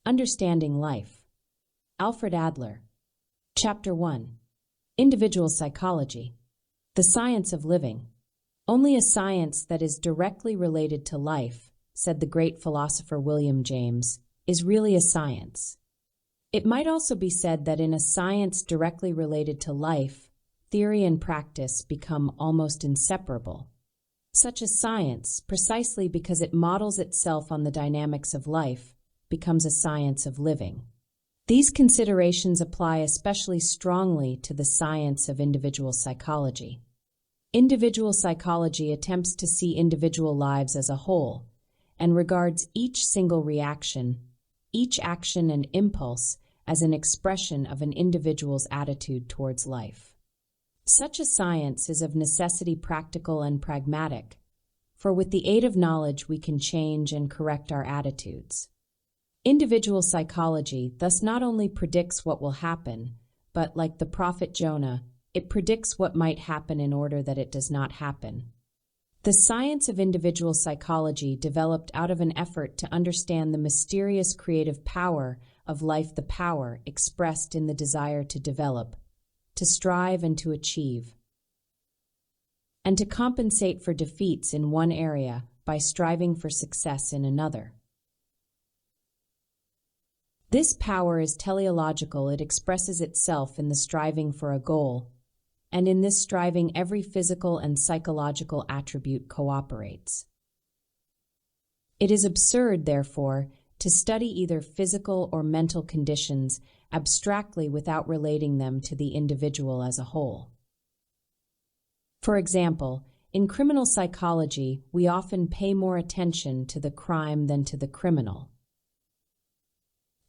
Understanding Life. Alfred Adler. Chapter 1. Individual Psychology. The Science of Living. Only a science that is directly related to life, said the great philosopher William James, is really a science. It might also be said that in a science directly related to life, theory and practice become almost inseparable. Such a science, precisely because it models itself on the dynamics of life, becomes a science of living. These considerations apply especially strongly to the science of individual psychology. Individual psychology attempts to see individual lives as a whole and regards each single reaction, each action and impulse as an expression of an individual's attitude towards life. Such a science is of necessity practical and pragmatic, for with the aid of knowledge we can change and correct our attitudes. Individual psychology thus not only predicts what will happen, but, like the prophet Jonah, it predicts what might happen in order that it does not happen. The science of individual psychology developed out of an effort to understand the mysterious creative power of life, the power expressed in the desire to develop, to strive and to achieve, and to compensate for defeats in one area by striving for success in another. This power is teleological. It expresses itself in the striving for a goal, and in this striving every physical and psychological attribute cooperates. It is absurd, therefore, to study either physical or mental conditions abstractly without relating them to the individual as a whole. For example, in criminal psychology, we often pay more attention to the crime than to the criminal.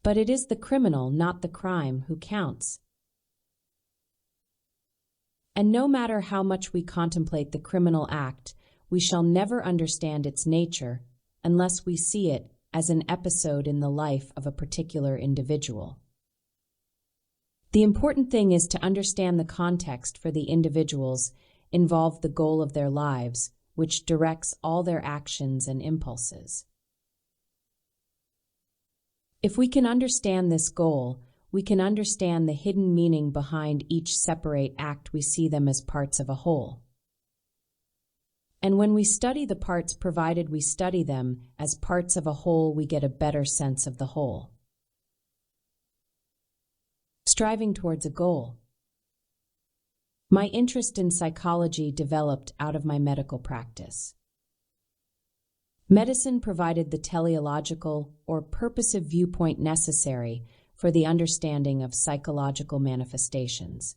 But it is the criminal, not the crime, who counts. And no matter how much we contemplate the criminal act, we shall never understand its nature unless we see it as an episode in the life of a particular individual. The important thing is to understand the context for the individuals involved, the goal of their lives, which directs all their actions and impulses. If we can understand this goal, we can understand the hidden meaning behind each separate act. We see them as parts of a whole. And when we study the parts, provided we study them as parts of a whole, we get a better sense of the whole. Striving towards a goal. My interest in psychology developed out of my medical practice. Medicine provided the teleological or purposive viewpoint necessary for the understanding of psychological manifestations.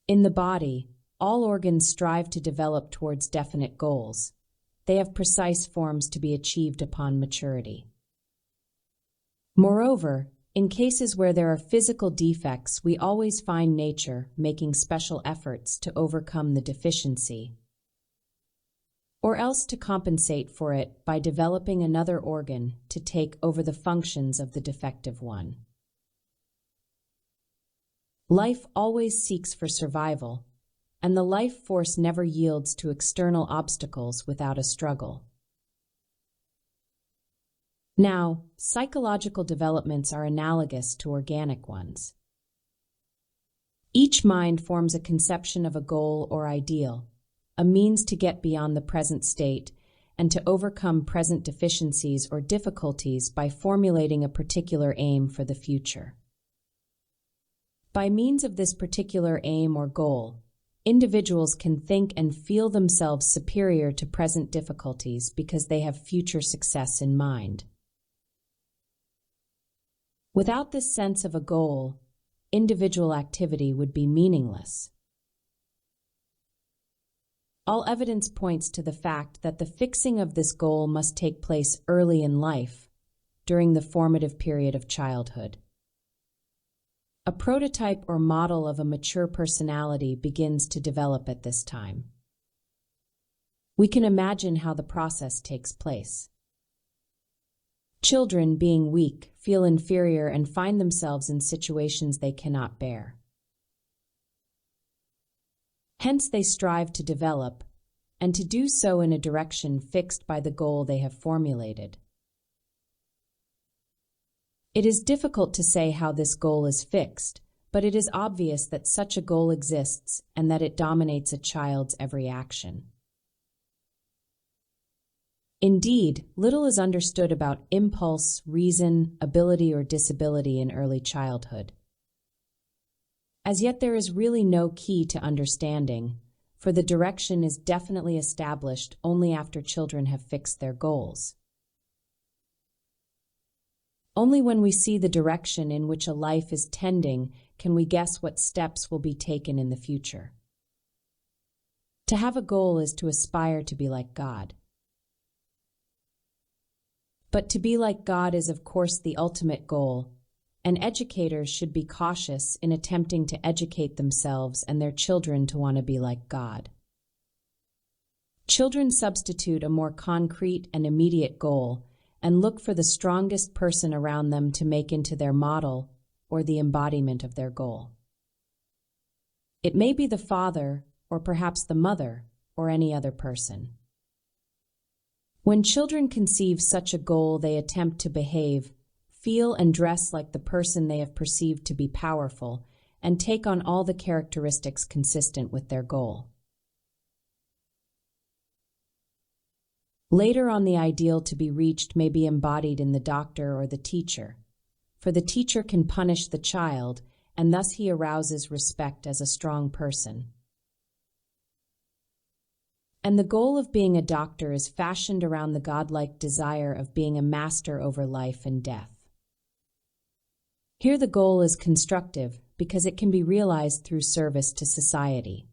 In the body, all organs strive to develop towards definite goals. They have precise forms to be achieved upon maturity. Moreover, in cases where there are physical defects, we always find nature making special efforts to overcome the deficiency, or else to compensate for it by developing another organ to take over the functions of the defective one. Life always seeks for survival, and the life force never yields to external obstacles without a struggle. Now, psychological developments are analogous to organic ones. Each mind forms a conception of a goal or ideal, a means to get beyond the present state and to overcome present deficiencies or difficulties by formulating a particular aim for the future. By means of this particular aim or goal, individuals can think and feel themselves superior to present difficulties because they have future success in mind. Without this sense of a goal, individual activity would be meaningless. All evidence points to the fact that the fixing of this goal must take place early in life, during the formative period of childhood. A prototype or model of a mature personality begins to develop at this time. We can imagine how the process takes place. Children, being weak, feel inferior and find themselves in situations they cannot bear. Hence they strive to develop, and to do so in a direction fixed by the goal they have formulated. It is difficult to say how this goal is fixed, but it is obvious that such a goal exists and that it dominates a child's every action. Indeed, little is understood about impulse, reason, ability, or disability in early childhood. As yet, there is really no key to understanding, for the direction is definitely established only after children have fixed their goals. Only when we see the direction in which a life is tending can we guess what steps will be taken in the future. To have a goal is to aspire to be like God. But to be like God is, of course, the ultimate goal, and educators should be cautious in attempting to educate themselves and their children to want to be like God. Children substitute a more concrete and immediate goal and look for the strongest person around them to make into their model or the embodiment of their goal. It may be the father, or perhaps the mother, or any other person. When children conceive such a goal, they attempt to behave, feel, and dress like the person they have perceived to be powerful, and take on all the characteristics consistent with their goal. Later on, the ideal to be reached may be embodied in the doctor or the teacher, for the teacher can punish the child, and thus he arouses respect as a strong person. And the goal of being a doctor is fashioned around the godlike desire of being a master over life and death. Here the goal is constructive because it can be realized through service to society.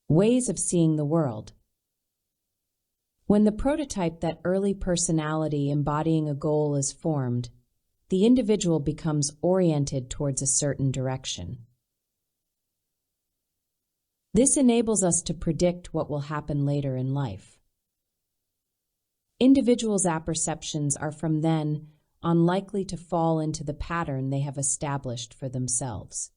Ways of seeing the world. When the prototype, that early personality embodying a goal, is formed, the individual becomes oriented towards a certain direction. This enables us to predict what will happen later in life. Individuals' apperceptions are from then on likely to fall into the pattern they have established for themselves.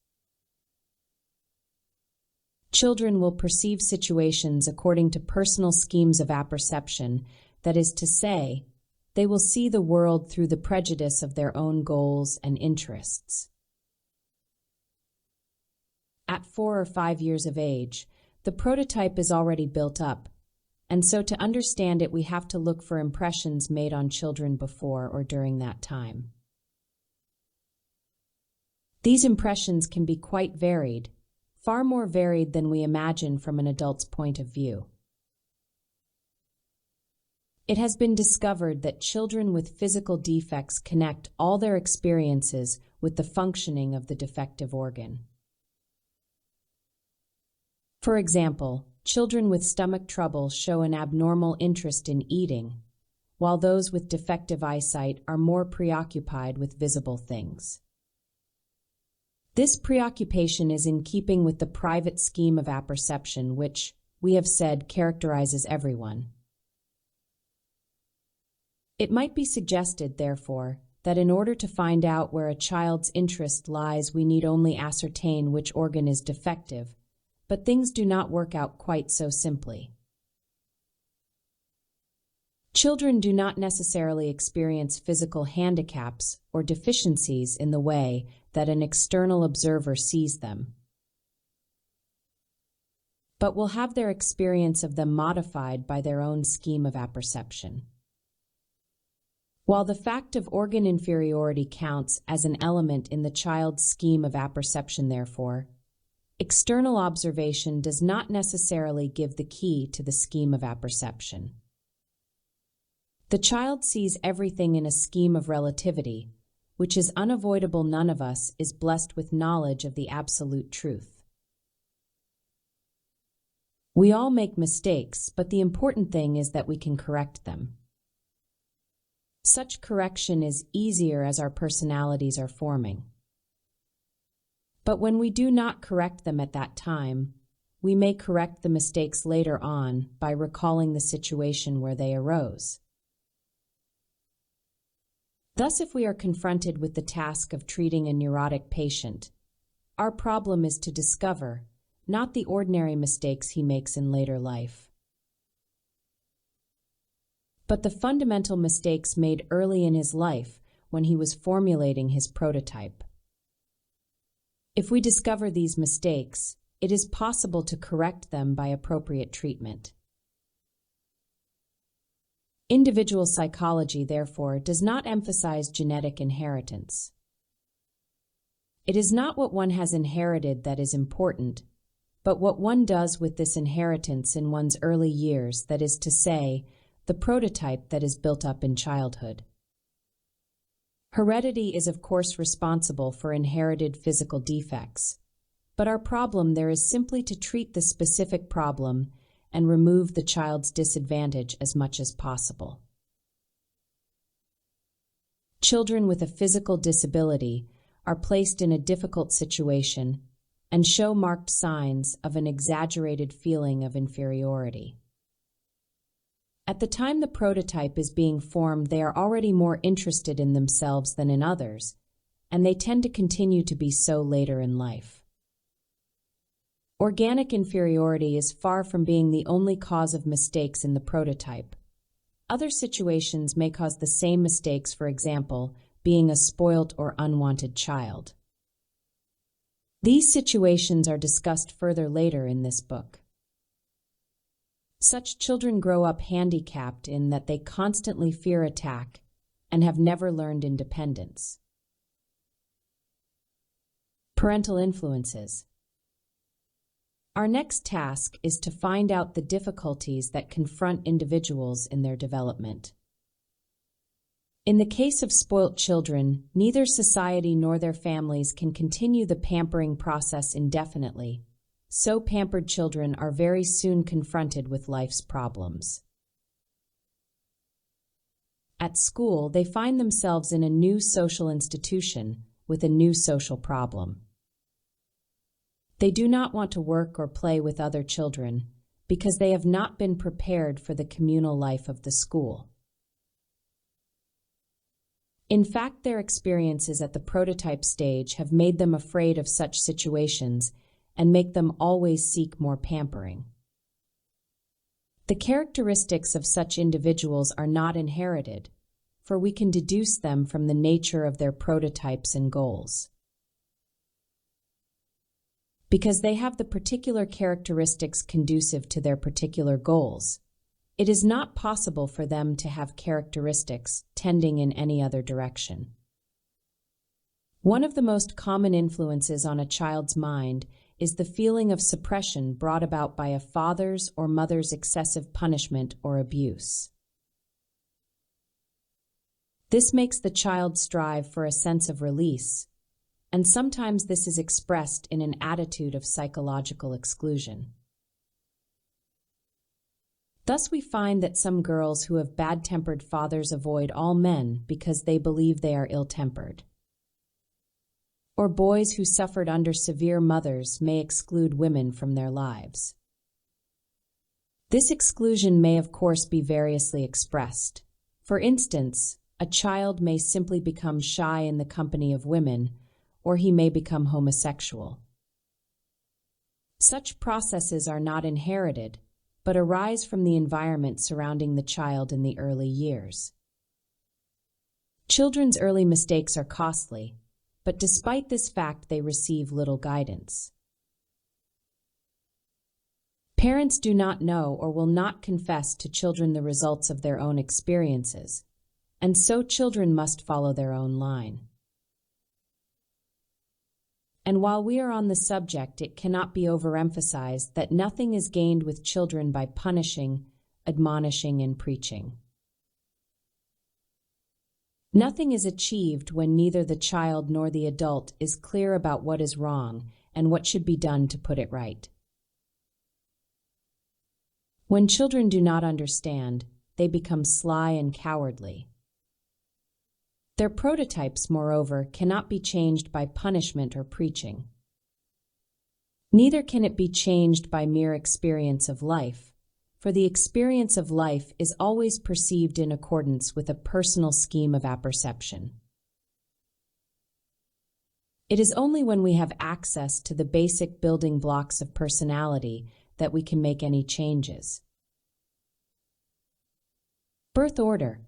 Children will perceive situations according to personal schemes of apperception, that is to say, they will see the world through the prejudice of their own goals and interests. At 4 or 5 years of age, the prototype is already built up, and so to understand it we have to look for impressions made on children before or during that time. These impressions can be quite varied, far more varied than we imagine from an adult's point of view. It has been discovered that children with physical defects connect all their experiences with the functioning of the defective organ. For example, children with stomach trouble show an abnormal interest in eating, while those with defective eyesight are more preoccupied with visible things. This preoccupation is in keeping with the private scheme of apperception which, we have said, characterizes everyone. It might be suggested, therefore, that in order to find out where a child's interest lies, we need only ascertain which organ is defective, but things do not work out quite so simply. Children do not necessarily experience physical handicaps or deficiencies in the way that an external observer sees them, but will have their experience of them modified by their own scheme of apperception. While the fact of organ inferiority counts as an element in the child's scheme of apperception, therefore, external observation does not necessarily give the key to the scheme of apperception. The child sees everything in a scheme of relativity, which is unavoidable. None of us is blessed with knowledge of the absolute truth. We all make mistakes, but the important thing is that we can correct them. Such correction is easier as our personalities are forming. But when we do not correct them at that time, we may correct the mistakes later on by recalling the situation where they arose. Thus, if we are confronted with the task of treating a neurotic patient, our problem is to discover, not the ordinary mistakes he makes in later life, but the fundamental mistakes made early in his life when he was formulating his prototype. If we discover these mistakes, it is possible to correct them by appropriate treatment. Individual psychology, therefore, does not emphasize genetic inheritance. It is not what one has inherited that is important, but what one does with this inheritance in one's early years, that is to say, the prototype that is built up in childhood. Heredity is of course responsible for inherited physical defects, but our problem there is simply to treat the specific problem and remove the child's disadvantage as much as possible. Children with a physical disability are placed in a difficult situation and show marked signs of an exaggerated feeling of inferiority. At the time the prototype is being formed, they are already more interested in themselves than in others, and they tend to continue to be so later in life. Organic inferiority is far from being the only cause of mistakes in the prototype. Other situations may cause the same mistakes, for example, being a spoilt or unwanted child. These situations are discussed further later in this book. Such children grow up handicapped in that they constantly fear attack and have never learned independence. Parental influences. Our next task is to find out the difficulties that confront individuals in their development. In the case of spoilt children, neither society nor their families can continue the pampering process indefinitely. So pampered children are very soon confronted with life's problems. At school, they find themselves in a new social institution with a new social problem. They do not want to work or play with other children because they have not been prepared for the communal life of the school. In fact, their experiences at the prototype stage have made them afraid of such situations and make them always seek more pampering. The characteristics of such individuals are not inherited, for we can deduce them from the nature of their prototypes and goals. Because they have the particular characteristics conducive to their particular goals, it is not possible for them to have characteristics tending in any other direction. One of the most common influences on a child's mind is the feeling of suppression brought about by a father's or mother's excessive punishment or abuse. This makes the child strive for a sense of release, and sometimes this is expressed in an attitude of psychological exclusion. Thus we find that some girls who have bad-tempered fathers avoid all men because they believe they are ill-tempered. Or boys who suffered under severe mothers may exclude women from their lives. This exclusion may of course be variously expressed. For instance, a child may simply become shy in the company of women, or he may become homosexual. Such processes are not inherited, but arise from the environment surrounding the child in the early years. Children's early mistakes are costly, but despite this fact they receive little guidance. Parents do not know or will not confess to children the results of their own experiences, and so children must follow their own line. And while we are on the subject, it cannot be overemphasized that nothing is gained with children by punishing, admonishing, and preaching. Nothing is achieved when neither the child nor the adult is clear about what is wrong and what should be done to put it right. When children do not understand, they become sly and cowardly. Their prototypes, moreover, cannot be changed by punishment or preaching. Neither can it be changed by mere experience of life, for the experience of life is always perceived in accordance with a personal scheme of apperception. It is only when we have access to the basic building blocks of personality that we can make any changes. Birth order.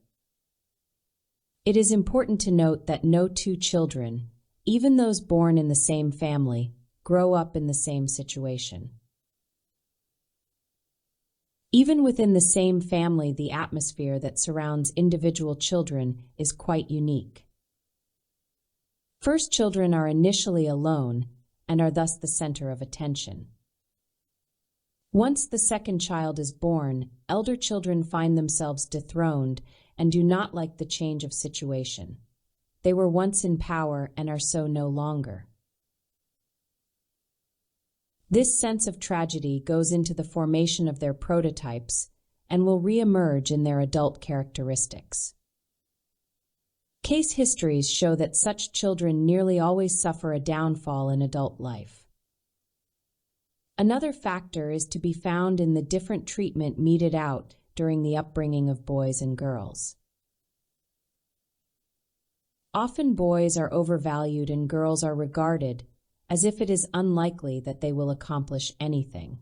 It is important to note that no two children, even those born in the same family, grow up in the same situation. Even within the same family, the atmosphere that surrounds individual children is quite unique. First children are initially alone and are thus the center of attention. Once the second child is born, elder children find themselves dethroned and do not like the change of situation. They were once in power and are so no longer. This sense of tragedy goes into the formation of their prototypes and will re-emerge in their adult characteristics. Case histories show that such children nearly always suffer a downfall in adult life. Another factor is to be found in the different treatment meted out during the upbringing of boys and girls. Often boys are overvalued and girls are regarded as if it is unlikely that they will accomplish anything.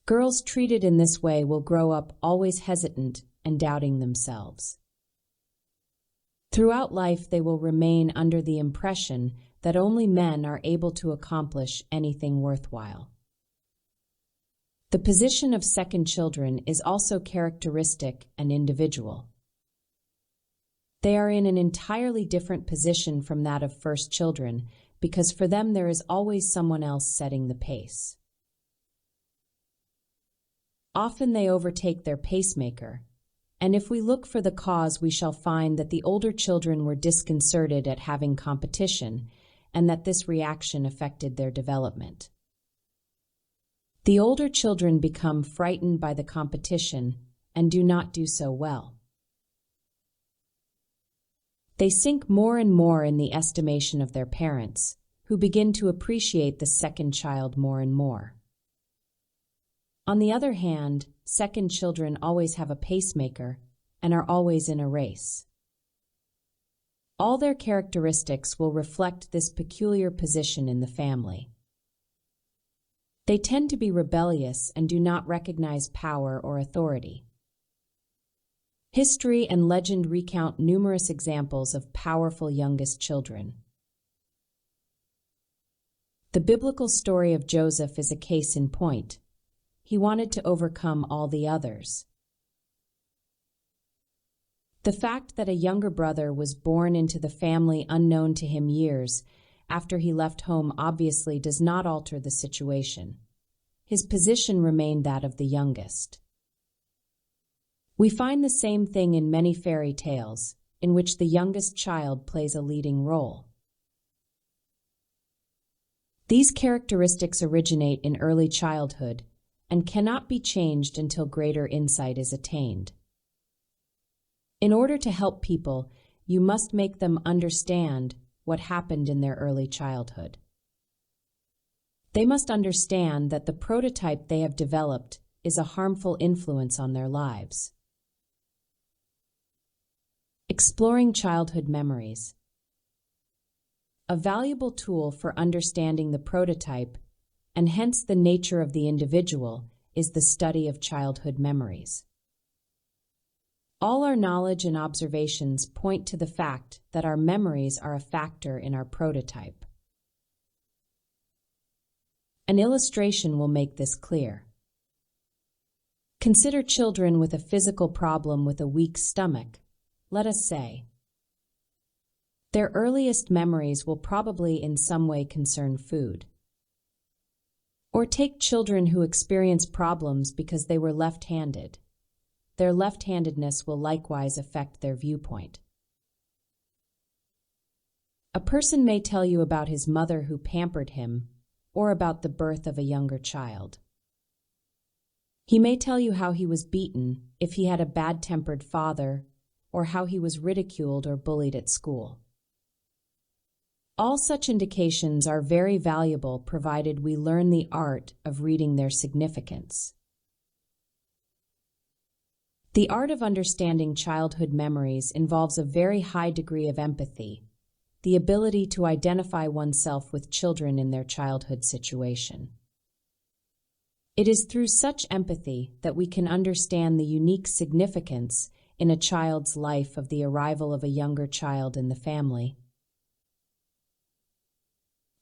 Girls treated in this way will grow up always hesitant and doubting themselves. Throughout life, they will remain under the impression that only men are able to accomplish anything worthwhile. The position of second children is also characteristic and individual. They are in an entirely different position from that of first children because for them there is always someone else setting the pace. Often they overtake their pacemaker, and if we look for the cause, we shall find that the older children were disconcerted at having competition and that this reaction affected their development. The older children become frightened by the competition and do not do so well. They sink more and more in the estimation of their parents, who begin to appreciate the second child more and more. On the other hand, second children always have a pacemaker and are always in a race. All their characteristics will reflect this peculiar position in the family. They tend to be rebellious and do not recognize power or authority. History and legend recount numerous examples of powerful youngest children. The biblical story of Joseph is a case in point. He wanted to overcome all the others. The fact that a younger brother was born into the family unknown to him years after he left home obviously does not alter the situation. His position remained that of the youngest. We find the same thing in many fairy tales, in which the youngest child plays a leading role. These characteristics originate in early childhood and cannot be changed until greater insight is attained. In order to help people, you must make them understand what happened in their early childhood. They must understand that the prototype they have developed is a harmful influence on their lives. Exploring childhood memories. A valuable tool for understanding the prototype, and hence the nature of the individual, is the study of childhood memories. All our knowledge and observations point to the fact that our memories are a factor in our prototype. An illustration will make this clear. Consider children with a physical problem with a weak stomach, let us say. Their earliest memories will probably in some way concern food. Or take children who experience problems because they were left-handed. Their left-handedness will likewise affect their viewpoint. A person may tell you about his mother who pampered him, or about the birth of a younger child. He may tell you how he was beaten if he had a bad-tempered father, or how he was ridiculed or bullied at school. All such indications are very valuable provided we learn the art of reading their significance. The art of understanding childhood memories involves a very high degree of empathy, the ability to identify oneself with children in their childhood situation. It is through such empathy that we can understand the unique significance in a child's life of the arrival of a younger child in the family,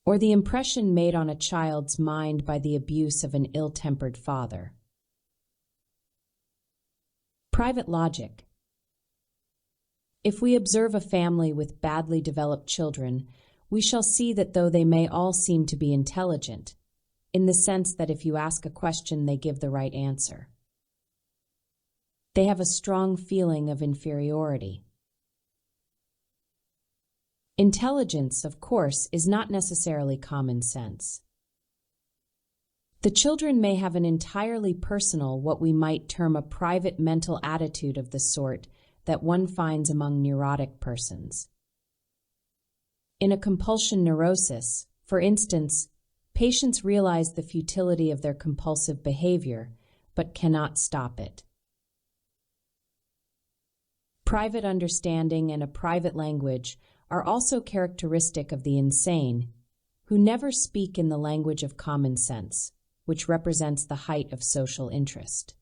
or the impression made on a child's mind by the abuse of an ill-tempered father. Private logic. If we observe a family with badly developed children, we shall see that though they may all seem to be intelligent, in the sense that if you ask a question, they give the right answer, they have a strong feeling of inferiority. Intelligence, of course, is not necessarily common sense. The children may have an entirely personal, what we might term a private mental attitude of the sort that one finds among neurotic persons. In a compulsion neurosis, for instance, patients realize the futility of their compulsive behavior, but cannot stop it. Private understanding and a private language are also characteristic of the insane, who never speak in the language of common sense, which represents the height of social interest.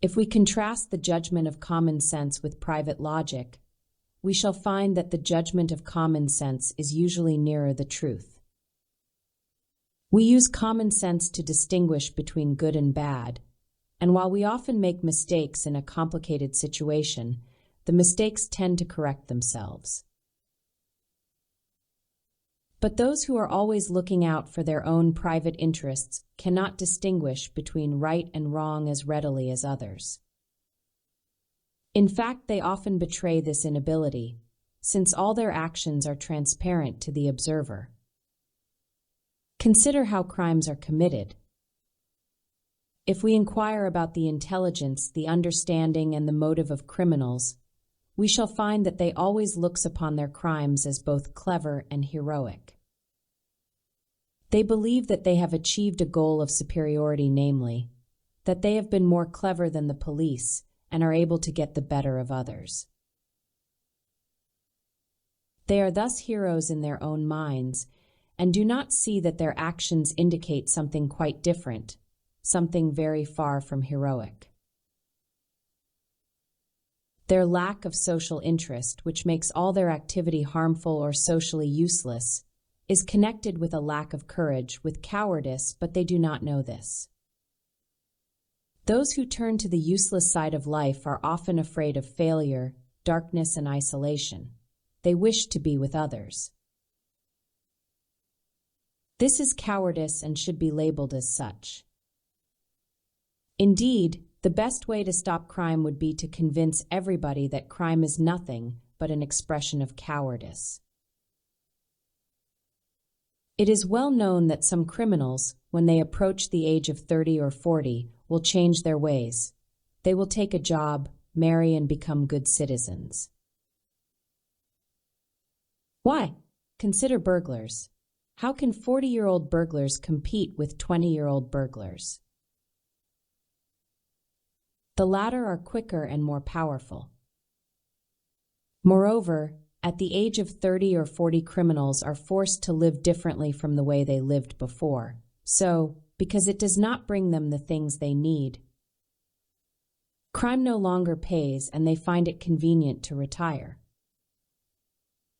If we contrast the judgment of common sense with private logic, we shall find that the judgment of common sense is usually nearer the truth. We use common sense to distinguish between good and bad, and while we often make mistakes in a complicated situation, the mistakes tend to correct themselves. But those who are always looking out for their own private interests cannot distinguish between right and wrong as readily as others. In fact, they often betray this inability, since all their actions are transparent to the observer. Consider how crimes are committed. If we inquire about the intelligence, the understanding, and the motive of criminals, we shall find that they always look upon their crimes as both clever and heroic. They believe that they have achieved a goal of superiority, namely, that they have been more clever than the police and are able to get the better of others. They are thus heroes in their own minds and do not see that their actions indicate something quite different, something very far from heroic. Their lack of social interest, which makes all their activity harmful or socially useless, is connected with a lack of courage, with cowardice, but they do not know this. Those who turn to the useless side of life are often afraid of failure, darkness, and isolation. They wish to be with others. This is cowardice and should be labeled as such. Indeed, the best way to stop crime would be to convince everybody that crime is nothing but an expression of cowardice. It is well known that some criminals, when they approach the age of 30 or 40, will change their ways. They will take a job, marry, and become good citizens. Why? Consider burglars. How can 40-year-old burglars compete with 20-year-old burglars? The latter are quicker and more powerful. Moreover, at the age of 30 or 40, criminals are forced to live differently from the way they lived before. So, because it does not bring them the things they need, crime no longer pays and they find it convenient to retire.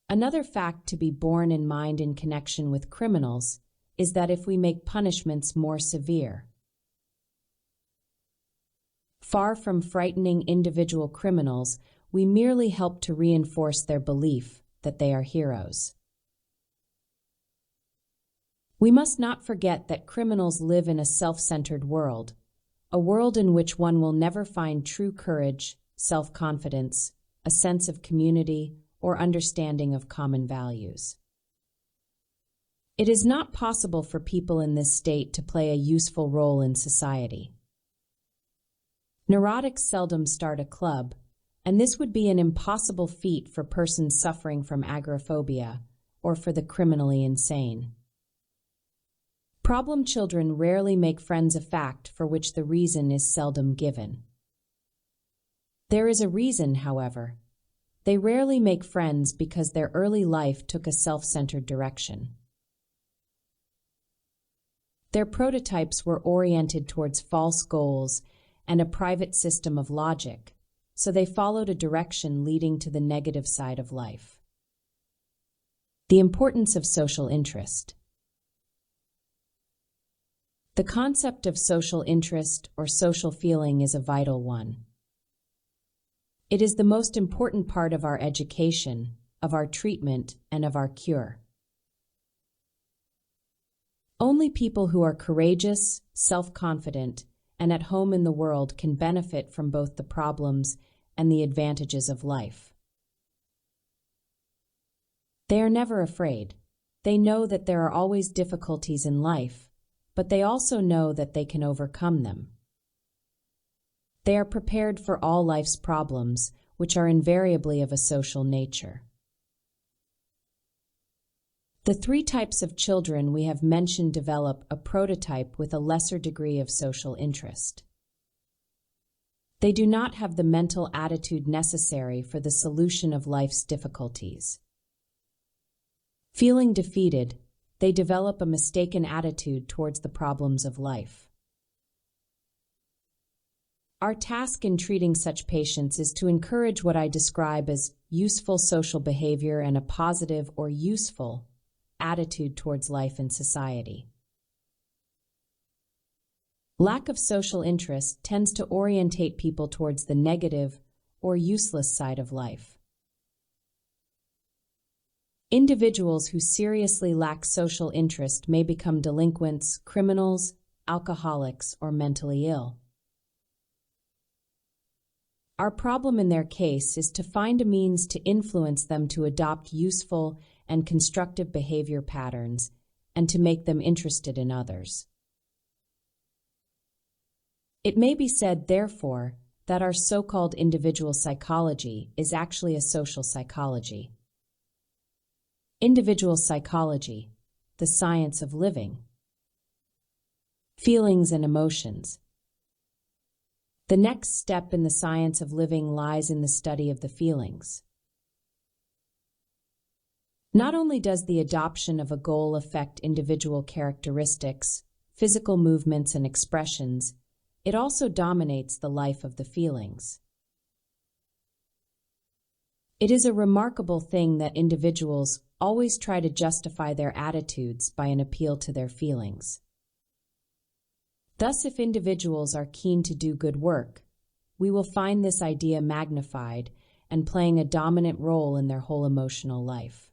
Another fact to be borne in mind in connection with criminals is that if we make punishments more severe, far from frightening individual criminals, we merely help to reinforce their belief that they are heroes. We must not forget that criminals live in a self-centered world, a world in which one will never find true courage, self-confidence, a sense of community, or understanding of common values. It is not possible for people in this state to play a useful role in society. Neurotics seldom start a club, and this would be an impossible feat for persons suffering from agoraphobia or for the criminally insane. Problem children rarely make friends, a fact for which the reason is seldom given. There is a reason, however. They rarely make friends because their early life took a self-centered direction. Their prototypes were oriented towards false goals, and a private system of logic, so they followed a direction leading to the negative side of life. The importance of social interest. The concept of social interest or social feeling is a vital one. It is the most important part of our education, of our treatment, and of our cure. Only people who are courageous, self-confident, and at home in the world can benefit from both the problems and the advantages of life. They are never afraid. They know that there are always difficulties in life, but they also know that they can overcome them. They are prepared for all life's problems, which are invariably of a social nature. The three types of children we have mentioned develop a prototype with a lesser degree of social interest. They do not have the mental attitude necessary for the solution of life's difficulties. Feeling defeated, they develop a mistaken attitude towards the problems of life. Our task in treating such patients is to encourage what I describe as useful social behavior and a positive or useful attitude towards life and society. Lack of social interest tends to orientate people towards the negative or useless side of life. Individuals who seriously lack social interest may become delinquents, criminals, alcoholics, or mentally ill. Our problem in their case is to find a means to influence them to adopt useful and constructive behavior patterns and to make them interested in others. It may be said, therefore, that our so-called individual psychology is actually a social psychology. Individual psychology, the science of living. Feelings and emotions. The next step in the science of living lies in the study of the feelings. Not only does the adoption of a goal affect individual characteristics, physical movements, and expressions, it also dominates the life of the feelings. It is a remarkable thing that individuals always try to justify their attitudes by an appeal to their feelings. Thus, if individuals are keen to do good work, we will find this idea magnified and playing a dominant role in their whole emotional life.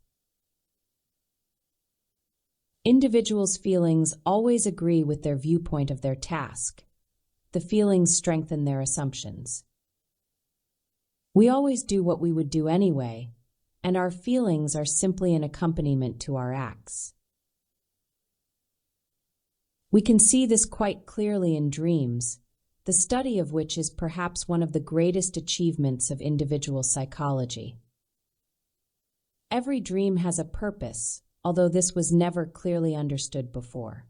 Individuals' feelings always agree with their viewpoint of their task. The feelings strengthen their assumptions. We always do what we would do anyway, and our feelings are simply an accompaniment to our acts. We can see this quite clearly in dreams, the study of which is perhaps one of the greatest achievements of individual psychology. Every dream has a purpose, although this was never clearly understood before.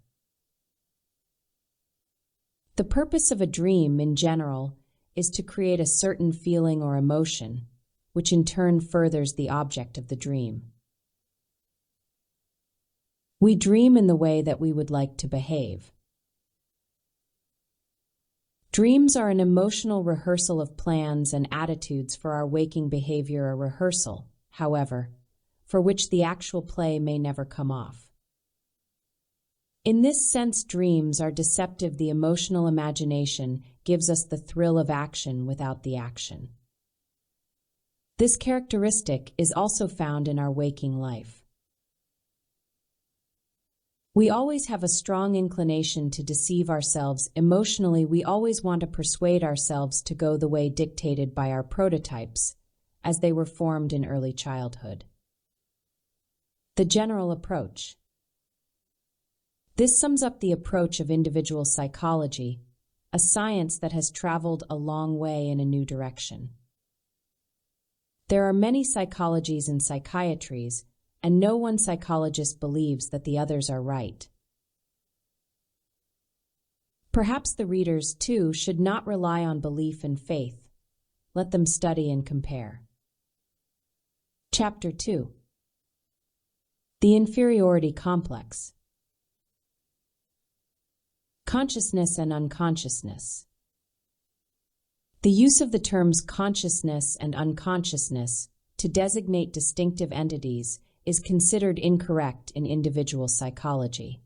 The purpose of a dream, in general, is to create a certain feeling or emotion, which in turn furthers the object of the dream. We dream in the way that we would like to behave. Dreams are an emotional rehearsal of plans and attitudes for our waking behavior, a rehearsal, however, for which the actual play may never come off. In this sense, dreams are deceptive. The emotional imagination gives us the thrill of action without the action. This characteristic is also found in our waking life. We always have a strong inclination to deceive ourselves. Emotionally, we always want to persuade ourselves to go the way dictated by our prototypes, as they were formed in early childhood. The general approach. This sums up the approach of individual psychology, a science that has traveled a long way in a new direction. There are many psychologies and psychiatries, and no one psychologist believes that the others are right. Perhaps the readers, too, should not rely on belief and faith. Let them study and compare. Chapter 2. The inferiority complex. Consciousness and unconsciousness. The use of the terms consciousness and unconsciousness to designate distinctive entities is considered incorrect in individual psychology.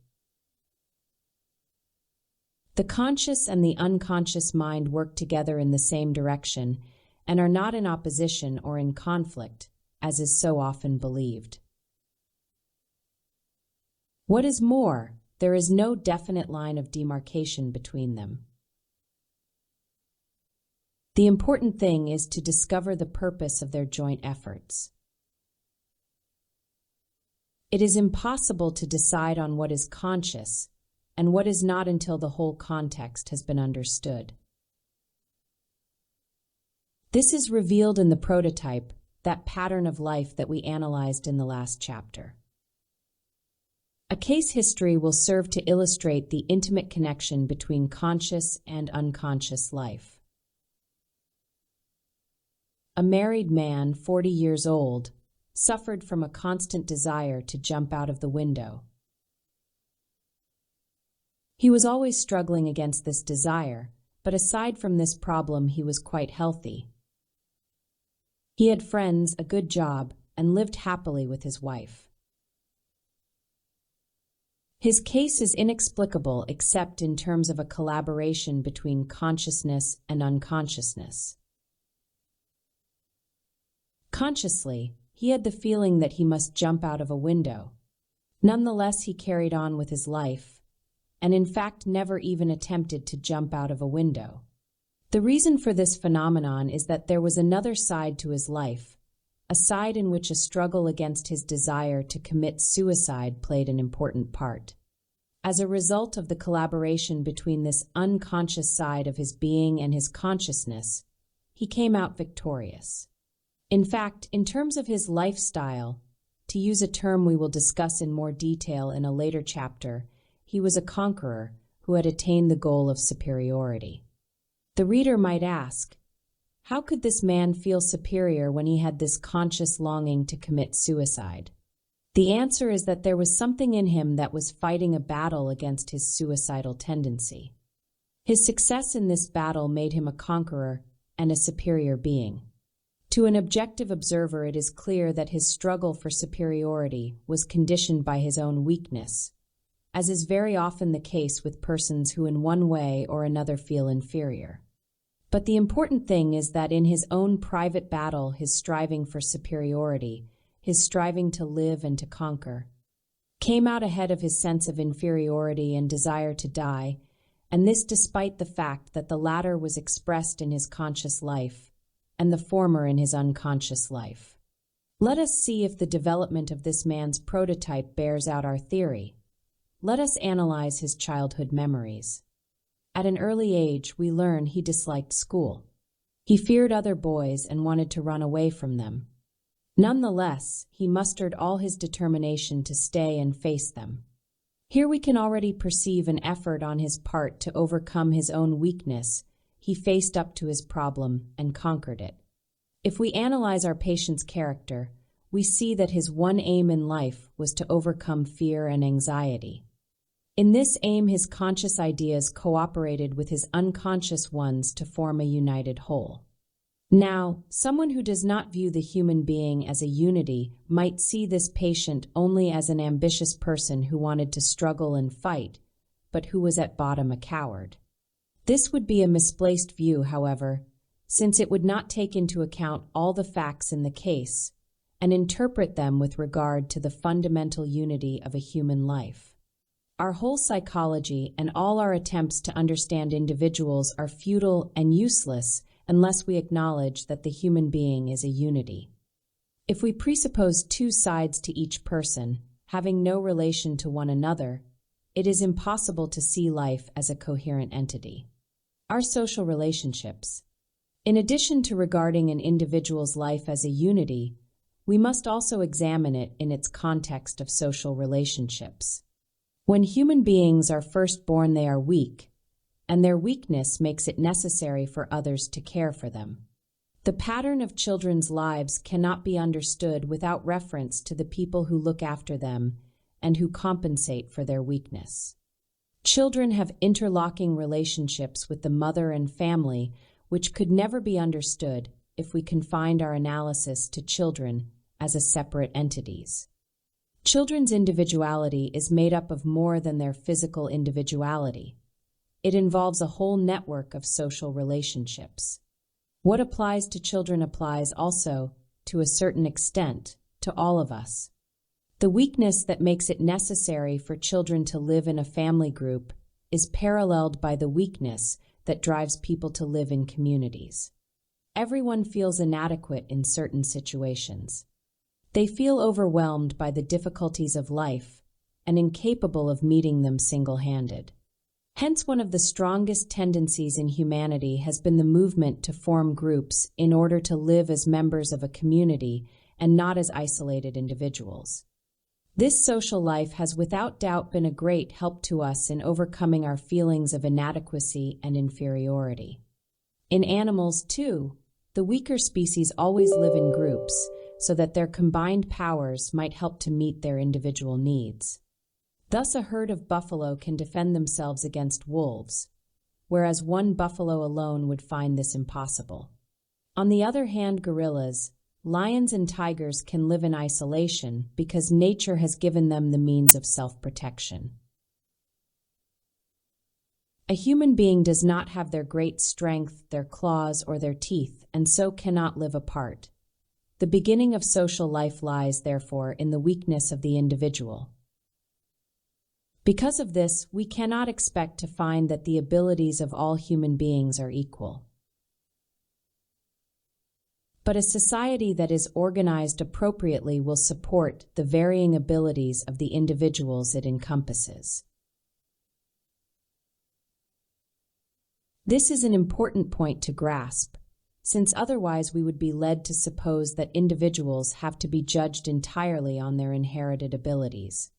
The conscious and the unconscious mind work together in the same direction and are not in opposition or in conflict, as is so often believed. What is more, there is no definite line of demarcation between them. The important thing is to discover the purpose of their joint efforts. It is impossible to decide on what is conscious and what is not until the whole context has been understood. This is revealed in the prototype, that pattern of life that we analyzed in the last chapter. A case history will serve to illustrate the intimate connection between conscious and unconscious life. A married man, 40 years old, suffered from a constant desire to jump out of the window. He was always struggling against this desire, but aside from this problem, he was quite healthy. He had friends, a good job, and lived happily with his wife. His case is inexplicable except in terms of a collaboration between consciousness and unconsciousness. Consciously, he had the feeling that he must jump out of a window. Nonetheless, he carried on with his life, and in fact never even attempted to jump out of a window. The reason for this phenomenon is that there was another side to his life, a side in which a struggle against his desire to commit suicide played an important part. As a result of the collaboration between this unconscious side of his being and his consciousness, he came out victorious. In fact, in terms of his lifestyle, to use a term we will discuss in more detail in a later chapter, he was a conqueror who had attained the goal of superiority. The reader might ask, how could this man feel superior when he had this conscious longing to commit suicide? The answer is that there was something in him that was fighting a battle against his suicidal tendency. His success in this battle made him a conqueror and a superior being. To an objective observer, it is clear that his struggle for superiority was conditioned by his own weakness, as is very often the case with persons who in one way or another feel inferior. But the important thing is that in his own private battle, his striving for superiority, his striving to live and to conquer, came out ahead of his sense of inferiority and desire to die, and this despite the fact that the latter was expressed in his conscious life and the former in his unconscious life. Let us see if the development of this man's prototype bears out our theory. Let us analyze his childhood memories. At an early age, we learn he disliked school. He feared other boys and wanted to run away from them. Nonetheless, he mustered all his determination to stay and face them. Here we can already perceive an effort on his part to overcome his own weakness. He faced up to his problem and conquered it. If we analyze our patient's character, we see that his one aim in life was to overcome fear and anxiety. In this aim, his conscious ideas cooperated with his unconscious ones to form a united whole. Now, someone who does not view the human being as a unity might see this patient only as an ambitious person who wanted to struggle and fight, but who was at bottom a coward. This would be a misplaced view, however, since it would not take into account all the facts in the case and interpret them with regard to the fundamental unity of a human life. Our whole psychology and all our attempts to understand individuals are futile and useless unless we acknowledge that the human being is a unity. If we presuppose two sides to each person, having no relation to one another, it is impossible to see life as a coherent entity. Our social relationships. In addition to regarding an individual's life as a unity, we must also examine it in its context of social relationships. When human beings are first born, they are weak, and their weakness makes it necessary for others to care for them. The pattern of children's lives cannot be understood without reference to the people who look after them and who compensate for their weakness. Children have interlocking relationships with the mother and family, which could never be understood if we confined our analysis to children as separate entities. Children's individuality is made up of more than their physical individuality. It involves a whole network of social relationships. What applies to children applies also, to a certain extent, to all of us. The weakness that makes it necessary for children to live in a family group is paralleled by the weakness that drives people to live in communities. Everyone feels inadequate in certain situations. They feel overwhelmed by the difficulties of life and incapable of meeting them single-handed. Hence, one of the strongest tendencies in humanity has been the movement to form groups in order to live as members of a community and not as isolated individuals. This social life has without doubt been a great help to us in overcoming our feelings of inadequacy and inferiority. In animals, too, the weaker species always live in groups so that their combined powers might help to meet their individual needs. Thus, a herd of buffalo can defend themselves against wolves, whereas one buffalo alone would find this impossible. On the other hand, gorillas, lions, and tigers can live in isolation because nature has given them the means of self-protection. A human being does not have their great strength, their claws, or their teeth, and so cannot live apart. The beginning of social life lies, therefore, in the weakness of the individual. Because of this, we cannot expect to find that the abilities of all human beings are equal. But a society that is organized appropriately will support the varying abilities of the individuals it encompasses. This is an important point to grasp, since otherwise we would be led to suppose that individuals have to be judged entirely on their inherited abilities.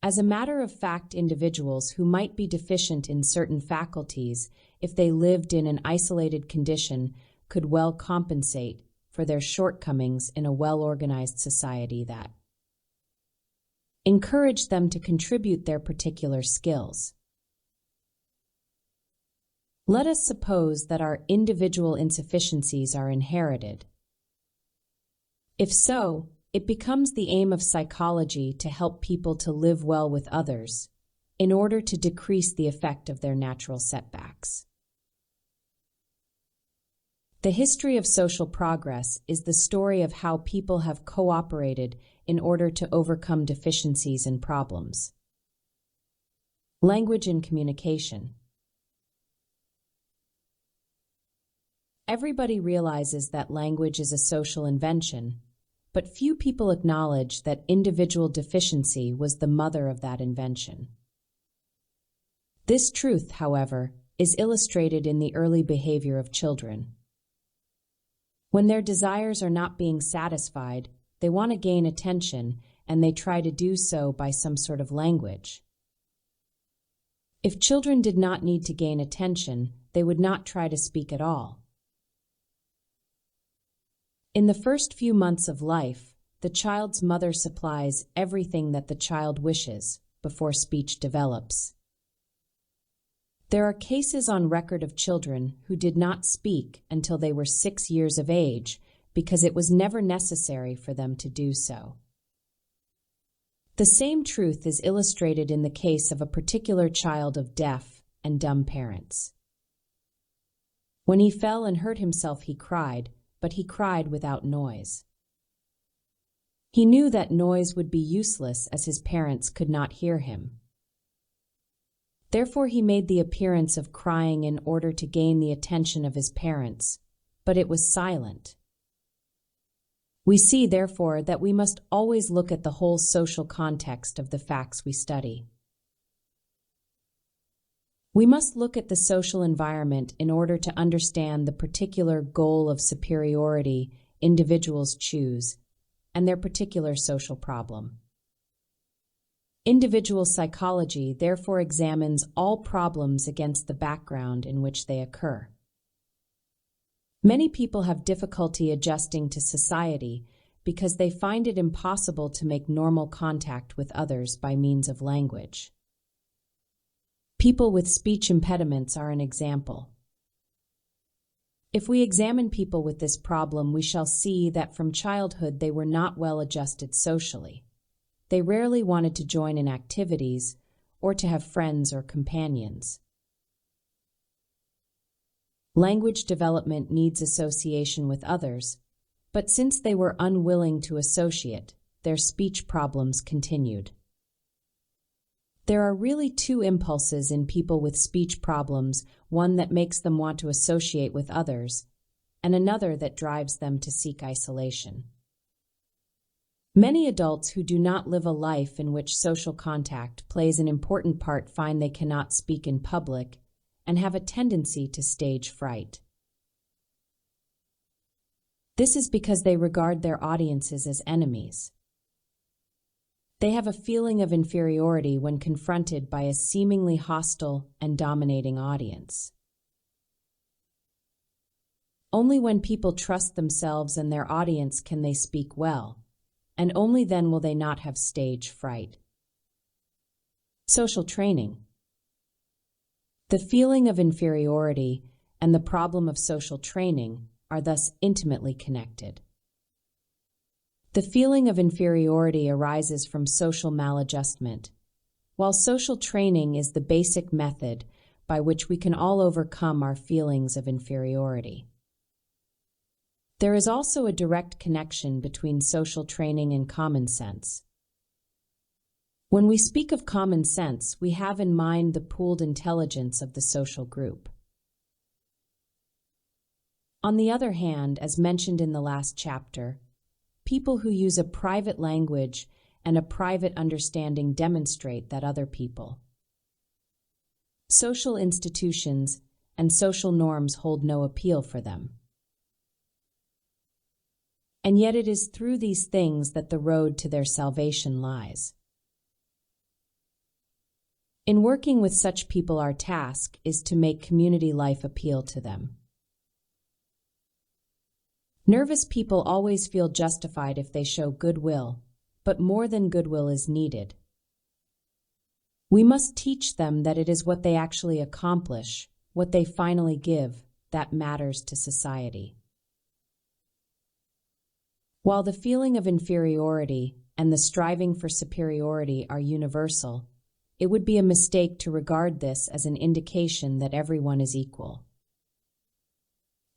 As a matter of fact, individuals who might be deficient in certain faculties, if they lived in an isolated condition, could well compensate for their shortcomings in a well-organized society that encouraged them to contribute their particular skills. Let us suppose that our individual insufficiencies are inherited. If so, it becomes the aim of psychology to help people to live well with others in order to decrease the effect of their natural setbacks. The history of social progress is the story of how people have cooperated in order to overcome deficiencies and problems. Language and communication. Everybody realizes that language is a social invention, but few people acknowledge that individual deficiency was the mother of that invention. This truth, however, is illustrated in the early behavior of children. When their desires are not being satisfied, they want to gain attention, and they try to do so by some sort of language. If children did not need to gain attention, they would not try to speak at all. In the first few months of life, the child's mother supplies everything that the child wishes before speech develops. There are cases on record of children who did not speak until they were 6 years of age because it was never necessary for them to do so. The same truth is illustrated in the case of a particular child of deaf and dumb parents. When he fell and hurt himself, he cried, but he cried without noise. He knew that noise would be useless as his parents could not hear him. Therefore, he made the appearance of crying in order to gain the attention of his parents, but it was silent. We see, therefore, that we must always look at the whole social context of the facts we study. We must look at the social environment in order to understand the particular goal of superiority individuals choose and their particular social problem. Individual psychology therefore examines all problems against the background in which they occur. Many people have difficulty adjusting to society because they find it impossible to make normal contact with others by means of language. People with speech impediments are an example. If we examine people with this problem, we shall see that from childhood they were not well adjusted socially. They rarely wanted to join in activities or to have friends or companions. Language development needs association with others, but since they were unwilling to associate, their speech problems continued. There are really two impulses in people with speech problems, one that makes them want to associate with others, and another that drives them to seek isolation. Many adults who do not live a life in which social contact plays an important part find they cannot speak in public and have a tendency to stage fright. This is because they regard their audiences as enemies. They have a feeling of inferiority when confronted by a seemingly hostile and dominating audience. Only when people trust themselves and their audience can they speak well, and only then will they not have stage fright. Social training. The feeling of inferiority and the problem of social training are thus intimately connected. The feeling of inferiority arises from social maladjustment, while social training is the basic method by which we can all overcome our feelings of inferiority. There is also a direct connection between social training and common sense. When we speak of common sense, we have in mind the pooled intelligence of the social group. On the other hand, as mentioned in the last chapter, people who use a private language and a private understanding demonstrate that other people, social institutions, and social norms hold no appeal for them. And yet it is through these things that the road to their salvation lies. In working with such people, our task is to make community life appeal to them. Nervous people always feel justified if they show goodwill, but more than goodwill is needed. We must teach them that it is what they actually accomplish, what they finally give, that matters to society. While the feeling of inferiority and the striving for superiority are universal, it would be a mistake to regard this as an indication that everyone is equal.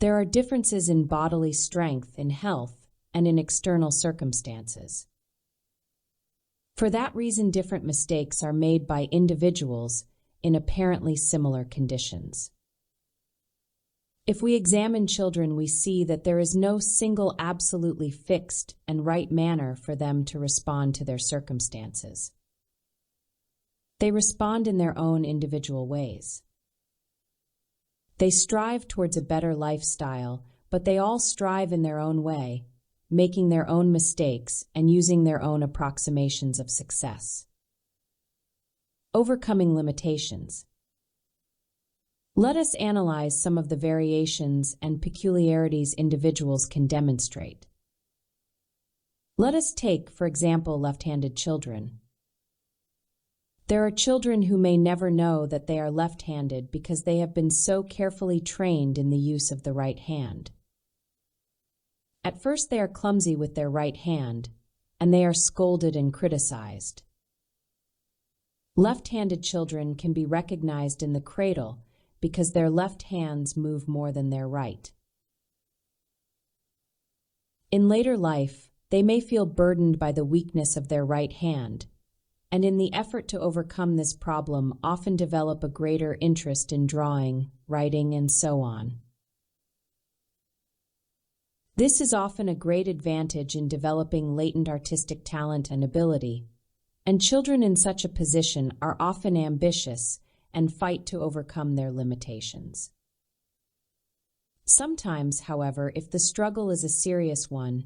There are differences in bodily strength, in health, and in external circumstances. For that reason, different mistakes are made by individuals in apparently similar conditions. If we examine children, we see that there is no single absolutely fixed and right manner for them to respond to their circumstances. They respond in their own individual ways. They strive towards a better lifestyle, but they all strive in their own way, making their own mistakes and using their own approximations of success. Overcoming limitations. Let us analyze some of the variations and peculiarities individuals can demonstrate. Let us take, for example, left-handed children. There are children who may never know that they are left-handed because they have been so carefully trained in the use of the right hand. At first they are clumsy with their right hand, and they are scolded and criticized. Left-handed children can be recognized in the cradle because their left hands move more than their right. In later life, they may feel burdened by the weakness of their right hand, and in the effort to overcome this problem often develop a greater interest in drawing, writing, and so on. This is often a great advantage in developing latent artistic talent and ability, and children in such a position are often ambitious and fight to overcome their limitations. Sometimes, however, if the struggle is a serious one,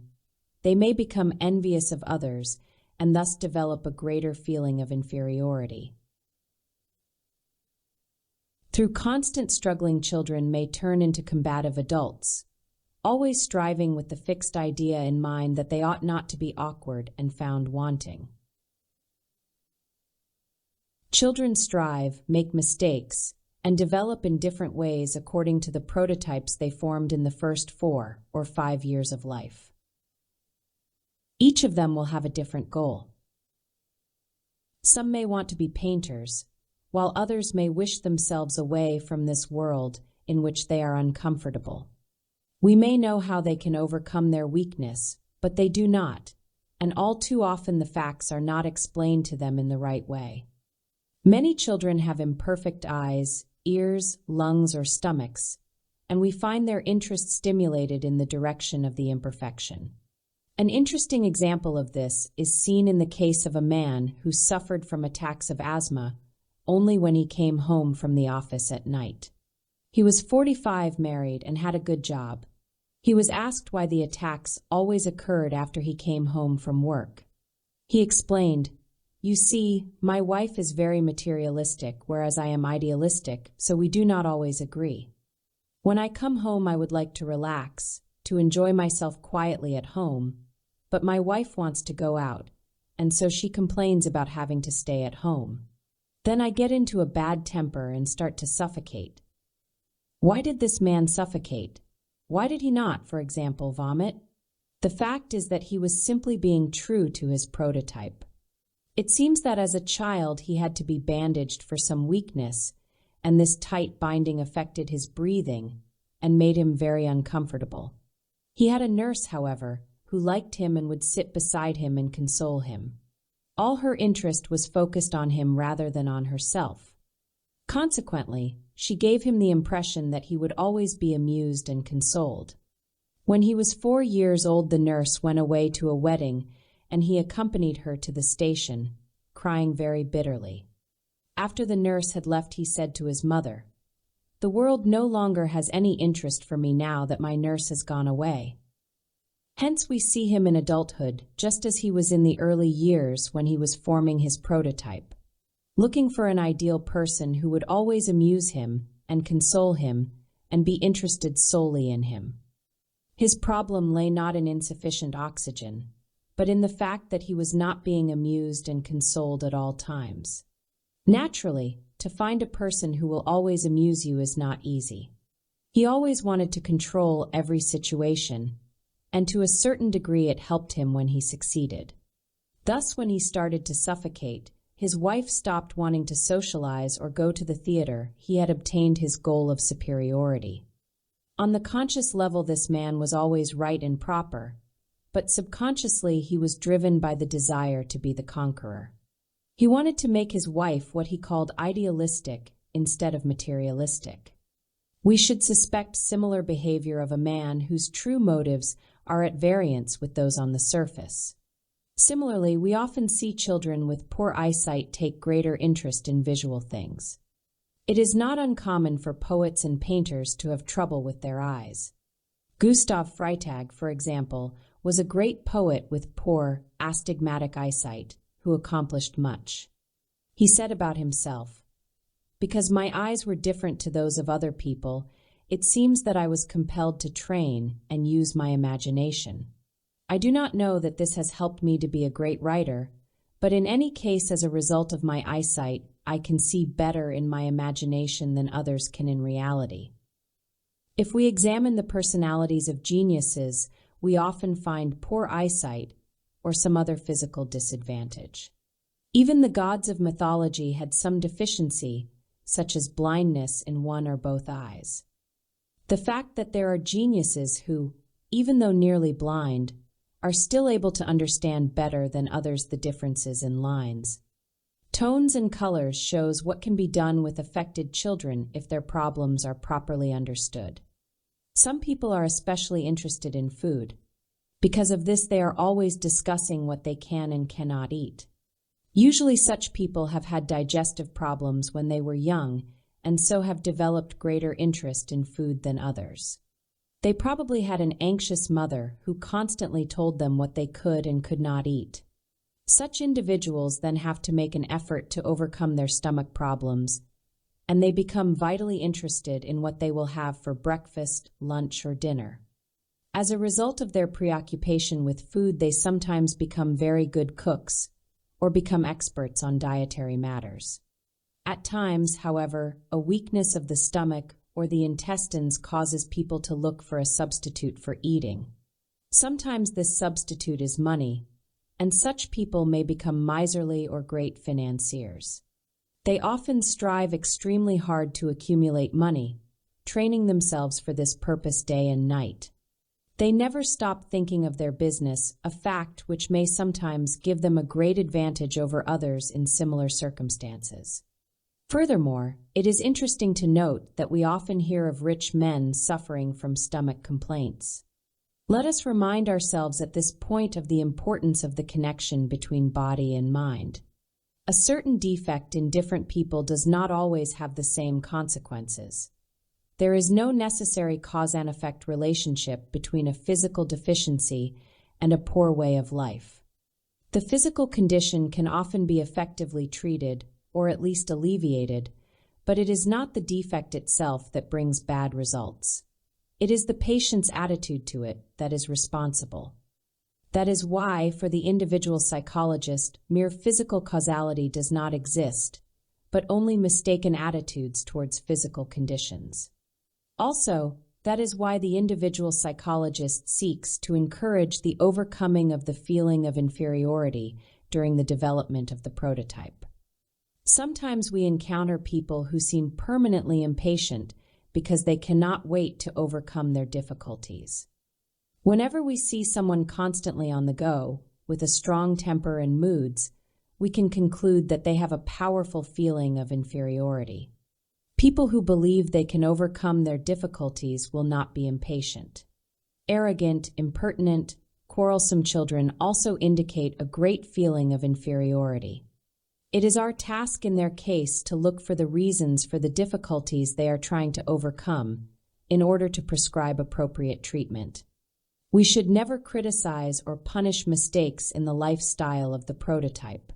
they may become envious of others and thus develop a greater feeling of inferiority. Through constant struggling, children may turn into combative adults, always striving with the fixed idea in mind that they ought not to be awkward and found wanting. Children strive, make mistakes, and develop in different ways according to the prototypes they formed in the first 4 or 5 years of life. Each of them will have a different goal. Some may want to be painters, while others may wish themselves away from this world in which they are uncomfortable. We may know how they can overcome their weakness, but they do not, and all too often the facts are not explained to them in the right way. Many children have imperfect eyes, ears, lungs, or stomachs, and we find their interest stimulated in the direction of the imperfection. An interesting example of this is seen in the case of a man who suffered from attacks of asthma only when he came home from the office at night. He was 45, married, and had a good job. He was asked why the attacks always occurred after he came home from work. He explained, "You see, my wife is very materialistic, whereas I am idealistic, so we do not always agree. When I come home, I would like to relax, to enjoy myself quietly at home, but my wife wants to go out, and so she complains about having to stay at home. Then I get into a bad temper and start to suffocate." Why did this man suffocate? Why did he not, for example, vomit? The fact is that he was simply being true to his prototype. It seems that as a child he had to be bandaged for some weakness, and this tight binding affected his breathing and made him very uncomfortable. He had a nurse, however, who liked him and would sit beside him and console him. All her interest was focused on him rather than on herself. Consequently, she gave him the impression that he would always be amused and consoled. When he was 4 years old, the nurse went away to a wedding, and he accompanied her to the station, crying very bitterly. After the nurse had left, he said to his mother, "The world no longer has any interest for me now that my nurse has gone away." Hence we see him in adulthood, just as he was in the early years when he was forming his prototype, looking for an ideal person who would always amuse him and console him and be interested solely in him. His problem lay not in insufficient oxygen, but in the fact that he was not being amused and consoled at all times. Naturally, to find a person who will always amuse you is not easy. He always wanted to control every situation, and to a certain degree it helped him when he succeeded. Thus, when he started to suffocate, his wife stopped wanting to socialize or go to the theater. He had obtained his goal of superiority. On the conscious level, this man was always right and proper, but subconsciously he was driven by the desire to be the conqueror. He wanted to make his wife what he called idealistic instead of materialistic. We should suspect similar behavior of a man whose true motives are at variance with those on the surface. Similarly, we often see children with poor eyesight take greater interest in visual things. It is not uncommon for poets and painters to have trouble with their eyes. Gustav Freytag, for example, was a great poet with poor, astigmatic eyesight, who accomplished much. He said about himself, "Because my eyes were different to those of other people, it seems that I was compelled to train and use my imagination. I do not know that this has helped me to be a great writer, but in any case, as a result of my eyesight, I can see better in my imagination than others can in reality." If we examine the personalities of geniuses, we often find poor eyesight or some other physical disadvantage. Even the gods of mythology had some deficiency, such as blindness in one or both eyes. The fact that there are geniuses who, even though nearly blind, are still able to understand better than others the differences in lines, tones, and colors shows what can be done with affected children if their problems are properly understood. Some people are especially interested in food. Because of this, they are always discussing what they can and cannot eat. Usually such people have had digestive problems when they were young and so have developed greater interest in food than others. They probably had an anxious mother who constantly told them what they could and could not eat. Such individuals then have to make an effort to overcome their stomach problems, and they become vitally interested in what they will have for breakfast, lunch, or dinner. As a result of their preoccupation with food, they sometimes become very good cooks or become experts on dietary matters. At times, however, a weakness of the stomach or the intestines causes people to look for a substitute for eating. Sometimes this substitute is money, and such people may become miserly or great financiers. They often strive extremely hard to accumulate money, training themselves for this purpose day and night. They never stop thinking of their business, a fact which may sometimes give them a great advantage over others in similar circumstances. Furthermore, it is interesting to note that we often hear of rich men suffering from stomach complaints. Let us remind ourselves at this point of the importance of the connection between body and mind. A certain defect in different people does not always have the same consequences. There is no necessary cause and effect relationship between a physical deficiency and a poor way of life. The physical condition can often be effectively treated, or at least alleviated, but it is not the defect itself that brings bad results. It is the patient's attitude to it that is responsible. That is why, for the individual psychologist, mere physical causality does not exist, but only mistaken attitudes towards physical conditions. Also, that is why the individual psychologist seeks to encourage the overcoming of the feeling of inferiority during the development of the prototype. Sometimes we encounter people who seem permanently impatient because they cannot wait to overcome their difficulties. Whenever we see someone constantly on the go, with a strong temper and moods, we can conclude that they have a powerful feeling of inferiority. People who believe they can overcome their difficulties will not be impatient. Arrogant, impertinent, quarrelsome children also indicate a great feeling of inferiority. It is our task in their case to look for the reasons for the difficulties they are trying to overcome in order to prescribe appropriate treatment. We should never criticize or punish mistakes in the lifestyle of the prototype.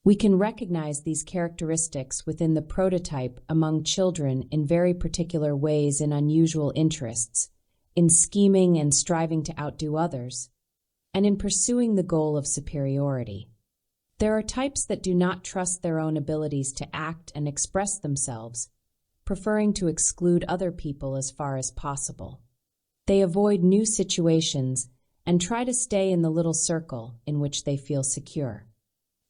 We can recognize these characteristics within the prototype among children in very particular ways in unusual interests, in scheming and striving to outdo others, and in pursuing the goal of superiority. There are types that do not trust their own abilities to act and express themselves, preferring to exclude other people as far as possible. They avoid new situations and try to stay in the little circle in which they feel secure.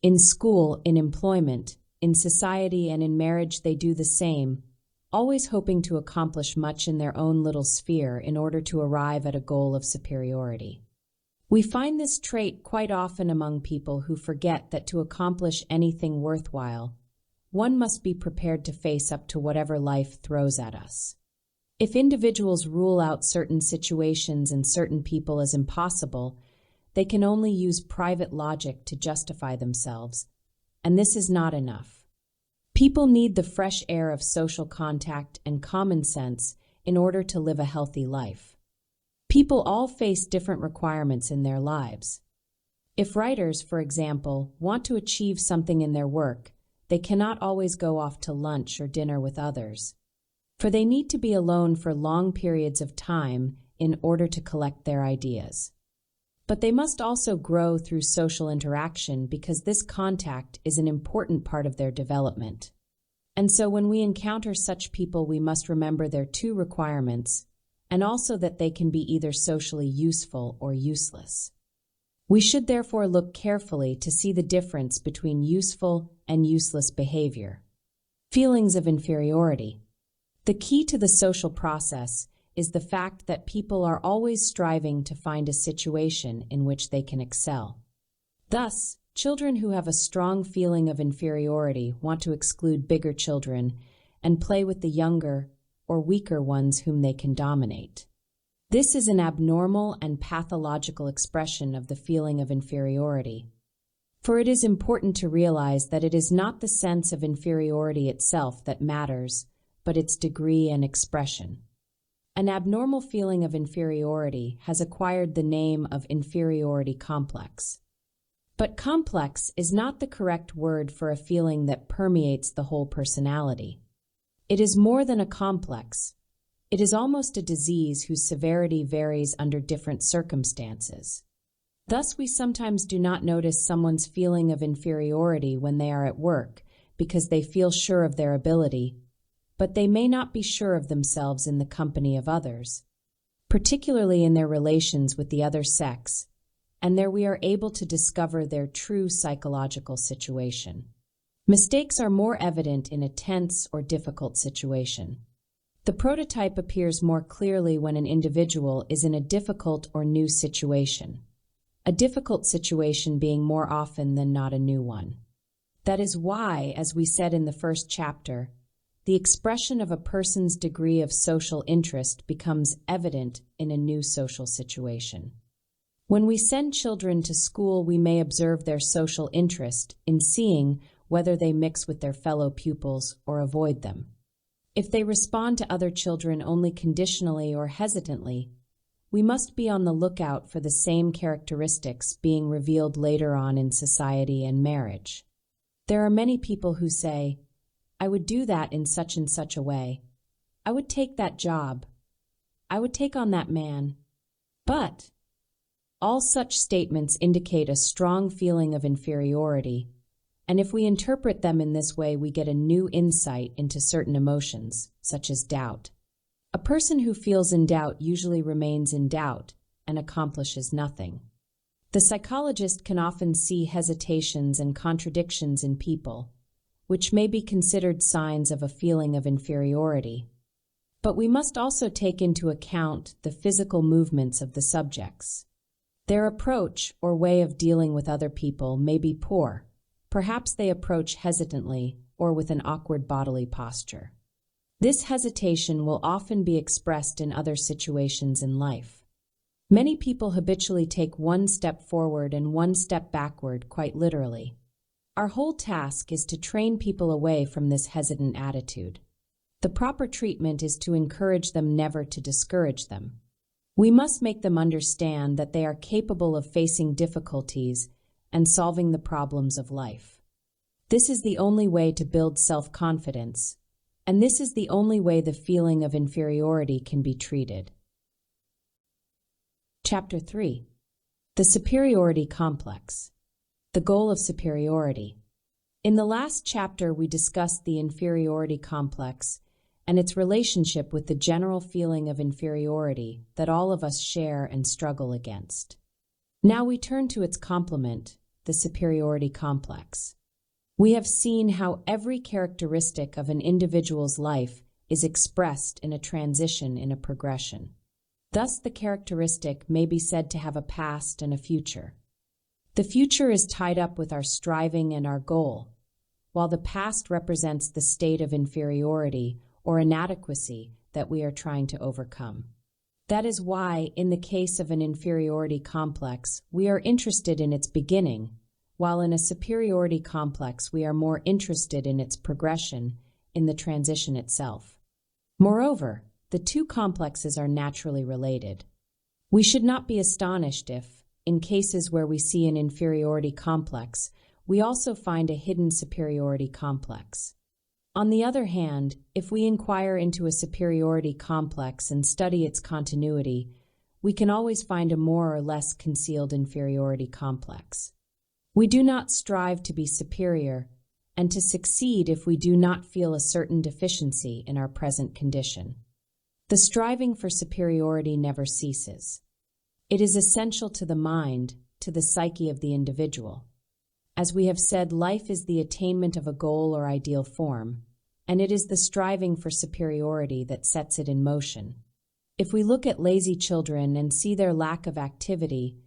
In school, in employment, in society, and in marriage they do the same, always hoping to accomplish much in their own little sphere in order to arrive at a goal of superiority. We find this trait quite often among people who forget that to accomplish anything worthwhile, one must be prepared to face up to whatever life throws at us. If individuals rule out certain situations and certain people as impossible, they can only use private logic to justify themselves, and this is not enough. People need the fresh air of social contact and common sense in order to live a healthy life. People all face different requirements in their lives. If writers, for example, want to achieve something in their work, they cannot always go off to lunch or dinner with others, for they need to be alone for long periods of time in order to collect their ideas. But they must also grow through social interaction because this contact is an important part of their development. And so when we encounter such people, we must remember their two requirements, and also that they can be either socially useful or useless. We should therefore look carefully to see the difference between useful and useless behavior. Feelings of inferiority. The key to the social process is the fact that people are always striving to find a situation in which they can excel. Thus, children who have a strong feeling of inferiority want to exclude bigger children and play with the younger or weaker ones whom they can dominate. This is an abnormal and pathological expression of the feeling of inferiority. For it is important to realize that it is not the sense of inferiority itself that matters, but its degree and expression. An abnormal feeling of inferiority has acquired the name of inferiority complex. But complex is not the correct word for a feeling that permeates the whole personality. It is more than a complex. It is almost a disease whose severity varies under different circumstances. Thus, we sometimes do not notice someone's feeling of inferiority when they are at work, because they feel sure of their ability, but they may not be sure of themselves in the company of others, particularly in their relations with the other sex, and there we are able to discover their true psychological situation. Mistakes are more evident in a tense or difficult situation. The prototype appears more clearly when an individual is in a difficult or new situation, a difficult situation being more often than not a new one. That is why, as we said in the first chapter, the expression of a person's degree of social interest becomes evident in a new social situation. When we send children to school, we may observe their social interest in seeing whether they mix with their fellow pupils or avoid them. If they respond to other children only conditionally or hesitantly, we must be on the lookout for the same characteristics being revealed later on in society and marriage. There are many people who say, "I would do that in such and such a way. I would take that job. I would take on that man." But all such statements indicate a strong feeling of inferiority, and if we interpret them in this way, we get a new insight into certain emotions, such as doubt. A person who feels in doubt usually remains in doubt and accomplishes nothing. The psychologist can often see hesitations and contradictions in people, which may be considered signs of a feeling of inferiority. But we must also take into account the physical movements of the subjects. Their approach or way of dealing with other people may be poor. Perhaps they approach hesitantly or with an awkward bodily posture. This hesitation will often be expressed in other situations in life. Many people habitually take one step forward and one step backward, quite literally. Our whole task is to train people away from this hesitant attitude. The proper treatment is to encourage them, never to discourage them. We must make them understand that they are capable of facing difficulties and solving the problems of life. This is the only way to build self-confidence, and this is the only way the feeling of inferiority can be treated. Chapter 3. The Superiority Complex. The goal of superiority. In the last chapter, we discussed the inferiority complex and its relationship with the general feeling of inferiority that all of us share and struggle against. Now we turn to its complement, the superiority complex. We have seen how every characteristic of an individual's life is expressed in a transition, in a progression. Thus, the characteristic may be said to have a past and a future. The future is tied up with our striving and our goal, while the past represents the state of inferiority or inadequacy that we are trying to overcome. That is why, in the case of an inferiority complex, we are interested in its beginning, while in a superiority complex we are more interested in its progression, in the transition itself. Moreover, the two complexes are naturally related. We should not be astonished if, in cases where we see an inferiority complex, we also find a hidden superiority complex. On the other hand, if we inquire into a superiority complex and study its continuity, we can always find a more or less concealed inferiority complex. We do not strive to be superior and to succeed if we do not feel a certain deficiency in our present condition. The striving for superiority never ceases. It is essential to the mind, to the psyche of the individual. As we have said, life is the attainment of a goal or ideal form, and it is the striving for superiority that sets it in motion. If we look at lazy children and see their lack of activity,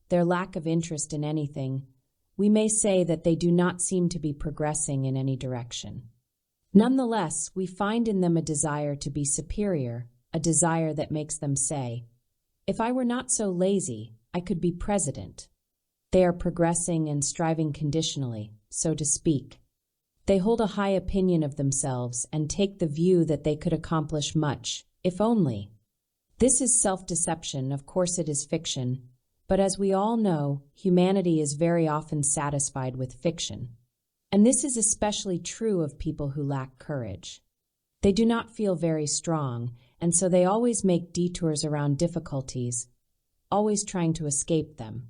their lack of interest in anything, we may say that they do not seem to be progressing in any direction. Nonetheless, we find in them a desire to be superior, a desire that makes them say, "If I were not so lazy, I could be president." They are progressing and striving conditionally, so to speak. They hold a high opinion of themselves and take the view that they could accomplish much, if only. This is self-deception, of course it is fiction, but as we all know, humanity is very often satisfied with fiction. And this is especially true of people who lack courage. They do not feel very strong, and so they always make detours around difficulties, always trying to escape them.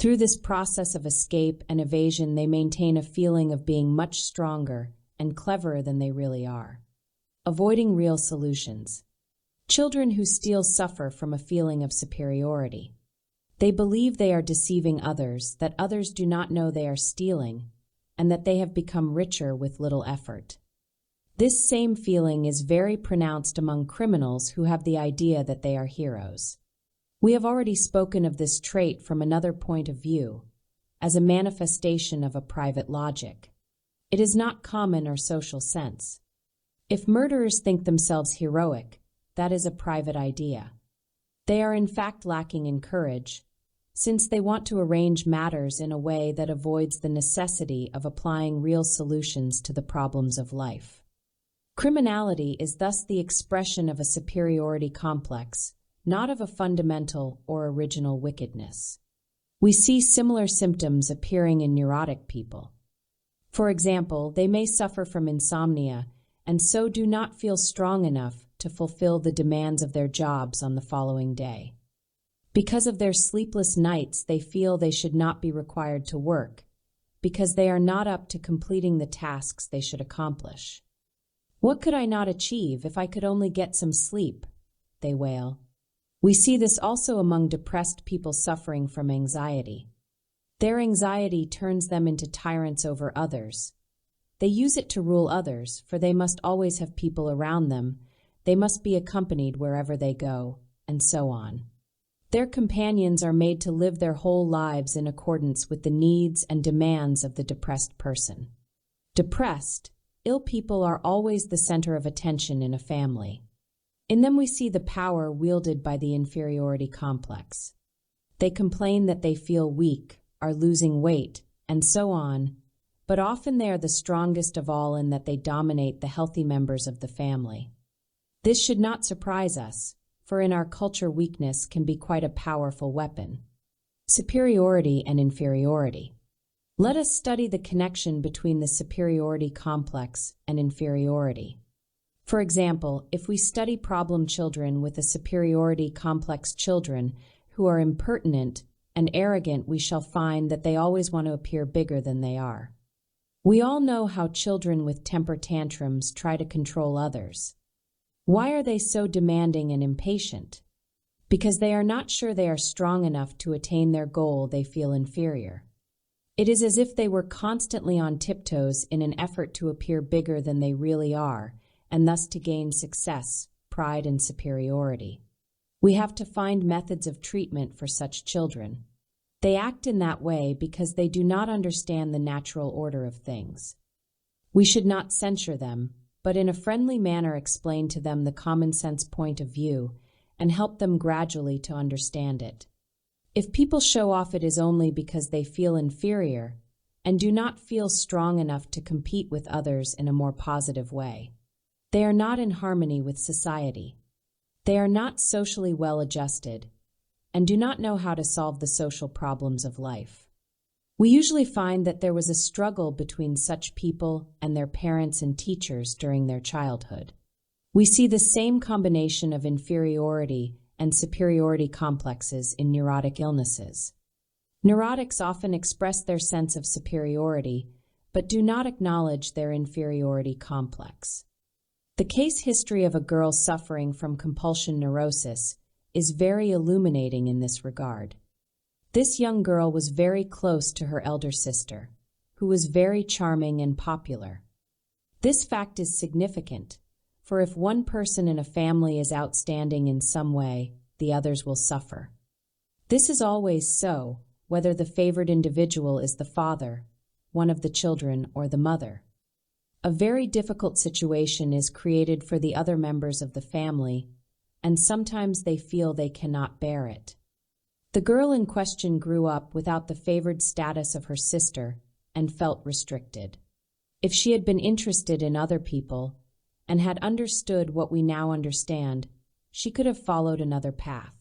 Through this process of escape and evasion, they maintain a feeling of being much stronger and cleverer than they really are. Avoiding real solutions. Children who steal suffer from a feeling of superiority. They believe they are deceiving others, that others do not know they are stealing, and that they have become richer with little effort. This same feeling is very pronounced among criminals who have the idea that they are heroes. We have already spoken of this trait from another point of view, as a manifestation of a private logic. It is not common or social sense. If murderers think themselves heroic, that is a private idea. They are in fact lacking in courage, since they want to arrange matters in a way that avoids the necessity of applying real solutions to the problems of life. Criminality is thus the expression of a superiority complex, not of a fundamental or original wickedness. We see similar symptoms appearing in neurotic people. For example, they may suffer from insomnia and so do not feel strong enough to fulfill the demands of their jobs on the following day. Because of their sleepless nights, they feel they should not be required to work, because they are not up to completing the tasks they should accomplish. "What could I not achieve if I could only get some sleep?" they wail. We see this also among depressed people suffering from anxiety. Their anxiety turns them into tyrants over others. They use it to rule others, for they must always have people around them, they must be accompanied wherever they go, and so on. Their companions are made to live their whole lives in accordance with the needs and demands of the depressed person. Depressed, ill people are always the center of attention in a family. In them we see the power wielded by the inferiority complex. They complain that they feel weak, are losing weight, and so on, but often they are the strongest of all in that they dominate the healthy members of the family. This should not surprise us, for in our culture weakness can be quite a powerful weapon. Superiority and inferiority. Let us study the connection between the superiority complex and inferiority. For example, if we study problem children with a superiority complex children who are impertinent and arrogant, we shall find that they always want to appear bigger than they are. We all know how children with temper tantrums try to control others. Why are they so demanding and impatient? Because they are not sure they are strong enough to attain their goal, they feel inferior. It is as if they were constantly on tiptoes in an effort to appear bigger than they really are, and thus to gain success, pride, and superiority. We have to find methods of treatment for such children. They act in that way because they do not understand the natural order of things. We should not censure them, but in a friendly manner explain to them the common sense point of view and help them gradually to understand it. If people show off, it is only because they feel inferior and do not feel strong enough to compete with others in a more positive way. They are not in harmony with society. They are not socially well adjusted and do not know how to solve the social problems of life. We usually find that there was a struggle between such people and their parents and teachers during their childhood. We see the same combination of inferiority and superiority complexes in neurotic illnesses. Neurotics often express their sense of superiority, but do not acknowledge their inferiority complex. The case history of a girl suffering from compulsion neurosis is very illuminating in this regard. This young girl was very close to her elder sister, who was very charming and popular. This fact is significant, for if one person in a family is outstanding in some way, the others will suffer. This is always so, whether the favored individual is the father, one of the children, or the mother. A very difficult situation is created for the other members of the family, and sometimes they feel they cannot bear it. The girl in question grew up without the favored status of her sister and felt restricted. If she had been interested in other people and had understood what we now understand, she could have followed another path.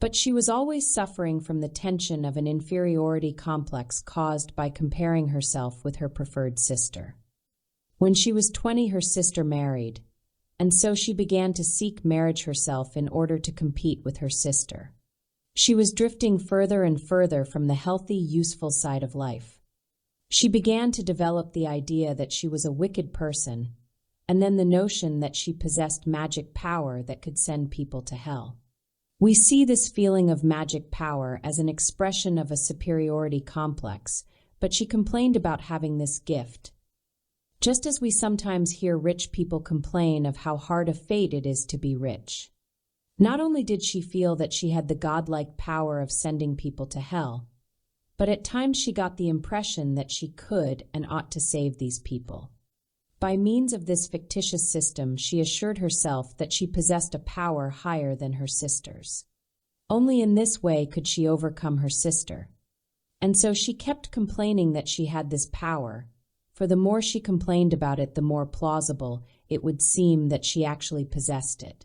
But she was always suffering from the tension of an inferiority complex caused by comparing herself with her preferred sister. When she was 20, her sister married, and so she began to seek marriage herself in order to compete with her sister. She was drifting further and further from the healthy, useful side of life. She began to develop the idea that she was a wicked person, and then the notion that she possessed magic power that could send people to hell. We see this feeling of magic power as an expression of a superiority complex, but she complained about having this gift. Just as we sometimes hear rich people complain of how hard a fate it is to be rich. Not only did she feel that she had the godlike power of sending people to hell, but at times she got the impression that she could and ought to save these people. By means of this fictitious system, she assured herself that she possessed a power higher than her sisters. Only in this way could she overcome her sister. And so she kept complaining that she had this power, for the more she complained about it, the more plausible it would seem that she actually possessed it.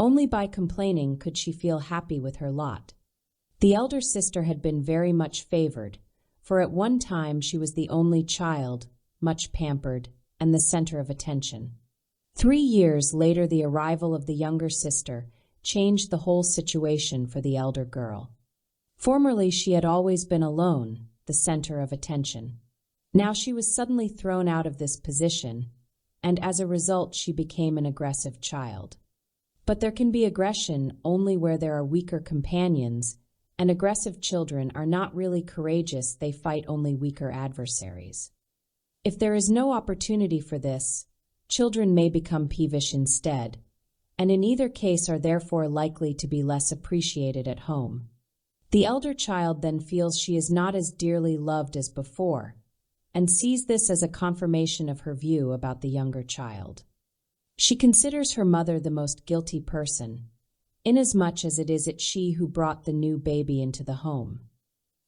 Only by complaining could she feel happy with her lot. The elder sister had been very much favored, for at one time she was the only child, much pampered, and the center of attention. 3 years later, the arrival of the younger sister changed the whole situation for the elder girl. Formerly, she had always been alone, the center of attention. Now she was suddenly thrown out of this position, and as a result, she became an aggressive child. But there can be aggression only where there are weaker companions, and aggressive children are not really courageous, they fight only weaker adversaries. If there is no opportunity for this, children may become peevish instead, and in either case are therefore likely to be less appreciated at home. The elder child then feels she is not as dearly loved as before, and sees this as a confirmation of her view about the younger child. She considers her mother the most guilty person, inasmuch as it is she who brought the new baby into the home.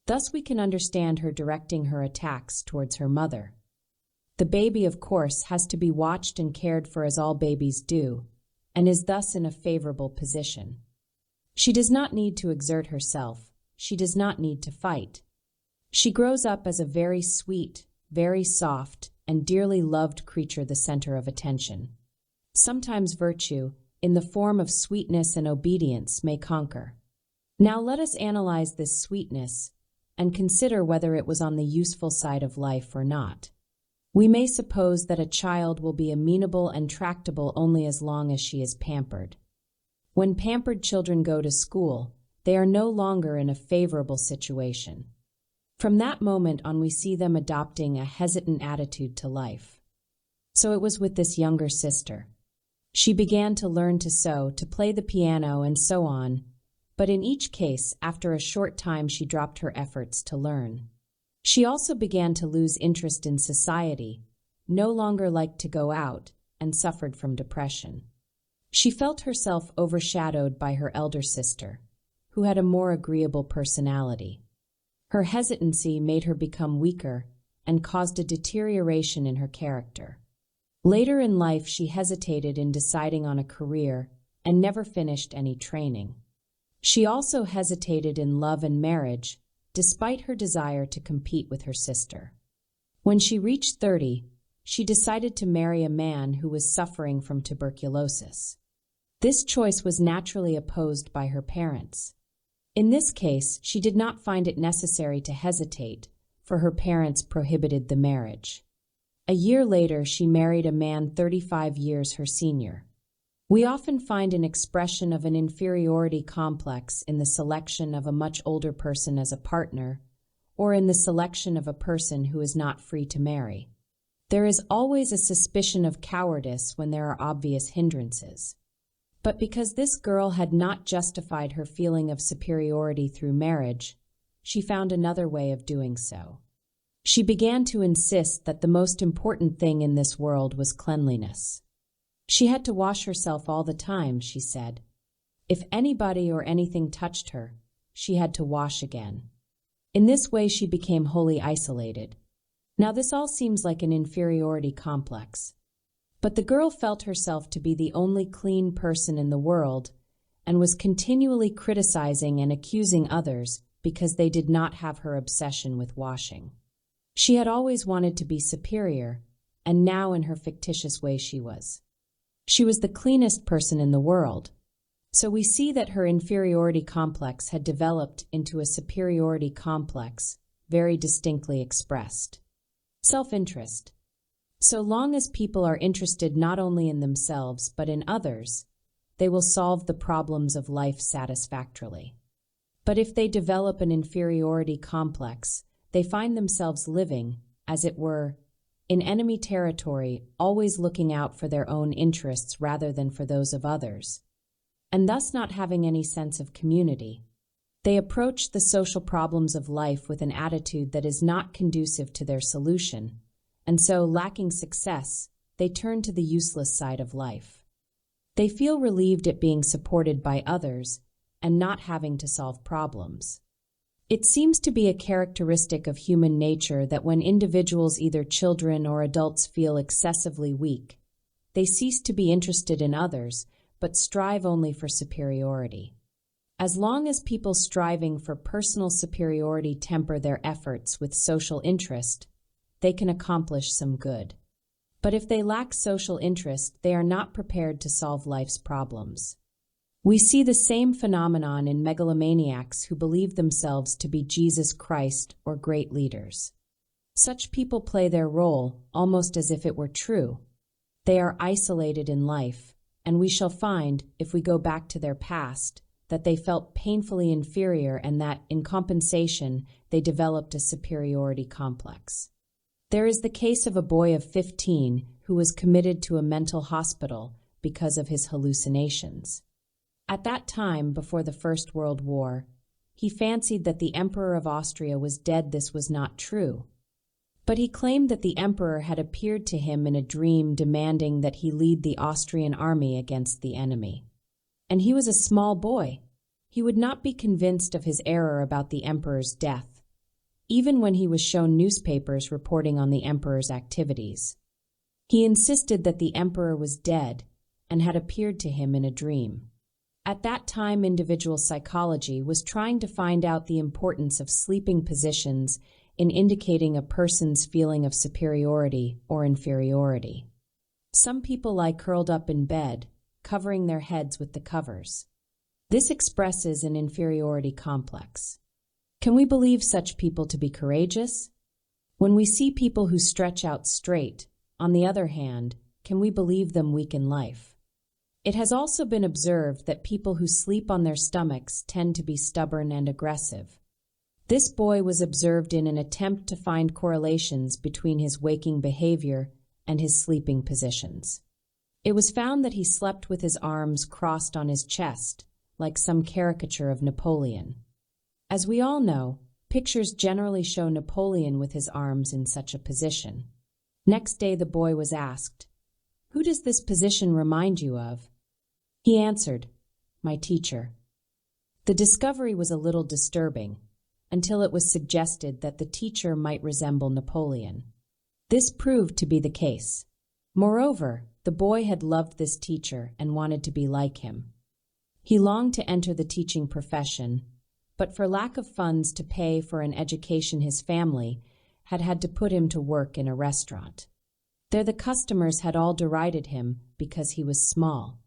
Thus we can understand her directing her attacks towards her mother. The baby, of course, has to be watched and cared for as all babies do, and is thus in a favorable position. She does not need to exert herself. She does not need to fight. She grows up as a very sweet, very soft, and dearly loved creature, the center of attention. Sometimes virtue, in the form of sweetness and obedience, may conquer. Now let us analyze this sweetness and consider whether it was on the useful side of life or not. We may suppose that a child will be amenable and tractable only as long as she is pampered. When pampered children go to school, they are no longer in a favorable situation. From that moment on, we see them adopting a hesitant attitude to life. So it was with this younger sister. She began to learn to sew, to play the piano, and so on, but in each case, after a short time, she dropped her efforts to learn. She also began to lose interest in society, no longer liked to go out, and suffered from depression. She felt herself overshadowed by her elder sister, who had a more agreeable personality. Her hesitancy made her become weaker and caused a deterioration in her character. Later in life, she hesitated in deciding on a career and never finished any training. She also hesitated in love and marriage, despite her desire to compete with her sister. When she reached 30, she decided to marry a man who was suffering from tuberculosis. This choice was naturally opposed by her parents. In this case, she did not find it necessary to hesitate, for her parents prohibited the marriage. A year later, she married a man 35 years her senior. We often find an expression of an inferiority complex in the selection of a much older person as a partner, or in the selection of a person who is not free to marry. There is always a suspicion of cowardice when there are obvious hindrances. But because this girl had not justified her feeling of superiority through marriage, she found another way of doing so. She began to insist that the most important thing in this world was cleanliness. She had to wash herself all the time, she said. If anybody or anything touched her, she had to wash again. In this way, she became wholly isolated. Now, this all seems like an inferiority complex. But the girl felt herself to be the only clean person in the world and was continually criticizing and accusing others because they did not have her obsession with washing. She had always wanted to be superior, and now in her fictitious way she was. She was the cleanest person in the world. So we see that her inferiority complex had developed into a superiority complex, very distinctly expressed. Self-interest. So long as people are interested not only in themselves but in others, they will solve the problems of life satisfactorily. But if they develop an inferiority complex, they find themselves living, as it were, in enemy territory, always looking out for their own interests rather than for those of others, and thus not having any sense of community. They approach the social problems of life with an attitude that is not conducive to their solution, and so, lacking success, they turn to the useless side of life. They feel relieved at being supported by others and not having to solve problems. It seems to be a characteristic of human nature that when individuals, either children or adults, feel excessively weak, they cease to be interested in others, but strive only for superiority. As long as people striving for personal superiority temper their efforts with social interest, they can accomplish some good. But if they lack social interest, they are not prepared to solve life's problems. We see the same phenomenon in megalomaniacs who believe themselves to be Jesus Christ or great leaders. Such people play their role almost as if it were true. They are isolated in life, and we shall find, if we go back to their past, that they felt painfully inferior and that, in compensation, they developed a superiority complex. There is the case of a boy of 15 who was committed to a mental hospital because of his hallucinations. At that time, before the First World War, he fancied that the Emperor of Austria was dead. This was not true. But he claimed that the Emperor had appeared to him in a dream demanding that he lead the Austrian army against the enemy. And he was a small boy. He would not be convinced of his error about the Emperor's death, even when he was shown newspapers reporting on the Emperor's activities. He insisted that the Emperor was dead and had appeared to him in a dream. At that time, individual psychology was trying to find out the importance of sleeping positions in indicating a person's feeling of superiority or inferiority. Some people lie curled up in bed, covering their heads with the covers. This expresses an inferiority complex. Can we believe such people to be courageous? When we see people who stretch out straight, on the other hand, can we believe them weak in life? It has also been observed that people who sleep on their stomachs tend to be stubborn and aggressive. This boy was observed in an attempt to find correlations between his waking behavior and his sleeping positions. It was found that he slept with his arms crossed on his chest, like some caricature of Napoleon. As we all know, pictures generally show Napoleon with his arms in such a position. Next day the boy was asked, "Who does this position remind you of?" He answered, "My teacher." The discovery was a little disturbing, until it was suggested that the teacher might resemble Napoleon. This proved to be the case. Moreover, the boy had loved this teacher and wanted to be like him. He longed to enter the teaching profession, but for lack of funds to pay for an education his family had had to put him to work in a restaurant. There the customers had all derided him because he was small.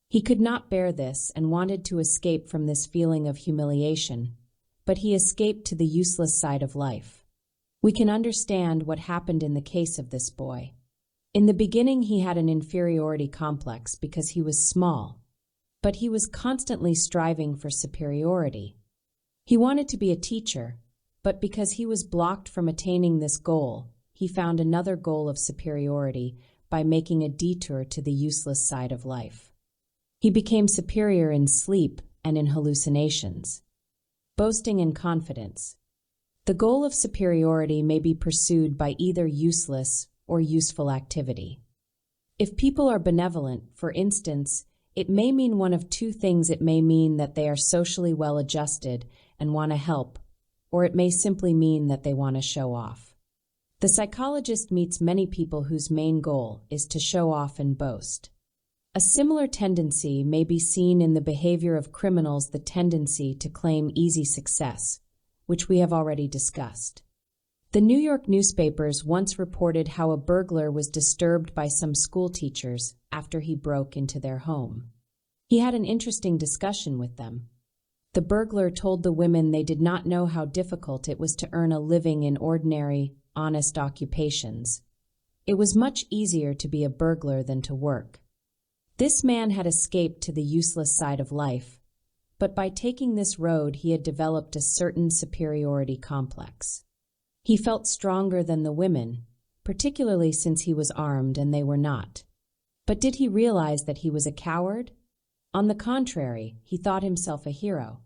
He could not bear this and wanted to escape from this feeling of humiliation, but he escaped to the useless side of life. We can understand what happened in the case of this boy. In the beginning he had an inferiority complex because he was small, but he was constantly striving for superiority. He wanted to be a teacher, but because he was blocked from attaining this goal, he found another goal of superiority by making a detour to the useless side of life. He became superior in sleep and in hallucinations. Boasting and confidence. The goal of superiority may be pursued by either useless or useful activity. If people are benevolent, for instance, it may mean one of two things. It may mean that they are socially well adjusted and want to help, or it may simply mean that they want to show off. The psychologist meets many people whose main goal is to show off and boast. A similar tendency may be seen in the behavior of criminals, the tendency to claim easy success, which we have already discussed. The New York newspapers once reported how a burglar was disturbed by some school teachers after he broke into their home. He had an interesting discussion with them. The burglar told the women they did not know how difficult it was to earn a living in ordinary, honest occupations. It was much easier to be a burglar than to work. This man had escaped to the useless side of life, but by taking this road he had developed a certain superiority complex. He felt stronger than the women, particularly since he was armed and they were not. But did he realize that he was a coward? On the contrary, he thought himself a hero.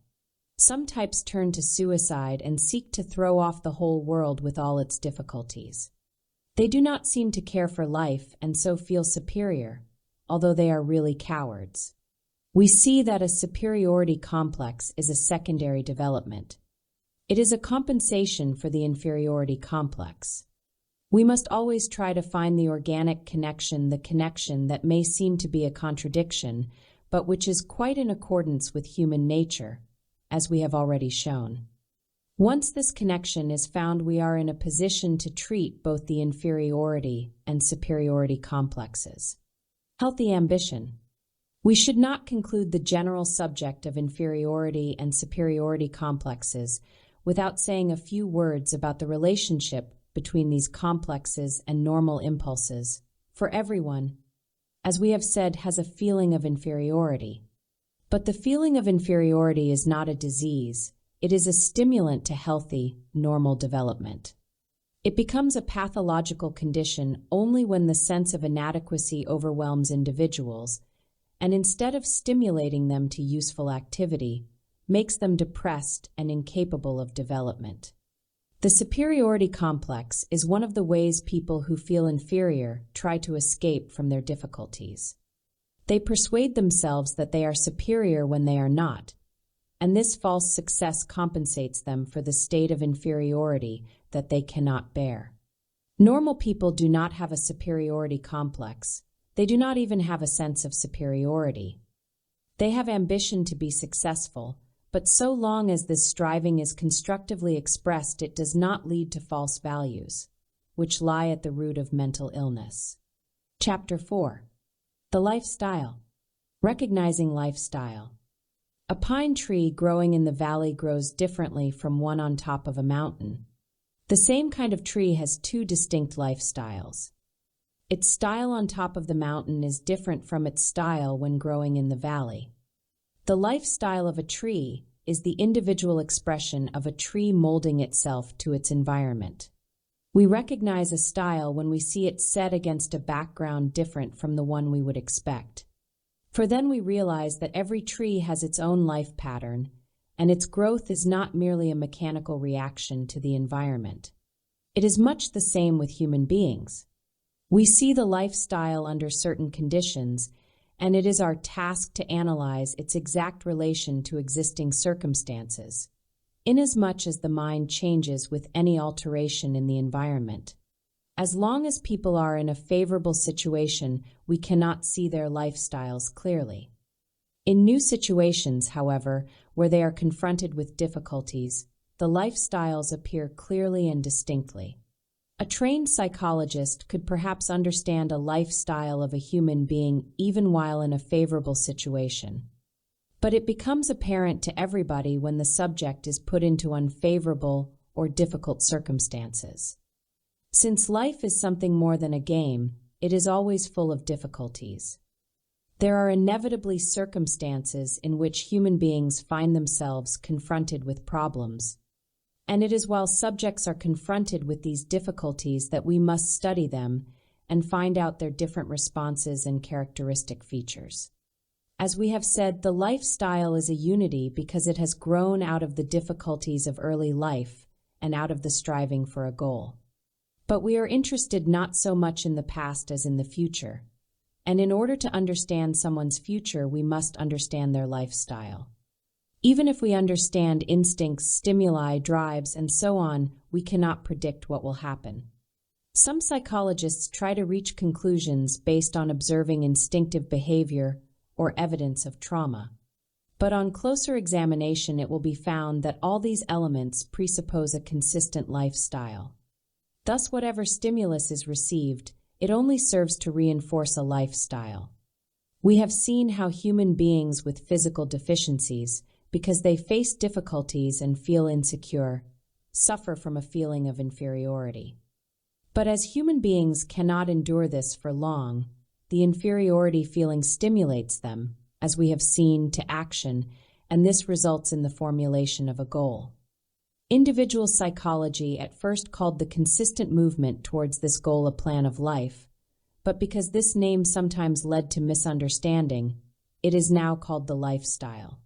Some types turn to suicide and seek to throw off the whole world with all its difficulties. They do not seem to care for life and so feel superior, although they are really cowards. We see that a superiority complex is a secondary development. It is a compensation for the inferiority complex. We must always try to find the organic connection, the connection that may seem to be a contradiction, but which is quite in accordance with human nature, as we have already shown. Once this connection is found, we are in a position to treat both the inferiority and superiority complexes. Healthy ambition. We should not conclude the general subject of inferiority and superiority complexes without saying a few words about the relationship between these complexes and normal impulses, for everyone, as we have said, has a feeling of inferiority. But the feeling of inferiority is not a disease, it is a stimulant to healthy, normal development. It becomes a pathological condition only when the sense of inadequacy overwhelms individuals, and instead of stimulating them to useful activity, makes them depressed and incapable of development. The superiority complex is one of the ways people who feel inferior try to escape from their difficulties. They persuade themselves that they are superior when they are not, and this false success compensates them for the state of inferiority that they cannot bear. Normal people do not have a superiority complex. They do not even have a sense of superiority. They have ambition to be successful, but so long as this striving is constructively expressed, it does not lead to false values, which lie at the root of mental illness. Chapter 4. The lifestyle. Recognizing lifestyle. A pine tree growing in the valley grows differently from one on top of a mountain. The same kind of tree has two distinct lifestyles. Its style on top of the mountain is different from its style when growing in the valley. The lifestyle of a tree is the individual expression of a tree molding itself to its environment. We recognize a style when we see it set against a background different from the one we would expect. For then we realize that every tree has its own life pattern, and its growth is not merely a mechanical reaction to the environment. It is much the same with human beings. We see the lifestyle under certain conditions, and it is our task to analyze its exact relation to existing circumstances, inasmuch as the mind changes with any alteration in the environment. As long as people are in a favorable situation, we cannot see their lifestyles clearly. In new situations, however, where they are confronted with difficulties, the lifestyles appear clearly and distinctly. A trained psychologist could perhaps understand a lifestyle of a human being even while in a favorable situation. But it becomes apparent to everybody when the subject is put into unfavorable or difficult circumstances. Since life is something more than a game, it is always full of difficulties. There are inevitably circumstances in which human beings find themselves confronted with problems, and it is while subjects are confronted with these difficulties that we must study them and find out their different responses and characteristic features. As we have said, the lifestyle is a unity because it has grown out of the difficulties of early life and out of the striving for a goal. But we are interested not so much in the past as in the future, and in order to understand someone's future, we must understand their lifestyle. Even if we understand instincts, stimuli, drives, and so on, we cannot predict what will happen. Some psychologists try to reach conclusions based on observing instinctive behavior or evidence of trauma. But on closer examination, it will be found that all these elements presuppose a consistent lifestyle. Thus, whatever stimulus is received, it only serves to reinforce a lifestyle. We have seen how human beings with physical deficiencies, because they face difficulties and feel insecure, suffer from a feeling of inferiority. But as human beings cannot endure this for long, the inferiority feeling stimulates them, as we have seen, to action, and this results in the formulation of a goal. Individual psychology at first called the consistent movement towards this goal a plan of life, but because this name sometimes led to misunderstanding, it is now called the lifestyle.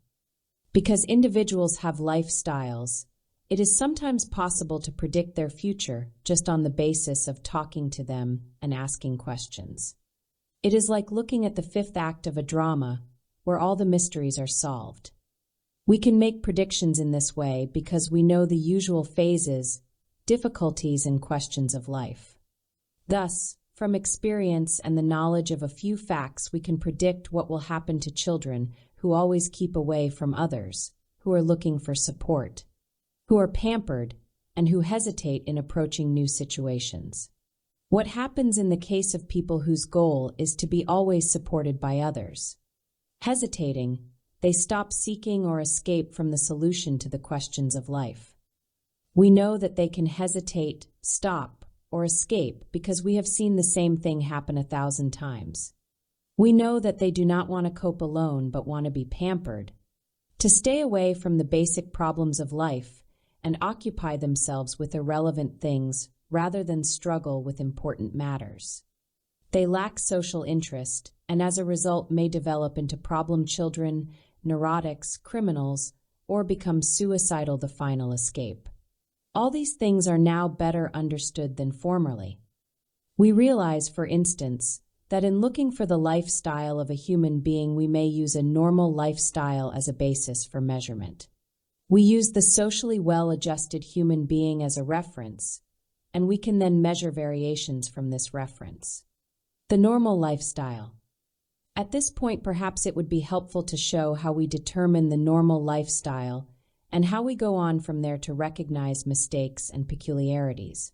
Because individuals have lifestyles, it is sometimes possible to predict their future just on the basis of talking to them and asking questions. It is like looking at the fifth act of a drama where all the mysteries are solved. We can make predictions in this way because we know the usual phases, difficulties, and questions of life. Thus, from experience and the knowledge of a few facts, we can predict what will happen to children who always keep away from others, who are looking for support, who are pampered, and who hesitate in approaching new situations. What happens in the case of people whose goal is to be always supported by others? Hesitating, they stop seeking or escape from the solution to the questions of life. We know that they can hesitate, stop, or escape because we have seen the same thing happen 1,000 times. We know that they do not want to cope alone but want to be pampered, to stay away from the basic problems of life and occupy themselves with irrelevant things rather than struggle with important matters. They lack social interest and as a result may develop into problem children, neurotics, criminals, or become suicidal, the final escape. All these things are now better understood than formerly. We realize, for instance, that in looking for the lifestyle of a human being, we may use a normal lifestyle as a basis for measurement. We use the socially well-adjusted human being as a reference, and we can then measure variations from this reference. The normal lifestyle. At this point, perhaps it would be helpful to show how we determine the normal lifestyle and how we go on from there to recognize mistakes and peculiarities.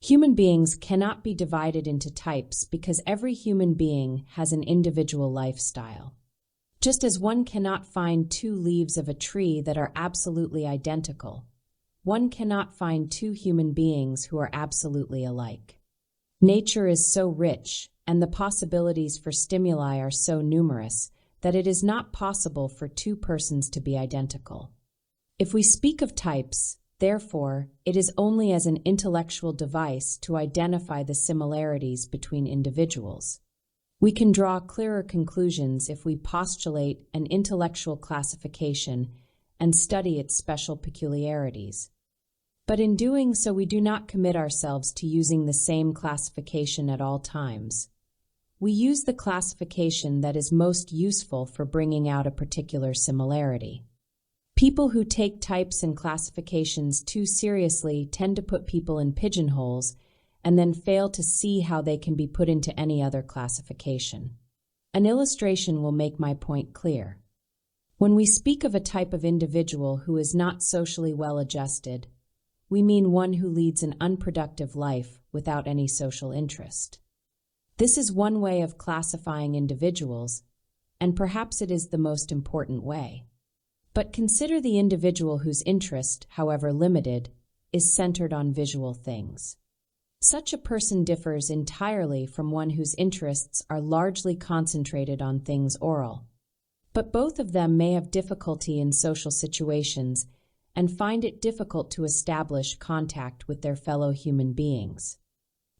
Human beings cannot be divided into types because every human being has an individual lifestyle. Just as one cannot find two leaves of a tree that are absolutely identical, one cannot find two human beings who are absolutely alike. Nature is so rich, and the possibilities for stimuli are so numerous that it is not possible for two persons to be identical. If we speak of types, therefore, it is only as an intellectual device to identify the similarities between individuals. We can draw clearer conclusions if we postulate an intellectual classification and study its special peculiarities. But in doing so, we do not commit ourselves to using the same classification at all times. We use the classification that is most useful for bringing out a particular similarity. People who take types and classifications too seriously tend to put people in pigeonholes and then fail to see how they can be put into any other classification. An illustration will make my point clear. When we speak of a type of individual who is not socially well-adjusted, we mean one who leads an unproductive life without any social interest. This is one way of classifying individuals, and perhaps it is the most important way. But consider the individual whose interest, however limited, is centered on visual things. Such a person differs entirely from one whose interests are largely concentrated on things oral. But both of them may have difficulty in social situations and find it difficult to establish contact with their fellow human beings.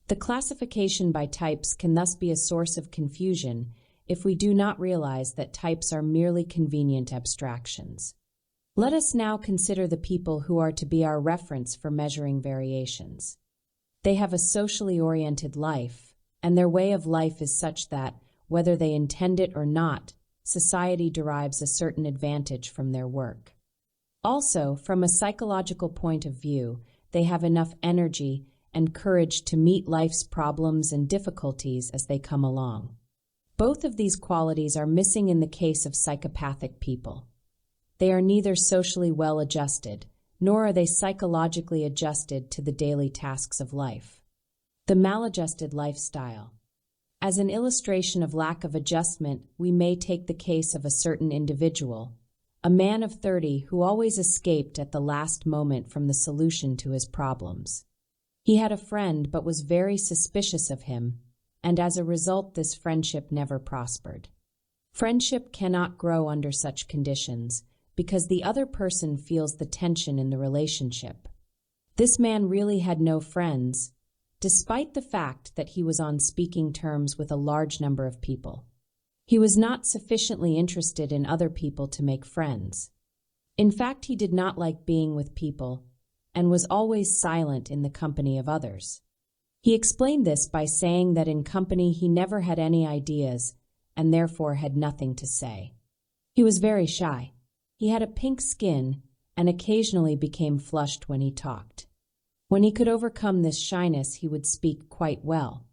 The classification by types can thus be a source of confusion if we do not realize that types are merely convenient abstractions. Let us now consider the people who are to be our reference for measuring variations. They have a socially oriented life, and their way of life is such that, whether they intend it or not, society derives a certain advantage from their work. Also, from a psychological point of view, they have enough energy and courage to meet life's problems and difficulties as they come along. Both of these qualities are missing in the case of psychopathic people. They are neither socially well-adjusted, nor are they psychologically adjusted to the daily tasks of life. The maladjusted lifestyle. As an illustration of lack of adjustment, we may take the case of a certain individual, a man of 30 who always escaped at the last moment from the solution to his problems. He had a friend but was very suspicious of him, and as a result this friendship never prospered. Friendship cannot grow under such conditions because the other person feels the tension in the relationship. This man really had no friends, despite the fact that he was on speaking terms with a large number of people. He was not sufficiently interested in other people to make friends. In fact, he did not like being with people and was always silent in the company of others. He explained this by saying that in company he never had any ideas and therefore had nothing to say. He was very shy. He had a pink skin and occasionally became flushed when he talked. When he could overcome this shyness, he would speak quite well.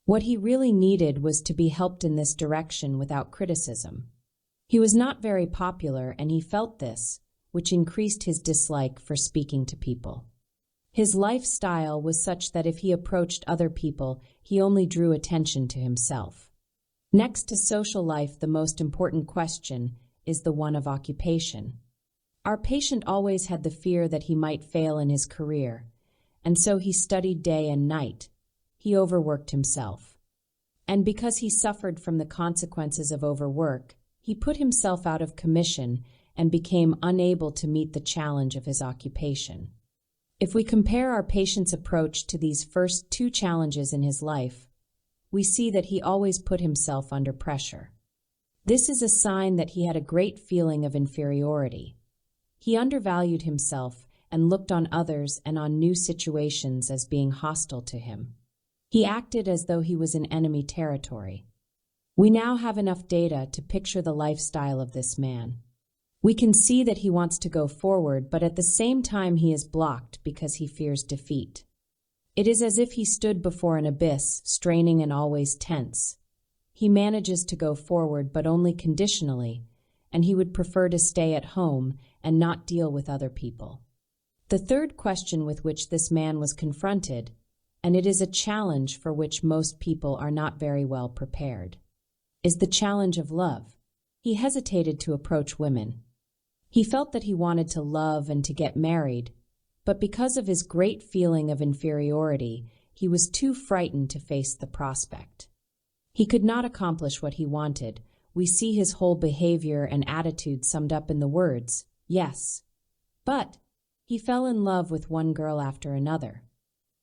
What he really needed was to be helped in this direction without criticism. He was not very popular, and he felt this, which increased his dislike for speaking to people. His lifestyle was such that if he approached other people, he only drew attention to himself. Next to social life, the most important question is the one of occupation. Our patient always had the fear that he might fail in his career, and so he studied day and night. He overworked himself. And because he suffered from the consequences of overwork, he put himself out of commission and became unable to meet the challenge of his occupation. If we compare our patient's approach to these first two challenges in his life, we see that he always put himself under pressure. This is a sign that he had a great feeling of inferiority. He undervalued himself and looked on others and on new situations as being hostile to him. He acted as though he was in enemy territory. We now have enough data to picture the lifestyle of this man. We can see that he wants to go forward, but at the same time he is blocked because he fears defeat. It is as if he stood before an abyss, straining and always tense. He manages to go forward, but only conditionally, and he would prefer to stay at home and not deal with other people. The third question with which this man was confronted, and it is a challenge for which most people are not very well prepared, is the challenge of love. He hesitated to approach women. He felt that he wanted to love and to get married, but because of his great feeling of inferiority, he was too frightened to face the prospect. He could not accomplish what he wanted. We see his whole behavior and attitude summed up in the words, yes, but he fell in love with one girl after another.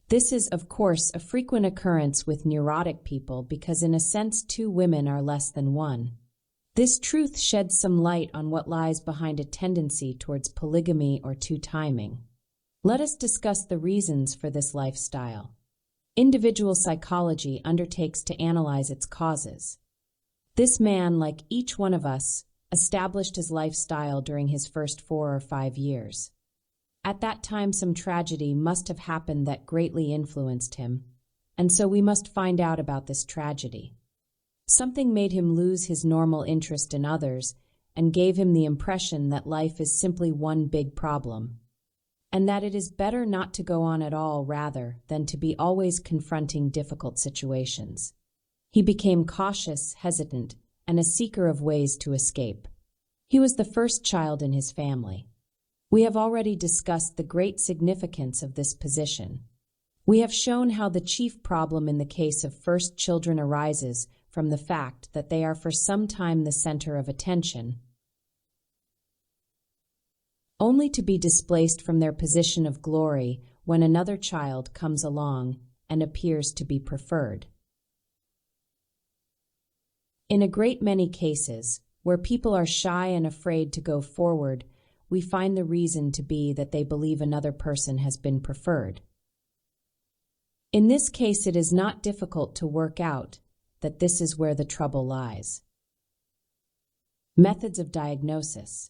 This is, of course, a frequent occurrence with neurotic people because in a sense 2 women are less than 1. This truth sheds some light on what lies behind a tendency towards polygamy or two-timing. Let us discuss the reasons for this lifestyle. Individual psychology undertakes to analyze its causes. This man, like each one of us, established his lifestyle during his first 4 or 5 years. At that time, some tragedy must have happened that greatly influenced him, and so we must find out about this tragedy. Something made him lose his normal interest in others and gave him the impression that life is simply one big problem, and that it is better not to go on at all rather than to be always confronting difficult situations. He became cautious, hesitant, and a seeker of ways to escape. He was the first child in his family. We have already discussed the great significance of this position. We have shown how the chief problem in the case of first children arises from the fact that they are for some time the center of attention, only to be displaced from their position of glory when another child comes along and appears to be preferred. In a great many cases, where people are shy and afraid to go forward, we find the reason to be that they believe another person has been preferred. In this case, it is not difficult to work out that this is where the trouble lies. Methods of diagnosis.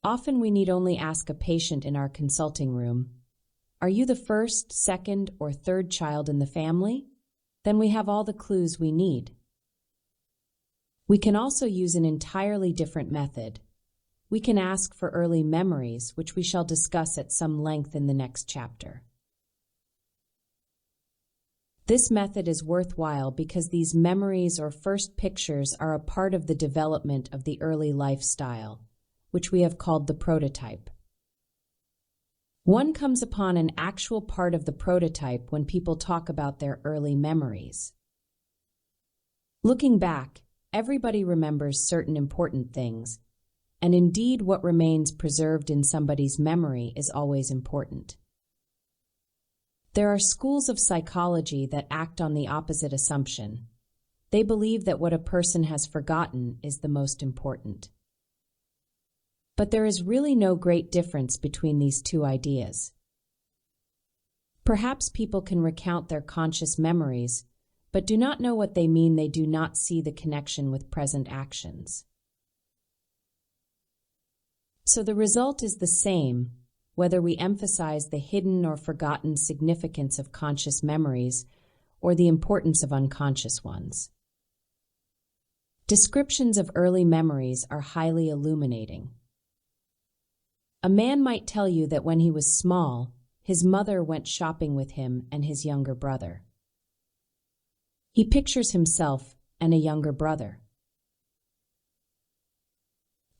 Often we need only ask a patient in our consulting room, "Are you the first, second, or third child in the family?" Then we have all the clues we need. We can also use an entirely different method. We can ask for early memories, which we shall discuss at some length in the next chapter. This method is worthwhile because these memories or first pictures are a part of the development of the early lifestyle, which we have called the prototype. One comes upon an actual part of the prototype when people talk about their early memories. Looking back, everybody remembers certain important things, and indeed what remains preserved in somebody's memory is always important. There are schools of psychology that act on the opposite assumption. They believe that what a person has forgotten is the most important. But there is really no great difference between these two ideas. Perhaps people can recount their conscious memories, but do not know what they mean. They do not see the connection with present actions. So the result is the same, whether we emphasize the hidden or forgotten significance of conscious memories or the importance of unconscious ones. Descriptions of early memories are highly illuminating. A man might tell you that when he was small, his mother went shopping with him and his younger brother. He pictures himself and a younger brother.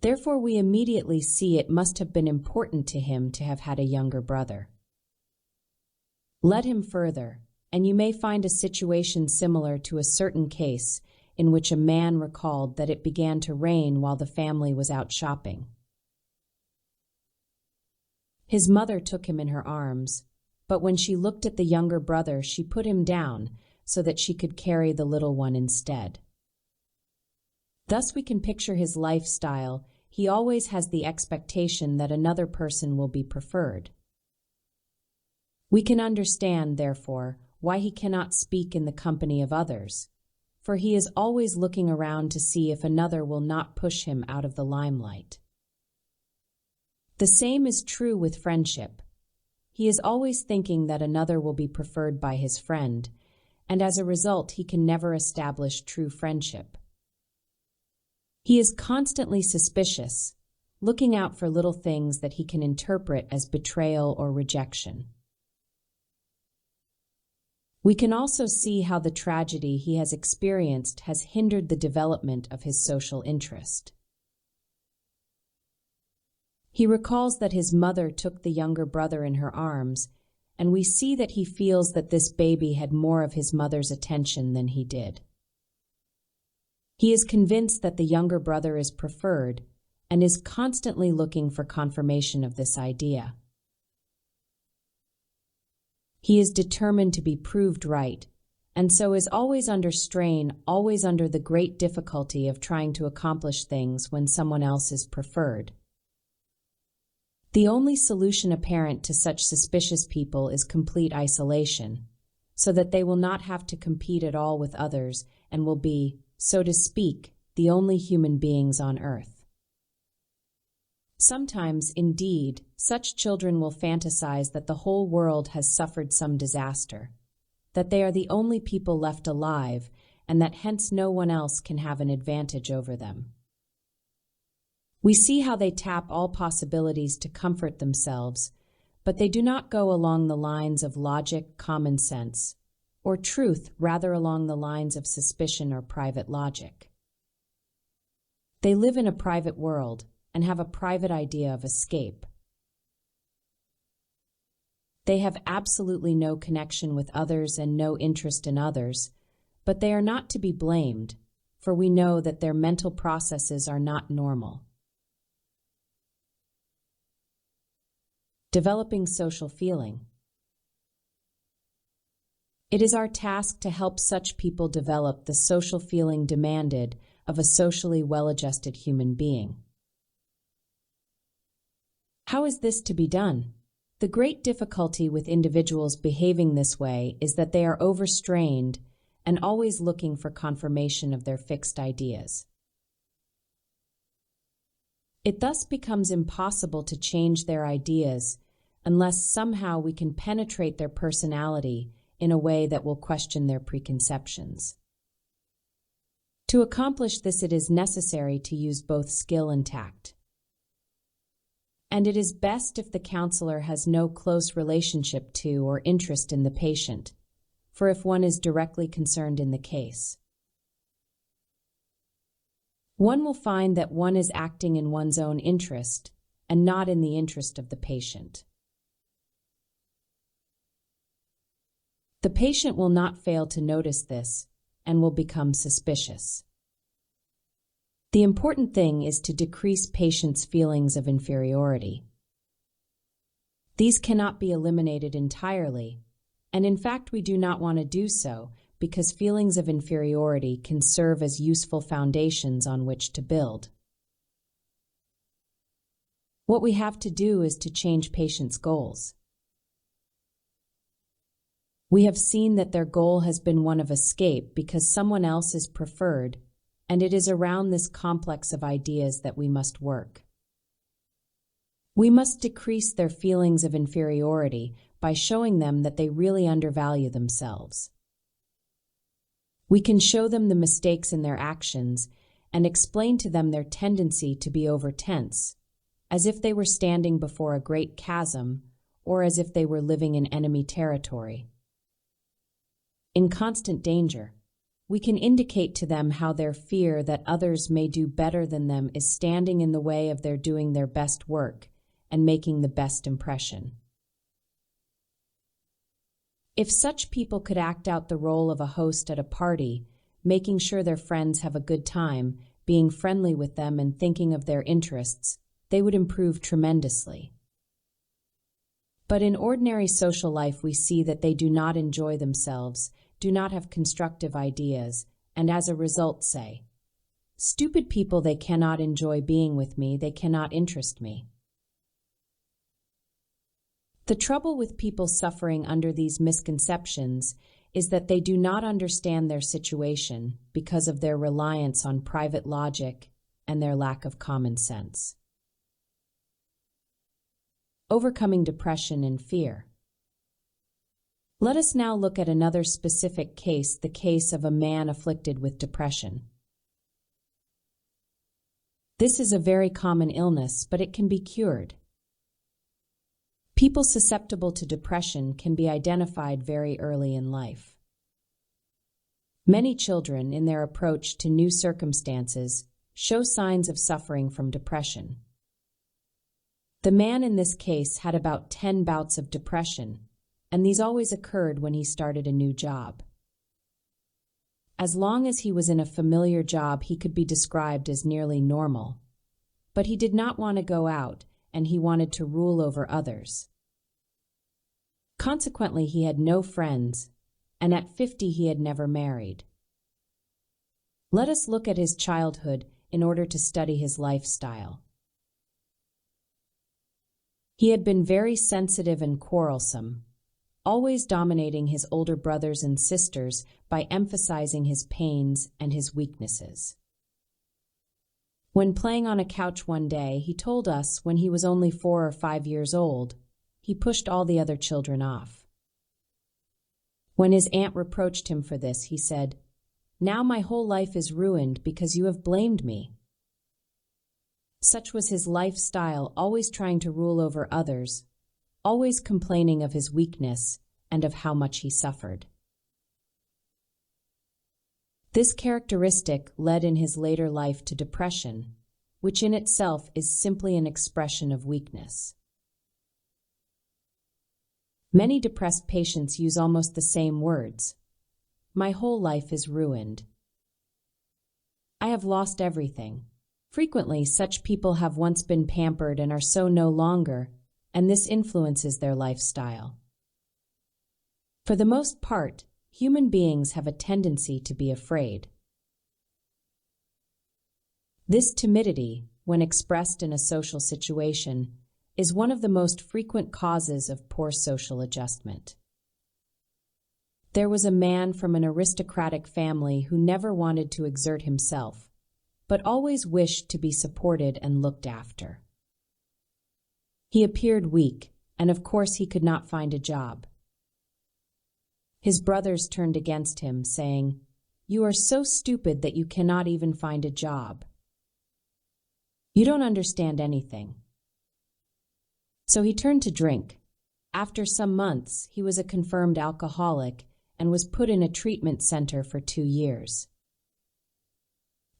Therefore, we immediately see it must have been important to him to have had a younger brother. Let him further, and you may find a situation similar to a certain case in which a man recalled that it began to rain while the family was out shopping. His mother took him in her arms, but when she looked at the younger brother, she put him down so that she could carry the little one instead. Thus we can picture his lifestyle. He always has the expectation that another person will be preferred. We can understand, therefore, why he cannot speak in the company of others, for he is always looking around to see if another will not push him out of the limelight. The same is true with friendship. He is always thinking that another will be preferred by his friend, and as a result he can never establish true friendship. He is constantly suspicious, looking out for little things that he can interpret as betrayal or rejection. We can also see how the tragedy he has experienced has hindered the development of his social interest. He recalls that his mother took the younger brother in her arms, and we see that he feels that this baby had more of his mother's attention than he did. He is convinced that the younger brother is preferred and is constantly looking for confirmation of this idea. He is determined to be proved right, and so is always under strain, always under the great difficulty of trying to accomplish things when someone else is preferred. The only solution apparent to such suspicious people is complete isolation, so that they will not have to compete at all with others and will be, so to speak, the only human beings on earth. Sometimes, indeed, such children will fantasize that the whole world has suffered some disaster, that they are the only people left alive, and that hence no one else can have an advantage over them. We see how they tap all possibilities to comfort themselves, but they do not go along the lines of logic, common sense, or truth, rather along the lines of suspicion or private logic. They live in a private world and have a private idea of escape. They have absolutely no connection with others and no interest in others, but they are not to be blamed, for we know that their mental processes are not normal. Developing social feeling. It is our task to help such people develop the social feeling demanded of a socially well-adjusted human being. How is this to be done? The great difficulty with individuals behaving this way is that they are overstrained and always looking for confirmation of their fixed ideas. It thus becomes impossible to change their ideas unless somehow we can penetrate their personality in a way that will question their preconceptions. To accomplish this, it is necessary to use both skill and tact. And it is best if the counselor has no close relationship to or interest in the patient, for if one is directly concerned in the case. One will find that one is acting in one's own interest and not in the interest of the patient. The patient will not fail to notice this and will become suspicious. The important thing is to decrease patients' feelings of inferiority. These cannot be eliminated entirely, and in fact we do not want to do so because feelings of inferiority can serve as useful foundations on which to build. What we have to do is to change patients' goals. We have seen that their goal has been one of escape because someone else is preferred, and it is around this complex of ideas that we must work. We must decrease their feelings of inferiority by showing them that they really undervalue themselves. We can show them the mistakes in their actions and explain to them their tendency to be over-tense, as if they were standing before a great chasm or as if they were living in enemy territory. In constant danger, we can indicate to them how their fear that others may do better than them is standing in the way of their doing their best work and making the best impression. If such people could act out the role of a host at a party, making sure their friends have a good time, being friendly with them and thinking of their interests, they would improve tremendously. But in ordinary social life we see that they do not enjoy themselves, do not have constructive ideas, and as a result say, "Stupid people, they cannot enjoy being with me, they cannot interest me." The trouble with people suffering under these misconceptions is that they do not understand their situation because of their reliance on private logic and their lack of common sense. Overcoming depression and fear. Let us now look at another specific case, the case of a man afflicted with depression. This is a very common illness, but it can be cured. People susceptible to depression can be identified very early in life. Many children, in their approach to new circumstances, show signs of suffering from depression. The man in this case had about 10 bouts of depression, and these always occurred when he started a new job. As long as he was in a familiar job, he could be described as nearly normal. But he did not want to go out, and he wanted to rule over others. Consequently, he had no friends, and at 50 he had never married. Let us look at his childhood in order to study his lifestyle. He had been very sensitive and quarrelsome, always dominating his older brothers and sisters by emphasizing his pains and his weaknesses. When playing on a couch one day, he told us when he was only 4 or 5 years old, he pushed all the other children off. When his aunt reproached him for this, he said, "Now my whole life is ruined because you have blamed me." Such was his lifestyle, always trying to rule over others, always complaining of his weakness and of how much he suffered. This characteristic led in his later life to depression, which in itself is simply an expression of weakness. Many depressed patients use almost the same words. "My whole life is ruined. I have lost everything." Frequently, such people have once been pampered and are so no longer, and this influences their lifestyle. For the most part, human beings have a tendency to be afraid. This timidity, when expressed in a social situation, is one of the most frequent causes of poor social adjustment. There was a man from an aristocratic family who never wanted to exert himself, but always wished to be supported and looked after. He appeared weak, and of course he could not find a job. His brothers turned against him, saying, "You are so stupid that you cannot even find a job. You don't understand anything." So he turned to drink. After some months, he was a confirmed alcoholic and was put in a treatment center for 2 years.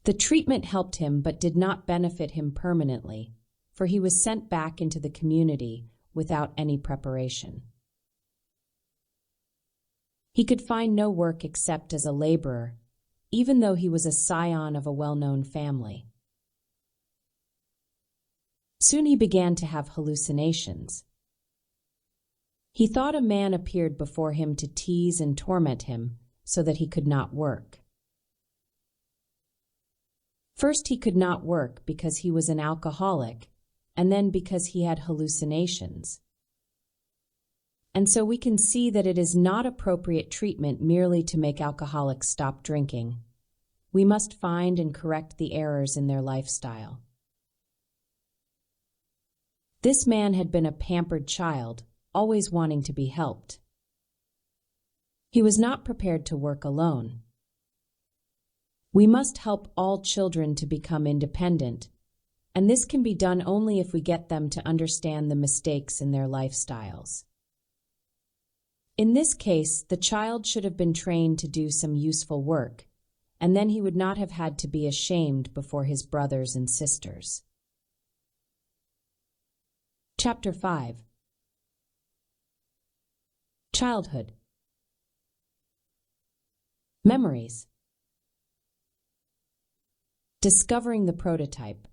The treatment helped him but did not benefit him permanently, for he was sent back into the community without any preparation. He could find no work except as a laborer, even though he was a scion of a well-known family. Soon he began to have hallucinations. He thought a man appeared before him to tease and torment him so that he could not work. First, he could not work because he was an alcoholic, and then because he had hallucinations. And so we can see that it is not appropriate treatment merely to make alcoholics stop drinking. We must find and correct the errors in their lifestyle. This man had been a pampered child, always wanting to be helped. He was not prepared to work alone. We must help all children to become independent, and this can be done only if we get them to understand the mistakes in their lifestyles. In this case, the child should have been trained to do some useful work, and then he would not have had to be ashamed before his brothers and sisters. Chapter 5. Childhood. Memories. Discovering the prototype.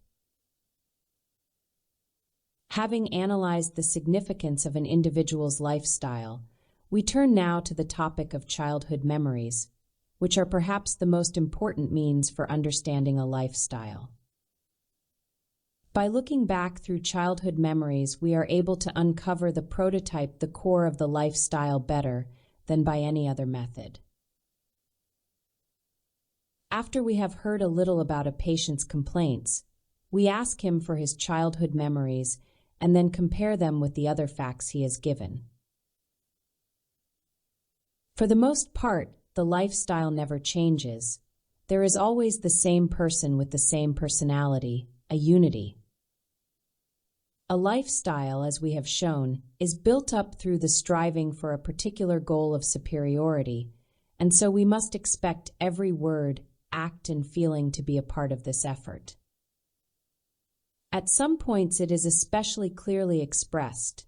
Having analyzed the significance of an individual's lifestyle, we turn now to the topic of childhood memories, which are perhaps the most important means for understanding a lifestyle. By looking back through childhood memories, we are able to uncover the prototype, the core of the lifestyle, better than by any other method. After we have heard a little about a patient's complaints, we ask him for his childhood memories and then compare them with the other facts he has given. For the most part, the lifestyle never changes. There is always the same person with the same personality, a unity. A lifestyle, as we have shown, is built up through the striving for a particular goal of superiority, and so we must expect every word, act, and feeling to be a part of this effort. At some points it is especially clearly expressed,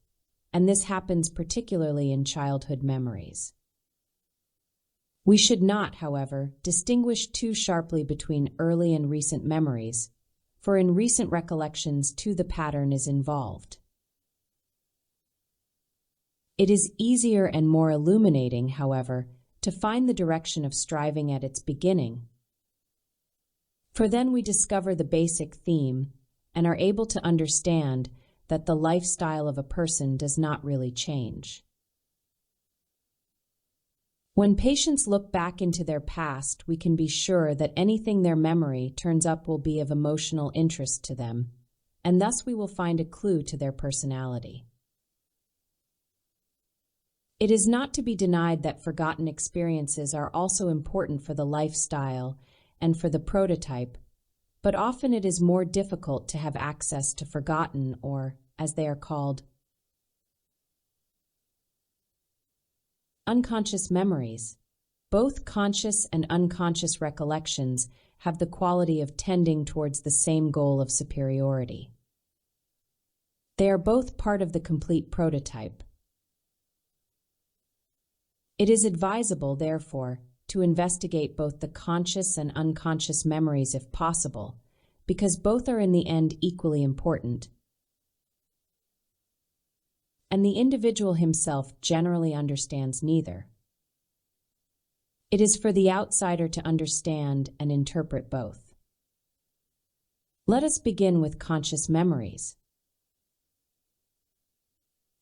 and this happens particularly in childhood memories. We should not, however, distinguish too sharply between early and recent memories, for in recent recollections too the pattern is involved. It is easier and more illuminating, however, to find the direction of striving at its beginning, for then we discover the basic theme and are able to understand that the lifestyle of a person does not really change. When patients look back into their past, we can be sure that anything their memory turns up will be of emotional interest to them, and thus we will find a clue to their personality. It is not to be denied that forgotten experiences are also important for the lifestyle and for the prototype, but often it is more difficult to have access to forgotten, or, as they are called, unconscious memories. Both conscious and unconscious recollections have the quality of tending towards the same goal of superiority. They are both part of the complete prototype. It is advisable, therefore, to investigate both the conscious and unconscious memories if possible, because both are in the end equally important, and the individual himself generally understands neither. It is for the outsider to understand and interpret both. Let us begin with conscious memories.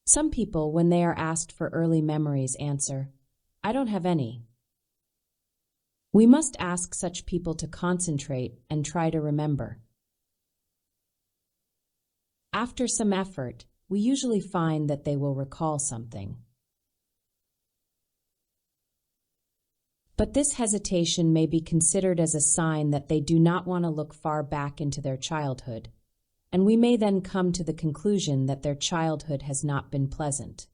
Some people, when they are asked for early memories, answer, "I don't have any." We must ask such people to concentrate and try to remember. After some effort, we usually find that they will recall something. But this hesitation may be considered as a sign that they do not want to look far back into their childhood, and we may then come to the conclusion that their childhood has not been pleasant.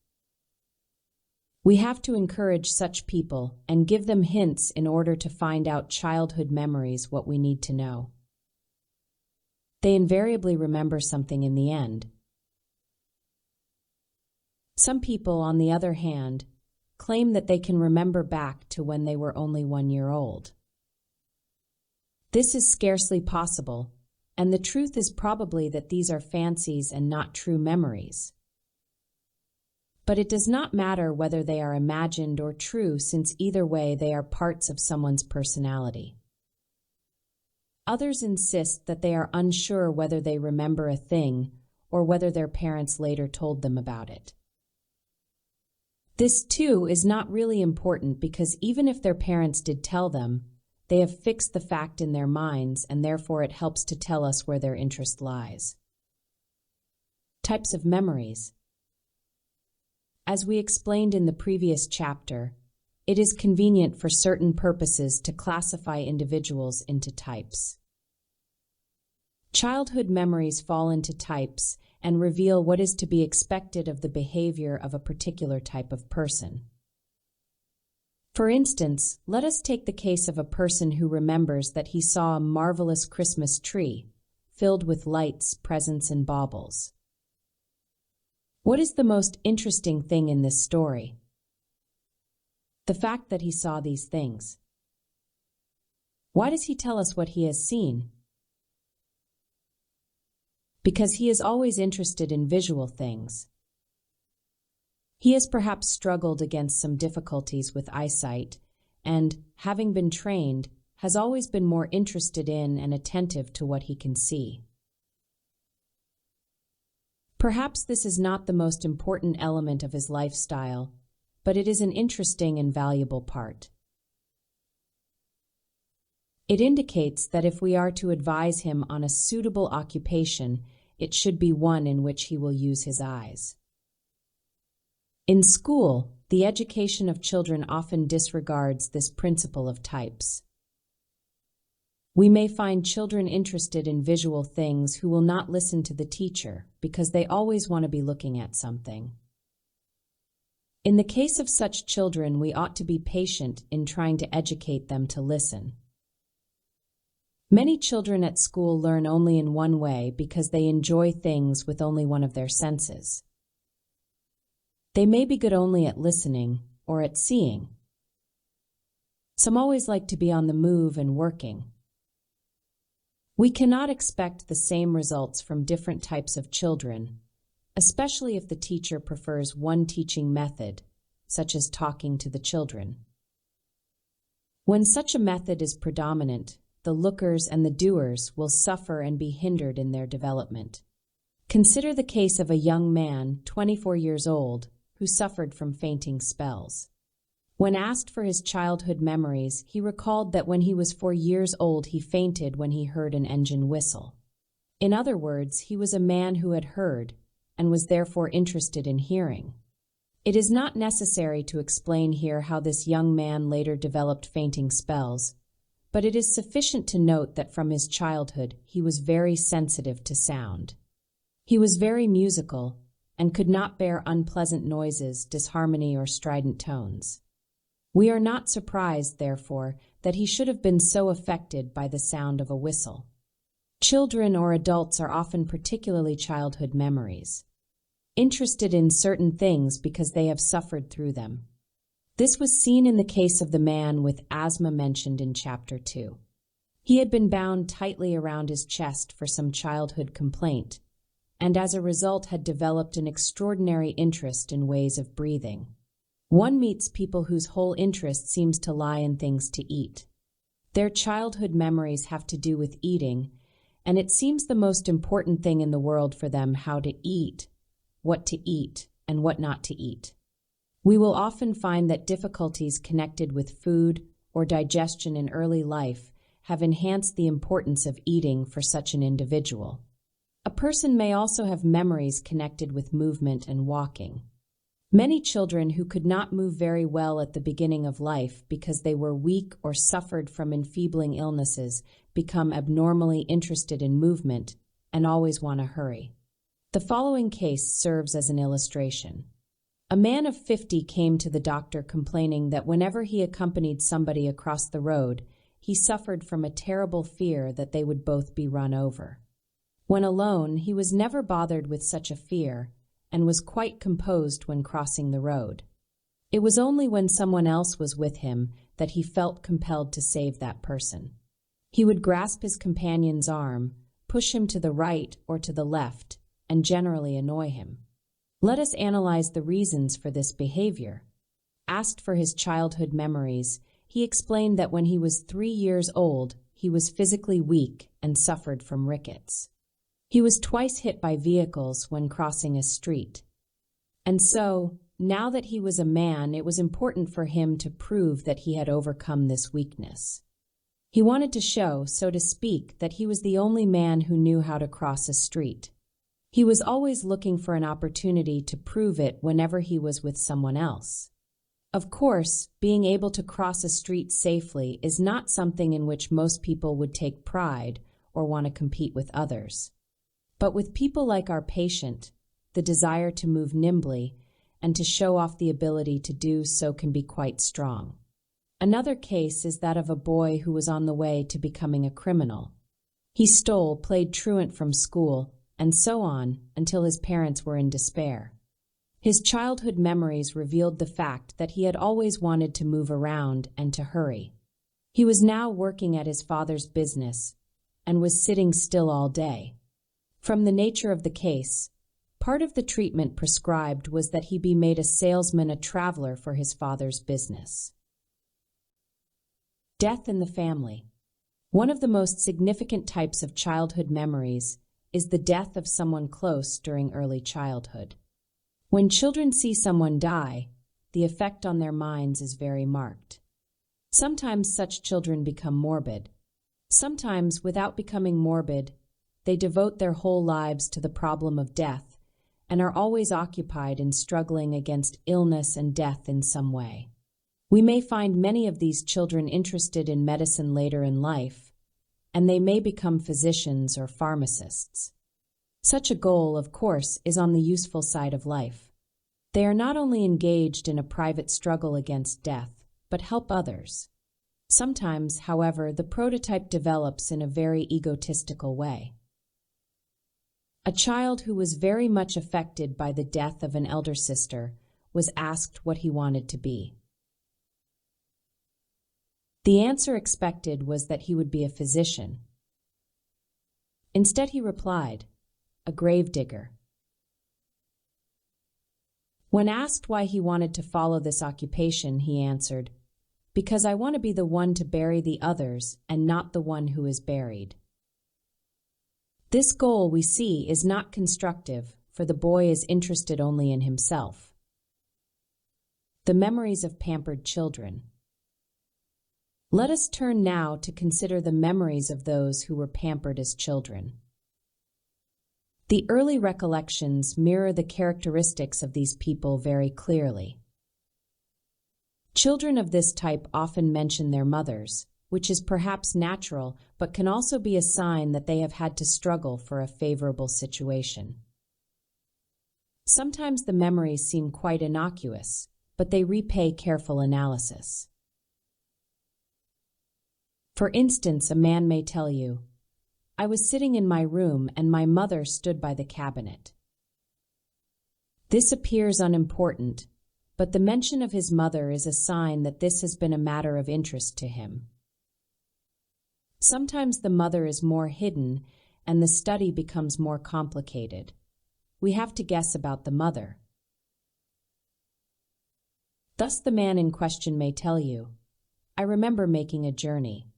We have to encourage such people and give them hints in order to find out childhood memories what we need to know. They invariably remember something in the end. Some people, on the other hand, claim that they can remember back to when they were only 1 year old. This is scarcely possible, and the truth is probably that these are fancies and not true memories. But it does not matter whether they are imagined or true, since either way they are parts of someone's personality. Others insist that they are unsure whether they remember a thing or whether their parents later told them about it. This, too, is not really important because even if their parents did tell them, they have fixed the fact in their minds, and therefore it helps to tell us where their interest lies. Types of memories. As we explained in the previous chapter, it is convenient for certain purposes to classify individuals into types. Childhood memories fall into types and reveal what is to be expected of the behavior of a particular type of person. For instance, let us take the case of a person who remembers that he saw a marvelous Christmas tree filled with lights, presents, and baubles. What is the most interesting thing in this story? The fact that he saw these things. Why does he tell us what he has seen? Because he is always interested in visual things. He has perhaps struggled against some difficulties with eyesight and, having been trained, has always been more interested in and attentive to what he can see. Perhaps this is not the most important element of his lifestyle, but it is an interesting and valuable part. It indicates that if we are to advise him on a suitable occupation, it should be one in which he will use his eyes. In school, the education of children often disregards this principle of types. We may find children interested in visual things who will not listen to the teacher because they always want to be looking at something. In the case of such children, we ought to be patient in trying to educate them to listen. Many children at school learn only in one way because they enjoy things with only one of their senses. They may be good only at listening or at seeing. Some always like to be on the move and working. We cannot expect the same results from different types of children, especially if the teacher prefers one teaching method, such as talking to the children. When such a method is predominant, the lookers and the doers will suffer and be hindered in their development. Consider the case of a young man, 24 years old, who suffered from fainting spells. When asked for his childhood memories, he recalled that when he was 4 years old, he fainted when he heard an engine whistle. In other words, he was a man who had heard and was therefore interested in hearing. It is not necessary to explain here how this young man later developed fainting spells, but it is sufficient to note that from his childhood he was very sensitive to sound. He was very musical and could not bear unpleasant noises, disharmony, or strident tones. We are not surprised, therefore, that he should have been so affected by the sound of a whistle. Children or adults are often particularly childhood memories, interested in certain things because they have suffered through them. This was seen in the case of the man with asthma mentioned in Chapter 2. He had been bound tightly around his chest for some childhood complaint, and as a result had developed an extraordinary interest in ways of breathing. One meets people whose whole interest seems to lie in things to eat. Their childhood memories have to do with eating, and it seems the most important thing in the world for them how to eat, and what not to eat. We will often find that difficulties connected with food or digestion in early life have enhanced the importance of eating for such an individual. A person may also have memories connected with movement and walking. Many children who could not move very well at the beginning of life because they were weak or suffered from enfeebling illnesses become abnormally interested in movement and always want to hurry. The following case serves as an illustration. A man of 50 came to the doctor complaining that whenever he accompanied somebody across the road, he suffered from a terrible fear that they would both be run over. When alone, he was never bothered with such a fear and was quite composed when crossing the road. It was only when someone else was with him that he felt compelled to save that person. He would grasp his companion's arm, push him to the right or to the left, and generally annoy him. Let us analyze the reasons for this behavior. Asked for his childhood memories, he explained that when he was 3 years old, he was physically weak and suffered from rickets. He was twice hit by vehicles when crossing a street. And so, now that he was a man, it was important for him to prove that he had overcome this weakness. He wanted to show, so to speak, that he was the only man who knew how to cross a street. He was always looking for an opportunity to prove it whenever he was with someone else. Of course, being able to cross a street safely is not something in which most people would take pride or want to compete with others. But with people like our patient, the desire to move nimbly and to show off the ability to do so can be quite strong. Another case is that of a boy who was on the way to becoming a criminal. He stole, played truant from school, and so on until his parents were in despair. His childhood memories revealed the fact that he had always wanted to move around and to hurry. He was now working at his father's business and was sitting still all day. From the nature of the case, part of the treatment prescribed was that he be made a salesman, a traveler for his father's business. Death in the family. One of the most significant types of childhood memories is the death of someone close during early childhood. When children see someone die, the effect on their minds is very marked. Sometimes such children become morbid. Sometimes, without becoming morbid, they devote their whole lives to the problem of death and are always occupied in struggling against illness and death in some way. We may find many of these children interested in medicine later in life, and they may become physicians or pharmacists. Such a goal, of course, is on the useful side of life. They are not only engaged in a private struggle against death, but help others. Sometimes, however, the prototype develops in a very egotistical way. A child who was very much affected by the death of an elder sister was asked what he wanted to be. The answer expected was that he would be a physician. Instead, he replied, "A gravedigger." When asked why he wanted to follow this occupation, he answered, "Because I want to be the one to bury the others and not the one who is buried." This goal, we see, is not constructive, for the boy is interested only in himself. The memories of pampered children. Let us turn now to consider the memories of those who were pampered as children. The early recollections mirror the characteristics of these people very clearly. Children of this type often mention their mothers, which is perhaps natural, but can also be a sign that they have had to struggle for a favorable situation. Sometimes the memories seem quite innocuous, but they repay careful analysis. For instance, a man may tell you, "I was sitting in my room and my mother stood by the cabinet." This appears unimportant, but the mention of his mother is a sign that this has been a matter of interest to him. Sometimes the mother is more hidden and the study becomes more complicated. We have to guess about the mother. Thus the man in question may tell you, "I remember making a journey."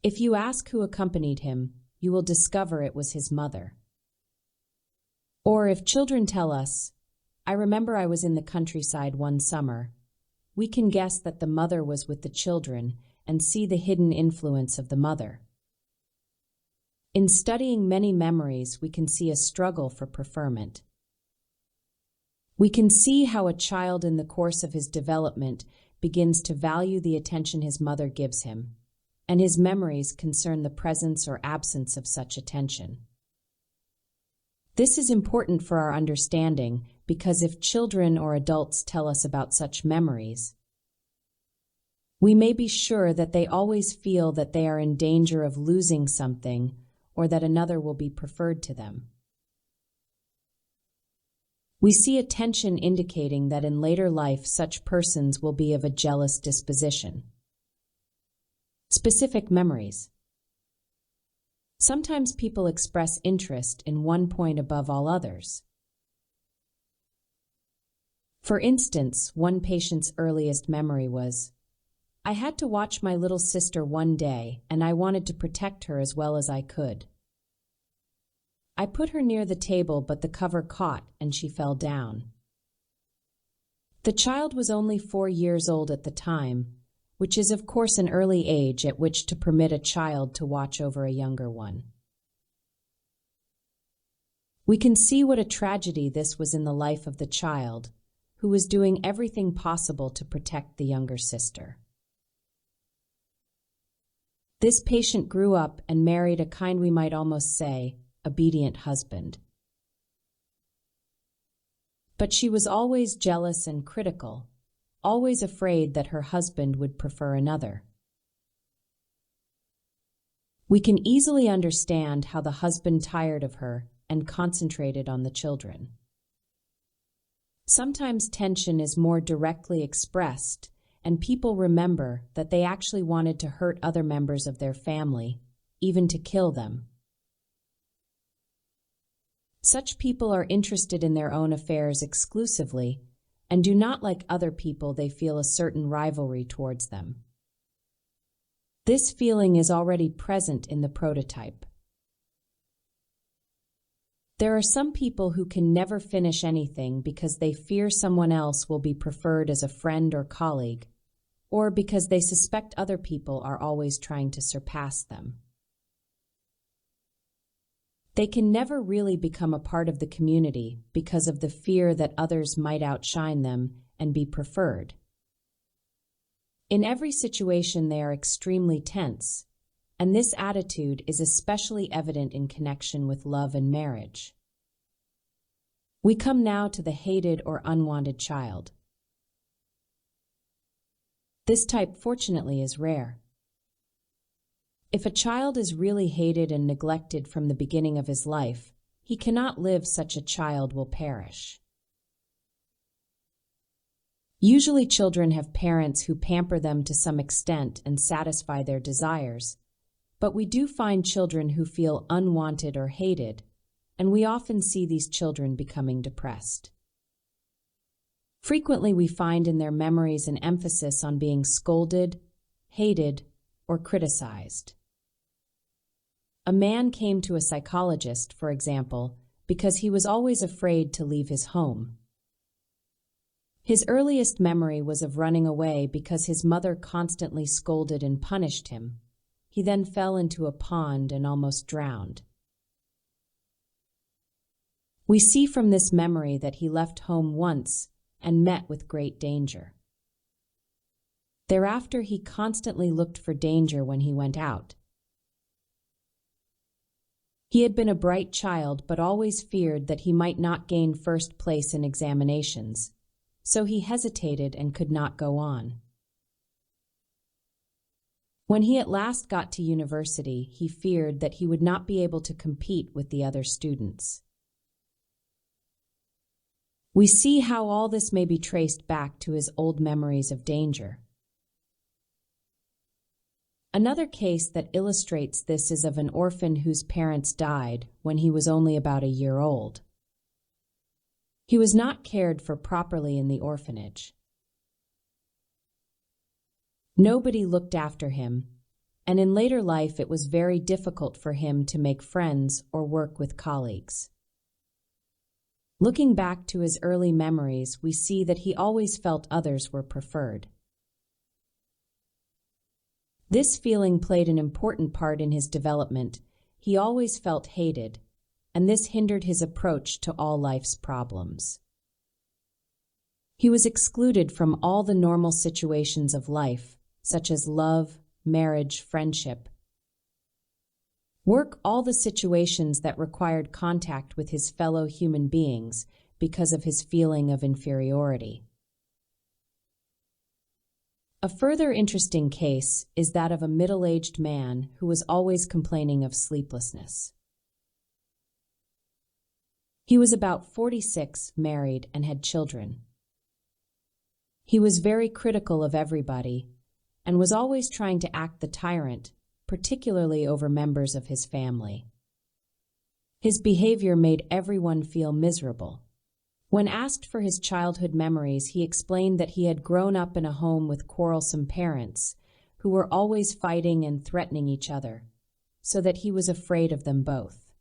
If you ask who accompanied him, you will discover it was his mother. Or if children tell us, "I remember I was in the countryside one summer," we can guess that the mother was with the children and see the hidden influence of the mother. In studying many memories, we can see a struggle for preferment. We can see how a child in the course of his development begins to value the attention his mother gives him, and his memories concern the presence or absence of such attention. This is important for our understanding because if children or adults tell us about such memories, we may be sure that they always feel that they are in danger of losing something or that another will be preferred to them. We see a tension indicating that in later life such persons will be of a jealous disposition. Specific memories. Sometimes people express interest in one point above all others. For instance, one patient's earliest memory was, "I had to watch my little sister one day, and I wanted to protect her as well as I could. I put her near the table, but the cover caught and she fell down." The child was only 4 years old at the time, which is of course an early age at which to permit a child to watch over a younger one. We can see what a tragedy this was in the life of the child, who was doing everything possible to protect the younger sister. This patient grew up and married a kind, we might almost say, obedient husband. But she was always jealous and critical, always afraid that her husband would prefer another. We can easily understand how the husband tired of her and concentrated on the children. Sometimes tension is more directly expressed, and people remember that they actually wanted to hurt other members of their family, even to kill them. Such people are interested in their own affairs exclusively, and do not like other people. They feel a certain rivalry towards them. This feeling is already present in the prototype. There are some people who can never finish anything because they fear someone else will be preferred as a friend or colleague, or because they suspect other people are always trying to surpass them. They can never really become a part of the community because of the fear that others might outshine them and be preferred. In every situation, they are extremely tense, and this attitude is especially evident in connection with love and marriage. We come now to the hated or unwanted child. This type, fortunately, is rare. If a child is really hated and neglected from the beginning of his life, he cannot live. Such a child will perish. Usually children have parents who pamper them to some extent and satisfy their desires, but we do find children who feel unwanted or hated, and we often see these children becoming depressed. Frequently we find in their memories an emphasis on being scolded, hated, or criticized. A man came to a psychologist, for example, because he was always afraid to leave his home. His earliest memory was of running away because his mother constantly scolded and punished him. He then fell into a pond and almost drowned. We see from this memory that he left home once and met with great danger. Thereafter, he constantly looked for danger when he went out. He had been a bright child, but always feared that he might not gain first place in examinations, so he hesitated and could not go on. When he at last got to university, he feared that he would not be able to compete with the other students. We see how all this may be traced back to his old memories of danger. Another case that illustrates this is of an orphan whose parents died when he was only about a year old. He was not cared for properly in the orphanage. Nobody looked after him, and in later life it was very difficult for him to make friends or work with colleagues. Looking back to his early memories, we see that he always felt others were preferred. This feeling played an important part in his development. He always felt hated, and this hindered his approach to all life's problems. He was excluded from all the normal situations of life, such as love, marriage, friendship, work, all the situations that required contact with his fellow human beings, because of his feeling of inferiority. A further interesting case is that of a middle-aged man who was always complaining of sleeplessness. He was about 46, married, and had children. He was very critical of everybody and was always trying to act the tyrant, particularly over members of his family. His behavior made everyone feel miserable. When asked for his childhood memories, he explained that he had grown up in a home with quarrelsome parents who were always fighting and threatening each other, so that he was afraid of them both.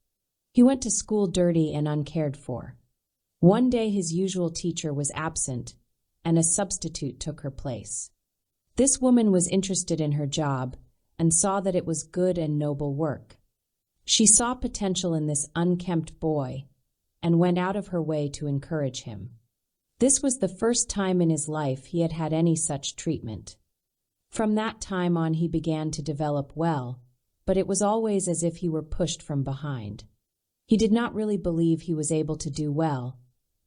He went to school dirty and uncared for. One day his usual teacher was absent, and a substitute took her place. This woman was interested in her job and saw that it was good and noble work. She saw potential in this unkempt boy and went out of her way to encourage him. This was the first time in his life he had had any such treatment. From that time on he began to develop well, but it was always as if he were pushed from behind. He did not really believe he was able to do well,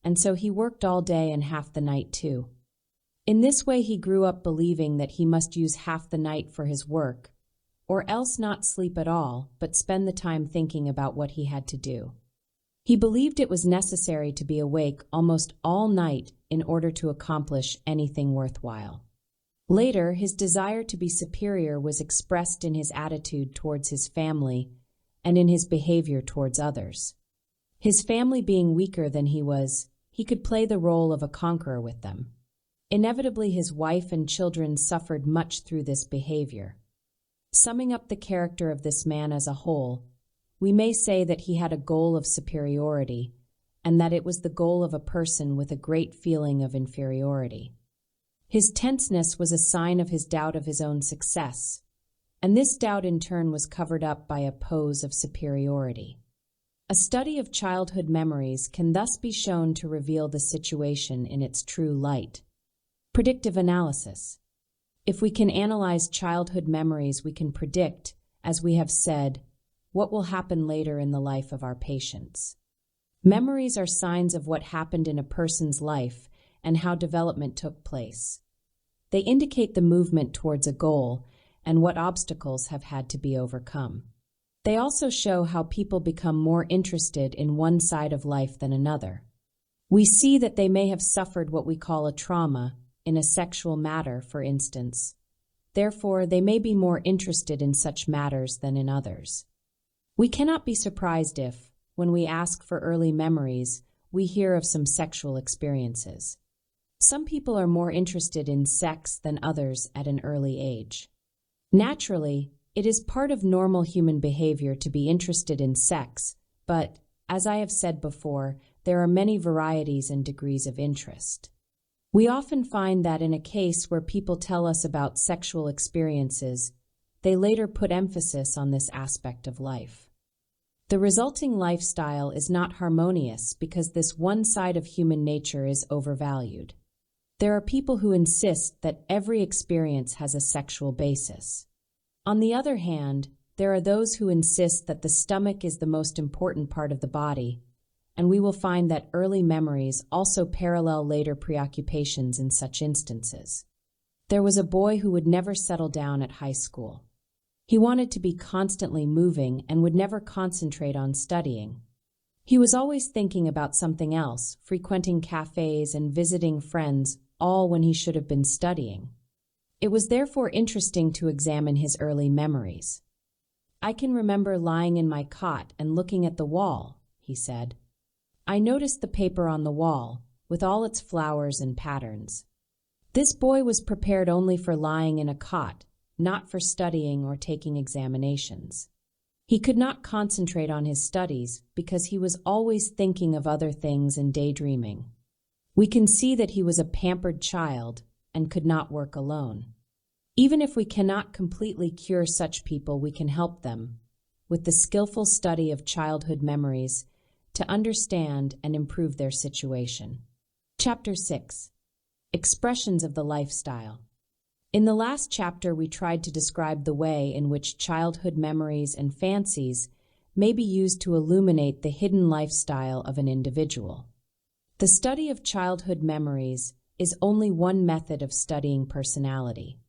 and so he worked all day and half the night too. In this way he grew up believing that he must use half the night for his work, or else not sleep at all, but spend the time thinking about what he had to do. He believed it was necessary to be awake almost all night in order to accomplish anything worthwhile. Later, his desire to be superior was expressed in his attitude towards his family and in his behavior towards others. His family being weaker than he was, he could play the role of a conqueror with them. Inevitably, his wife and children suffered much through this behavior. Summing up the character of this man as a whole, we may say that he had a goal of superiority, and that it was the goal of a person with a great feeling of inferiority. His tenseness was a sign of his doubt of his own success, and this doubt in turn was covered up by a pose of superiority. A study of childhood memories can thus be shown to reveal the situation in its true light. Predictive analysis. If we can analyze childhood memories, we can predict, as we have said, what will happen later in the life of our patients. Memories are signs of what happened in a person's life and how development took place. They indicate the movement towards a goal and what obstacles have had to be overcome. They also show how people become more interested in one side of life than another. We see that they may have suffered what we call a trauma in a sexual matter, for instance. Therefore, they may be more interested in such matters than in others. We cannot be surprised if, when we ask for early memories, we hear of some sexual experiences. Some people are more interested in sex than others at an early age. Naturally, it is part of normal human behavior to be interested in sex, but, as I have said before, there are many varieties and degrees of interest. We often find that in a case where people tell us about sexual experiences, they later put emphasis on this aspect of life. The resulting lifestyle is not harmonious because this one side of human nature is overvalued. There are people who insist that every experience has a sexual basis. On the other hand, there are those who insist that the stomach is the most important part of the body, and we will find that early memories also parallel later preoccupations in such instances. There was a boy who would never settle down at high school. He wanted to be constantly moving and would never concentrate on studying. He was always thinking about something else, frequenting cafes and visiting friends, all when he should have been studying. It was therefore interesting to examine his early memories. "I can remember lying in my cot and looking at the wall," he said. "I noticed the paper on the wall, with all its flowers and patterns." This boy was prepared only for lying in a cot, not for studying or taking examinations. He could not concentrate on his studies because he was always thinking of other things and daydreaming. We can see that he was a pampered child and could not work alone. Even if we cannot completely cure such people, we can help them, with the skillful study of childhood memories, to understand and improve their situation. Chapter 6. Expressions of the Lifestyle. In the last chapter, we tried to describe the way in which childhood memories and fancies may be used to illuminate the hidden lifestyle of an individual. The study of childhood memories is only one method of studying personality.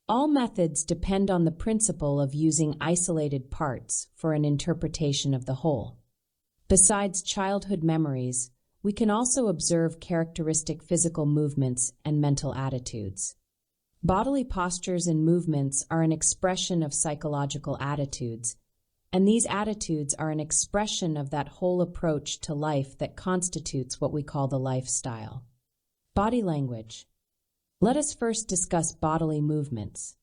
All methods depend on the principle of using isolated parts for an interpretation of the whole. Besides childhood memories, we can also observe characteristic physical movements and mental attitudes. Bodily postures and movements are an expression of psychological attitudes, and these attitudes are an expression of that whole approach to life that constitutes what we call the lifestyle. Body language. Let us first discuss bodily movements.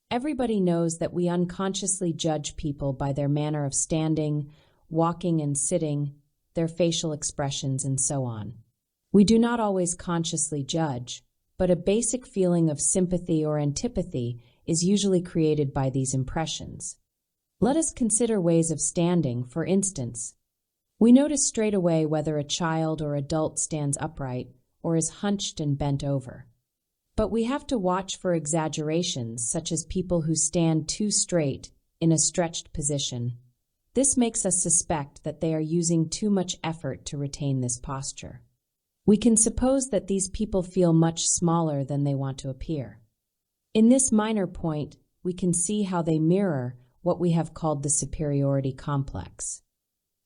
Everybody knows that we unconsciously judge people by their manner of standing, walking and sitting, their facial expressions, and so on. We do not always consciously judge, but a basic feeling of sympathy or antipathy is usually created by these impressions. Let us consider ways of standing, for instance. We notice straight away whether a child or adult stands upright or is hunched and bent over. But we have to watch for exaggerations, such as people who stand too straight in a stretched position. This makes us suspect that they are using too much effort to retain this posture. We can suppose that these people feel much smaller than they want to appear. In this minor point, we can see how they mirror what we have called the superiority complex.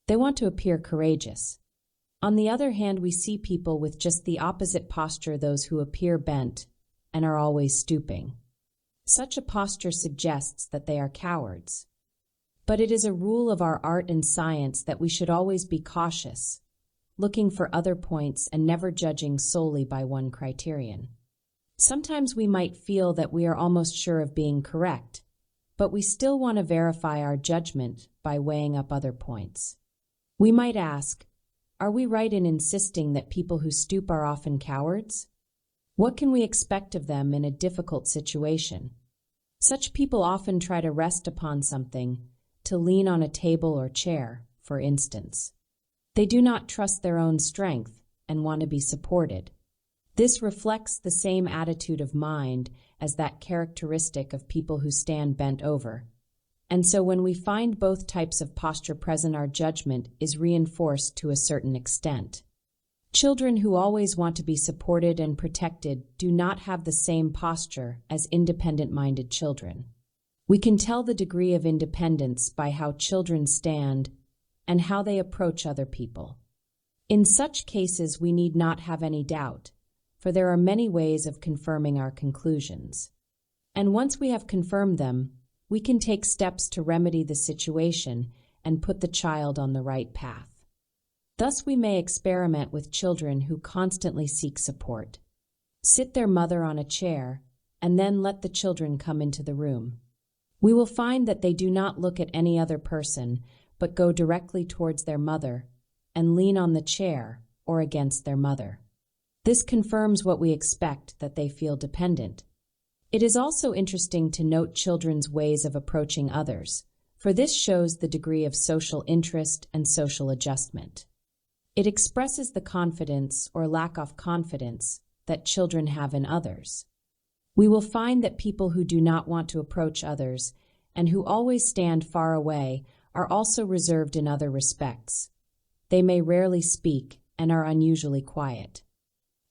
They want to appear courageous. On the other hand, we see people with just the opposite posture, those who appear bent and are always stooping. Such a posture suggests that they are cowards. But it is a rule of our art and science that we should always be cautious, looking for other points and never judging solely by one criterion. Sometimes we might feel that we are almost sure of being correct, but we still want to verify our judgment by weighing up other points. We might ask, are we right in insisting that people who stoop are often cowards? What can we expect of them in a difficult situation? Such people often try to rest upon something, to lean on a table or chair, for instance. They do not trust their own strength and want to be supported. This reflects the same attitude of mind as that characteristic of people who stand bent over. And so when we find both types of posture present, our judgment is reinforced to a certain extent. Children who always want to be supported and protected do not have the same posture as independent-minded children. We can tell the degree of independence by how children stand and how they approach other people. In such cases, we need not have any doubt, for there are many ways of confirming our conclusions. And once we have confirmed them, we can take steps to remedy the situation and put the child on the right path. Thus, we may experiment with children who constantly seek support. Sit their mother on a chair, and then let the children come into the room. We will find that they do not look at any other person, but go directly towards their mother and lean on the chair or against their mother. This confirms what we expect, that they feel dependent. It is also interesting to note children's ways of approaching others, for this shows the degree of social interest and social adjustment. It expresses the confidence or lack of confidence that children have in others. We will find that people who do not want to approach others and who always stand far away are also reserved in other respects. They may rarely speak and are unusually quiet.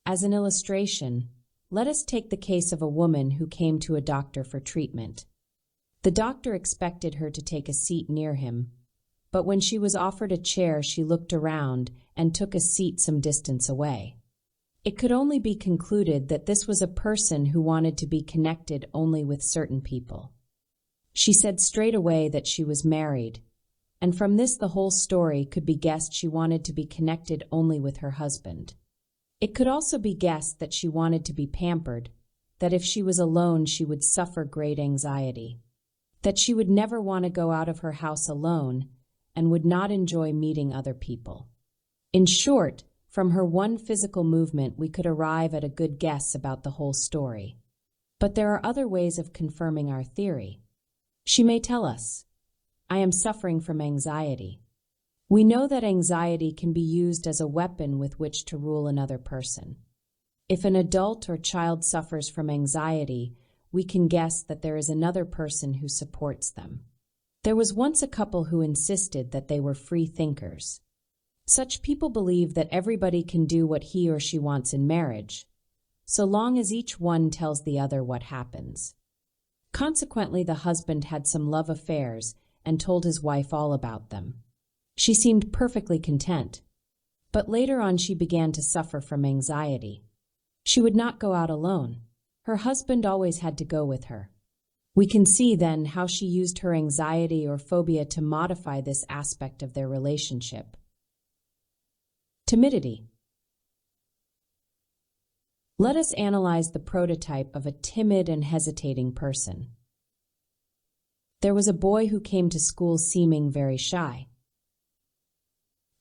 As an illustration, let us take the case of a woman who came to a doctor for treatment. The doctor expected her to take a seat near him, but when she was offered a chair, she looked around and took a seat some distance away. It could only be concluded that this was a person who wanted to be connected only with certain people. She said straight away that she was married, and from this the whole story could be guessed she wanted to be connected only with her husband. It could also be guessed that she wanted to be pampered, that if she was alone she would suffer great anxiety, that she would never want to go out of her house alone and would not enjoy meeting other people. In short, from her one physical movement we could arrive at a good guess about the whole story. But there are other ways of confirming our theory. She may tell us, "I am suffering from anxiety." We know that anxiety can be used as a weapon with which to rule another person. If an adult or child suffers from anxiety, we can guess that there is another person who supports them. There was once a couple who insisted that they were free thinkers. Such people believe that everybody can do what he or she wants in marriage, so long as each one tells the other what happens. Consequently, the husband had some love affairs and told his wife all about them. She seemed perfectly content, but later on she began to suffer from anxiety. She would not go out alone. Her husband always had to go with her. We can see then how she used her anxiety or phobia to modify this aspect of their relationship. Timidity. Let us analyze the prototype of a timid and hesitating person. There was a boy who came to school seeming very shy.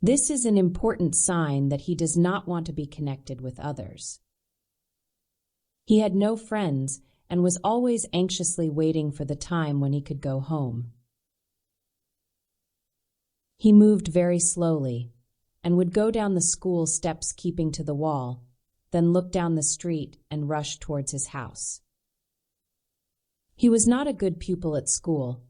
This is an important sign that he does not want to be connected with others. He had no friends and was always anxiously waiting for the time when he could go home. He moved very slowly and would go down the school steps keeping to the wall, then look down the street and rush towards his house. He was not a good pupil at school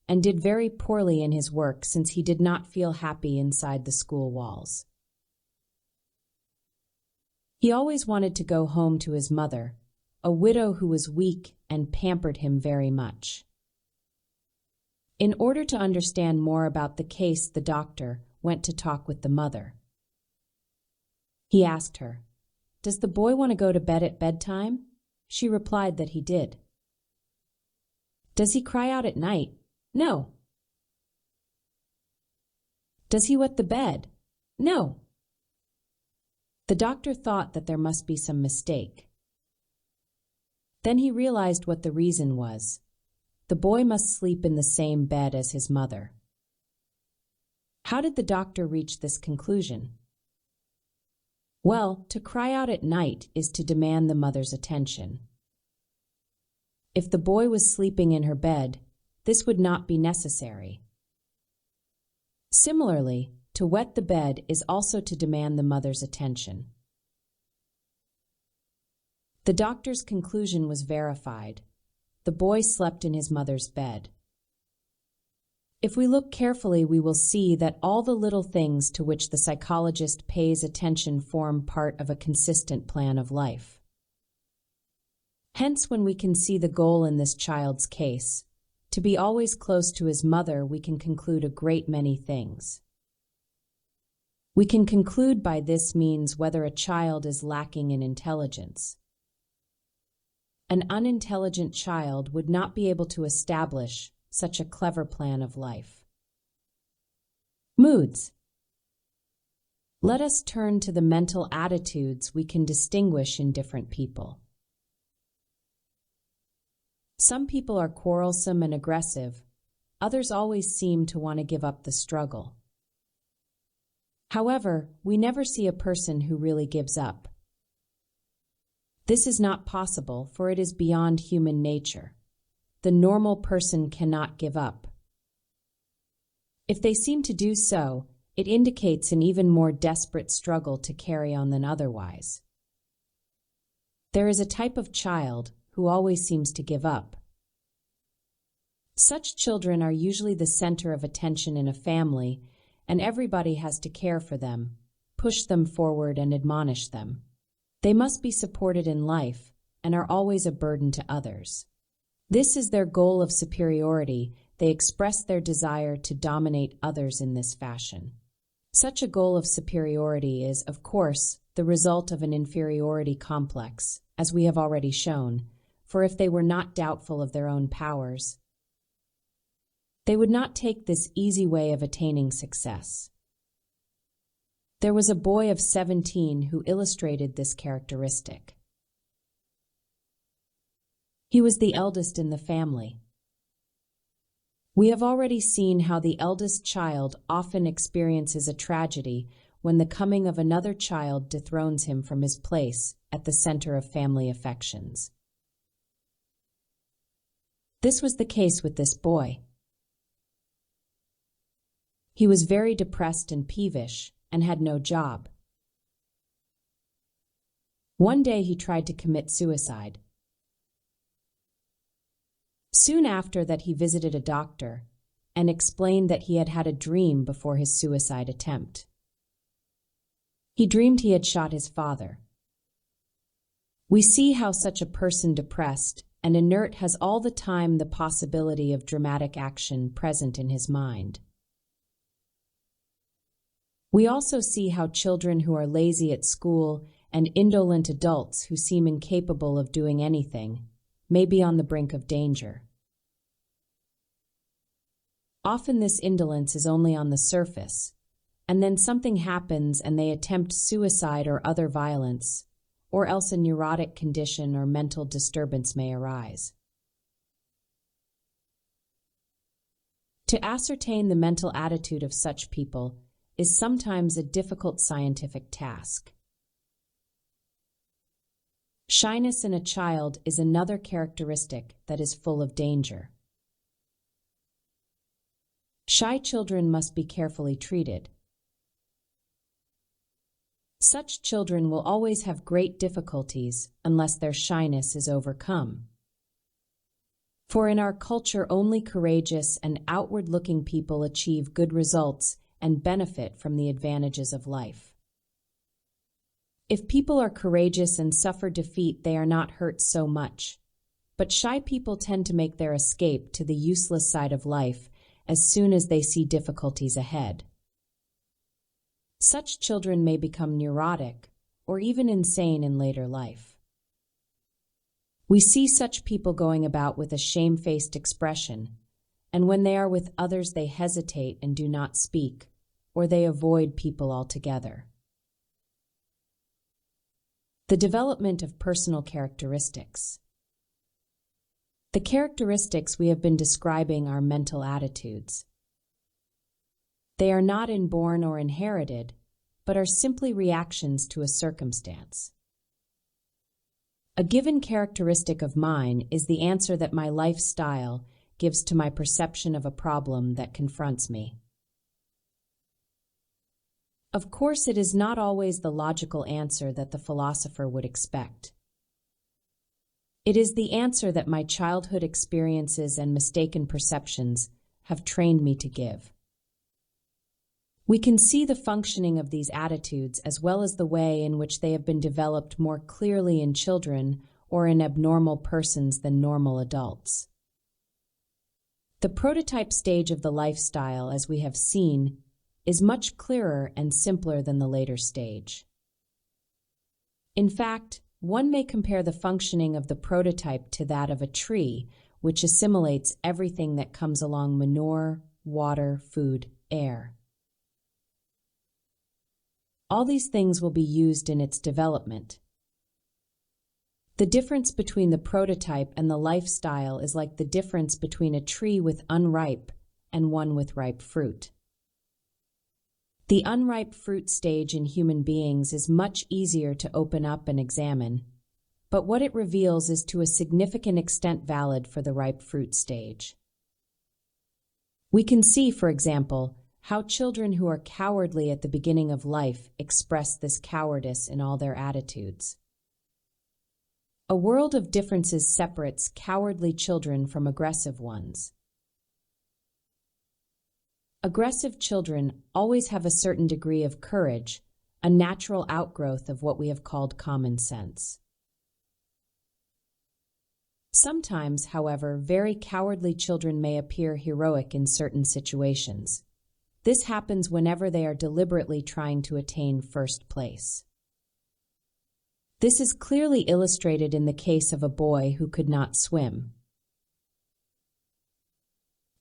and did very poorly in his work since he did not feel happy inside the school walls. He always wanted to go home to his mother, a widow who was weak and pampered him very much. In order to understand more about the case, the doctor went to talk with the mother. He asked her, "Does the boy want to go to bed at bedtime?" She replied that he did. "Does he cry out at night?" "No." "Does he wet the bed?" "No." The doctor thought that there must be some mistake. Then he realized what the reason was. The boy must sleep in the same bed as his mother. How did the doctor reach this conclusion? Well, to cry out at night is to demand the mother's attention. If the boy was sleeping in her bed, this would not be necessary. Similarly, to wet the bed is also to demand the mother's attention. The doctor's conclusion was verified. The boy slept in his mother's bed. If we look carefully, we will see that all the little things to which the psychologist pays attention form part of a consistent plan of life. Hence, when we can see the goal in this child's case, to be always close to his mother, we can conclude a great many things. We can conclude by this means whether a child is lacking in intelligence. An unintelligent child would not be able to establish such a clever plan of life. Moods. Let us turn to the mental attitudes we can distinguish in different people. Some people are quarrelsome and aggressive. Others always seem to want to give up the struggle. However, we never see a person who really gives up. This is not possible, for it is beyond human nature. The normal person cannot give up. If they seem to do so, it indicates an even more desperate struggle to carry on than otherwise. There is a type of child who always seems to give up. Such children are usually the center of attention in a family, and everybody has to care for them, push them forward, and admonish them. They must be supported in life and are always a burden to others. This is their goal of superiority. They express their desire to dominate others in this fashion. Such a goal of superiority is, of course, the result of an inferiority complex, as we have already shown, for if they were not doubtful of their own powers, they would not take this easy way of attaining success. There was a boy of 17 who illustrated this characteristic. He was the eldest in the family. We have already seen how the eldest child often experiences a tragedy when the coming of another child dethrones him from his place at the center of family affections. This was the case with this boy. He was very depressed and peevish and had no job. One day he tried to commit suicide. Soon after that, he visited a doctor and explained that he had had a dream before his suicide attempt. He dreamed he had shot his father. We see how such a person depressed and inert has all the time the possibility of dramatic action present in his mind. We also see how children who are lazy at school and indolent adults who seem incapable of doing anything may be on the brink of danger. Often this indolence is only on the surface, and then something happens and they attempt suicide or other violence, or else a neurotic condition or mental disturbance may arise. To ascertain the mental attitude of such people is sometimes a difficult scientific task. Shyness in a child is another characteristic that is full of danger. Shy children must be carefully treated. Such children will always have great difficulties unless their shyness is overcome. For in our culture, only courageous and outward-looking people achieve good results and benefit from the advantages of life. If people are courageous and suffer defeat, they are not hurt so much. But shy people tend to make their escape to the useless side of life as soon as they see difficulties ahead. Such children may become neurotic or even insane in later life. We see such people going about with a shamefaced expression, and when they are with others they hesitate and do not speak, or they avoid people altogether. The development of personal characteristics. The characteristics we have been describing are mental attitudes. They are not inborn or inherited, but are simply reactions to a circumstance. A given characteristic of mine is the answer that my lifestyle gives to my perception of a problem that confronts me. Of course, it is not always the logical answer that the philosopher would expect. It is the answer that my childhood experiences and mistaken perceptions have trained me to give. We can see the functioning of these attitudes as well as the way in which they have been developed more clearly in children or in abnormal persons than normal adults. The prototype stage of the lifestyle, as we have seen, is much clearer and simpler than the later stage. In fact, one may compare the functioning of the prototype to that of a tree, which assimilates everything that comes along: manure, water, food, air. All these things will be used in its development. The difference between the prototype and the lifestyle is like the difference between a tree with unripe and one with ripe fruit. The unripe fruit stage in human beings is much easier to open up and examine, but what it reveals is to a significant extent valid for the ripe fruit stage. We can see, for example, how children who are cowardly at the beginning of life express this cowardice in all their attitudes. A world of differences separates cowardly children from aggressive ones. Aggressive children always have a certain degree of courage, a natural outgrowth of what we have called common sense. Sometimes, however, very cowardly children may appear heroic in certain situations. This happens whenever they are deliberately trying to attain first place. This is clearly illustrated in the case of a boy who could not swim.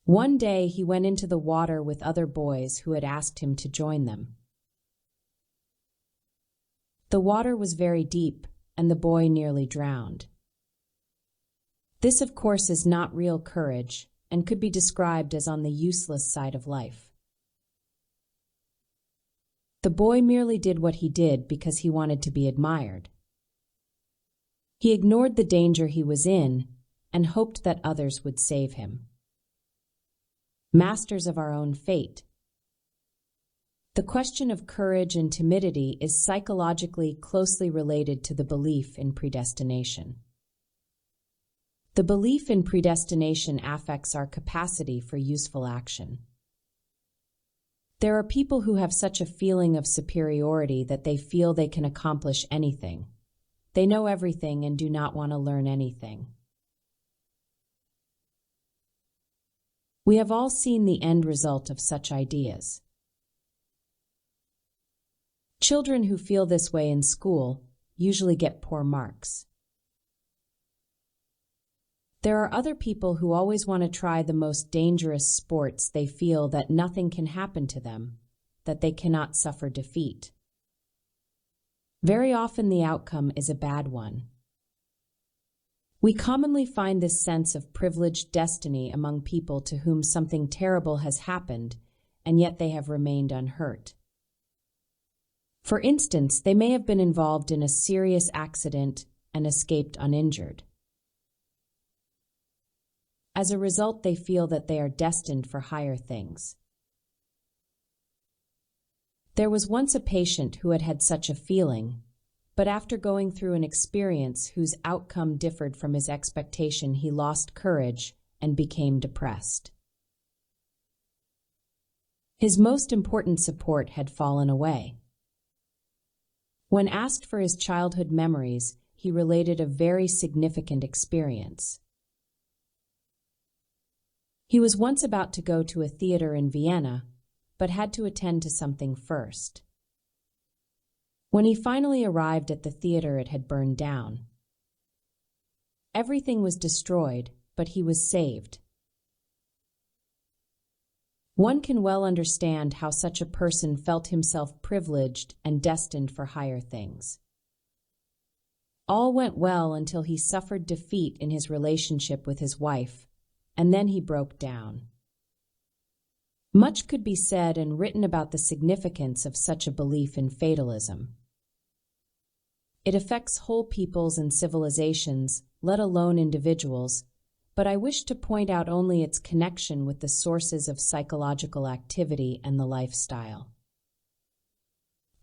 One day he went into the water with other boys who had asked him to join them. The water was very deep, and the boy nearly drowned. This, of course, is not real courage, and could be described as on the useless side of life. The boy merely did what he did because he wanted to be admired. He ignored the danger he was in and hoped that others would save him. Masters of our own fate. The question of courage and timidity is psychologically closely related to the belief in predestination. The belief in predestination affects our capacity for useful action. There are people who have such a feeling of superiority that they feel they can accomplish anything. They know everything and do not want to learn anything. We have all seen the end result of such ideas. Children who feel this way in school usually get poor marks. There are other people who always want to try the most dangerous sports. They feel that nothing can happen to them, that they cannot suffer defeat. Very often the outcome is a bad one. We commonly find this sense of privileged destiny among people to whom something terrible has happened, and yet they have remained unhurt. For instance, they may have been involved in a serious accident and escaped uninjured. As a result, they feel that they are destined for higher things. There was once a patient who had had such a feeling, but after going through an experience whose outcome differed from his expectation, he lost courage and became depressed. His most important support had fallen away. When asked for his childhood memories, he related a very significant experience. He was once about to go to a theater in Vienna, but had to attend to something first. When he finally arrived at the theater, it had burned down. Everything was destroyed, but he was saved. One can well understand how such a person felt himself privileged and destined for higher things. All went well until he suffered defeat in his relationship with his wife, and then he broke down. Much could be said and written about the significance of such a belief in fatalism. It affects whole peoples and civilizations, let alone individuals, but I wish to point out only its connection with the sources of psychological activity and the lifestyle.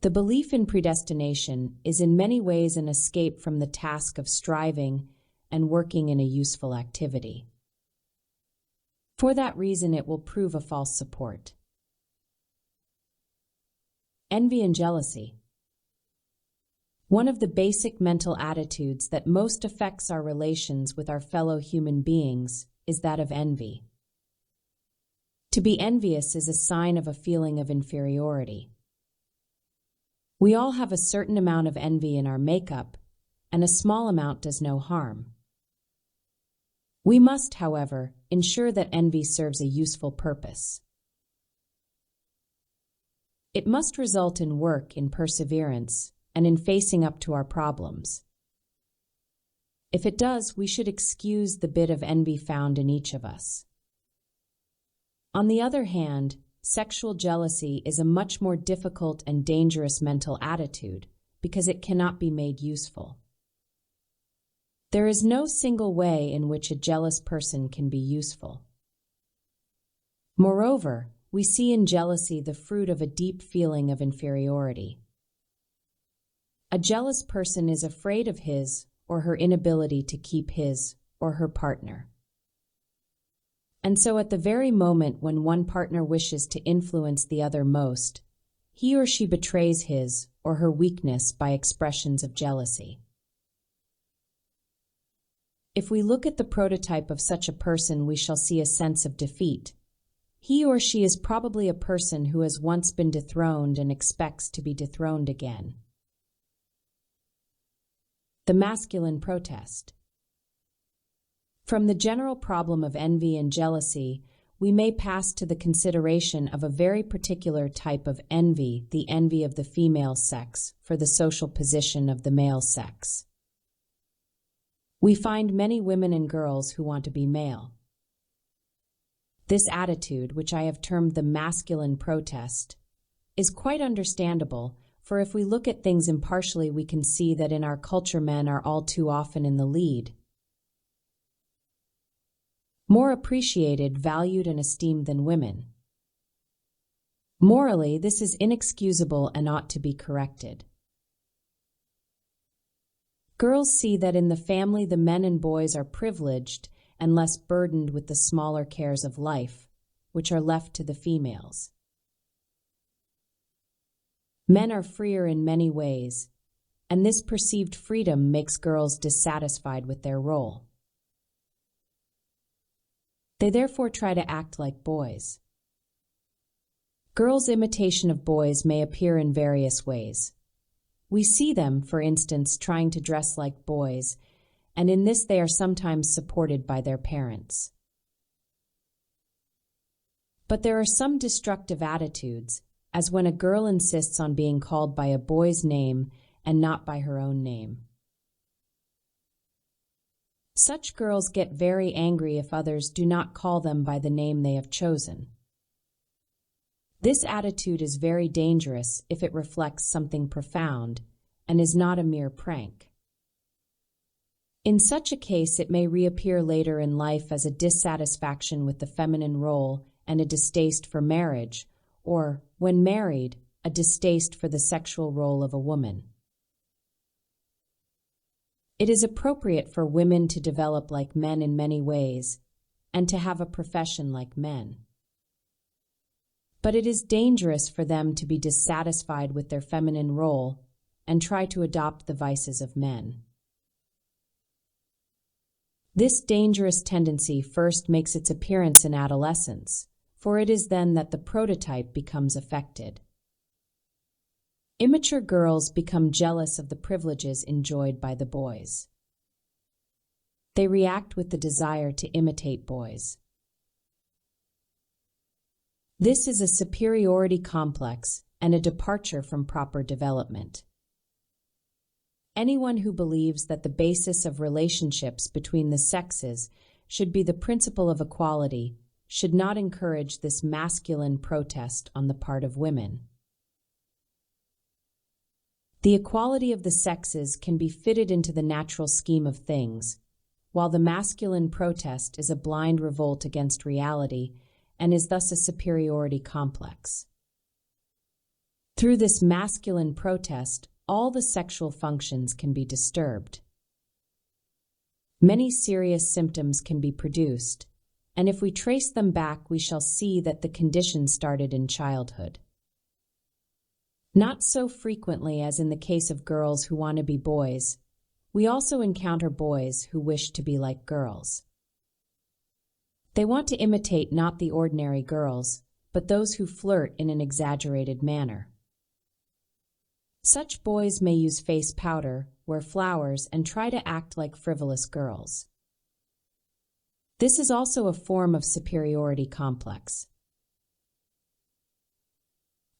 The belief in predestination is in many ways an escape from the task of striving and working in a useful activity. For that reason, it will prove a false support. Envy and jealousy. One of the basic mental attitudes that most affects our relations with our fellow human beings is that of envy. To be envious is a sign of a feeling of inferiority. We all have a certain amount of envy in our makeup, and a small amount does no harm. We must, however, ensure that envy serves a useful purpose. It must result in work, in perseverance, and in facing up to our problems. If it does, we should excuse the bit of envy found in each of us. On the other hand, sexual jealousy is a much more difficult and dangerous mental attitude because it cannot be made useful. There is no single way in which a jealous person can be useful. Moreover, we see in jealousy the fruit of a deep feeling of inferiority. A jealous person is afraid of his or her inability to keep his or her partner. And so at the very moment when one partner wishes to influence the other most, he or she betrays his or her weakness by expressions of jealousy. If we look at the prototype of such a person, we shall see a sense of defeat. He or she is probably a person who has once been dethroned and expects to be dethroned again. The masculine protest. From the general problem of envy and jealousy, we may pass to the consideration of a very particular type of envy, the envy of the female sex for the social position of the male sex. We find many women and girls who want to be male. This attitude, which I have termed the masculine protest, is quite understandable, for if we look at things impartially, we can see that in our culture men are all too often in the lead, more appreciated, valued, and esteemed than women. Morally, this is inexcusable and ought to be corrected. Girls see that in the family the men and boys are privileged and less burdened with the smaller cares of life, which are left to the females. Men are freer in many ways, and this perceived freedom makes girls dissatisfied with their role. They therefore try to act like boys. Girls' imitation of boys may appear in various ways. We see them, for instance, trying to dress like boys, and in this they are sometimes supported by their parents. But there are some destructive attitudes, as when a girl insists on being called by a boy's name and not by her own name. Such girls get very angry if others do not call them by the name they have chosen. This attitude is very dangerous if it reflects something profound and is not a mere prank. In such a case, it may reappear later in life as a dissatisfaction with the feminine role and a distaste for marriage, or, when married, a distaste for the sexual role of a woman. It is appropriate for women to develop like men in many ways, and to have a profession like men. But it is dangerous for them to be dissatisfied with their feminine role and try to adopt the vices of men. This dangerous tendency first makes its appearance in adolescence, for it is then that the prototype becomes affected. Immature girls become jealous of the privileges enjoyed by the boys. They react with the desire to imitate boys. This is a superiority complex and a departure from proper development. Anyone who believes that the basis of relationships between the sexes should be the principle of equality should not encourage this masculine protest on the part of women. The equality of the sexes can be fitted into the natural scheme of things, while the masculine protest is a blind revolt against reality and is thus a superiority complex. Through this masculine protest, all the sexual functions can be disturbed. Many serious symptoms can be produced, and if we trace them back, we shall see that the condition started in childhood. Not so frequently as in the case of girls who want to be boys, we also encounter boys who wish to be like girls. They want to imitate not the ordinary girls, but those who flirt in an exaggerated manner. Such boys may use face powder, wear flowers, and try to act like frivolous girls. This is also a form of superiority complex.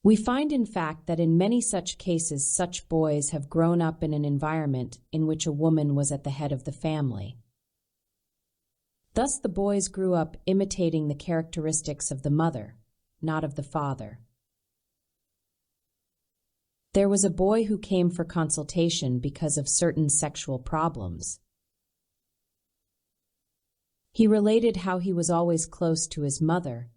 We find, in fact, that in many such cases, such boys have grown up in an environment in which a woman was at the head of the family. Thus, the boys grew up imitating the characteristics of the mother, not of the father. There was a boy who came for consultation because of certain sexual problems. He related how he was always close to his mother,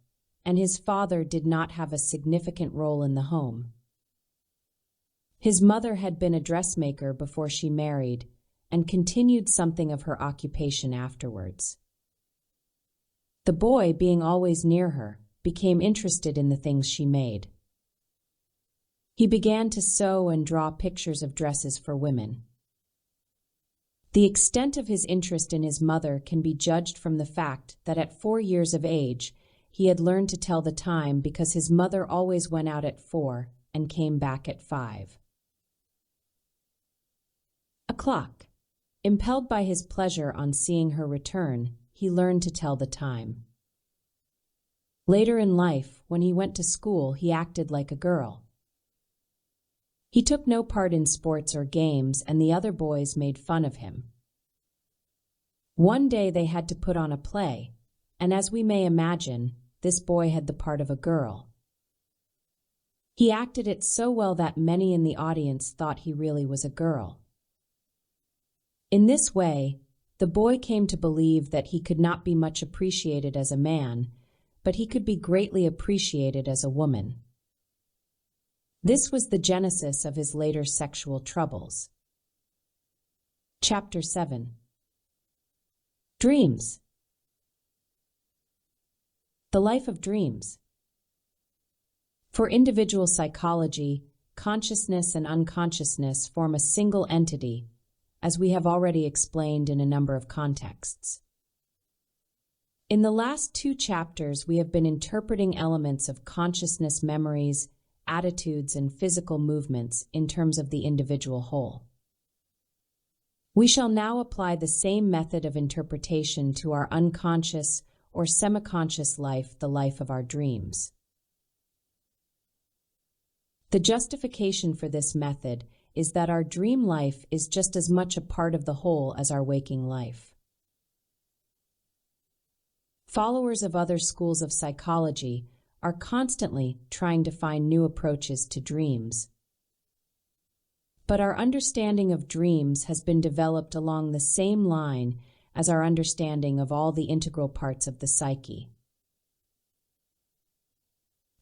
and his father did not have a significant role in the home. His mother had been a dressmaker before she married and continued something of her occupation afterwards. The boy, being always near her, became interested in the things she made. He began to sew and draw pictures of dresses for women. The extent of his interest in his mother can be judged from the fact that at 4 years of age, he had learned to tell the time because his mother always went out at 4 and came back at 5. A clock. Impelled by his pleasure on seeing her return, he learned to tell the time. Later in life, when he went to school, he acted like a girl. He took no part in sports or games, and the other boys made fun of him. One day they had to put on a play, and as we may imagine, this boy had the part of a girl. He acted it so well that many in the audience thought he really was a girl. In this way, the boy came to believe that he could not be much appreciated as a man, but he could be greatly appreciated as a woman. This was the genesis of his later sexual troubles. Chapter 7. Dreams. The life of dreams. For individual psychology, consciousness and unconsciousness form a single entity, as we have already explained in a number of contexts. In the last 2 chapters, we have been interpreting elements of consciousness memories, attitudes, and physical movements in terms of the individual whole. We shall now apply the same method of interpretation to our unconscious or semi-conscious life, the life of our dreams. The justification for this method is that our dream life is just as much a part of the whole as our waking life. Followers of other schools of psychology are constantly trying to find new approaches to dreams. But our understanding of dreams has been developed along the same line as our understanding of all the integral parts of the psyche.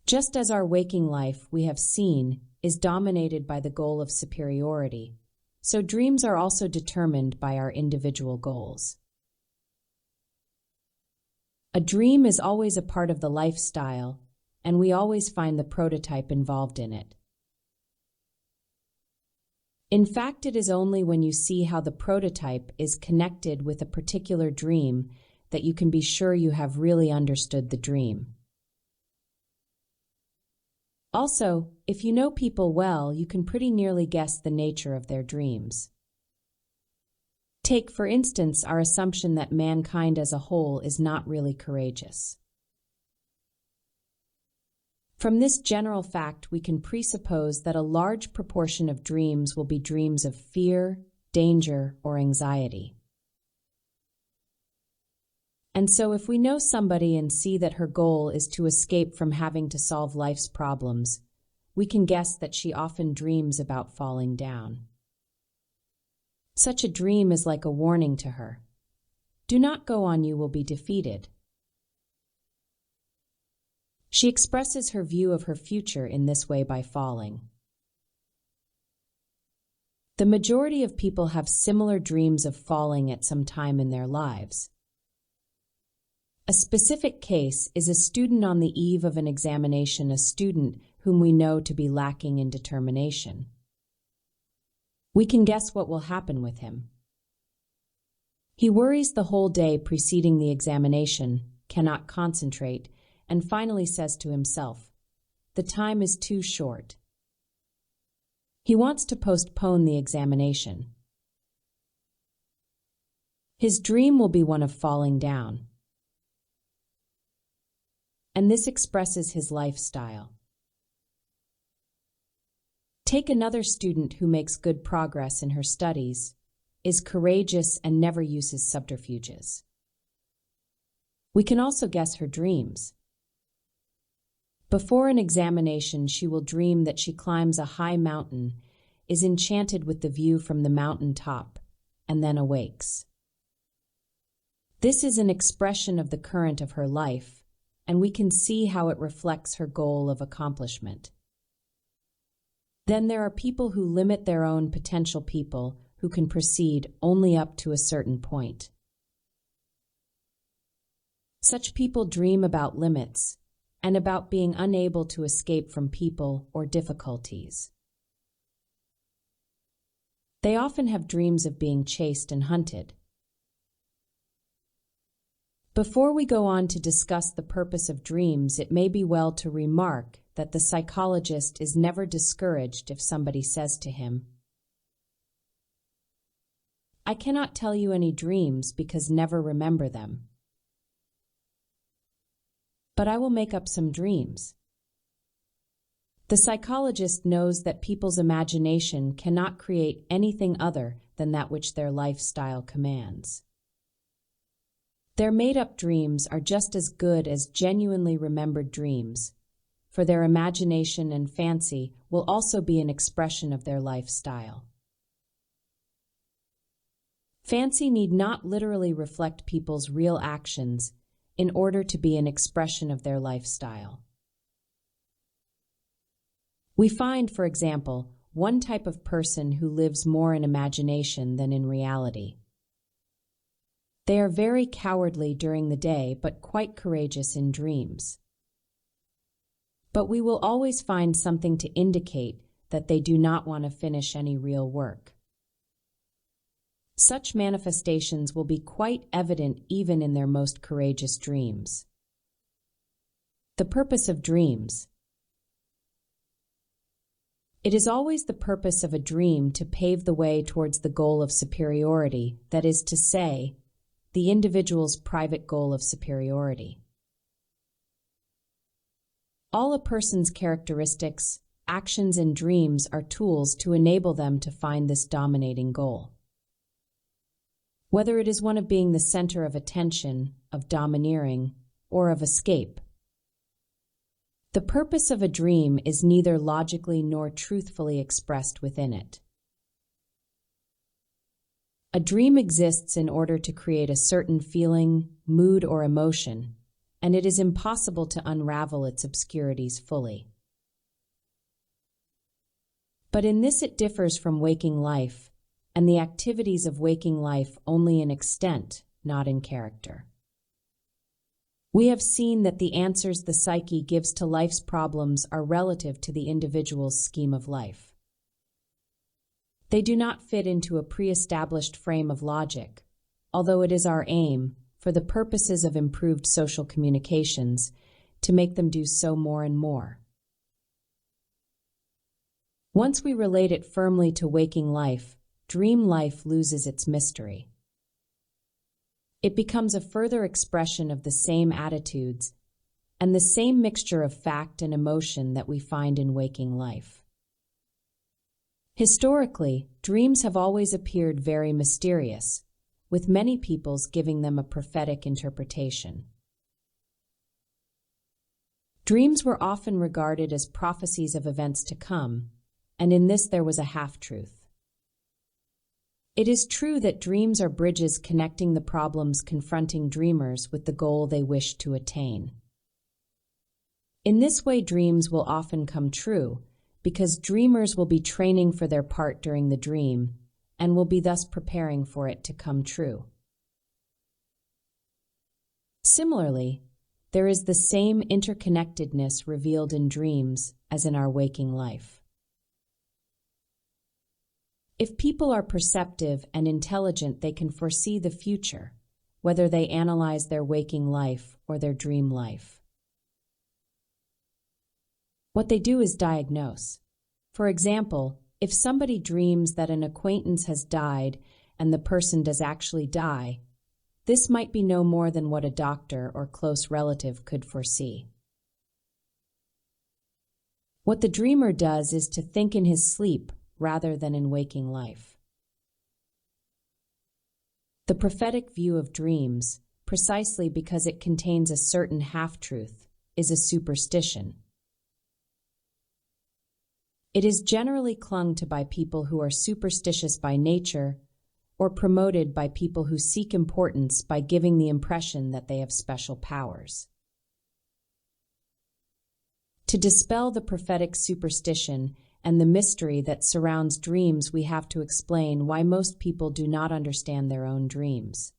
Just as our waking life, we have seen, is dominated by the goal of superiority, so dreams are also determined by our individual goals. A dream is always a part of the lifestyle, and we always find the prototype involved in it. In fact, it is only when you see how the prototype is connected with a particular dream that you can be sure you have really understood the dream. Also, if you know people well, you can pretty nearly guess the nature of their dreams. Take, for instance, our assumption that mankind as a whole is not really courageous. From this general fact, we can presuppose that a large proportion of dreams will be dreams of fear, danger, or anxiety. And so if we know somebody and see that her goal is to escape from having to solve life's problems, we can guess that she often dreams about falling down. Such a dream is like a warning to her. Do not go on, you will be defeated. She expresses her view of her future in this way by falling. The majority of people have similar dreams of falling at some time in their lives. A specific case is a student on the eve of an examination, a student whom we know to be lacking in determination. We can guess what will happen with him. He worries the whole day preceding the examination, cannot concentrate, and finally says to himself, "The time is too short." He wants to postpone the examination. His dream will be one of falling down. And this expresses his lifestyle. Take another student who makes good progress in her studies, is courageous, and never uses subterfuges. We can also guess her dreams. Before an examination, she will dream that she climbs a high mountain, is enchanted with the view from the mountain top, and then awakes. This is an expression of the current of her life, and we can see how it reflects her goal of accomplishment. Then there are people who limit their own potential, people who can proceed only up to a certain point. Such people dream about limits and about being unable to escape from people or difficulties. They often have dreams of being chased and hunted. Before we go on to discuss the purpose of dreams, it may be well to remark that the psychologist is never discouraged if somebody says to him, "I cannot tell you any dreams because never remember them. But I will make up some dreams." The psychologist knows that people's imagination cannot create anything other than that which their lifestyle commands. Their made-up dreams are just as good as genuinely remembered dreams, for their imagination and fancy will also be an expression of their lifestyle. Fancy need not literally reflect people's real actions in order to be an expression of their lifestyle. We find, for example, one type of person who lives more in imagination than in reality. They are very cowardly during the day, but quite courageous in dreams. But we will always find something to indicate that they do not want to finish any real work. Such manifestations will be quite evident even in their most courageous dreams. The purpose of dreams. It is always the purpose of a dream to pave the way towards the goal of superiority, that is to say, the individual's private goal of superiority. All a person's characteristics, actions, and dreams are tools to enable them to find this dominating goal. Whether it is one of being the center of attention, of domineering, or of escape. The purpose of a dream is neither logically nor truthfully expressed within it. A dream exists in order to create a certain feeling, mood, or emotion, and it is impossible to unravel its obscurities fully. But in this it differs from waking life, and the activities of waking life only in extent, not in character. We have seen that the answers the psyche gives to life's problems are relative to the individual's scheme of life. They do not fit into a pre-established frame of logic, although it is our aim, for the purposes of improved social communications, to make them do so more and more. Once we relate it firmly to waking life, dream life loses its mystery. It becomes a further expression of the same attitudes and the same mixture of fact and emotion that we find in waking life. Historically, dreams have always appeared very mysterious, with many peoples giving them a prophetic interpretation. Dreams were often regarded as prophecies of events to come, and in this there was a half-truth. It is true that dreams are bridges connecting the problems confronting dreamers with the goal they wish to attain. In this way, dreams will often come true, because dreamers will be training for their part during the dream, and will be thus preparing for it to come true. Similarly, there is the same interconnectedness revealed in dreams as in our waking life. If people are perceptive and intelligent, they can foresee the future, whether they analyze their waking life or their dream life. What they do is diagnose. For example, if somebody dreams that an acquaintance has died and the person does actually die, this might be no more than what a doctor or close relative could foresee. What the dreamer does is to think in his sleep rather than in waking life. The prophetic view of dreams, precisely because it contains a certain half-truth, is a superstition. It is generally clung to by people who are superstitious by nature, or promoted by people who seek importance by giving the impression that they have special powers. To dispel the prophetic superstition and the mystery that surrounds dreams, we have to explain why most people do not understand their own dreams.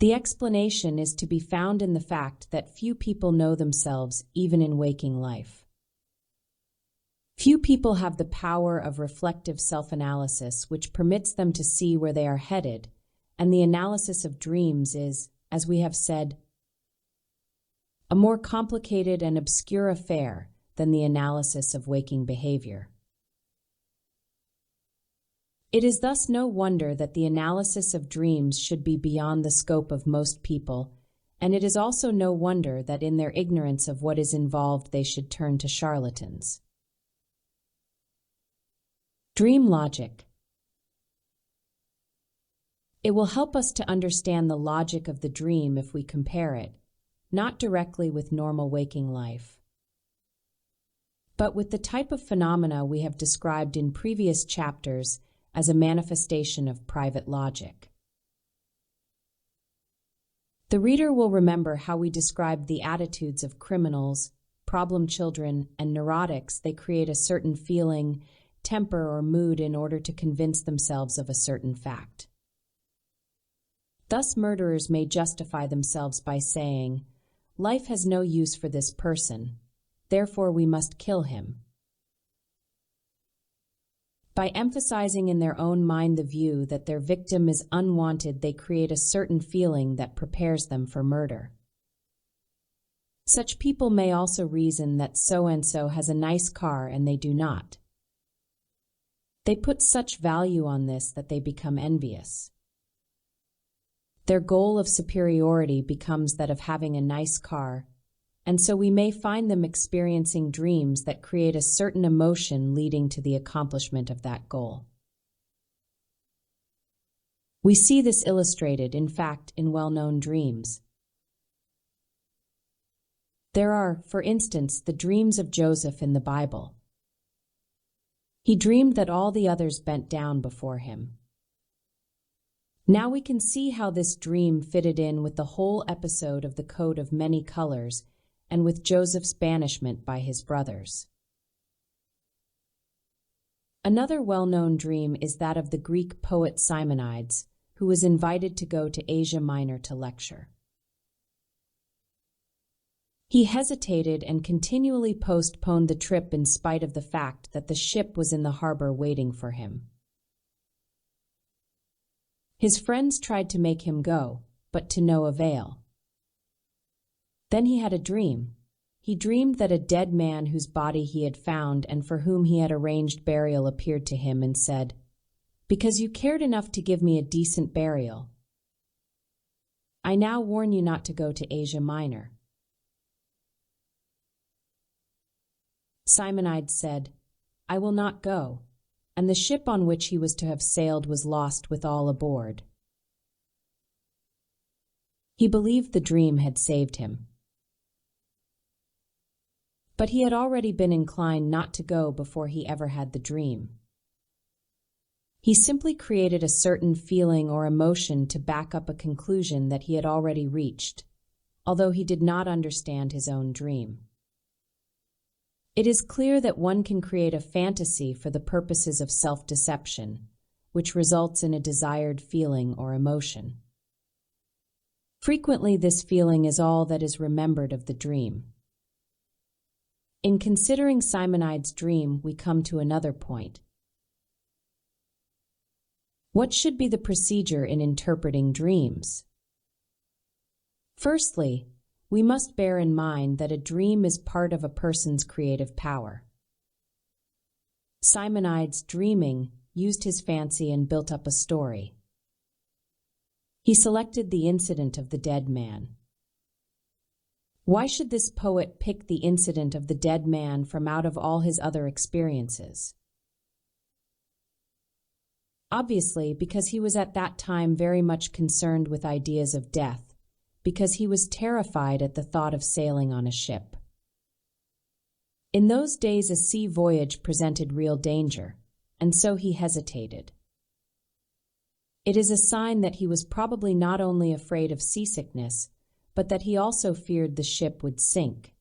The explanation is to be found in the fact that few people know themselves even in waking life. Few people have the power of reflective self-analysis which permits them to see where they are headed, and the analysis of dreams is, as we have said, a more complicated and obscure affair than the analysis of waking behavior. It is thus no wonder that the analysis of dreams should be beyond the scope of most people, and it is also no wonder that in their ignorance of what is involved they should turn to charlatans. Dream logic. It will help us to understand the logic of the dream if we compare it, not directly with normal waking life, but with the type of phenomena we have described in previous chapters as a manifestation of private logic. The reader will remember how we described the attitudes of criminals, problem children, and neurotics. They create a certain feeling, temper, or mood in order to convince themselves of a certain fact. Thus, murderers may justify themselves by saying, "Life has no use for this person, therefore we must kill him." By emphasizing in their own mind the view that their victim is unwanted, they create a certain feeling that prepares them for murder. Such people may also reason that so-and-so has a nice car and they do not. They put such value on this that they become envious. Their goal of superiority becomes that of having a nice car, and so we may find them experiencing dreams that create a certain emotion leading to the accomplishment of that goal. We see this illustrated, in fact, in well-known dreams. There are, for instance, the dreams of Joseph in the Bible. He dreamed that all the others bent down before him. Now we can see how this dream fitted in with the whole episode of the coat of many colors and with Joseph's banishment by his brothers. Another well-known dream is that of the Greek poet Simonides, who was invited to go to Asia Minor to lecture. He hesitated and continually postponed the trip in spite of the fact that the ship was in the harbor waiting for him. His friends tried to make him go, but to no avail. Then he had a dream. He dreamed that a dead man whose body he had found and for whom he had arranged burial appeared to him and said, "Because you cared enough to give me a decent burial, I now warn you not to go to Asia Minor." Simonides said, "I will not go," and the ship on which he was to have sailed was lost with all aboard. He believed the dream had saved him. But he had already been inclined not to go before he ever had the dream. He simply created a certain feeling or emotion to back up a conclusion that he had already reached, although he did not understand his own dream. It is clear that one can create a fantasy for the purposes of self-deception, which results in a desired feeling or emotion. Frequently, this feeling is all that is remembered of the dream. In considering Simonides' dream, we come to another point. What should be the procedure in interpreting dreams? Firstly, we must bear in mind that a dream is part of a person's creative power. Simonides, dreaming, used his fancy and built up a story. He selected the incident of the dead man. Why should this poet pick the incident of the dead man from out of all his other experiences? Obviously, because he was at that time very much concerned with ideas of death, because he was terrified at the thought of sailing on a ship. In those days, a sea voyage presented real danger, and so he hesitated. It is a sign that he was probably not only afraid of seasickness, but that he also feared the ship would sink.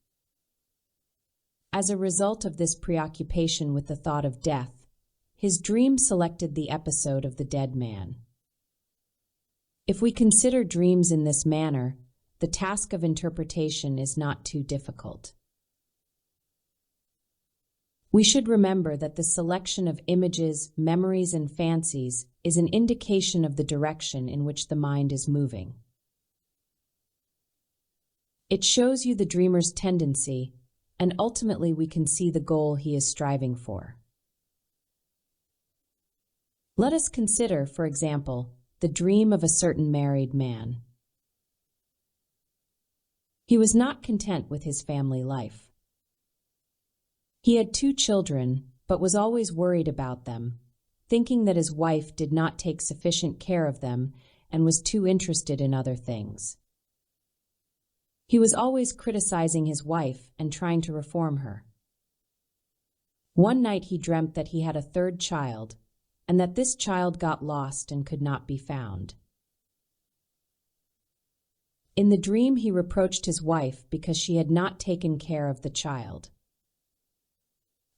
As a result of this preoccupation with the thought of death, his dream selected the episode of the dead man. If we consider dreams in this manner, the task of interpretation is not too difficult. We should remember that the selection of images, memories, and fancies is an indication of the direction in which the mind is moving. It shows you the dreamer's tendency, and ultimately we can see the goal he is striving for. Let us consider, for example, the dream of a certain married man. He was not content with his family life. He had 2 children, but was always worried about them, thinking that his wife did not take sufficient care of them and was too interested in other things. He was always criticizing his wife and trying to reform her. One night he dreamt that he had a 3rd child, and that this child got lost and could not be found. In the dream, he reproached his wife because she had not taken care of the child.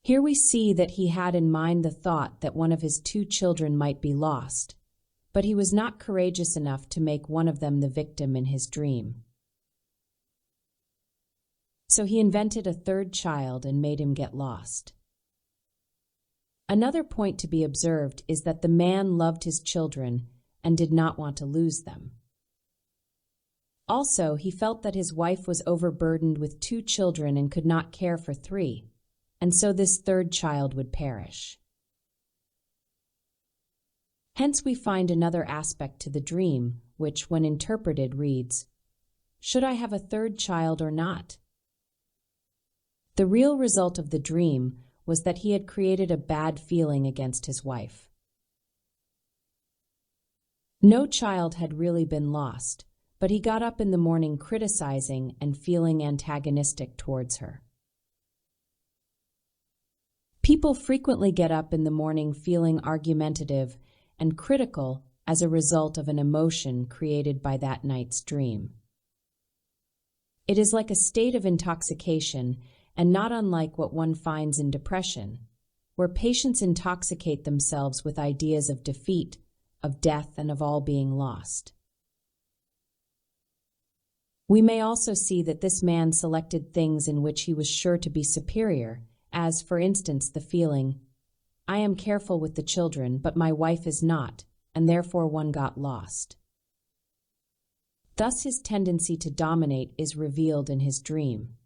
Here we see that he had in mind the thought that one of his 2 children might be lost, but he was not courageous enough to make one of them the victim in his dream. So he invented a 3rd child and made him get lost. Another point to be observed is that the man loved his children and did not want to lose them. Also, he felt that his wife was overburdened with 2 children and could not care for 3, and so this 3rd child would perish. Hence we find another aspect to the dream, which, when interpreted, reads, "Should I have a 3rd child or not?" The real result of the dream was that he had created a bad feeling against his wife. No child had really been lost, but he got up in the morning criticizing and feeling antagonistic towards her. People frequently get up in the morning feeling argumentative and critical as a result of an emotion created by that night's dream. It is like a state of intoxication, and not unlike what one finds in depression, where patients intoxicate themselves with ideas of defeat, of death, and of all being lost. We may also see that this man selected things in which he was sure to be superior, as, for instance, the feeling, "I am careful with the children, but my wife is not, and therefore one got lost." Thus his tendency to dominate is revealed in his dream.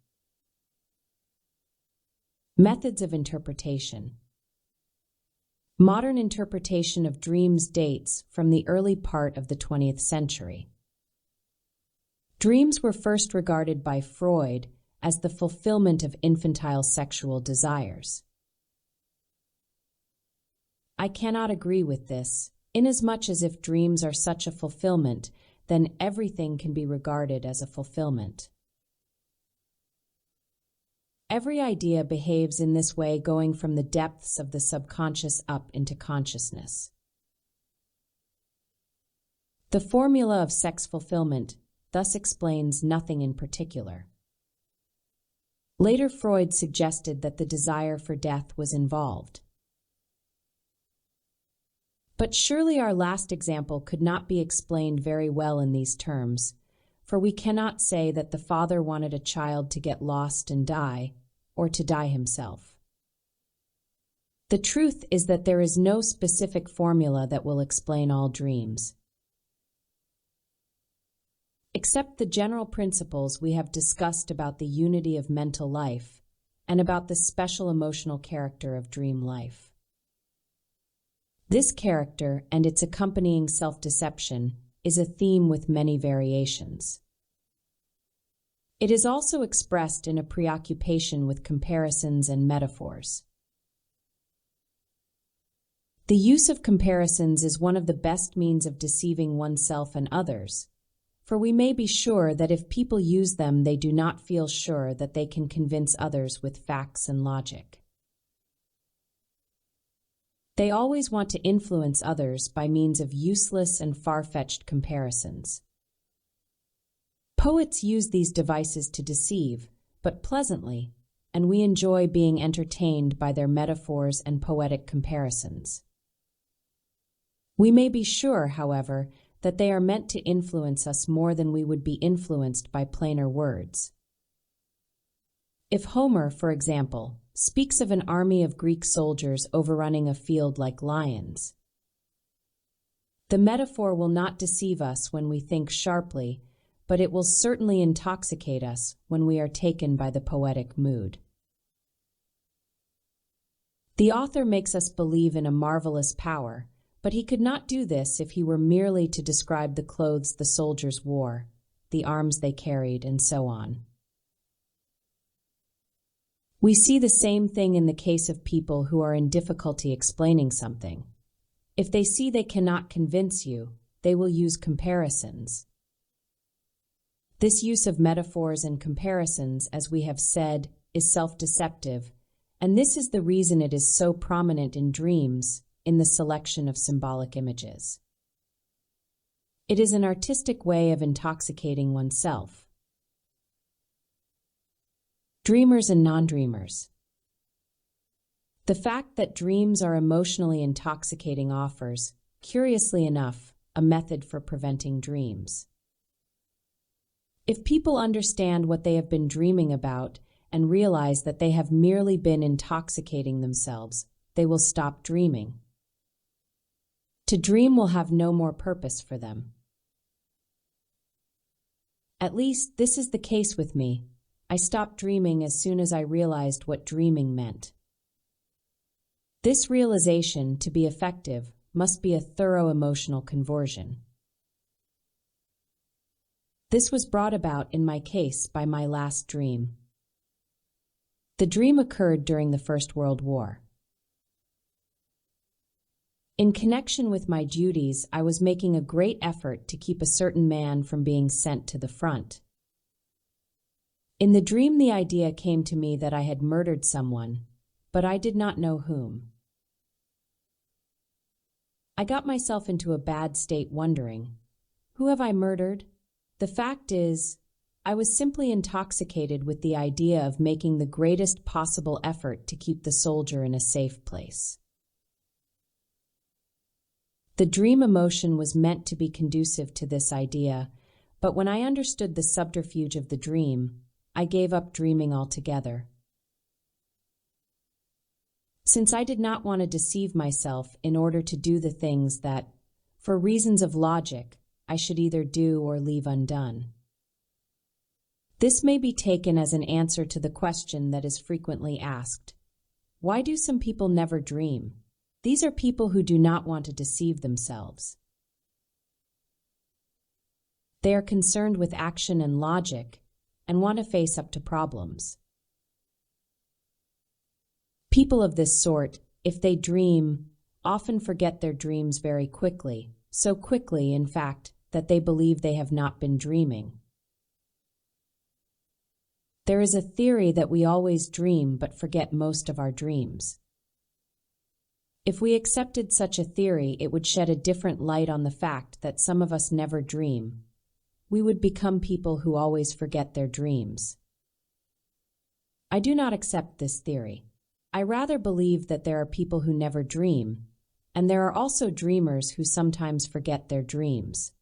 Methods of interpretation. Modern interpretation of dreams dates from the early part of the 20th century. Dreams were first regarded by Freud as the fulfillment of infantile sexual desires. I cannot agree with this, inasmuch as if dreams are such a fulfillment, then everything can be regarded as a fulfillment. Every idea behaves in this way, going from the depths of the subconscious up into consciousness. The formula of sex fulfillment thus explains nothing in particular. Later, Freud suggested that the desire for death was involved. But surely our last example could not be explained very well in these terms, for we cannot say that the father wanted a child to get lost and die, or to die himself. The truth is that there is no specific formula that will explain all dreams. Except the general principles we have discussed about the unity of mental life and about the special emotional character of dream life. This character and its accompanying self-deception is a theme with many variations. It is also expressed in a preoccupation with comparisons and metaphors. The use of comparisons is one of the best means of deceiving oneself and others, for we may be sure that if people use them, they do not feel sure that they can convince others with facts and logic. They always want to influence others by means of useless and far-fetched comparisons. Poets use these devices to deceive, but pleasantly, and we enjoy being entertained by their metaphors and poetic comparisons. We may be sure, however, that they are meant to influence us more than we would be influenced by plainer words. If Homer, for example, speaks of an army of Greek soldiers overrunning a field like lions, the metaphor will not deceive us when we think sharply, but it will certainly intoxicate us when we are taken by the poetic mood. The author makes us believe in a marvelous power, but he could not do this if he were merely to describe the clothes the soldiers wore, the arms they carried, and so on. We see the same thing in the case of people who are in difficulty explaining something. If they see they cannot convince you, they will use comparisons. This use of metaphors and comparisons, as we have said, is self-deceptive, and this is the reason it is so prominent in dreams in the selection of symbolic images. It is an artistic way of intoxicating oneself. Dreamers and non-dreamers. The fact that dreams are emotionally intoxicating offers, curiously enough, a method for preventing dreams. If people understand what they have been dreaming about and realize that they have merely been intoxicating themselves, they will stop dreaming. To dream will have no more purpose for them. At least this is the case with me. I stopped dreaming as soon as I realized what dreaming meant. This realization, to be effective, must be a thorough emotional conversion. This was brought about in my case by my last dream. The dream occurred during the First World War. In connection with my duties, I was making a great effort to keep a certain man from being sent to the front. In the dream, the idea came to me that I had murdered someone, but I did not know whom. I got myself into a bad state wondering, who have I murdered? The fact is, I was simply intoxicated with the idea of making the greatest possible effort to keep the soldier in a safe place. The dream emotion was meant to be conducive to this idea, but when I understood the subterfuge of the dream, I gave up dreaming altogether. Since I did not want to deceive myself in order to do the things that, for reasons of logic, I should either do or leave undone. This may be taken as an answer to the question that is frequently asked: why do some people never dream? These are people who do not want to deceive themselves. They are concerned with action and logic and want to face up to problems. People of this sort, if they dream, often forget their dreams very quickly, so quickly, in fact, that they believe they have not been dreaming. There is a theory that we always dream but forget most of our dreams. If we accepted such a theory, it would shed a different light on the fact that some of us never dream. We would become people who always forget their dreams. I do not accept this theory. I rather believe that there are people who never dream, and there are also dreamers who sometimes forget their dreams.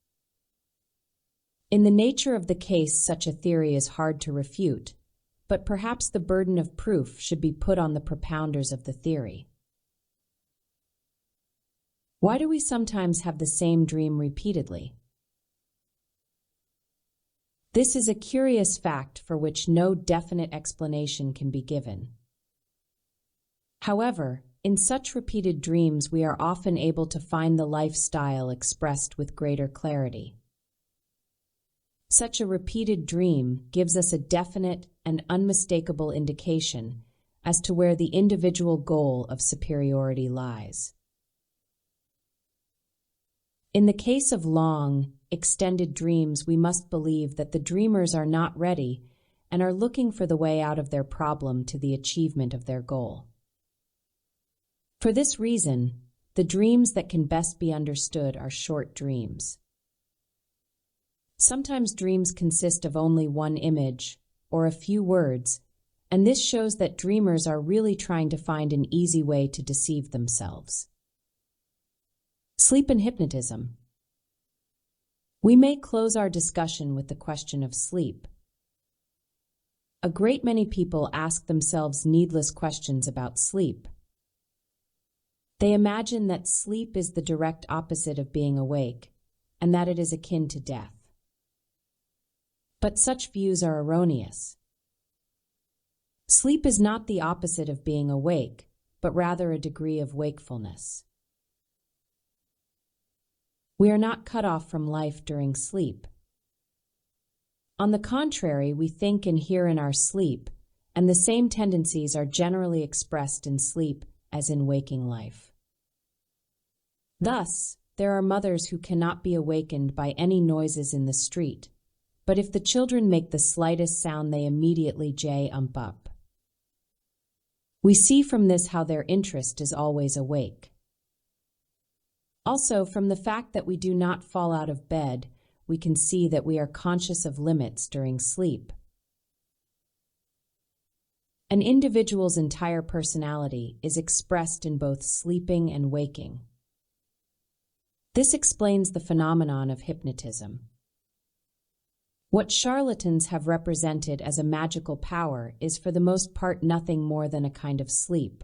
In the nature of the case, such a theory is hard to refute, but perhaps the burden of proof should be put on the propounders of the theory. Why do we sometimes have the same dream repeatedly? This is a curious fact for which no definite explanation can be given. However, in such repeated dreams, we are often able to find the lifestyle expressed with greater clarity. Such a repeated dream gives us a definite and unmistakable indication as to where the individual goal of superiority lies. In the case of long, extended dreams, we must believe that the dreamers are not ready and are looking for the way out of their problem to the achievement of their goal. For this reason, the dreams that can best be understood are short dreams. Sometimes dreams consist of only one image or a few words, and this shows that dreamers are really trying to find an easy way to deceive themselves. Sleep and hypnotism. We may close our discussion with the question of sleep. A great many people ask themselves needless questions about sleep. They imagine that sleep is the direct opposite of being awake, and that it is akin to death. But such views are erroneous. Sleep is not the opposite of being awake, but rather a degree of wakefulness. We are not cut off from life during sleep. On the contrary, we think and hear in our sleep, and the same tendencies are generally expressed in sleep as in waking life. Thus, there are mothers who cannot be awakened by any noises in the street, but if the children make the slightest sound, they immediately jump up. We see from this how their interest is always awake. Also, from the fact that we do not fall out of bed, we can see that we are conscious of limits during sleep. An individual's entire personality is expressed in both sleeping and waking. This explains the phenomenon of hypnotism. What charlatans have represented as a magical power is for the most part nothing more than a kind of sleep.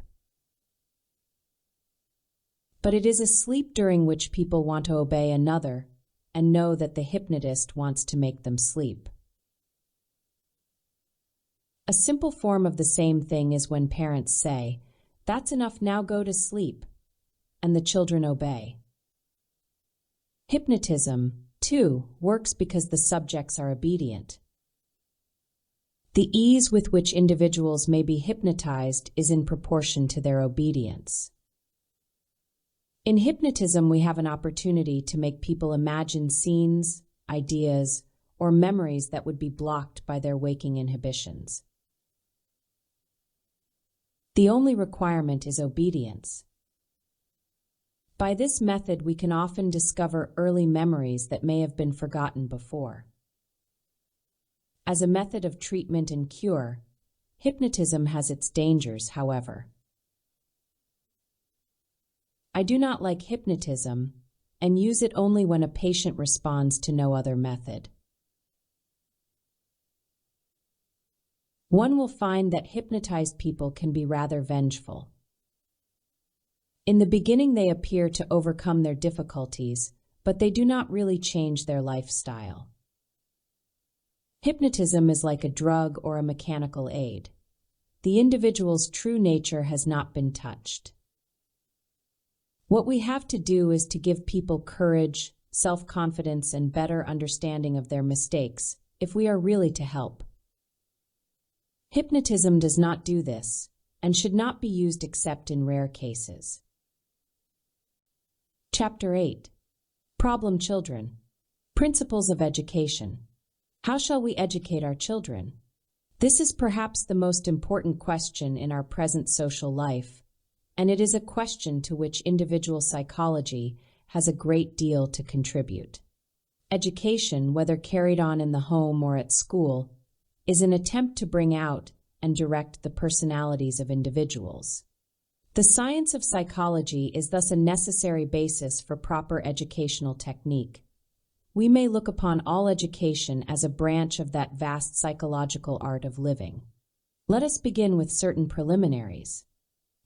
but it is a sleep during which people want to obey another and know that the hypnotist wants to make them sleep. A simple form of the same thing is when parents say, "That's enough, now go to sleep," and the children obey. Hypnotism, too, works because the subjects are obedient. The ease with which individuals may be hypnotized is in proportion to their obedience. In hypnotism, we have an opportunity to make people imagine scenes, ideas, or memories that would be blocked by their waking inhibitions. The only requirement is obedience. By this method, we can often discover early memories that may have been forgotten before. As a method of treatment and cure, hypnotism has its dangers, however. I do not like hypnotism and use it only when a patient responds to no other method. One will find that hypnotized people can be rather vengeful. In the beginning, they appear to overcome their difficulties, but they do not really change their lifestyle. Hypnotism is like a drug or a mechanical aid. The individual's true nature has not been touched. What we have to do is to give people courage, self-confidence, and better understanding of their mistakes if we are really to help. Hypnotism does not do this and should not be used except in rare cases. Chapter 8. Problem Children. Principles of Education. How shall we educate our children? This is perhaps the most important question in our present social life, and it is a question to which individual psychology has a great deal to contribute. Education, whether carried on in the home or at school, is an attempt to bring out and direct the personalities of individuals. The science of psychology is thus a necessary basis for proper educational technique. We may look upon all education as a branch of that vast psychological art of living. Let us begin with certain preliminaries.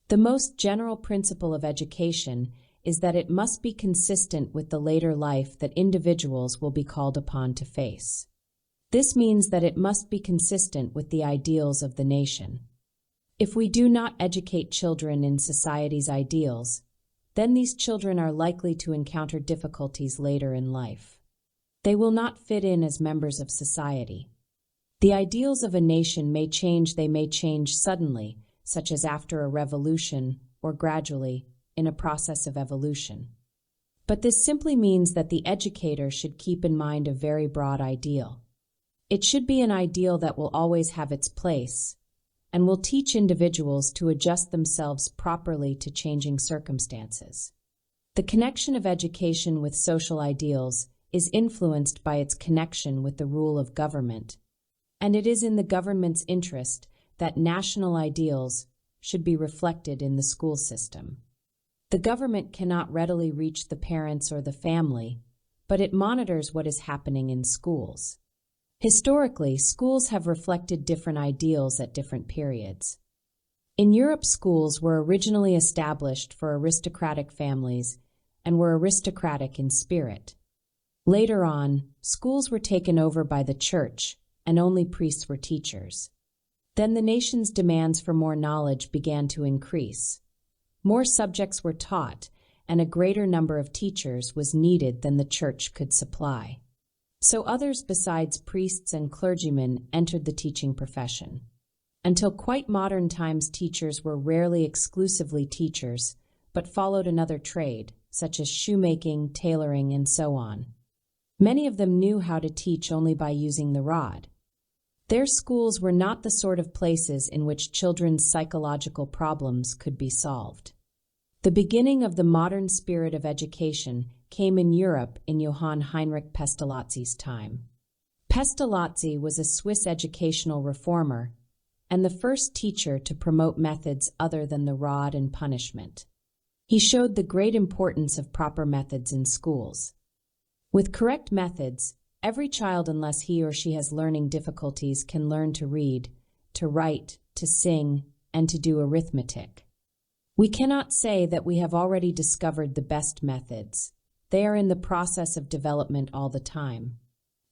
The most general principle of education is that it must be consistent with the later life that individuals will be called upon to face. This means that it must be consistent with the ideals of the nation. If we do not educate children in society's ideals, then these children are likely to encounter difficulties later in life. They will not fit in as members of society. The ideals of a nation may change. They may change suddenly, such as after a revolution, or gradually, in a process of evolution. But this simply means that the educator should keep in mind a very broad ideal. It should be an ideal that will always have its place, and will teach individuals to adjust themselves properly to changing circumstances. The connection of education with social ideals is influenced by its connection with the rule of government, and it is in the government's interest that national ideals should be reflected in the school system. The government cannot readily reach the parents or the family, but it monitors what is happening in schools. Historically, schools have reflected different ideals at different periods. In Europe, schools were originally established for aristocratic families and were aristocratic in spirit. Later on, schools were taken over by the church, and only priests were teachers. Then the nation's demands for more knowledge began to increase. More subjects were taught, and a greater number of teachers was needed than the church could supply. So others besides priests and clergymen entered the teaching profession. Until quite modern times, teachers were rarely exclusively teachers, but followed another trade, such as shoemaking, tailoring, and so on. Many of them knew how to teach only by using the rod. Their schools were not the sort of places in which children's psychological problems could be solved. The beginning of the modern spirit of education came in Europe in Johann Heinrich Pestalozzi's time. Pestalozzi was a Swiss educational reformer and the first teacher to promote methods other than the rod and punishment. He showed the great importance of proper methods in schools. With correct methods, every child, unless he or she has learning difficulties, can learn to read, to write, to sing, and to do arithmetic. We cannot say that we have already discovered the best methods. They are in the process of development all the time.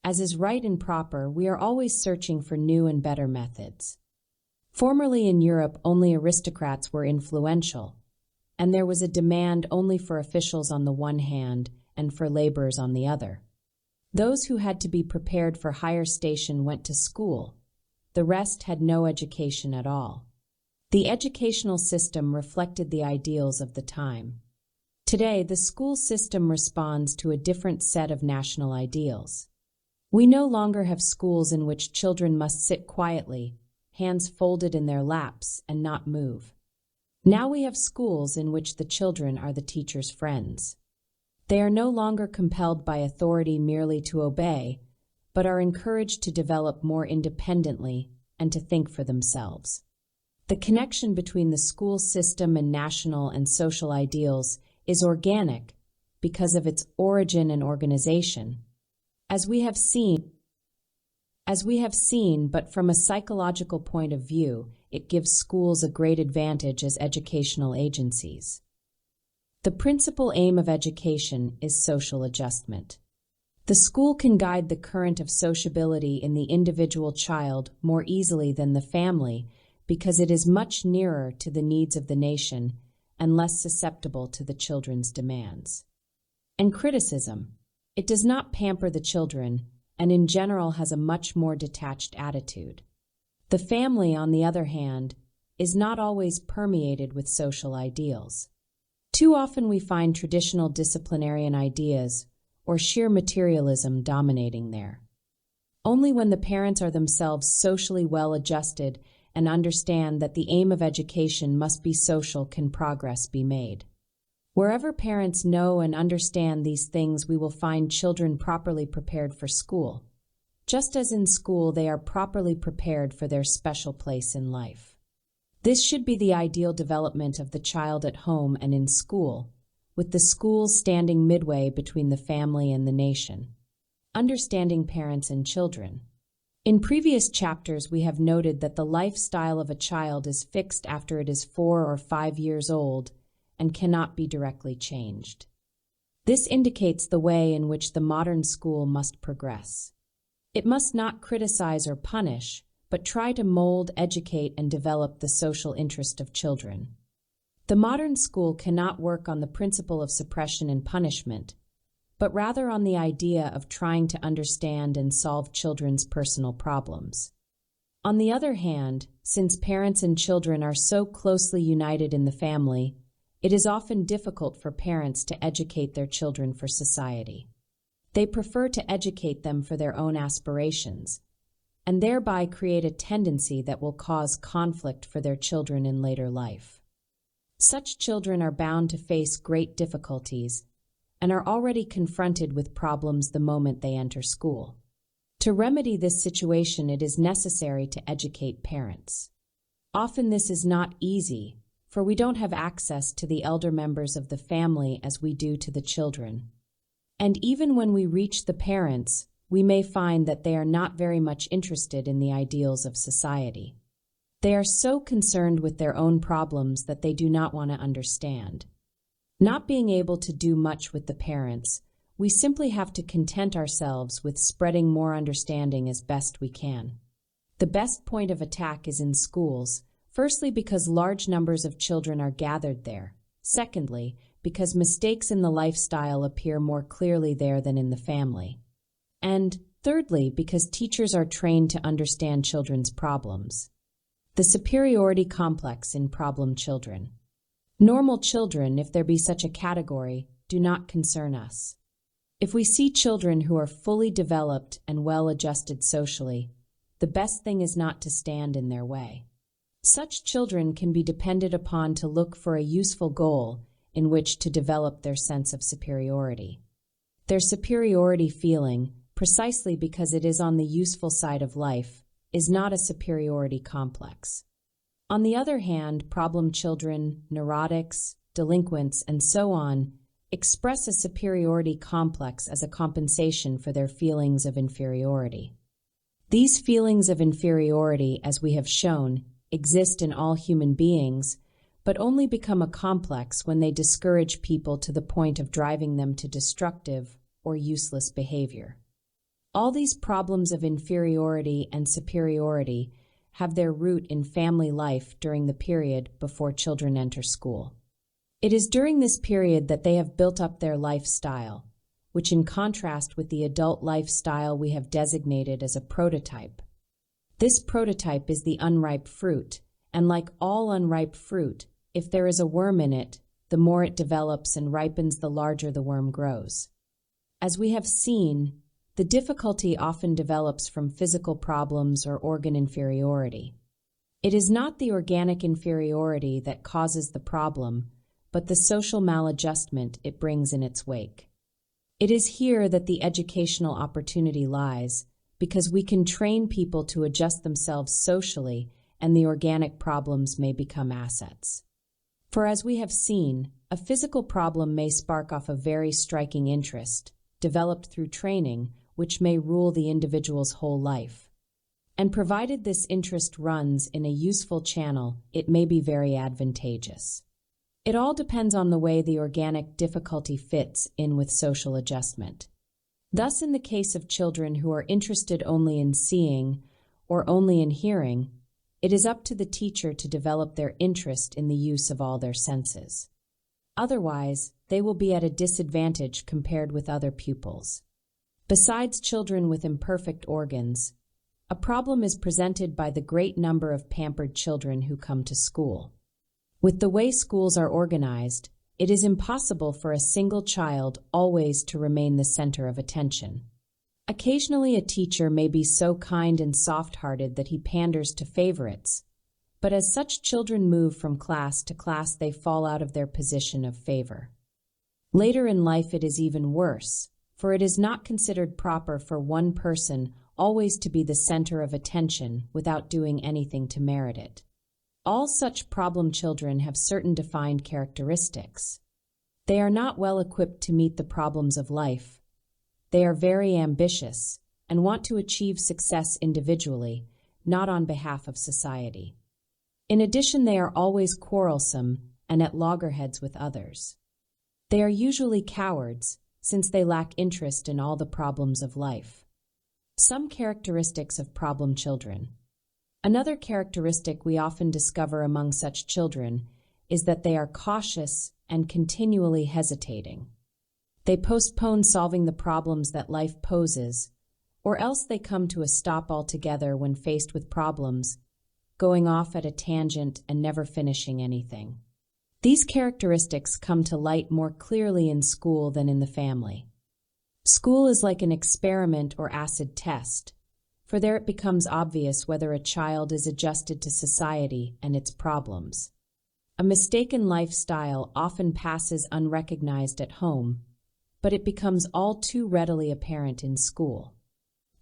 As is right and proper, we are always searching for new and better methods. Formerly in Europe, only aristocrats were influential, and there was a demand only for officials on the one hand and for laborers on the other. Those who had to be prepared for higher station went to school. The rest had no education at all. The educational system reflected the ideals of the time. Today, the school system responds to a different set of national ideals. We no longer have schools in which children must sit quietly, hands folded in their laps, and not move. Now we have schools in which the children are the teacher's friends. They are no longer compelled by authority merely to obey, but are encouraged to develop more independently and to think for themselves. The connection between the school system and national and social ideals is organic because of its origin and organization. As we have seen, but from a psychological point of view, it gives schools a great advantage as educational agencies. The principal aim of education is social adjustment. The school can guide the current of sociability in the individual child more easily than the family because it is much nearer to the needs of the nation and less susceptible to the children's demands. And criticism. It does not pamper the children and in general has a much more detached attitude. The family, on the other hand, is not always permeated with social ideals. Too often we find traditional disciplinarian ideas or sheer materialism dominating there. Only when the parents are themselves socially well adjusted and understand that the aim of education must be social can progress be made. Wherever parents know and understand these things, we will find children properly prepared for school, just as in school they are properly prepared for their special place in life. This should be the ideal development of the child at home and in school, with the school standing midway between the family and the nation. Understanding parents and children. In previous chapters, we have noted that the lifestyle of a child is fixed after it is 4 or 5 years old and cannot be directly changed. This indicates the way in which the modern school must progress. It must not criticize or punish, but try to mold, educate, and develop the social interest of children. The modern school cannot work on the principle of suppression and punishment, but rather on the idea of trying to understand and solve children's personal problems. On the other hand, since parents and children are so closely united in the family, it is often difficult for parents to educate their children for society. They prefer to educate them for their own aspirations, and thereby create a tendency that will cause conflict for their children in later life. Such children are bound to face great difficulties and are already confronted with problems the moment they enter school. To remedy this situation, it is necessary to educate parents. Often this is not easy, for we don't have access to the elder members of the family as we do to the children. And even when we reach the parents, we may find that they are not very much interested in the ideals of society. They are so concerned with their own problems that they do not want to understand. Not being able to do much with the parents, we simply have to content ourselves with spreading more understanding as best we can. The best point of attack is in schools, firstly because large numbers of children are gathered there, secondly because mistakes in the lifestyle appear more clearly there than in the family, and thirdly because teachers are trained to understand children's problems. The superiority complex in problem children. Normal children, if there be such a category, do not concern us. If we see children who are fully developed and well-adjusted socially, the best thing is not to stand in their way. Such children can be depended upon to look for a useful goal in which to develop their sense of superiority. Their superiority feeling, precisely because it is on the useful side of life, is not a superiority complex. On the other hand, problem children, neurotics, delinquents, and so on, express a superiority complex as a compensation for their feelings of inferiority. These feelings of inferiority, as we have shown, exist in all human beings, but only become a complex when they discourage people to the point of driving them to destructive or useless behavior. All these problems of inferiority and superiority have their root in family life during the period before children enter school. It is during this period that they have built up their lifestyle, which in contrast with the adult lifestyle we have designated as a prototype. This prototype is the unripe fruit, and like all unripe fruit, if there is a worm in it, the more it develops and ripens, the larger the worm grows. As we have seen, the difficulty often develops from physical problems or organ inferiority. It is not the organic inferiority that causes the problem, but the social maladjustment it brings in its wake. It is here that the educational opportunity lies, because we can train people to adjust themselves socially, and the organic problems may become assets. For as we have seen, a physical problem may spark off a very striking interest, developed through training, which may rule the individual's whole life. And provided this interest runs in a useful channel, it may be very advantageous. It all depends on the way the organic difficulty fits in with social adjustment. Thus, in the case of children who are interested only in seeing or only in hearing, it is up to the teacher to develop their interest in the use of all their senses. Otherwise, they will be at a disadvantage compared with other pupils. Besides children with imperfect organs, a problem is presented by the great number of pampered children who come to school. With the way schools are organized, it is impossible for a single child always to remain the center of attention. Occasionally a teacher may be so kind and soft-hearted that he panders to favorites, but as such children move from class to class, they fall out of their position of favor. Later in life it is even worse, for it is not considered proper for one person always to be the center of attention without doing anything to merit it. All such problem children have certain defined characteristics. They are not well equipped to meet the problems of life. They are very ambitious and want to achieve success individually, not on behalf of society. In addition, they are always quarrelsome and at loggerheads with others. They are usually cowards, since they lack interest in all the problems of life. Some characteristics of problem children. Another characteristic we often discover among such children is that they are cautious and continually hesitating. They postpone solving the problems that life poses, or else they come to a stop altogether when faced with problems, going off at a tangent and never finishing anything. These characteristics come to light more clearly in school than in the family. School is like an experiment or acid test, for there it becomes obvious whether a child is adjusted to society and its problems. A mistaken lifestyle often passes unrecognized at home, but it becomes all too readily apparent in school.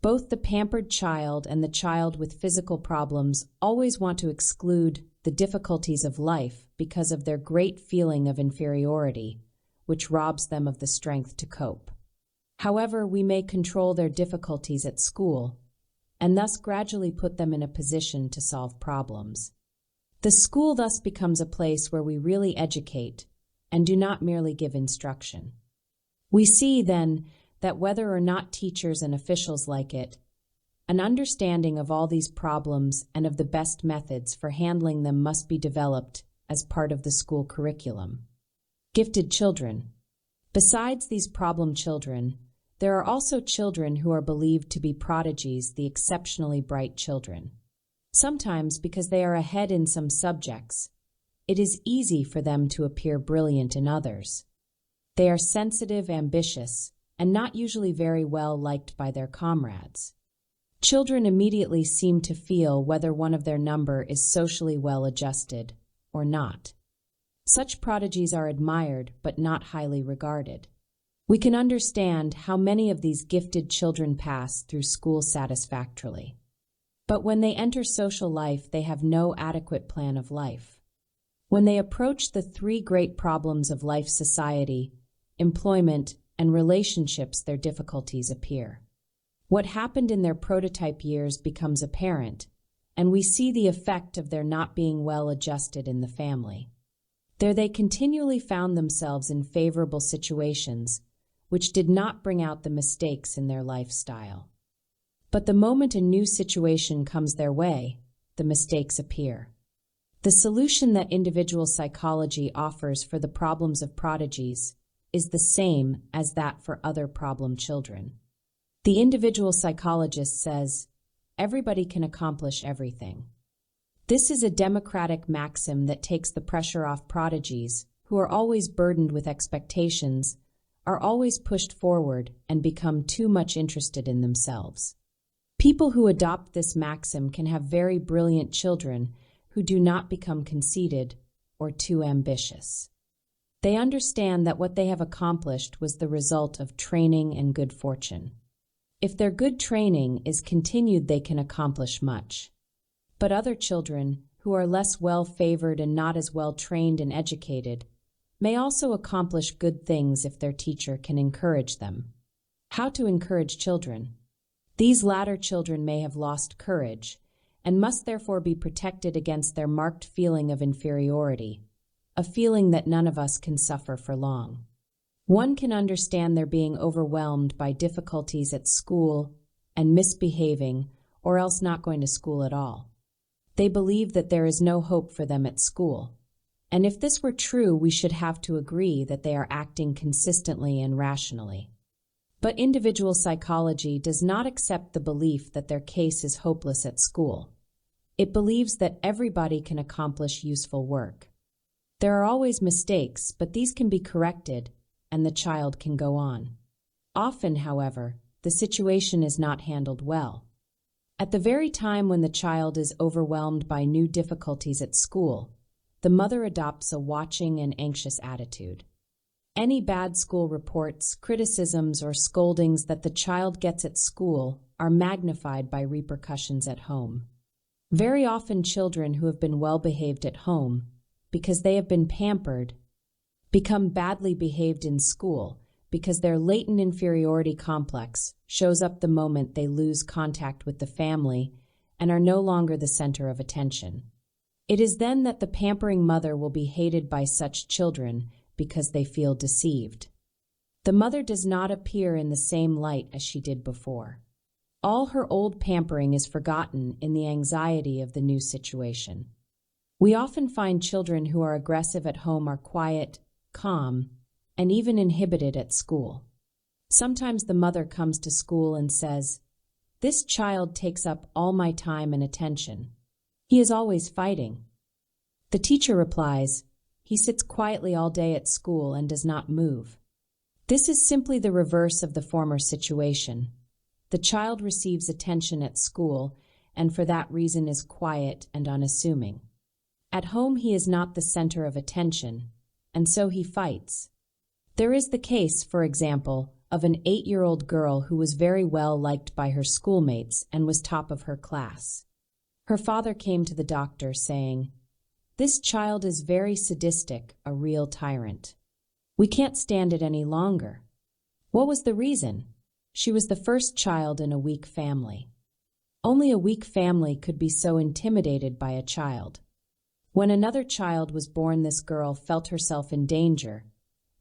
Both the pampered child and the child with physical problems always want to exclude the difficulties of life because of their great feeling of inferiority, which robs them of the strength to cope. However, we may control their difficulties at school, and thus gradually put them in a position to solve problems. The school thus becomes a place where we really educate and do not merely give instruction. We see, then, that whether or not teachers and officials like it, an understanding of all these problems and of the best methods for handling them must be developed as part of the school curriculum. Gifted children. Besides these problem children, there are also children who are believed to be prodigies, the exceptionally bright children. Sometimes, because they are ahead in some subjects, it is easy for them to appear brilliant in others. They are sensitive, ambitious, and not usually very well liked by their comrades. Children immediately seem to feel whether one of their number is socially well adjusted or not. Such prodigies are admired but not highly regarded. We can understand how many of these gifted children pass through school satisfactorily. But when they enter social life, they have no adequate plan of life. When they approach the three great problems of life: society, employment, and relationships, their difficulties appear. What happened in their prototype years becomes apparent, and we see the effect of their not being well adjusted in the family. There they continually found themselves in favorable situations, which did not bring out the mistakes in their lifestyle. But the moment a new situation comes their way, the mistakes appear. The solution that individual psychology offers for the problems of prodigies is the same as that for other problem children. The individual psychologist says, everybody can accomplish everything. This is a democratic maxim that takes the pressure off prodigies, who are always burdened with expectations, are always pushed forward, and become too much interested in themselves. People who adopt this maxim can have very brilliant children who do not become conceited or too ambitious. They understand that what they have accomplished was the result of training and good fortune. If their good training is continued, they can accomplish much. But other children, who are less well-favored and not as well-trained and educated, may also accomplish good things if their teacher can encourage them. How to encourage children? These latter children may have lost courage, and must therefore be protected against their marked feeling of inferiority, a feeling that none of us can suffer for long. One can understand their being overwhelmed by difficulties at school and misbehaving, or else not going to school at all. They believe that there is no hope for them at school, and if this were true, we should have to agree that they are acting consistently and rationally. But individual psychology does not accept the belief that their case is hopeless at school. It believes that everybody can accomplish useful work. There are always mistakes, but these can be corrected, and the child can go on. Often, however, the situation is not handled well. At the very time when the child is overwhelmed by new difficulties at school, the mother adopts a watching and anxious attitude. Any bad school reports, criticisms, or scoldings that the child gets at school are magnified by repercussions at home. Very often children who have been well behaved at home, because they have been pampered, become badly behaved in school because their latent inferiority complex shows up the moment they lose contact with the family and are no longer the center of attention. It is then that the pampering mother will be hated by such children because they feel deceived. The mother does not appear in the same light as she did before. All her old pampering is forgotten in the anxiety of the new situation. We often find children who are aggressive at home are quiet, calm, and even inhibited at school. Sometimes the mother comes to school and says, "This child takes up all my time and attention. He is always fighting." The teacher replies, "He sits quietly all day at school and does not move." This is simply the reverse of the former situation. The child receives attention at school and for that reason is quiet and unassuming. At home he is not the center of attention, and so he fights. There is the case, for example, of an 8-year-old girl who was very well liked by her schoolmates and was top of her class. Her father came to the doctor saying, "This child is very sadistic, a real tyrant. We can't stand it any longer." What was the reason? She was the first child in a weak family. Only a weak family could be so intimidated by a child. When another child was born, this girl felt herself in danger,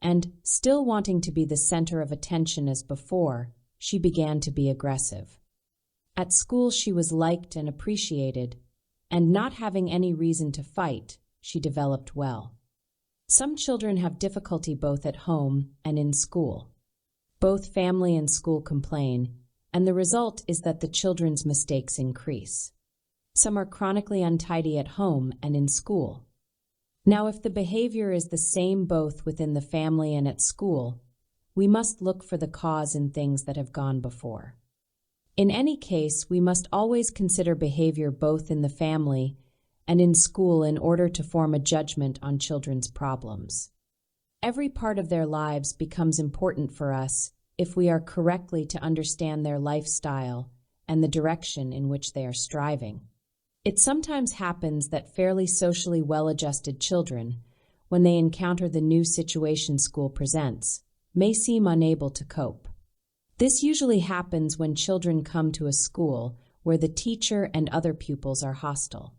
and, still wanting to be the center of attention as before, she began to be aggressive. At school she was liked and appreciated, and not having any reason to fight, she developed well. Some children have difficulty both at home and in school. Both family and school complain, and the result is that the children's mistakes increase. Some are chronically untidy at home and in school. Now, if the behavior is the same both within the family and at school, we must look for the cause in things that have gone before. In any case, we must always consider behavior both in the family and in school in order to form a judgment on children's problems. Every part of their lives becomes important for us if we are correctly to understand their lifestyle and the direction in which they are striving. It sometimes happens that fairly socially well-adjusted children, when they encounter the new situation school presents, may seem unable to cope. This usually happens when children come to a school where the teacher and other pupils are hostile.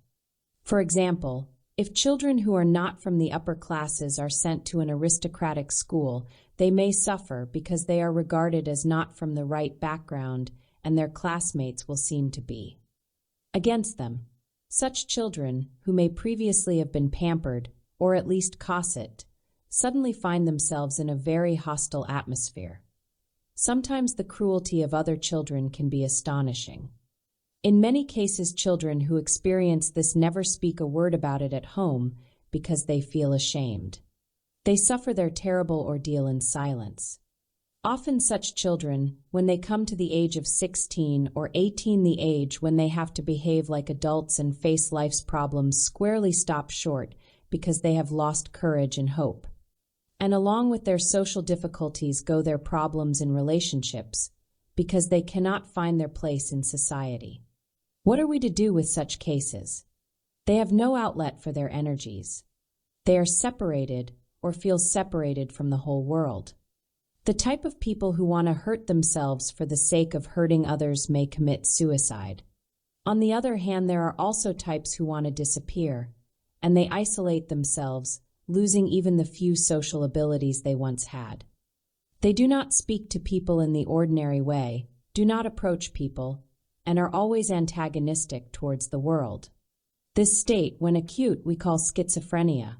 For example, If children who are not from the upper classes are sent to an aristocratic school, they may suffer because they are regarded as not from the right background, and their classmates will seem to be against them. Such children, who may previously have been pampered, or at least cosseted, suddenly find themselves in a very hostile atmosphere. Sometimes the cruelty of other children can be astonishing. In many cases, children who experience this never speak a word about it at home because they feel ashamed. They suffer their terrible ordeal in silence. Often such children, when they come to the age of 16 or 18, the age when they have to behave like adults and face life's problems, squarely stop short because they have lost courage and hope. And along with their social difficulties go their problems in relationships, because they cannot find their place in society. What are we to do with such cases? They have no outlet for their energies. They are separated or feel separated from the whole world. The type of people who want to hurt themselves for the sake of hurting others may commit suicide. On the other hand, there are also types who want to disappear, and they isolate themselves, losing even the few social abilities they once had. They do not speak to people in the ordinary way, do not approach people, and are always antagonistic towards the world. This state, when acute, we call schizophrenia.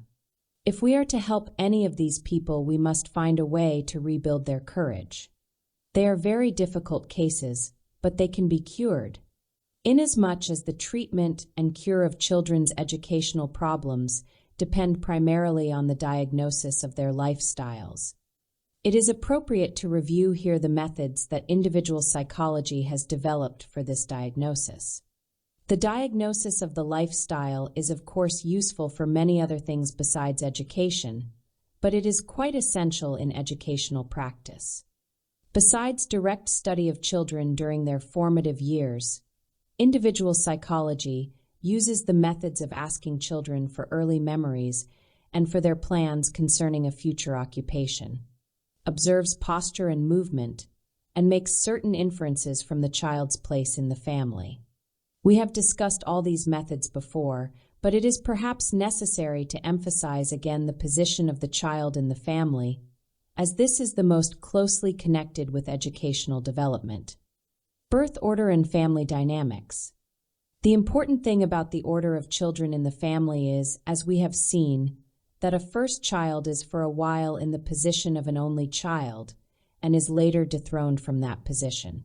If we are to help any of these people, we must find a way to rebuild their courage. They are very difficult cases, but they can be cured. Inasmuch as the treatment and cure of children's educational problems depend primarily on the diagnosis of their lifestyles. It is appropriate to review here the methods that individual psychology has developed for this diagnosis. The diagnosis of the lifestyle is of course useful for many other things besides education, but it is quite essential in educational practice. Besides direct study of children during their formative years, individual psychology uses the methods of asking children for early memories and for their plans concerning a future occupation, observes posture and movement, and makes certain inferences from the child's place in the family. We have discussed all these methods before, but it is perhaps necessary to emphasize again the position of the child in the family, as this is the most closely connected with educational development. Birth order and family dynamics. The important thing about the order of children in the family is, as we have seen, that a first child is for a while in the position of an only child and is later dethroned from that position.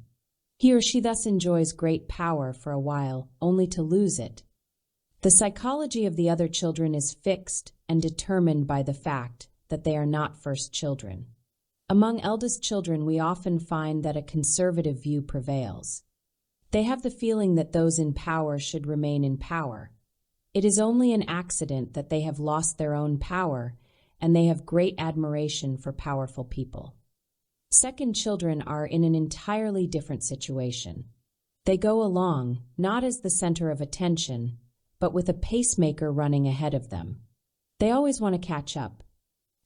He or she thus enjoys great power for a while, only to lose it. The psychology of the other children is fixed and determined by the fact that they are not first children. Among eldest children, we often find that a conservative view prevails. They have the feeling that those in power should remain in power. It is only an accident that they have lost their own power, and they have great admiration for powerful people. Second children are in an entirely different situation. They go along, not as the center of attention, but with a pacemaker running ahead of them. They always want to catch up.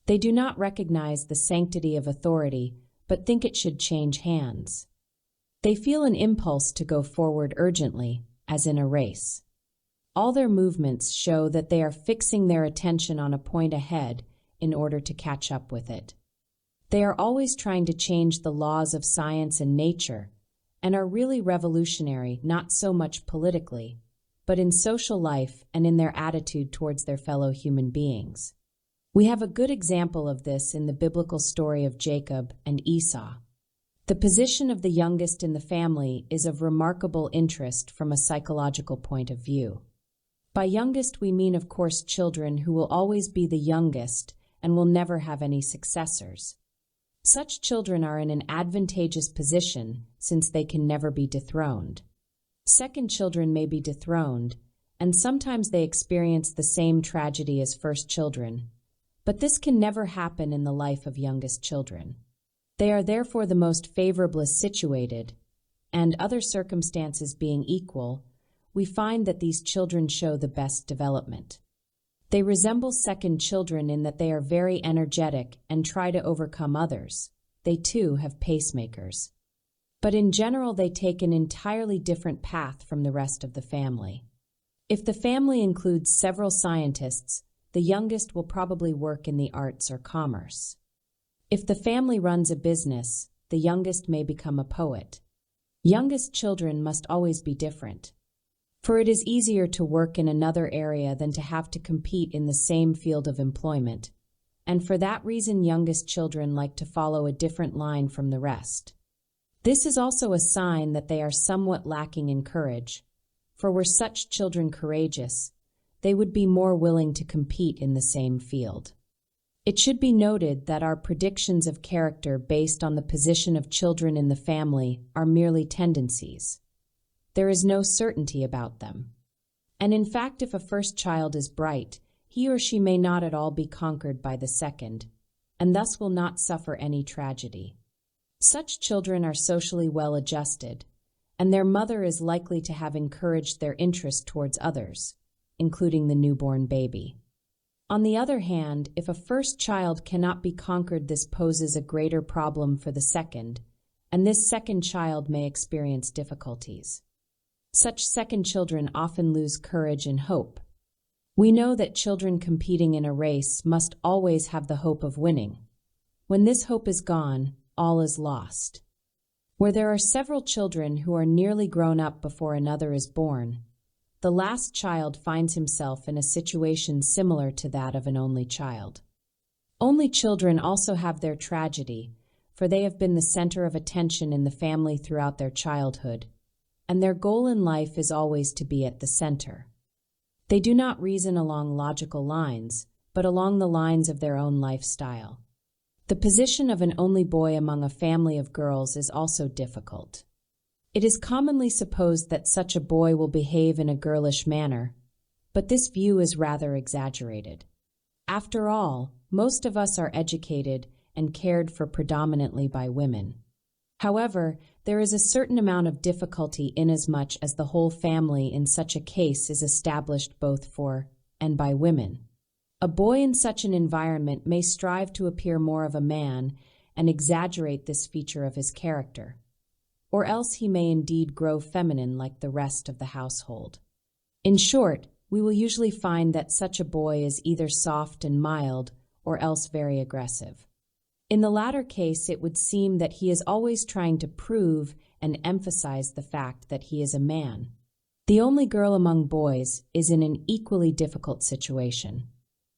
They do not recognize the sanctity of authority, but think it should change hands. They feel an impulse to go forward urgently, as in a race. All their movements show that they are fixing their attention on a point ahead in order to catch up with it. They are always trying to change the laws of science and nature, and are really revolutionary, not so much politically, but in social life and in their attitude towards their fellow human beings. We have a good example of this in the biblical story of Jacob and Esau. The position of the youngest in the family is of remarkable interest from a psychological point of view. By youngest, we mean, of course, children who will always be the youngest and will never have any successors. Such children are in an advantageous position since they can never be dethroned. Second children may be dethroned, and sometimes they experience the same tragedy as first children, but this can never happen in the life of youngest children. They are therefore the most favorably situated, and other circumstances being equal, we find that these children show the best development. They resemble second children in that they are very energetic and try to overcome others. They too have pacemakers. But in general, they take an entirely different path from the rest of the family. If the family includes several scientists, the youngest will probably work in the arts or commerce. If the family runs a business, the youngest may become a poet. Youngest children must always be different, for it is easier to work in another area than to have to compete in the same field of employment, and for that reason youngest children like to follow a different line from the rest. This is also a sign that they are somewhat lacking in courage, for were such children courageous, they would be more willing to compete in the same field. It should be noted that our predictions of character based on the position of children in the family are merely tendencies. There is no certainty about them. And in fact, if a first child is bright, he or she may not at all be conquered by the second, and thus will not suffer any tragedy. Such children are socially well adjusted, and their mother is likely to have encouraged their interest towards others, including the newborn baby. On the other hand, if a first child cannot be conquered, this poses a greater problem for the second, and this second child may experience difficulties. Such second children often lose courage and hope. We know that children competing in a race must always have the hope of winning. When this hope is gone, all is lost. Where there are several children who are nearly grown up before another is born, the last child finds himself in a situation similar to that of an only child. Only children also have their tragedy, for they have been the center of attention in the family throughout their childhood, and their goal in life is always to be at the center. They do not reason along logical lines, but along the lines of their own lifestyle. The position of an only boy among a family of girls is also difficult. It is commonly supposed that such a boy will behave in a girlish manner, but this view is rather exaggerated. After all, most of us are educated and cared for predominantly by women. However, there is a certain amount of difficulty inasmuch as the whole family in such a case is established both for and by women. A boy in such an environment may strive to appear more of a man and exaggerate this feature of his character, or else he may indeed grow feminine like the rest of the household. In short, we will usually find that such a boy is either soft and mild or else very aggressive. In the latter case, it would seem that he is always trying to prove and emphasize the fact that he is a man. The only girl among boys is in an equally difficult situation.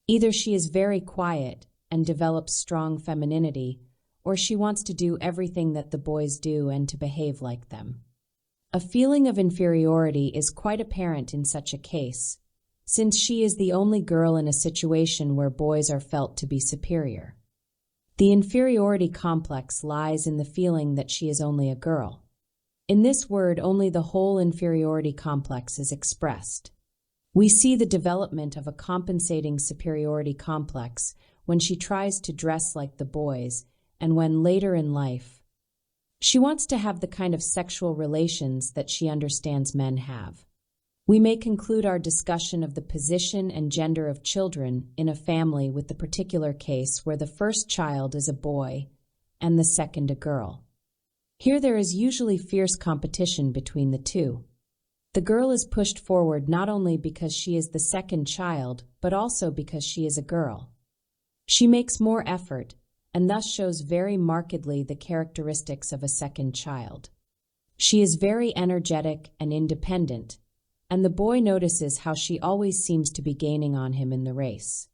Either she is very quiet and develops strong femininity, or she wants to do everything that the boys do and to behave like them. A feeling of inferiority is quite apparent in such a case, since she is the only girl in a situation where boys are felt to be superior. The inferiority complex lies in the feeling that she is only a girl. In this word, only the whole inferiority complex is expressed. We see the development of a compensating superiority complex when she tries to dress like the boys and when later in life she wants to have the kind of sexual relations that she understands men have. We may conclude our discussion of the position and gender of children in a family with the particular case where the first child is a boy and the second a girl. Here there is usually fierce competition between the two. The girl is pushed forward not only because she is the second child, but also because she is a girl. She makes more effort and thus shows very markedly the characteristics of a second child. She is very energetic and independent, and the boy notices how she always seems to be gaining on him in the race.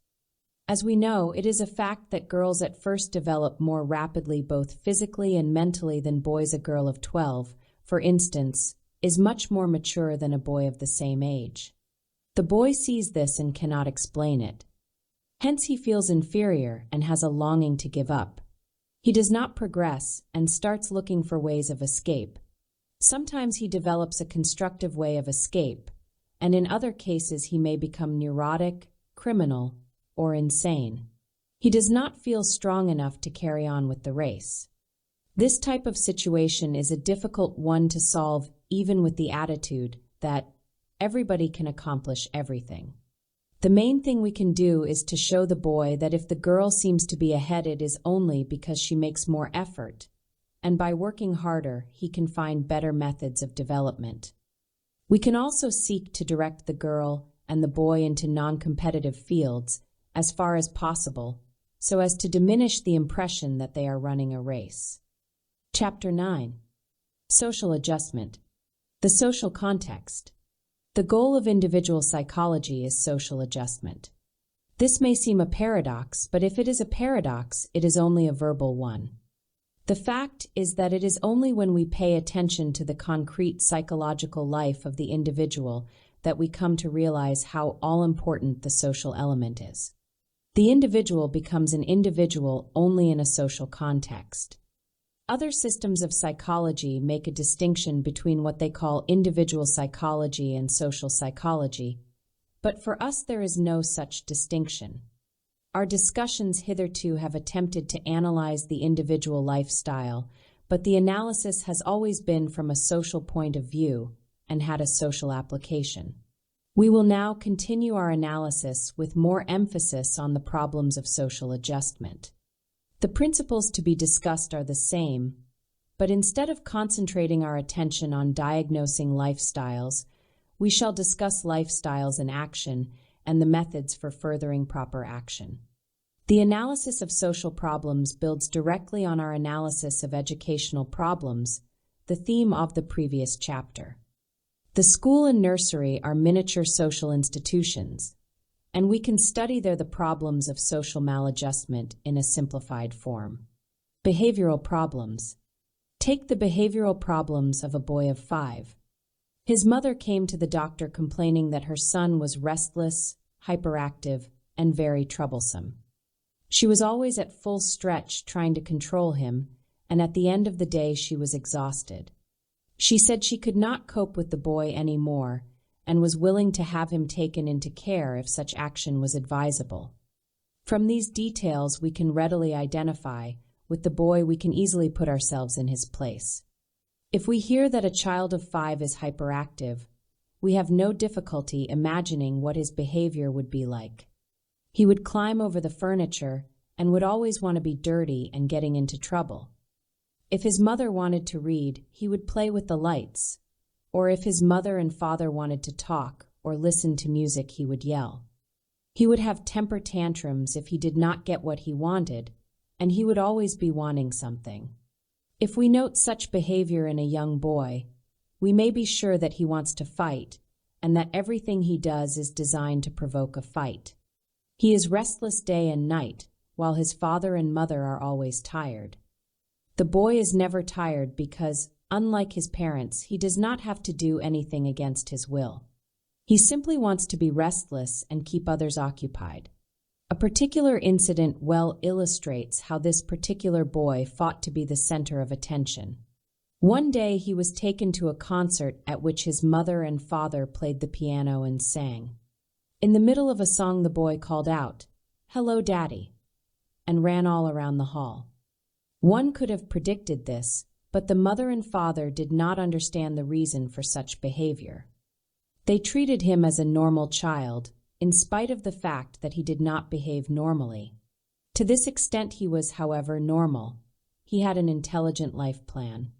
As we know, it is a fact that girls at first develop more rapidly both physically and mentally than boys. A girl of 12, for instance, is much more mature than a boy of the same age. The boy sees this and cannot explain it. Hence he feels inferior and has a longing to give up. He does not progress and starts looking for ways of escape. Sometimes he develops a constructive way of escape, and in other cases he may become neurotic, criminal, or insane. He does not feel strong enough to carry on with the race. This type of situation is a difficult one to solve, even with the attitude that everybody can accomplish everything. The main thing we can do is to show the boy that if the girl seems to be ahead, it is only because she makes more effort, and by working harder, he can find better methods of development. We can also seek to direct the girl and the boy into non-competitive fields as far as possible, so as to diminish the impression that they are running a race. Chapter 9. Social adjustment. The social context. The goal of individual psychology is social adjustment. This may seem a paradox, but if it is a paradox, it is only a verbal one. The fact is that it is only when we pay attention to the concrete psychological life of the individual that we come to realize how all-important the social element is. The individual becomes an individual only in a social context. Other systems of psychology make a distinction between what they call individual psychology and social psychology, but for us there is no such distinction. Our discussions hitherto have attempted to analyze the individual lifestyle, but the analysis has always been from a social point of view and had a social application. We will now continue our analysis with more emphasis on the problems of social adjustment. The principles to be discussed are the same, but instead of concentrating our attention on diagnosing lifestyles, we shall discuss lifestyles in action and the methods for furthering proper action. The analysis of social problems builds directly on our analysis of educational problems, the theme of the previous chapter. The school and nursery are miniature social institutions, and we can study there the problems of social maladjustment in a simplified form. Behavioral problems. Take the behavioral problems of a boy of 5. His mother came to the doctor complaining that her son was restless, hyperactive, and very troublesome. She was always at full stretch trying to control him, and at the end of the day she was exhausted. She said she could not cope with the boy any more and was willing to have him taken into care if such action was advisable. From these details we can readily identify with the boy. We can easily put ourselves in his place. If we hear that a child of 5 is hyperactive, we have no difficulty imagining what his behavior would be like. He would climb over the furniture and would always want to be dirty and getting into trouble. If his mother wanted to read, he would play with the lights, or if his mother and father wanted to talk or listen to music, he would yell. He would have temper tantrums if he did not get what he wanted, and he would always be wanting something. If we note such behavior in a young boy, we may be sure that he wants to fight, and that everything he does is designed to provoke a fight. He is restless day and night, while his father and mother are always tired. The boy is never tired because, unlike his parents, he does not have to do anything against his will. He simply wants to be restless and keep others occupied. A particular incident well illustrates how this particular boy fought to be the center of attention. One day he was taken to a concert at which his mother and father played the piano and sang. In the middle of a song the boy called out, "Hello, Daddy," and ran all around the hall. One could have predicted this, but the mother and father did not understand the reason for such behavior. They treated him as a normal child, in spite of the fact that he did not behave normally. To this extent he was, however, normal. He had an intelligent life plan.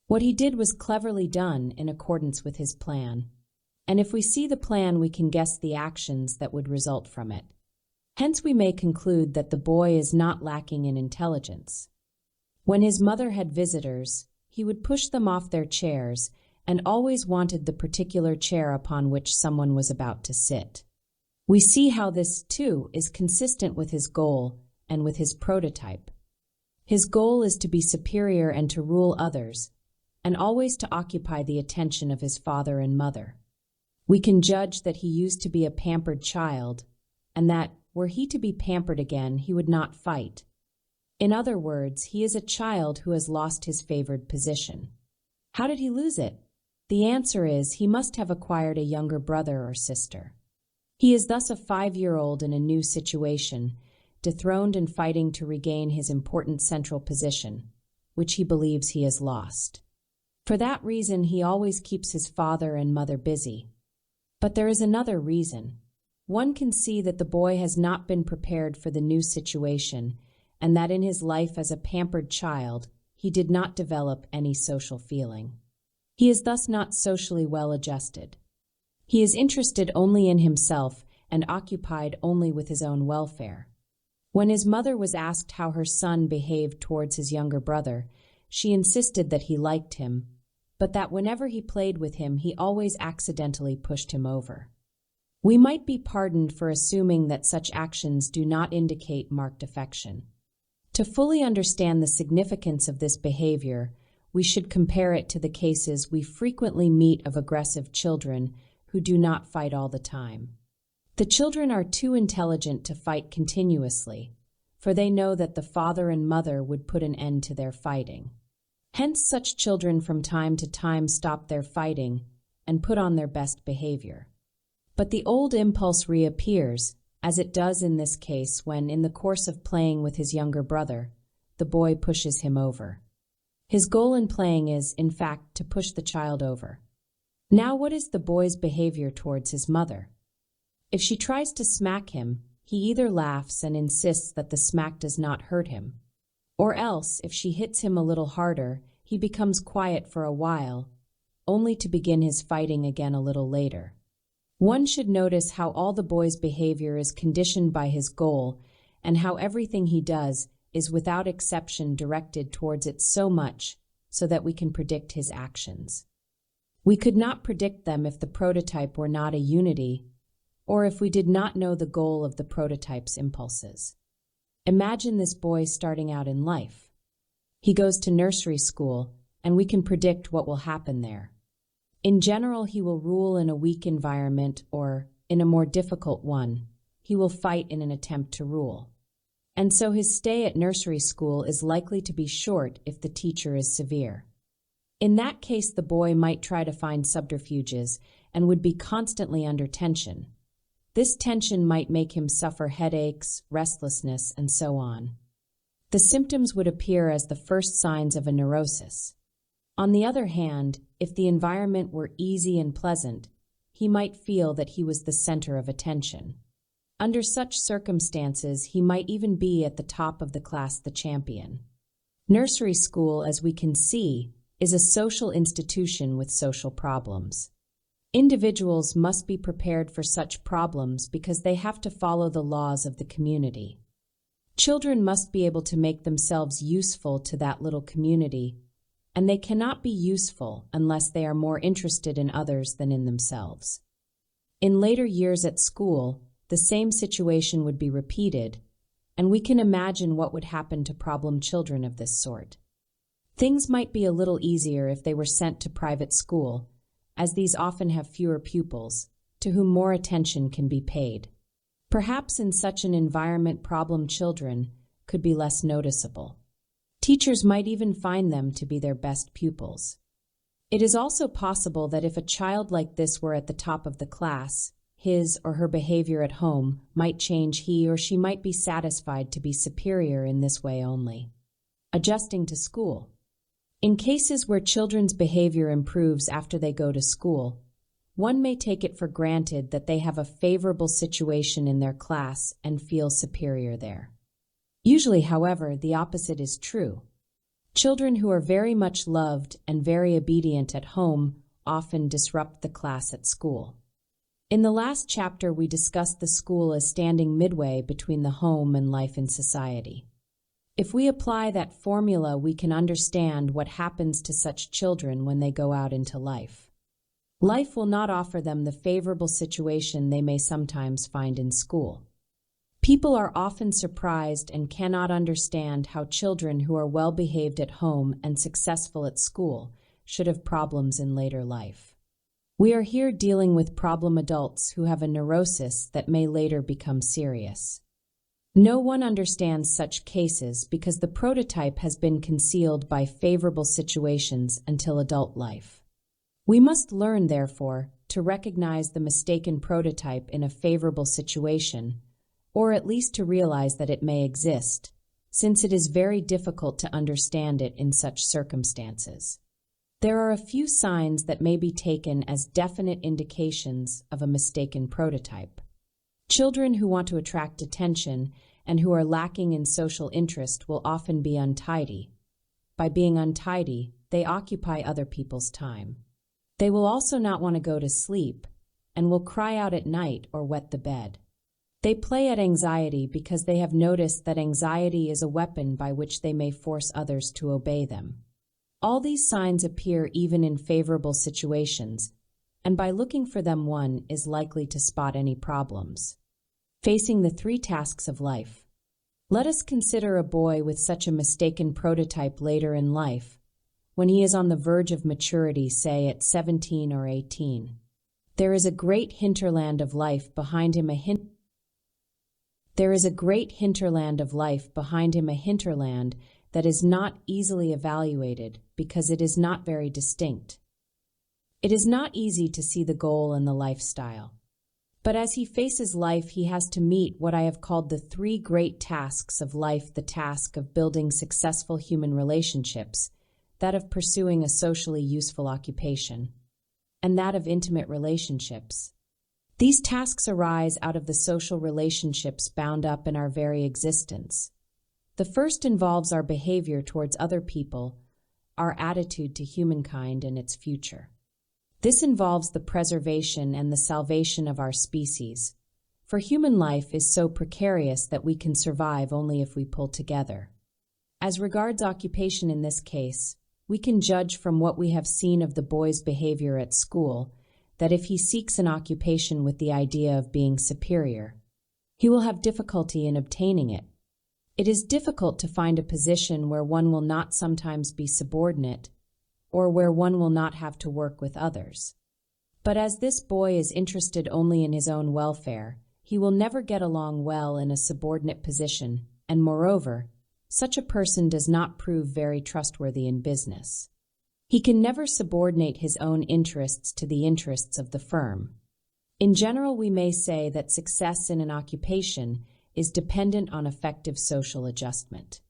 What he did was cleverly done in accordance with his plan, and if we see the plan we can guess the actions that would result from it. Hence we may conclude that the boy is not lacking in intelligence. When his mother had visitors, he would push them off their chairs and always wanted the particular chair upon which someone was about to sit. We see how this, too, is consistent with his goal and with his prototype. His goal is to be superior and to rule others, and always to occupy the attention of his father and mother. We can judge that he used to be a pampered child, and that, were he to be pampered again, he would not fight. In other words, he is a child who has lost his favored position. How did he lose it? The answer is he must have acquired a younger brother or sister. He is thus a 5-year-old in a new situation, dethroned and fighting to regain his important central position, which he believes he has lost. For that reason, he always keeps his father and mother busy. But there is another reason. One can see that the boy has not been prepared for the new situation, and that in his life as a pampered child, he did not develop any social feeling. He is thus not socially well adjusted. He is interested only in himself and occupied only with his own welfare. When his mother was asked how her son behaved towards his younger brother, she insisted that he liked him, but that whenever he played with him, he always accidentally pushed him over. We might be pardoned for assuming that such actions do not indicate marked affection. To fully understand the significance of this behavior, we should compare it to the cases we frequently meet of aggressive children who do not fight all the time. The children are too intelligent to fight continuously, for they know that the father and mother would put an end to their fighting. Hence, such children from time to time stop their fighting and put on their best behavior. But the old impulse reappears, as it does in this case when, in the course of playing with his younger brother, the boy pushes him over. His goal in playing is, in fact, to push the child over. Now, what is the boy's behavior towards his mother? If she tries to smack him, he either laughs and insists that the smack does not hurt him, or else, if she hits him a little harder, he becomes quiet for a while, only to begin his fighting again a little later. One should notice how all the boy's behavior is conditioned by his goal, and how everything he does is without exception directed towards it so much so that we can predict his actions. We could not predict them if the prototype were not a unity, or if we did not know the goal of the prototype's impulses. Imagine this boy starting out in life. He goes to nursery school, and we can predict what will happen there. In general, he will rule in a weak environment, or, in a more difficult one, he will fight in an attempt to rule. And so his stay at nursery school is likely to be short if the teacher is severe. In that case, the boy might try to find subterfuges and would be constantly under tension. This tension might make him suffer headaches, restlessness, and so on. The symptoms would appear as the first signs of a neurosis. On the other hand, if the environment were easy and pleasant, he might feel that he was the center of attention. Under such circumstances, he might even be at the top of the class, the champion. Nursery school, as we can see, is a social institution with social problems. Individuals must be prepared for such problems because they have to follow the laws of the community. Children must be able to make themselves useful to that little community, and they cannot be useful unless they are more interested in others than in themselves. In later years at school, the same situation would be repeated, and we can imagine what would happen to problem children of this sort. Things might be a little easier if they were sent to private school, as these often have fewer pupils, to whom more attention can be paid. Perhaps in such an environment, problem children could be less noticeable. Teachers might even find them to be their best pupils. It is also possible that if a child like this were at the top of the class, his or her behavior at home might change. He or she might be satisfied to be superior in this way only. Adjusting to school. In cases where children's behavior improves after they go to school, one may take it for granted that they have a favorable situation in their class and feel superior there. Usually, however, the opposite is true. Children who are very much loved and very obedient at home often disrupt the class at school. In the last chapter, we discussed the school as standing midway between the home and life in society. If we apply that formula, we can understand what happens to such children when they go out into life. Life will not offer them the favorable situation they may sometimes find in school. People are often surprised and cannot understand how children who are well behaved at home and successful at school should have problems in later life. We are here dealing with problem adults who have a neurosis that may later become serious. No one understands such cases because the prototype has been concealed by favorable situations until adult life. We must learn, therefore, to recognize the mistaken prototype in a favorable situation, or at least to realize that it may exist, since it is very difficult to understand it in such circumstances. There are a few signs that may be taken as definite indications of a mistaken prototype. Children who want to attract attention and who are lacking in social interest will often be untidy. By being untidy, they occupy other people's time. They will also not want to go to sleep and will cry out at night or wet the bed. They play at anxiety because they have noticed that anxiety is a weapon by which they may force others to obey them. All these signs appear even in favorable situations, and by looking for them one is likely to spot any problems. Facing the 3 tasks of life. Let us consider a boy with such a mistaken prototype later in life, when he is on the verge of maturity, say at 17 or 18. There is a great hinterland of life behind him, a hinterland that is not easily evaluated because it is not very distinct. It is not easy to see the goal and the lifestyle. But as he faces life, he has to meet what I have called the 3 great tasks of life: the task of building successful human relationships, that of pursuing a socially useful occupation, and that of intimate relationships. These tasks arise out of the social relationships bound up in our very existence. The first involves our behavior towards other people, our attitude to humankind and its future. This involves the preservation and the salvation of our species, for human life is so precarious that we can survive only if we pull together. As regards occupation in this case, we can judge from what we have seen of the boy's behavior at school that if he seeks an occupation with the idea of being superior, he will have difficulty in obtaining it. It is difficult to find a position where one will not sometimes be subordinate, or where one will not have to work with others. But as this boy is interested only in his own welfare, he will never get along well in a subordinate position, and moreover, such a person does not prove very trustworthy in business. He can never subordinate his own interests to the interests of the firm. In general, we may say that success in an occupation is dependent on effective social adjustment.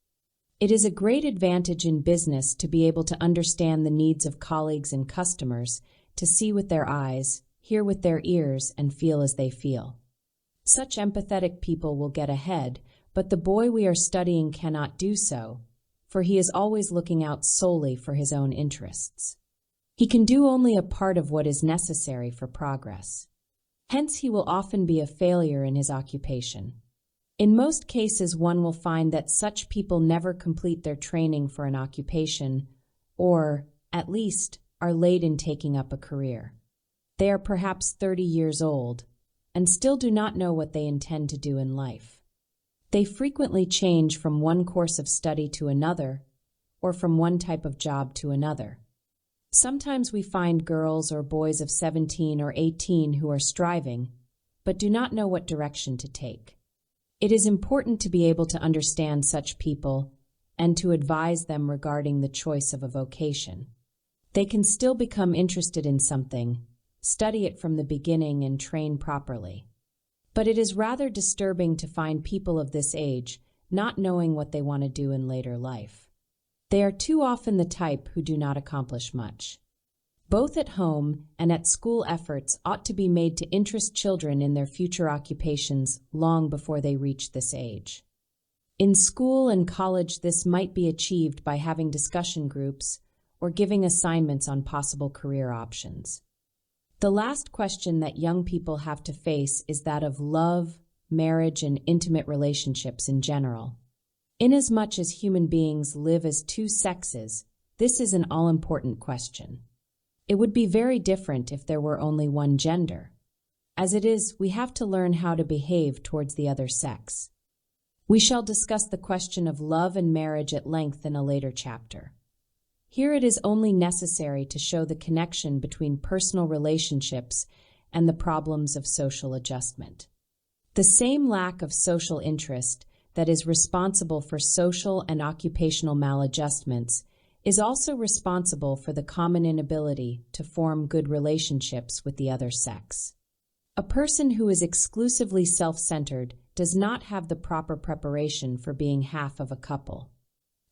It is a great advantage in business to be able to understand the needs of colleagues and customers, to see with their eyes, hear with their ears, and feel as they feel. Such empathetic people will get ahead, but the boy we are studying cannot do so, for he is always looking out solely for his own interests. He can do only a part of what is necessary for progress. Hence, he will often be a failure in his occupation. In most cases, one will find that such people never complete their training for an occupation, or, at least, are late in taking up a career. They are perhaps 30 years old, and still do not know what they intend to do in life. They frequently change from one course of study to another, or from one type of job to another. Sometimes we find girls or boys of 17 or 18 who are striving, but do not know what direction to take. It is important to be able to understand such people and to advise them regarding the choice of a vocation. They can still become interested in something, study it from the beginning, and train properly. But it is rather disturbing to find people of this age not knowing what they want to do in later life. They are too often the type who do not accomplish much. Both at home and at school, efforts ought to be made to interest children in their future occupations long before they reach this age. In school and college, this might be achieved by having discussion groups or giving assignments on possible career options. The last question that young people have to face is that of love, marriage, and intimate relationships in general. Inasmuch as human beings live as 2 sexes, this is an all-important question. It would be very different if there were only one gender. As it is, we have to learn how to behave towards the other sex. We shall discuss the question of love and marriage at length in a later chapter. Here it is only necessary to show the connection between personal relationships and the problems of social adjustment. The same lack of social interest that is responsible for social and occupational maladjustments is also responsible for the common inability to form good relationships with the other sex. A person who is exclusively self-centered does not have the proper preparation for being half of a couple.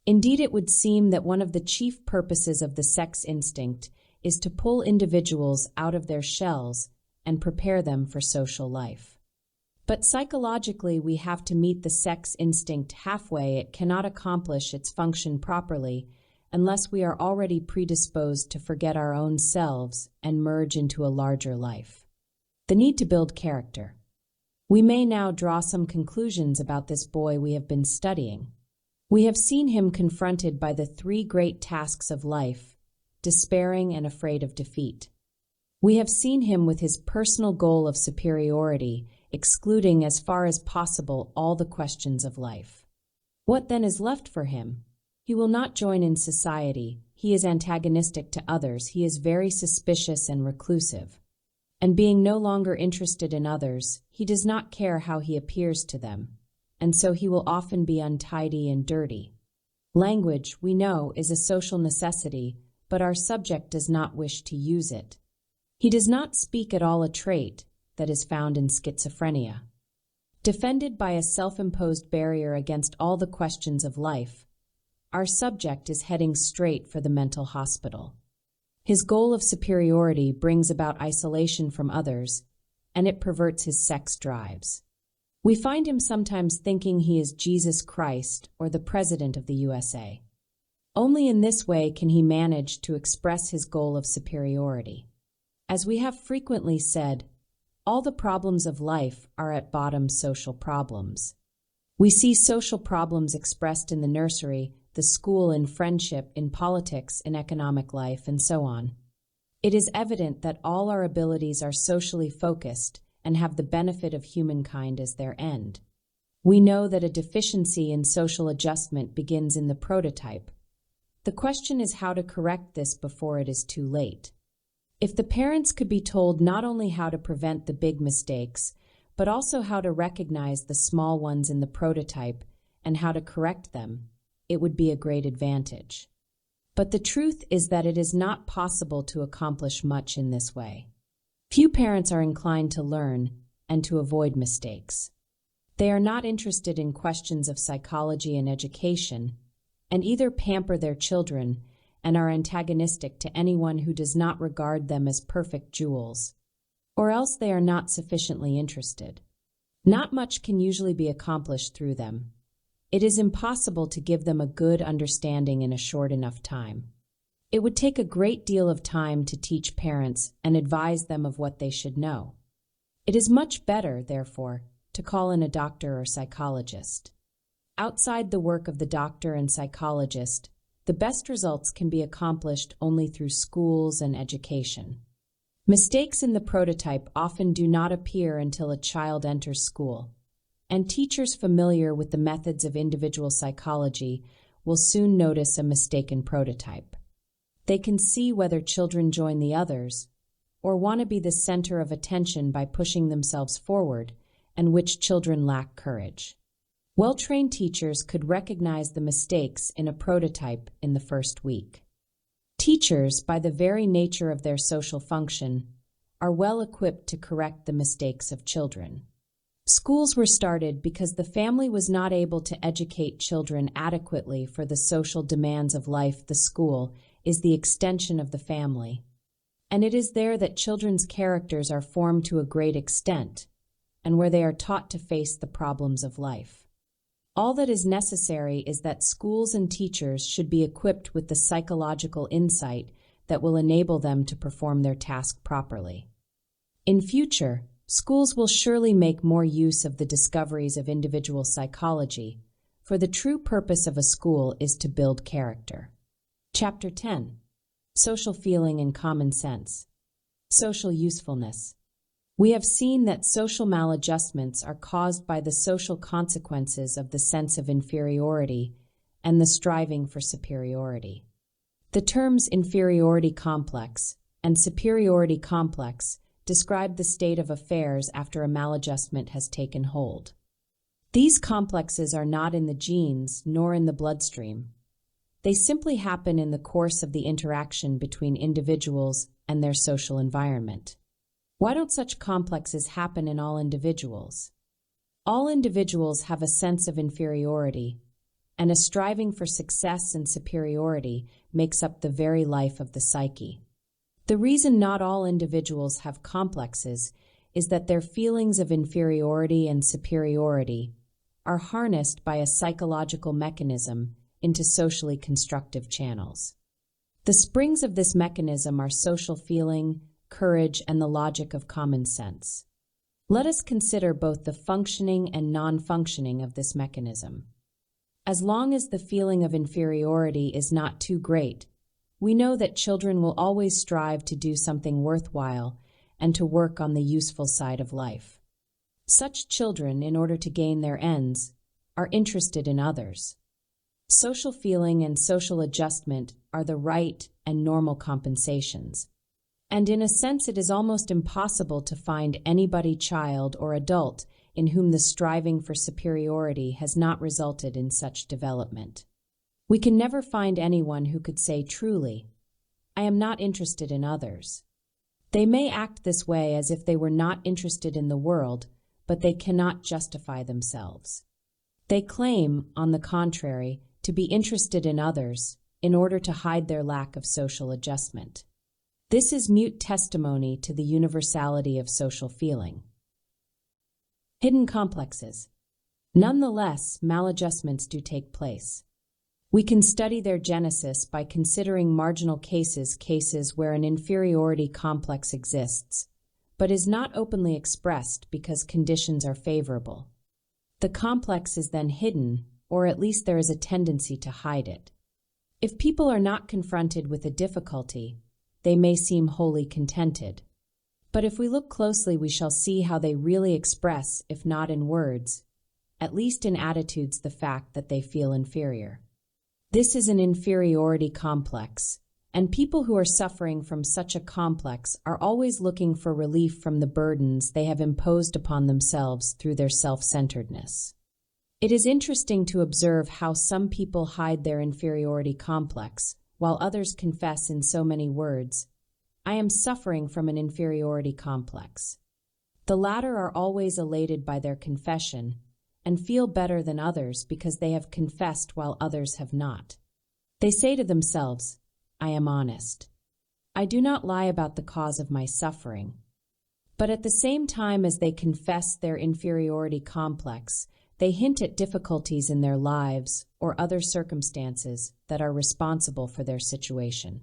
Indeed, it would seem that one of the chief purposes of the sex instinct is to pull individuals out of their shells and prepare them for social life. But psychologically, we have to meet the sex instinct halfway. It cannot accomplish its function properly unless we are already predisposed to forget our own selves and merge into a larger life. The need to build character. We may now draw some conclusions about this boy we have been studying. We have seen him confronted by the three great tasks of life, despairing and afraid of defeat. We have seen him with his personal goal of superiority, excluding as far as possible all the questions of life. What then is left for him? He will not join in society. He is antagonistic to others. He is very suspicious and reclusive. And being no longer interested in others, he does not care how he appears to them, and so he will often be untidy and dirty. Language, we know, is a social necessity, but our subject does not wish to use it. He does not speak at all, a trait that is found in schizophrenia. Defended by a self-imposed barrier against all the questions of life, our subject is heading straight for the mental hospital. His goal of superiority brings about isolation from others, and it perverts his sex drives. We find him sometimes thinking he is Jesus Christ or the President of the USA. Only in this way can he manage to express his goal of superiority. As we have frequently said, all the problems of life are at bottom social problems. We see social problems expressed in the nursery, the school, in friendship, in politics, in economic life, and so on. It is evident that all our abilities are socially focused and have the benefit of humankind as their end. We know that a deficiency in social adjustment begins in the prototype. The question is how to correct this before it is too late. If the parents could be told not only how to prevent the big mistakes, but also how to recognize the small ones in the prototype and how to correct them, it would be a great advantage. But the truth is that it is not possible to accomplish much in this way. Few parents are inclined to learn and to avoid mistakes. They are not interested in questions of psychology and education, and either pamper their children and are antagonistic to anyone who does not regard them as perfect jewels, or else they are not sufficiently interested. Not much can usually be accomplished through them. It is impossible to give them a good understanding in a short enough time. It would take a great deal of time to teach parents and advise them of what they should know. It is much better, therefore, to call in a doctor or psychologist. Outside the work of the doctor and psychologist, the best results can be accomplished only through schools and education. Mistakes in the prototype often do not appear until a child enters school, and teachers familiar with the methods of individual psychology will soon notice a mistaken prototype. They can see whether children join the others or want to be the center of attention by pushing themselves forward, and which children lack courage. Well-trained teachers could recognize the mistakes in a prototype in the first week. Teachers, by the very nature of their social function, are well equipped to correct the mistakes of children. Schools were started because the family was not able to educate children adequately for the social demands of life. The school is the extension of the family, and it is there that children's characters are formed to a great extent, and where they are taught to face the problems of life. All that is necessary is that schools and teachers should be equipped with the psychological insight that will enable them to perform their task properly. In future, schools will surely make more use of the discoveries of individual psychology, for the true purpose of a school is to build character. Chapter 10. Social Feeling and Common Sense. Social Usefulness. We have seen that social maladjustments are caused by the social consequences of the sense of inferiority and the striving for superiority. The terms inferiority complex and superiority complex describe the state of affairs after a maladjustment has taken hold. These complexes are not in the genes nor in the bloodstream. They simply happen in the course of the interaction between individuals and their social environment. Why don't such complexes happen in all individuals? All individuals have a sense of inferiority, and a striving for success and superiority makes up the very life of the psyche. The reason not all individuals have complexes is that their feelings of inferiority and superiority are harnessed by a psychological mechanism into socially constructive channels. The springs of this mechanism are social feeling, courage, and the logic of common sense. Let us consider both the functioning and non-functioning of this mechanism. As long as the feeling of inferiority is not too great, we know that children will always strive to do something worthwhile and to work on the useful side of life. Such children, in order to gain their ends, are interested in others. Social feeling and social adjustment are the right and normal compensations. And in a sense, it is almost impossible to find anybody, child or adult, in whom the striving for superiority has not resulted in such development. We can never find anyone who could say truly, "I am not interested in others." They may act this way as if they were not interested in the world, but they cannot justify themselves. They claim, on the contrary, to be interested in others in order to hide their lack of social adjustment. This is mute testimony to the universality of social feeling. Hidden complexes. Nonetheless, maladjustments do take place. We can study their genesis by considering marginal cases where an inferiority complex exists, but is not openly expressed because conditions are favorable. The complex is then hidden, or at least there is a tendency to hide it. If people are not confronted with a difficulty, they may seem wholly contented. But if we look closely, we shall see how they really express, if not in words, at least in attitudes, the fact that they feel inferior. This is an inferiority complex, and people who are suffering from such a complex are always looking for relief from the burdens they have imposed upon themselves through their self-centeredness. It is interesting to observe how some people hide their inferiority complex, while others confess in so many words, "I am suffering from an inferiority complex." The latter are always elated by their confession and feel better than others because they have confessed while others have not. They say to themselves, "I am honest. I do not lie about the cause of my suffering." But at the same time as they confess their inferiority complex, they hint at difficulties in their lives or other circumstances that are responsible for their situation.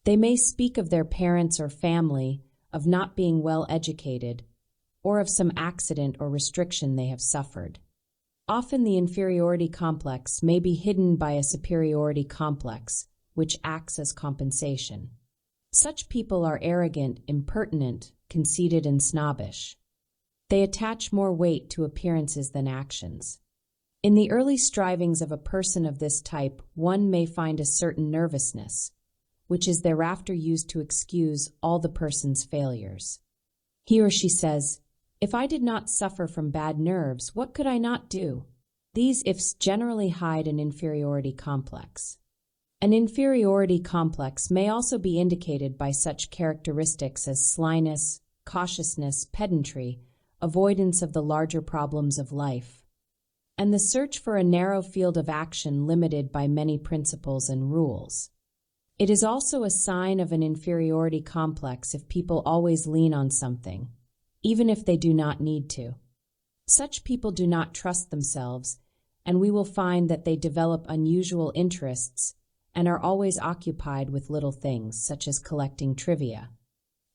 They may speak of their parents or family, of not being well educated, or of some accident or restriction they have suffered. Often the inferiority complex may be hidden by a superiority complex, which acts as compensation. Such people are arrogant, impertinent, conceited, and snobbish. They attach more weight to appearances than actions. In the early strivings of a person of this type, one may find a certain nervousness, which is thereafter used to excuse all the person's failures. He or she says, "If I did not suffer from bad nerves, what could I not do?" These ifs generally hide an inferiority complex. An inferiority complex may also be indicated by such characteristics as slyness, cautiousness, pedantry, avoidance of the larger problems of life, and the search for a narrow field of action limited by many principles and rules. It is also a sign of an inferiority complex if people always lean on something, even if they do not need to. Such people do not trust themselves, and we will find that they develop unusual interests and are always occupied with little things, such as collecting trivia.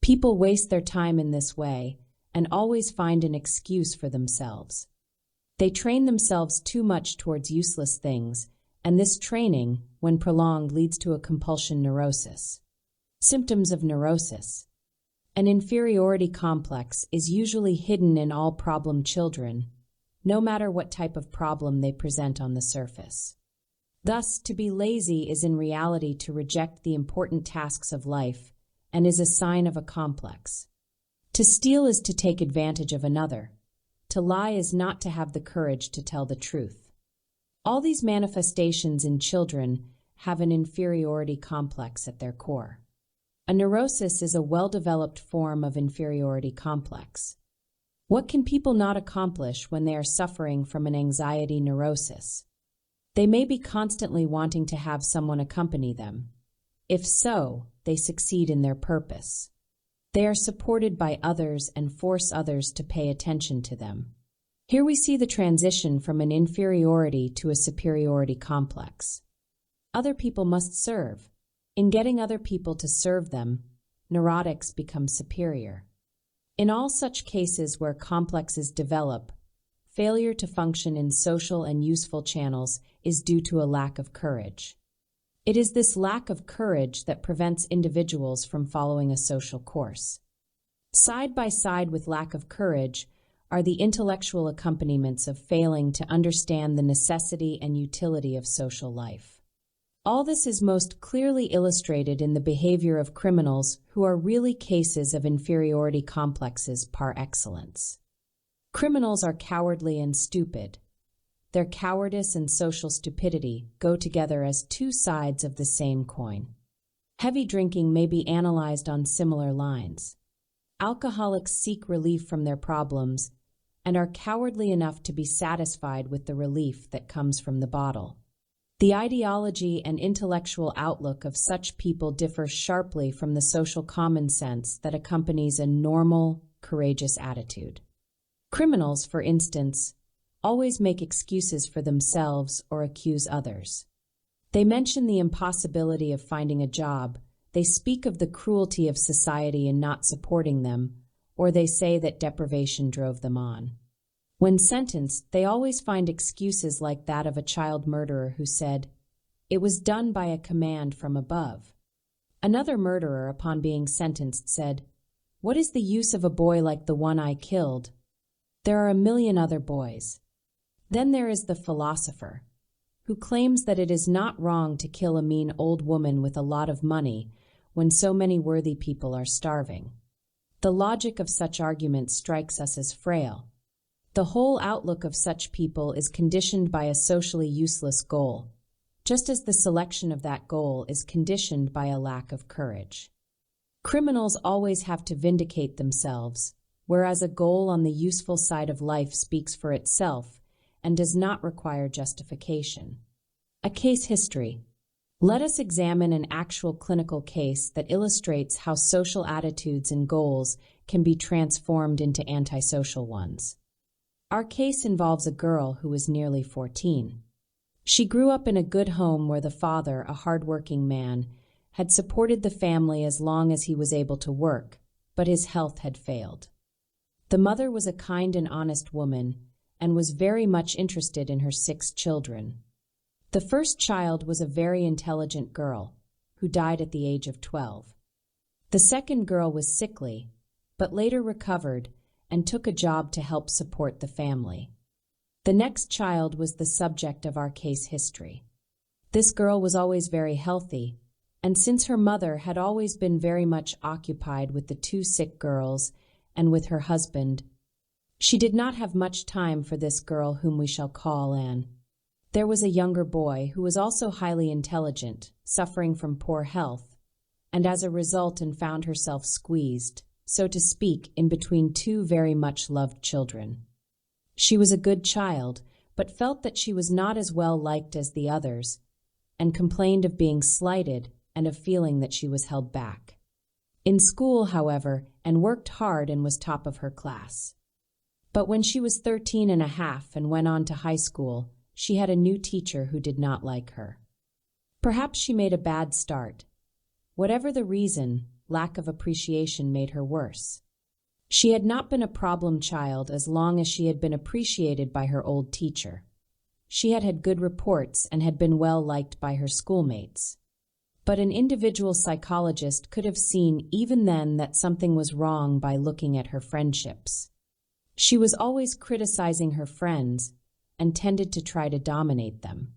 People waste their time in this way and always find an excuse for themselves. They train themselves too much towards useless things, and this training, when prolonged, leads to a compulsion neurosis. Symptoms of neurosis. An inferiority complex is usually hidden in all problem children, no matter what type of problem they present on the surface. Thus, to be lazy is in reality to reject the important tasks of life and is a sign of a complex. To steal is to take advantage of another. To lie is not to have the courage to tell the truth. All these manifestations in children have an inferiority complex at their core. A neurosis is a well-developed form of inferiority complex. What can people not accomplish when they are suffering from an anxiety neurosis? They may be constantly wanting to have someone accompany them. If so, they succeed in their purpose. They are supported by others and force others to pay attention to them. Here we see the transition from an inferiority to a superiority complex. Other people must serve. In getting other people to serve them, neurotics become superior. In all such cases where complexes develop, failure to function in social and useful channels is due to a lack of courage. It is this lack of courage that prevents individuals from following a social course. Side by side with lack of courage are the intellectual accompaniments of failing to understand the necessity and utility of social life. All this is most clearly illustrated in the behavior of criminals who are really cases of inferiority complexes par excellence. Criminals are cowardly and stupid. Their cowardice and social stupidity go together as two sides of the same coin. Heavy drinking may be analyzed on similar lines. Alcoholics seek relief from their problems and are cowardly enough to be satisfied with the relief that comes from the bottle. The ideology and intellectual outlook of such people differ sharply from the social common sense that accompanies a normal, courageous attitude. Criminals, for instance, always make excuses for themselves or accuse others. They mention the impossibility of finding a job, they speak of the cruelty of society in not supporting them, or they say that deprivation drove them on. When sentenced, they always find excuses like that of a child murderer who said, "It was done by a command from above." Another murderer, upon being sentenced, said, "What is the use of a boy like the one I killed? There are a million other boys." Then there is the philosopher, who claims that it is not wrong to kill a mean old woman with a lot of money when so many worthy people are starving. The logic of such arguments strikes us as frail. The whole outlook of such people is conditioned by a socially useless goal, just as the selection of that goal is conditioned by a lack of courage. Criminals always have to vindicate themselves, whereas a goal on the useful side of life speaks for itself and does not require justification. A case history. Let us examine an actual clinical case that illustrates how social attitudes and goals can be transformed into antisocial ones. Our case involves a girl who was nearly 14. She grew up in a good home where the father, a hard-working man, had supported the family as long as he was able to work, but his health had failed. The mother was a kind and honest woman and was very much interested in her 6 children. The first child was a very intelligent girl who died at the age of 12. The second girl was sickly, but later recovered and took a job to help support the family. The next child was the subject of our case history. This girl was always very healthy, and since her mother had always been very much occupied with the 2 sick girls and with her husband, she did not have much time for this girl whom we shall call Anne. There was a younger boy who was also highly intelligent, suffering from poor health, and as a result found herself squeezed, so to speak, in between 2 very much loved children. She was a good child, but felt that she was not as well liked as the others, and complained of being slighted and of feeling that she was held back. In school, however, Anne worked hard and was top of her class. But when she was 13 and a half and went on to high school, she had a new teacher who did not like her. Perhaps she made a bad start. Whatever the reason, lack of appreciation made her worse. She had not been a problem child as long as she had been appreciated by her old teacher. She had had good reports and had been well liked by her schoolmates. But an individual psychologist could have seen even then that something was wrong by looking at her friendships. She was always criticizing her friends and tended to try to dominate them.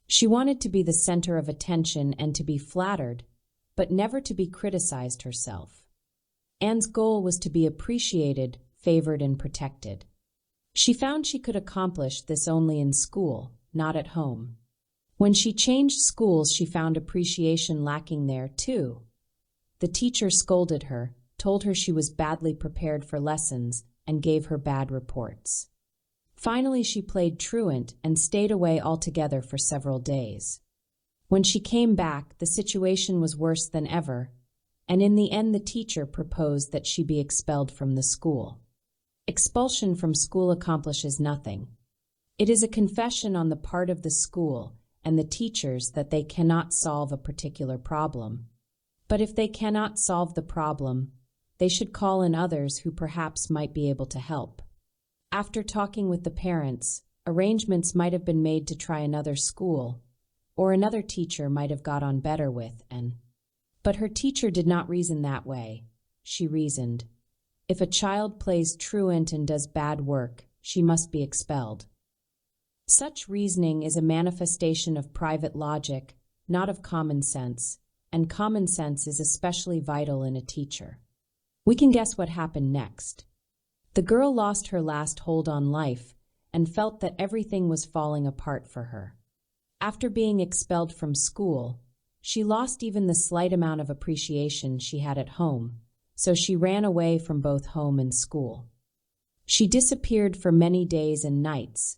She wanted to be the center of attention and to be flattered, but never to be criticized herself. Anne's goal was to be appreciated, favored, and protected. She found she could accomplish this only in school, not at home. When she changed schools, she found appreciation lacking there, too. The teacher scolded her, told her she was badly prepared for lessons, and gave her bad reports. Finally, she played truant and stayed away altogether for several days. When she came back, the situation was worse than ever, and in the end the teacher proposed that she be expelled from the school. Expulsion from school accomplishes nothing. It is a confession on the part of the school and the teachers that they cannot solve a particular problem. But if they cannot solve the problem, they should call in others who perhaps might be able to help. After talking with the parents, arrangements might have been made to try another school, or another teacher might have got on better with, But her teacher did not reason that way. She reasoned, if a child plays truant and does bad work, she must be expelled. Such reasoning is a manifestation of private logic, not of common sense, and common sense is especially vital in a teacher. We can guess what happened next. The girl lost her last hold on life and felt that everything was falling apart for her. After being expelled from school, she lost even the slight amount of appreciation she had at home, so she ran away from both home and school. She disappeared for many days and nights,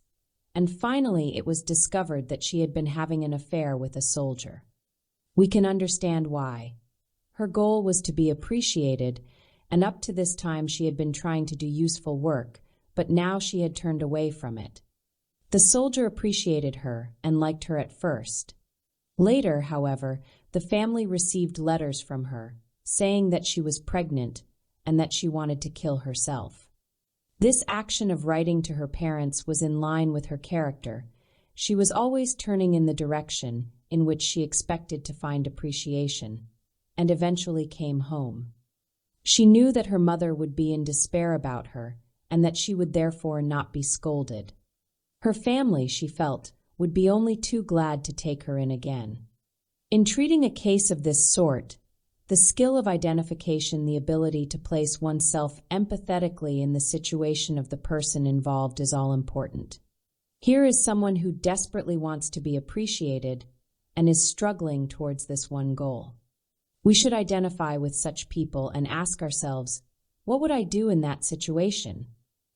and finally it was discovered that she had been having an affair with a soldier. We can understand why. Her goal was to be appreciated, and up to this time she had been trying to do useful work, but now she had turned away from it. The soldier appreciated her and liked her at first. Later, however, the family received letters from her, saying that she was pregnant and that she wanted to kill herself. This action of writing to her parents was in line with her character. She was always turning in the direction in which she expected to find appreciation, and eventually came home. She knew that her mother would be in despair about her, and that she would therefore not be scolded. Her family, she felt, would be only too glad to take her in again. In treating a case of this sort, the skill of identification, the ability to place oneself empathetically in the situation of the person involved is all important. Here is someone who desperately wants to be appreciated and is struggling towards this one goal. We should identify with such people and ask ourselves, what would I do in that situation?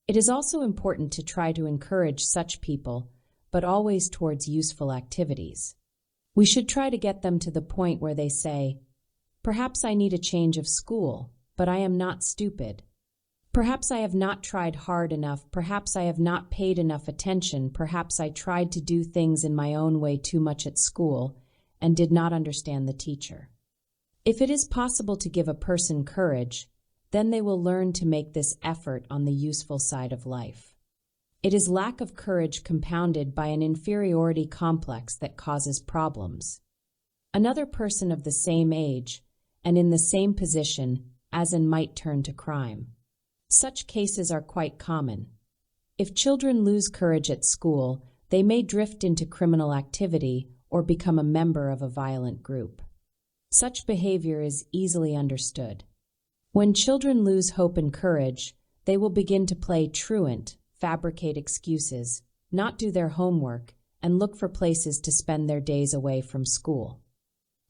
It is also important to try to encourage such people, but always towards useful activities. We should try to get them to the point where they say, perhaps I need a change of school, but I am not stupid. Perhaps I have not tried hard enough, perhaps I have not paid enough attention, perhaps I tried to do things in my own way too much at school and did not understand the teacher. If it is possible to give a person courage, then they will learn to make this effort on the useful side of life. It is lack of courage compounded by an inferiority complex that causes problems. Another person of the same age and in the same position as in might turn to crime. Such cases are quite common. If children lose courage at school, they may drift into criminal activity or become a member of a violent group. Such behavior is easily understood. When children lose hope and courage, they will begin to play truant, fabricate excuses, not do their homework, and look for places to spend their days away from school.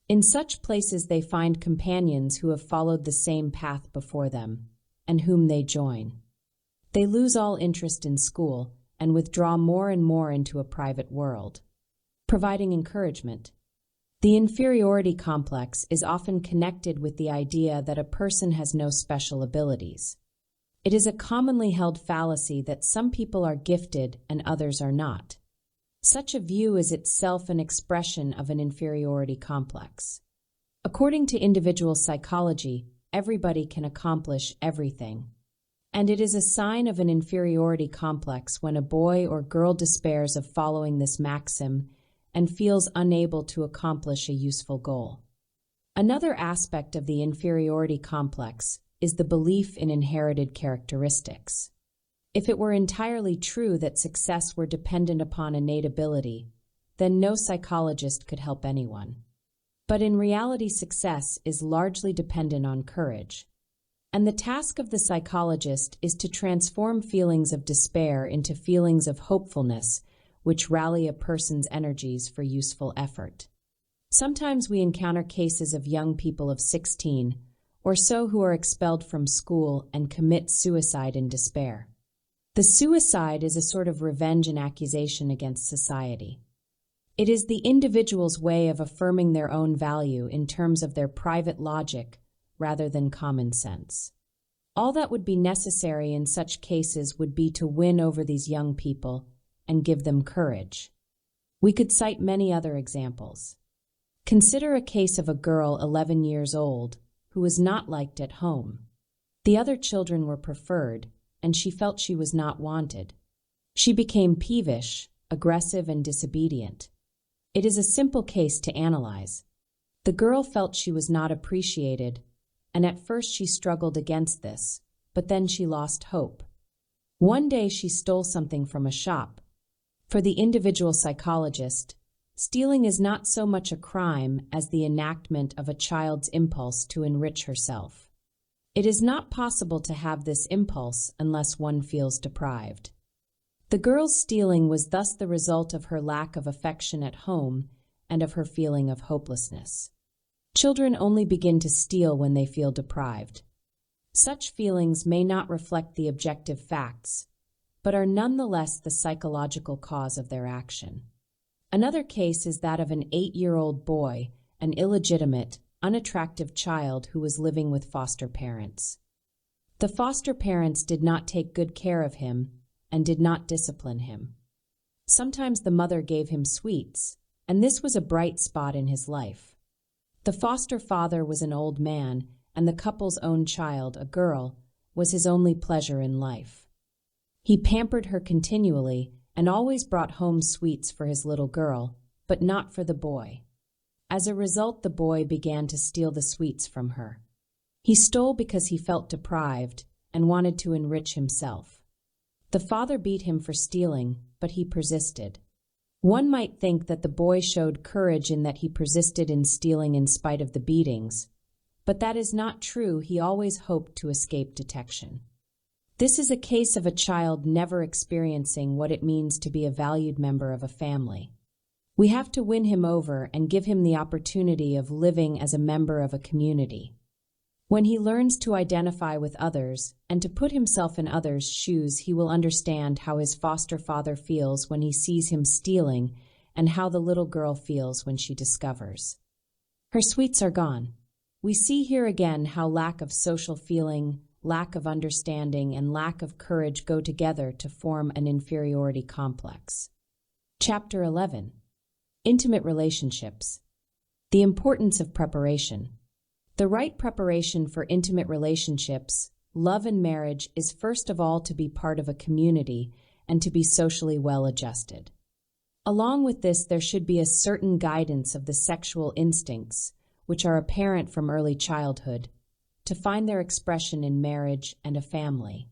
In such places they find companions who have followed the same path before them, and whom they join. They lose all interest in school and withdraw more and more into a private world. Providing encouragement. The inferiority complex is often connected with the idea that a person has no special abilities. It is a commonly held fallacy that some people are gifted and others are not. Such a view is itself an expression of an inferiority complex. According to individual psychology, everybody can accomplish everything. And it is a sign of an inferiority complex when a boy or girl despairs of following this maxim and feels unable to accomplish a useful goal. Another aspect of the inferiority complex is the belief in inherited characteristics. If it were entirely true that success were dependent upon innate ability, then no psychologist could help anyone. But in reality, success is largely dependent on courage. And the task of the psychologist is to transform feelings of despair into feelings of hopefulness, which rally a person's energies for useful effort. Sometimes we encounter cases of young people of 16 or so who are expelled from school and commit suicide in despair. The suicide is a sort of revenge and accusation against society. It is the individual's way of affirming their own value in terms of their private logic rather than common sense. All that would be necessary in such cases would be to win over these young people and give them courage. We could cite many other examples. Consider a case of a girl 11 years old who was not liked at home. The other children were preferred, and she felt she was not wanted. She became peevish, aggressive, and disobedient. It is a simple case to analyze. The girl felt she was not appreciated, and at first she struggled against this, but then she lost hope. One day she stole something from a shop. For the individual psychologist, stealing is not so much a crime as the enactment of a child's impulse to enrich herself. It is not possible to have this impulse unless one feels deprived. The girl's stealing was thus the result of her lack of affection at home and of her feeling of hopelessness. Children only begin to steal when they feel deprived. Such feelings may not reflect the objective facts, but are nonetheless the psychological cause of their action. Another case is that of an 8-year-old boy, an illegitimate, unattractive child who was living with foster parents. The foster parents did not take good care of him and did not discipline him. Sometimes the mother gave him sweets, and this was a bright spot in his life. The foster father was an old man, and the couple's own child, a girl, was his only pleasure in life. He pampered her continually and always brought home sweets for his little girl, but not for the boy. As a result, the boy began to steal the sweets from her. He stole because he felt deprived and wanted to enrich himself. The father beat him for stealing, but he persisted. One might think that the boy showed courage in that he persisted in stealing in spite of the beatings, but that is not true. He always hoped to escape detection. This is a case of a child never experiencing what it means to be a valued member of a family. We have to win him over and give him the opportunity of living as a member of a community. When he learns to identify with others and to put himself in others' shoes, he will understand how his foster father feels when he sees him stealing and how the little girl feels when she discovers her sweets are gone. We see here again how lack of social feeling, lack of understanding, and lack of courage go together to form an inferiority complex. Chapter 11. Intimate relationships. The importance of preparation. The right preparation for intimate relationships, love and marriage, is first of all to be part of a community and to be socially well-adjusted. Along with this, there should be a certain guidance of the sexual instincts, which are apparent from early childhood, to find their expression in marriage and a family.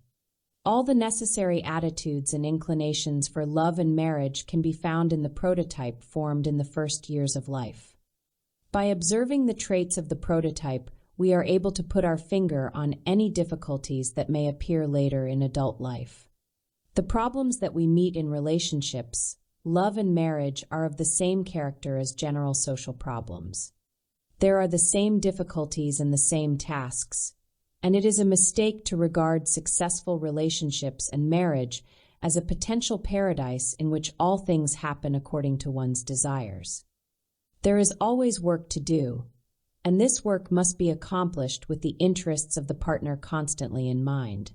All the necessary attitudes and inclinations for love and marriage can be found in the prototype formed in the first years of life. By observing the traits of the prototype, we are able to put our finger on any difficulties that may appear later in adult life. The problems that we meet in relationships, love and marriage, are of the same character as general social problems. There are the same difficulties and the same tasks, and it is a mistake to regard successful relationships and marriage as a potential paradise in which all things happen according to one's desires. There is always work to do, and this work must be accomplished with the interests of the partner constantly in mind.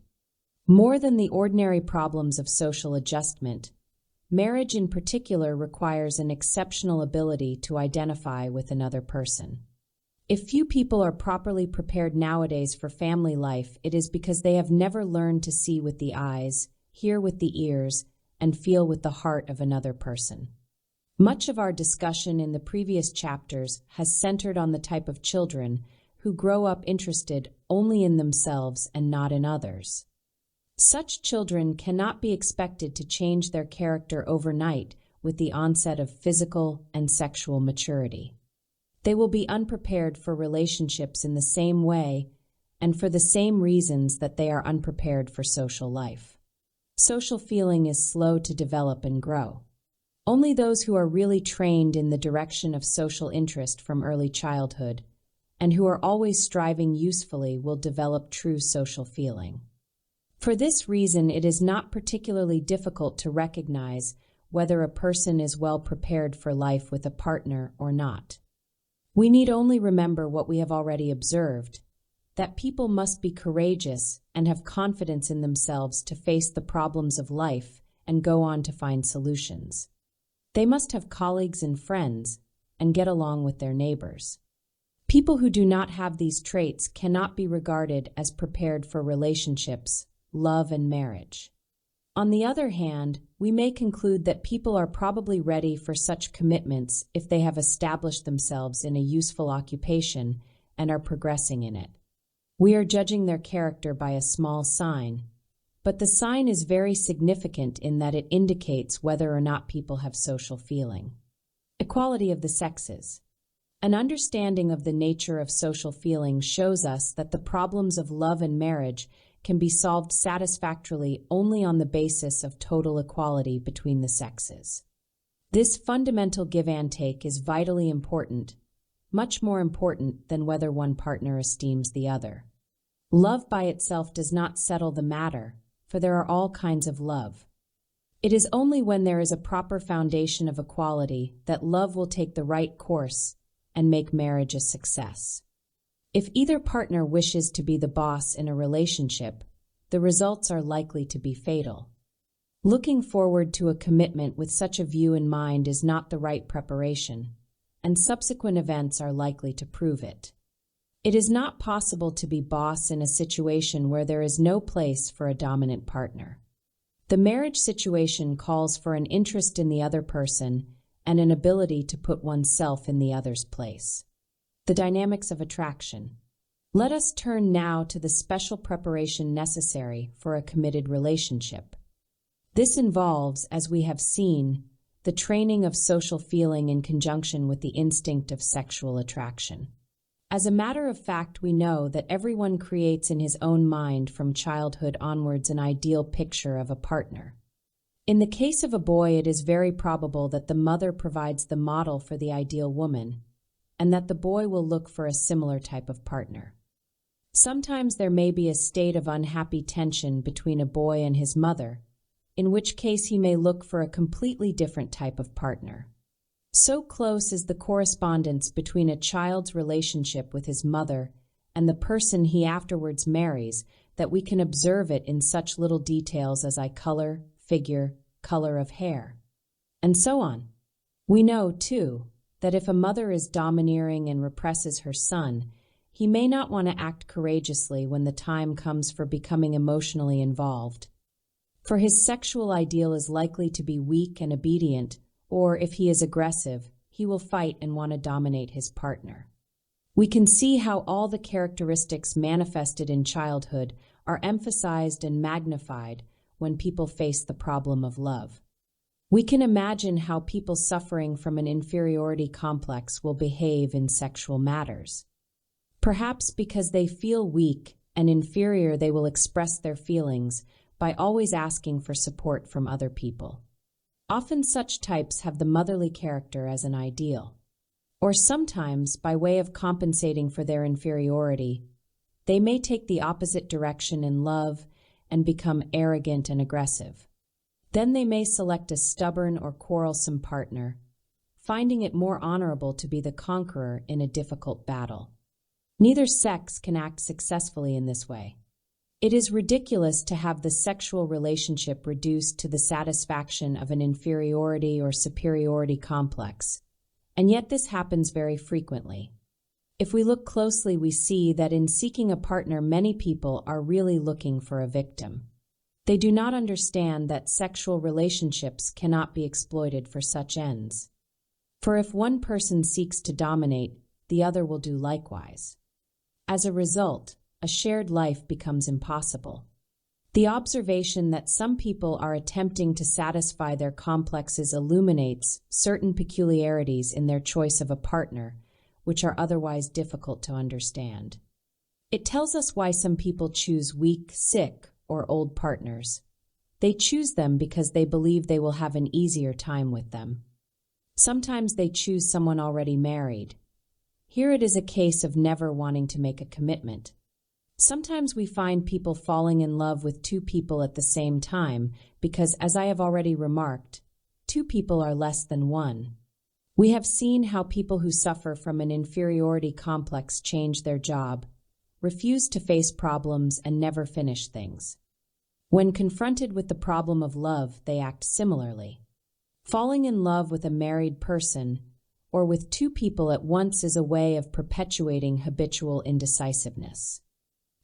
More than the ordinary problems of social adjustment, marriage in particular requires an exceptional ability to identify with another person. If few people are properly prepared nowadays for family life, it is because they have never learned to see with the eyes, hear with the ears, and feel with the heart of another person. Much of our discussion in the previous chapters has centered on the type of children who grow up interested only in themselves and not in others. Such children cannot be expected to change their character overnight with the onset of physical and sexual maturity. They will be unprepared for relationships in the same way and for the same reasons that they are unprepared for social life. Social feeling is slow to develop and grow. Only those who are really trained in the direction of social interest from early childhood and who are always striving usefully will develop true social feeling. For this reason, it is not particularly difficult to recognize whether a person is well prepared for life with a partner or not. We need only remember what we have already observed, that people must be courageous and have confidence in themselves to face the problems of life and go on to find solutions. They must have colleagues and friends and get along with their neighbors. People who do not have these traits cannot be regarded as prepared for relationships, love, and marriage. On the other hand, we may conclude that people are probably ready for such commitments if they have established themselves in a useful occupation and are progressing in it. We are judging their character by a small sign, but the sign is very significant in that it indicates whether or not people have social feeling. Equality of the sexes. An understanding of the nature of social feeling shows us that the problems of love and marriage can be solved satisfactorily only on the basis of total equality between the sexes. This fundamental give and take is vitally important, much more important than whether one partner esteems the other. Love by itself does not settle the matter, for there are all kinds of love. It is only when there is a proper foundation of equality that love will take the right course and make marriage a success. If either partner wishes to be the boss in a relationship, the results are likely to be fatal. Looking forward to a commitment with such a view in mind is not the right preparation, and subsequent events are likely to prove it. It is not possible to be boss in a situation where there is no place for a dominant partner. The marriage situation calls for an interest in the other person and an ability to put oneself in the other's place. The dynamics of attraction. Let us turn now to the special preparation necessary for a committed relationship. This involves, as we have seen, the training of social feeling in conjunction with the instinct of sexual attraction. As a matter of fact, we know that everyone creates in his own mind from childhood onwards an ideal picture of a partner. In the case of a boy, it is very probable that the mother provides the model for the ideal woman, and that the boy will look for a similar type of partner. Sometimes there may be a state of unhappy tension between a boy and his mother, in which case he may look for a completely different type of partner. So close is the correspondence between a child's relationship with his mother and the person he afterwards marries that we can observe it in such little details as eye color, figure, color of hair, and so on. We know, too, that if a mother is domineering and represses her son, he may not want to act courageously when the time comes for becoming emotionally involved. For his sexual ideal is likely to be weak and obedient, or if he is aggressive, he will fight and want to dominate his partner. We can see how all the characteristics manifested in childhood are emphasized and magnified when people face the problem of love. We can imagine how people suffering from an inferiority complex will behave in sexual matters. Perhaps because they feel weak and inferior, they will express their feelings by always asking for support from other people. Often such types have the motherly character as an ideal. Or sometimes, by way of compensating for their inferiority, they may take the opposite direction in love and become arrogant and aggressive. Then they may select a stubborn or quarrelsome partner, finding it more honorable to be the conqueror in a difficult battle. Neither sex can act successfully in this way. It is ridiculous to have the sexual relationship reduced to the satisfaction of an inferiority or superiority complex, and yet this happens very frequently. If we look closely, we see that in seeking a partner, many people are really looking for a victim. They do not understand that sexual relationships cannot be exploited for such ends. For if one person seeks to dominate, the other will do likewise. As a result, a shared life becomes impossible. The observation that some people are attempting to satisfy their complexes illuminates certain peculiarities in their choice of a partner, which are otherwise difficult to understand. It tells us why some people choose weak, sick, or old partners. They choose them because they believe they will have an easier time with them. Sometimes they choose someone already married. Here it is a case of never wanting to make a commitment. Sometimes we find people falling in love with two people at the same time because, as I have already remarked, two people are less than one. We have seen how people who suffer from an inferiority complex change their job, refuse to face problems, and never finish things. When confronted with the problem of love, they act similarly. Falling in love with a married person or with two people at once is a way of perpetuating habitual indecisiveness.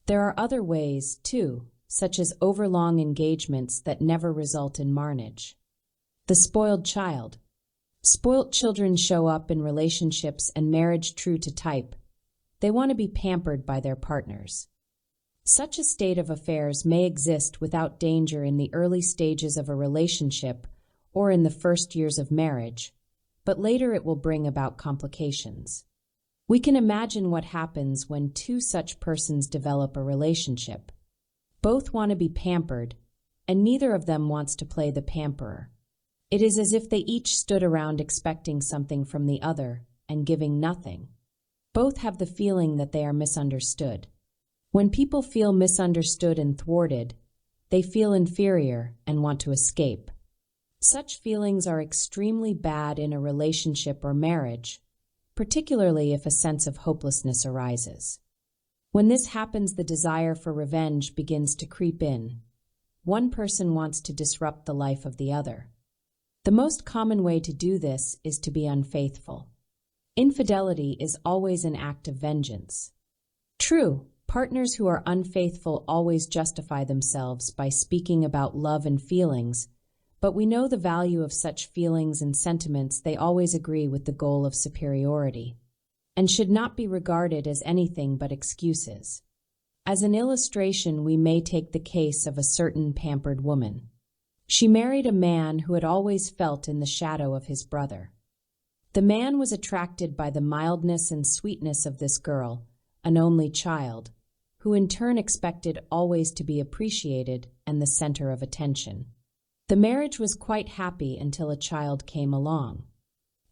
There are other ways, too, such as overlong engagements that never result in marriage. The spoiled child. Spoilt children show up in relationships and marriage true to type. They want to be pampered by their partners. Such a state of affairs may exist without danger in the early stages of a relationship or in the first years of marriage, but later it will bring about complications. We can imagine what happens when two such persons develop a relationship. Both want to be pampered, and neither of them wants to play the pamperer. It is as if they each stood around expecting something from the other and giving nothing. Both have the feeling that they are misunderstood. When people feel misunderstood and thwarted, they feel inferior and want to escape. Such feelings are extremely bad in a relationship or marriage, particularly if a sense of hopelessness arises. When this happens, the desire for revenge begins to creep in. One person wants to disrupt the life of the other. The most common way to do this is to be unfaithful. Infidelity is always an act of vengeance. True, partners who are unfaithful always justify themselves by speaking about love and feelings, but we know the value of such feelings and sentiments. They always agree with the goal of superiority, and should not be regarded as anything but excuses. As an illustration, we may take the case of a certain pampered woman. She married a man who had always felt in the shadow of his brother. The man was attracted by the mildness and sweetness of this girl, an only child, who in turn expected always to be appreciated and the center of attention. The marriage was quite happy until a child came along.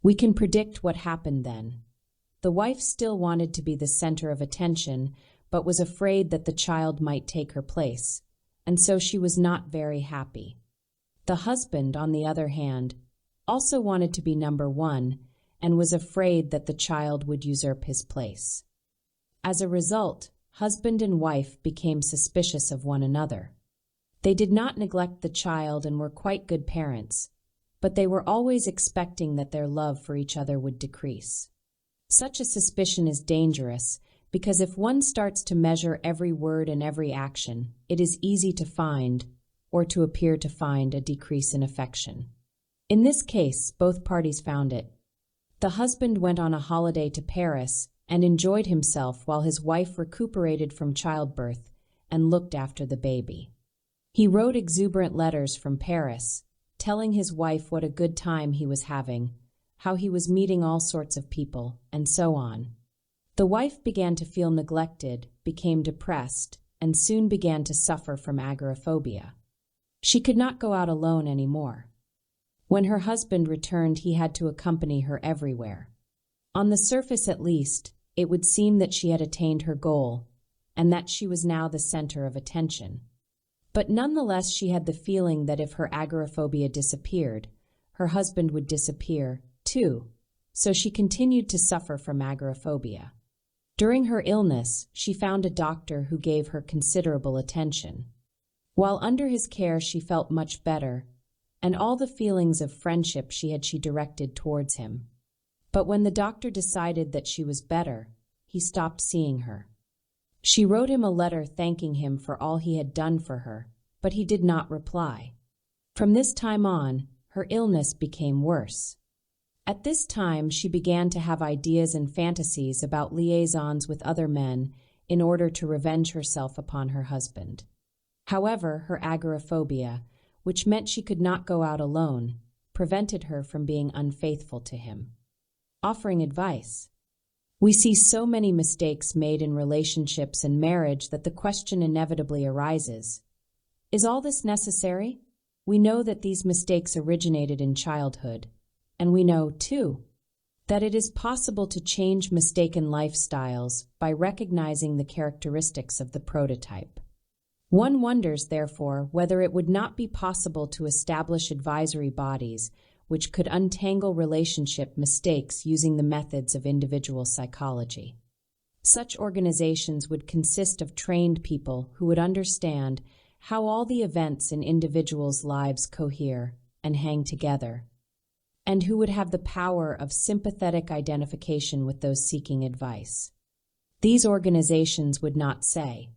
We can predict what happened then. The wife still wanted to be the center of attention, but was afraid that the child might take her place, and so she was not very happy. The husband, on the other hand, also wanted to be number one and was afraid that the child would usurp his place. As a result, husband and wife became suspicious of one another. They did not neglect the child and were quite good parents, but they were always expecting that their love for each other would decrease. Such a suspicion is dangerous because if one starts to measure every word and every action, it is easy to find, or to appear to find, a decrease in affection. In this case, both parties found it. The husband went on a holiday to Paris and enjoyed himself while his wife recuperated from childbirth and looked after the baby. He wrote exuberant letters from Paris, telling his wife what a good time he was having, how he was meeting all sorts of people, and so on. The wife began to feel neglected, became depressed, and soon began to suffer from agoraphobia. She could not go out alone anymore. When her husband returned, he had to accompany her everywhere. On the surface, at least, it would seem that she had attained her goal, and that she was now the center of attention. But nonetheless, she had the feeling that if her agoraphobia disappeared, her husband would disappear, too, so she continued to suffer from agoraphobia. During her illness, she found a doctor who gave her considerable attention. While under his care, she felt much better, and all the feelings of friendship she directed towards him. But when the doctor decided that she was better, he stopped seeing her. She wrote him a letter thanking him for all he had done for her, but he did not reply. From this time on, her illness became worse. At this time, she began to have ideas and fantasies about liaisons with other men in order to revenge herself upon her husband. However, her agoraphobia, which meant she could not go out alone, prevented her from being unfaithful to him. Offering advice. We see so many mistakes made in relationships and marriage that the question inevitably arises: is all this necessary? We know that these mistakes originated in childhood, and we know, too, that it is possible to change mistaken lifestyles by recognizing the characteristics of the prototype. One wonders, therefore, whether it would not be possible to establish advisory bodies which could untangle relationship mistakes using the methods of individual psychology. Such organizations would consist of trained people who would understand how all the events in individuals' lives cohere and hang together, and who would have the power of sympathetic identification with those seeking advice. These organizations would not say,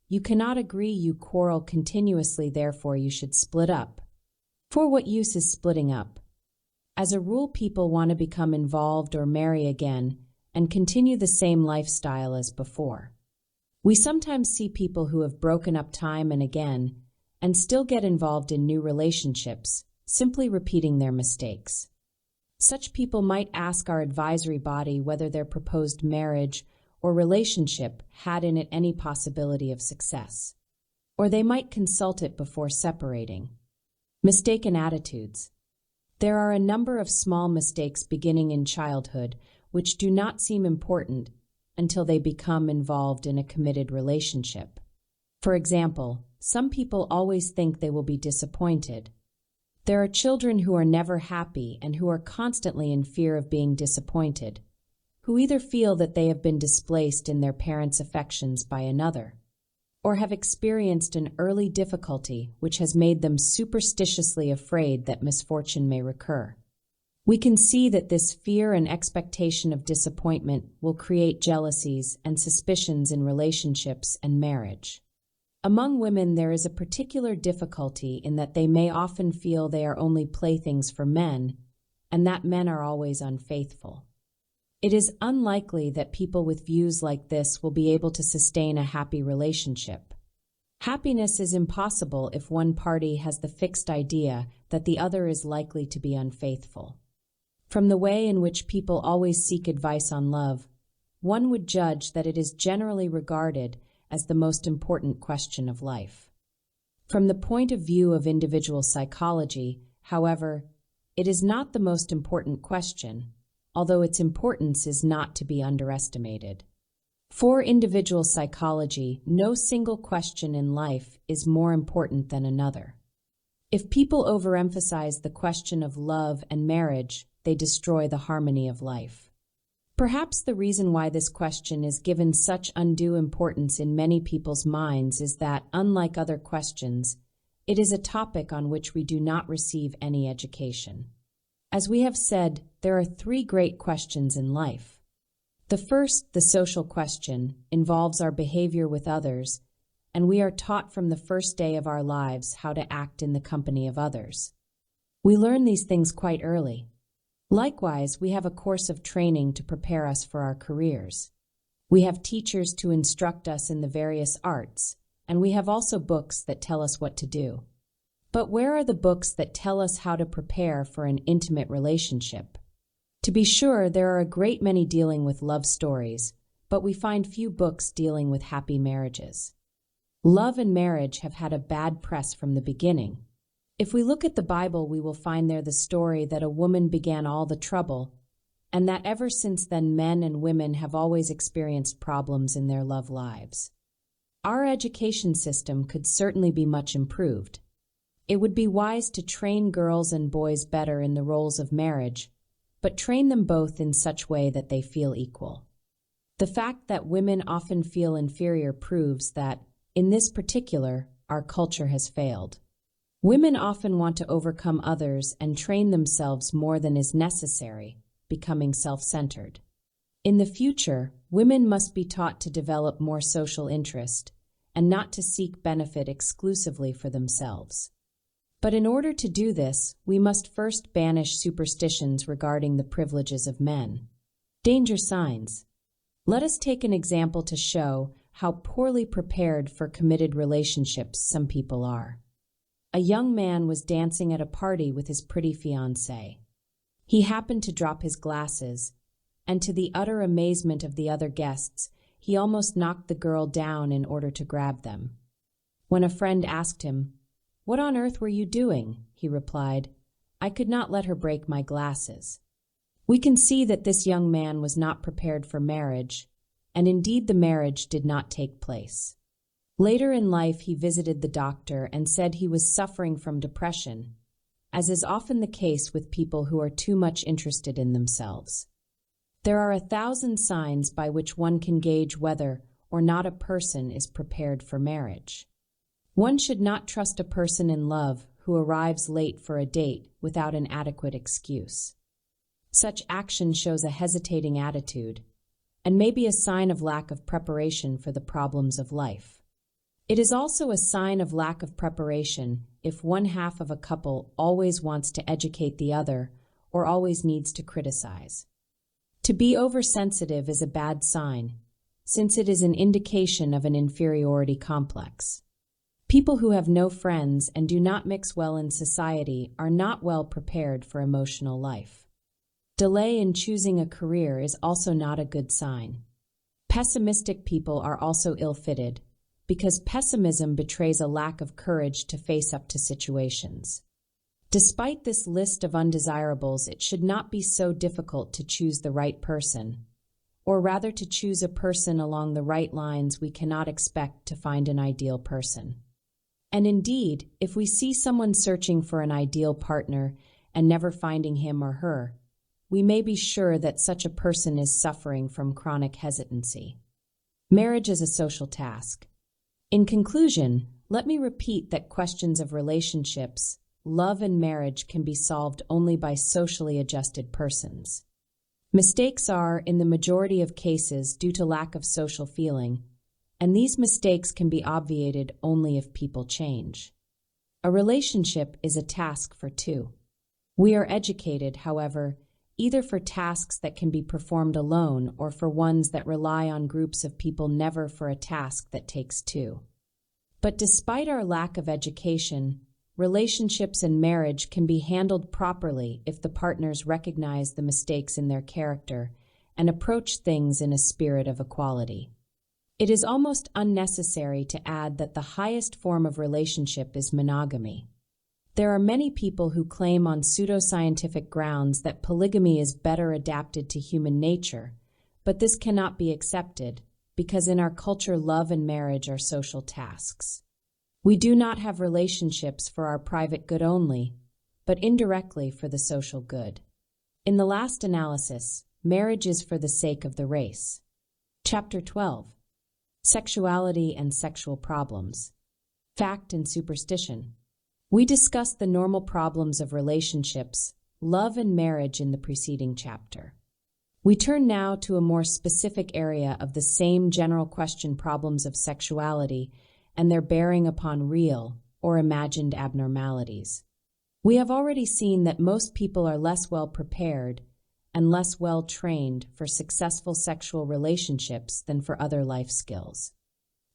"You cannot agree, you quarrel continuously, therefore you should split up." For what use is splitting up? As a rule, people want to become involved or marry again and continue the same lifestyle as before. We sometimes see people who have broken up time and again and still get involved in new relationships, simply repeating their mistakes. Such people might ask our advisory body whether their proposed marriage or relationship had in it any possibility of success, or they might consult it before separating. Mistaken attitudes. There are a number of small mistakes beginning in childhood which do not seem important until they become involved in a committed relationship. For example, some people always think they will be disappointed. There are children who are never happy and who are constantly in fear of being disappointed, who either feel that they have been displaced in their parents' affections by another, or have experienced an early difficulty which has made them superstitiously afraid that misfortune may recur. We can see that this fear and expectation of disappointment will create jealousies and suspicions in relationships and marriage. Among women, there is a particular difficulty in that they may often feel they are only playthings for men, and that men are always unfaithful. It is unlikely that people with views like this will be able to sustain a happy relationship. Happiness is impossible if one party has the fixed idea that the other is likely to be unfaithful. From the way in which people always seek advice on love, one would judge that it is generally regarded as the most important question of life. From the point of view of individual psychology, however, it is not the most important question, although its importance is not to be underestimated. For individual psychology, no single question in life is more important than another. If people overemphasize the question of love and marriage, they destroy the harmony of life. Perhaps the reason why this question is given such undue importance in many people's minds is that, unlike other questions, it is a topic on which we do not receive any education. As we have said, there are three great questions in life. The first, the social question, involves our behavior with others, and we are taught from the first day of our lives how to act in the company of others. We learn these things quite early. Likewise, we have a course of training to prepare us for our careers. We have teachers to instruct us in the various arts, and we have also books that tell us what to do. But where are the books that tell us how to prepare for an intimate relationship? To be sure, there are a great many dealing with love stories, but we find few books dealing with happy marriages. Love and marriage have had a bad press from the beginning. If we look at the Bible, we will find there the story that a woman began all the trouble, and that ever since then men and women have always experienced problems in their love lives. Our education system could certainly be much improved. It would be wise to train girls and boys better in the roles of marriage, but train them both in such way that they feel equal. The fact that women often feel inferior proves that, in this particular, our culture has failed. Women often want to overcome others and train themselves more than is necessary, becoming self-centered. In the future, women must be taught to develop more social interest and not to seek benefit exclusively for themselves. But in order to do this, we must first banish superstitions regarding the privileges of men. Danger signs. Let us take an example to show how poorly prepared for committed relationships some people are. A young man was dancing at a party with his pretty fiancée. He happened to drop his glasses, and to the utter amazement of the other guests, he almost knocked the girl down in order to grab them. When a friend asked him, "What on earth were you doing?" he replied, "I could not let her break my glasses." We can see that this young man was not prepared for marriage, and indeed the marriage did not take place. Later in life, he visited the doctor and said he was suffering from depression, as is often the case with people who are too much interested in themselves. There are 1,000 signs by which one can gauge whether or not a person is prepared for marriage. One should not trust a person in love who arrives late for a date without an adequate excuse. Such action shows a hesitating attitude and may be a sign of lack of preparation for the problems of life. It is also a sign of lack of preparation if one half of a couple always wants to educate the other or always needs to criticize. To be oversensitive is a bad sign, since it is an indication of an inferiority complex. People who have no friends and do not mix well in society are not well prepared for emotional life. Delay in choosing a career is also not a good sign. Pessimistic people are also ill-fitted, because pessimism betrays a lack of courage to face up to situations. Despite this list of undesirables, it should not be so difficult to choose the right person, or rather to choose a person along the right lines. We cannot expect to find an ideal person. And indeed, if we see someone searching for an ideal partner and never finding him or her, we may be sure that such a person is suffering from chronic hesitancy. Marriage is a social task. In conclusion, let me repeat that questions of relationships, love, and marriage can be solved only by socially adjusted persons. Mistakes are, in the majority of cases, due to lack of social feeling, and these mistakes can be obviated only if people change. A relationship is a task for two. We are educated, however, either for tasks that can be performed alone or for ones that rely on groups of people, never for a task that takes two. But despite our lack of education, relationships and marriage can be handled properly if the partners recognize the mistakes in their character and approach things in a spirit of equality. It is almost unnecessary to add that the highest form of relationship is monogamy. There are many people who claim on pseudoscientific grounds that polygamy is better adapted to human nature, but this cannot be accepted because in our culture love and marriage are social tasks. We do not have relationships for our private good only, but indirectly for the social good. In the last analysis, marriage is for the sake of the race. Chapter 12. Sexuality and Sexual Problems. Fact and Superstition. We discussed the normal problems of relationships, love, and marriage in the preceding chapter. We turn now to a more specific area of the same general question: problems of sexuality and their bearing upon real or imagined abnormalities. We have already seen that most people are less well prepared and less well trained for successful sexual relationships than for other life skills.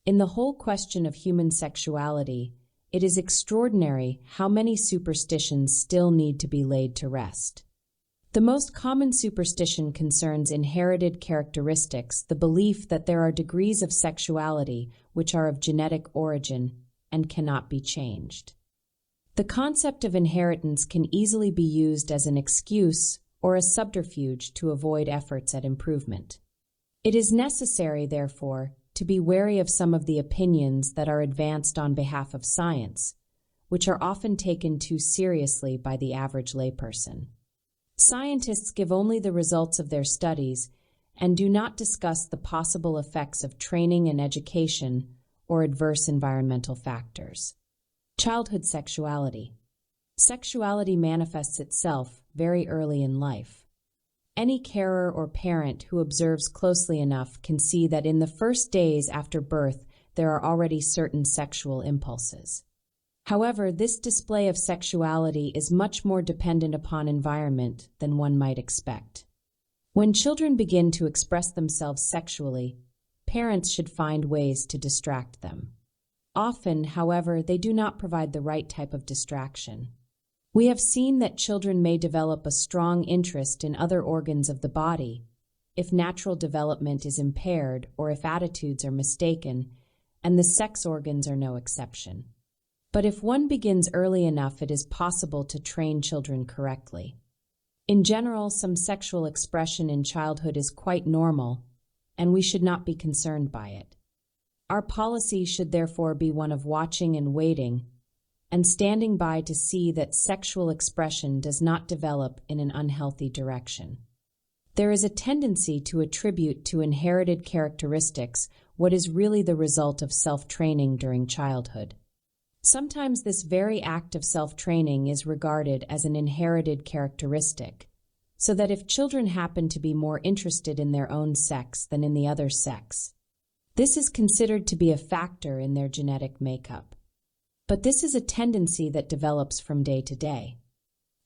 In the whole question of human sexuality, it is extraordinary how many superstitions still need to be laid to rest. The most common superstition concerns inherited characteristics, the belief that there are degrees of sexuality which are of genetic origin and cannot be changed. The concept of inheritance can easily be used as an excuse or a subterfuge to avoid efforts at improvement. It is necessary, therefore, to be wary of some of the opinions that are advanced on behalf of science, which are often taken too seriously by the average layperson. Scientists give only the results of their studies and do not discuss the possible effects of training and education or adverse environmental factors. Childhood sexuality. Sexuality manifests itself very early in life. Any carer or parent who observes closely enough can see that in the first days after birth there are already certain sexual impulses. However, this display of sexuality is much more dependent upon environment than one might expect. When children begin to express themselves sexually, parents should find ways to distract them. Often, however, they do not provide the right type of distraction. We have seen that children may develop a strong interest in other organs of the body if natural development is impaired or if attitudes are mistaken, and the sex organs are no exception. But if one begins early enough, it is possible to train children correctly. In general, some sexual expression in childhood is quite normal, and we should not be concerned by it. Our policy should therefore be one of watching and waiting, and standing by to see that sexual expression does not develop in an unhealthy direction. There is a tendency to attribute to inherited characteristics what is really the result of self-training during childhood. Sometimes this very act of self-training is regarded as an inherited characteristic, so that if children happen to be more interested in their own sex than in the other sex, this is considered to be a factor in their genetic makeup. But this is a tendency that develops from day to day.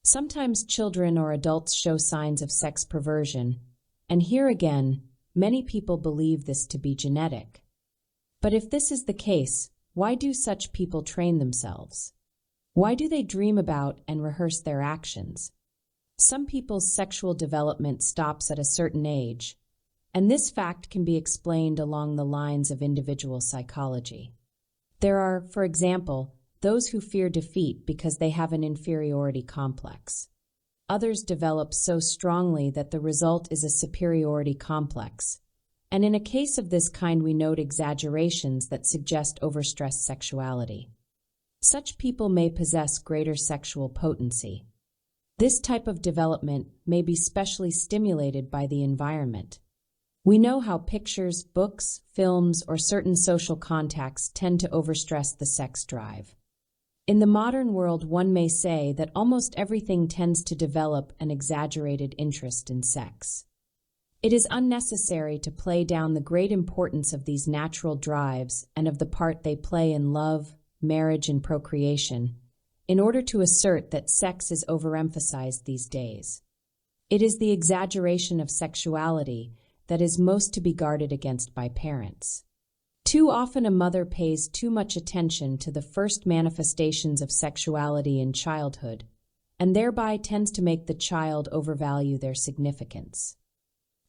Sometimes children or adults show signs of sex perversion, and here again, many people believe this to be genetic. But if this is the case, why do such people train themselves? Why do they dream about and rehearse their actions? Some people's sexual development stops at a certain age, and this fact can be explained along the lines of individual psychology. There are, for example, those who fear defeat because they have an inferiority complex. Others develop so strongly that the result is a superiority complex. And in a case of this kind, we note exaggerations that suggest overstressed sexuality. Such people may possess greater sexual potency. This type of development may be specially stimulated by the environment. We know how pictures, books, films, or certain social contacts tend to overstress the sex drive. In the modern world, one may say that almost everything tends to develop an exaggerated interest in sex. It is unnecessary to play down the great importance of these natural drives and of the part they play in love, marriage, and procreation, in order to assert that sex is overemphasized these days. It is the exaggeration of sexuality that is most to be guarded against by parents. Too often a mother pays too much attention to the first manifestations of sexuality in childhood, and thereby tends to make the child overvalue their significance.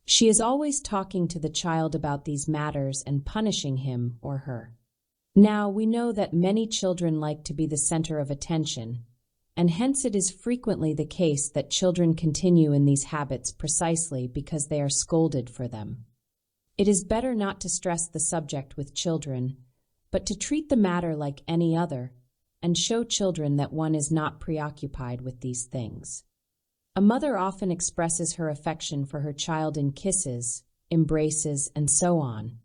She is always talking to the child about these matters and punishing him or her. Now, we know that many children like to be the center of attention, and hence it is frequently the case that children continue in these habits precisely because they are scolded for them. It is better not to stress the subject with children, but to treat the matter like any other, and show children that one is not preoccupied with these things. A mother often expresses her affection for her child in kisses, embraces, and so on.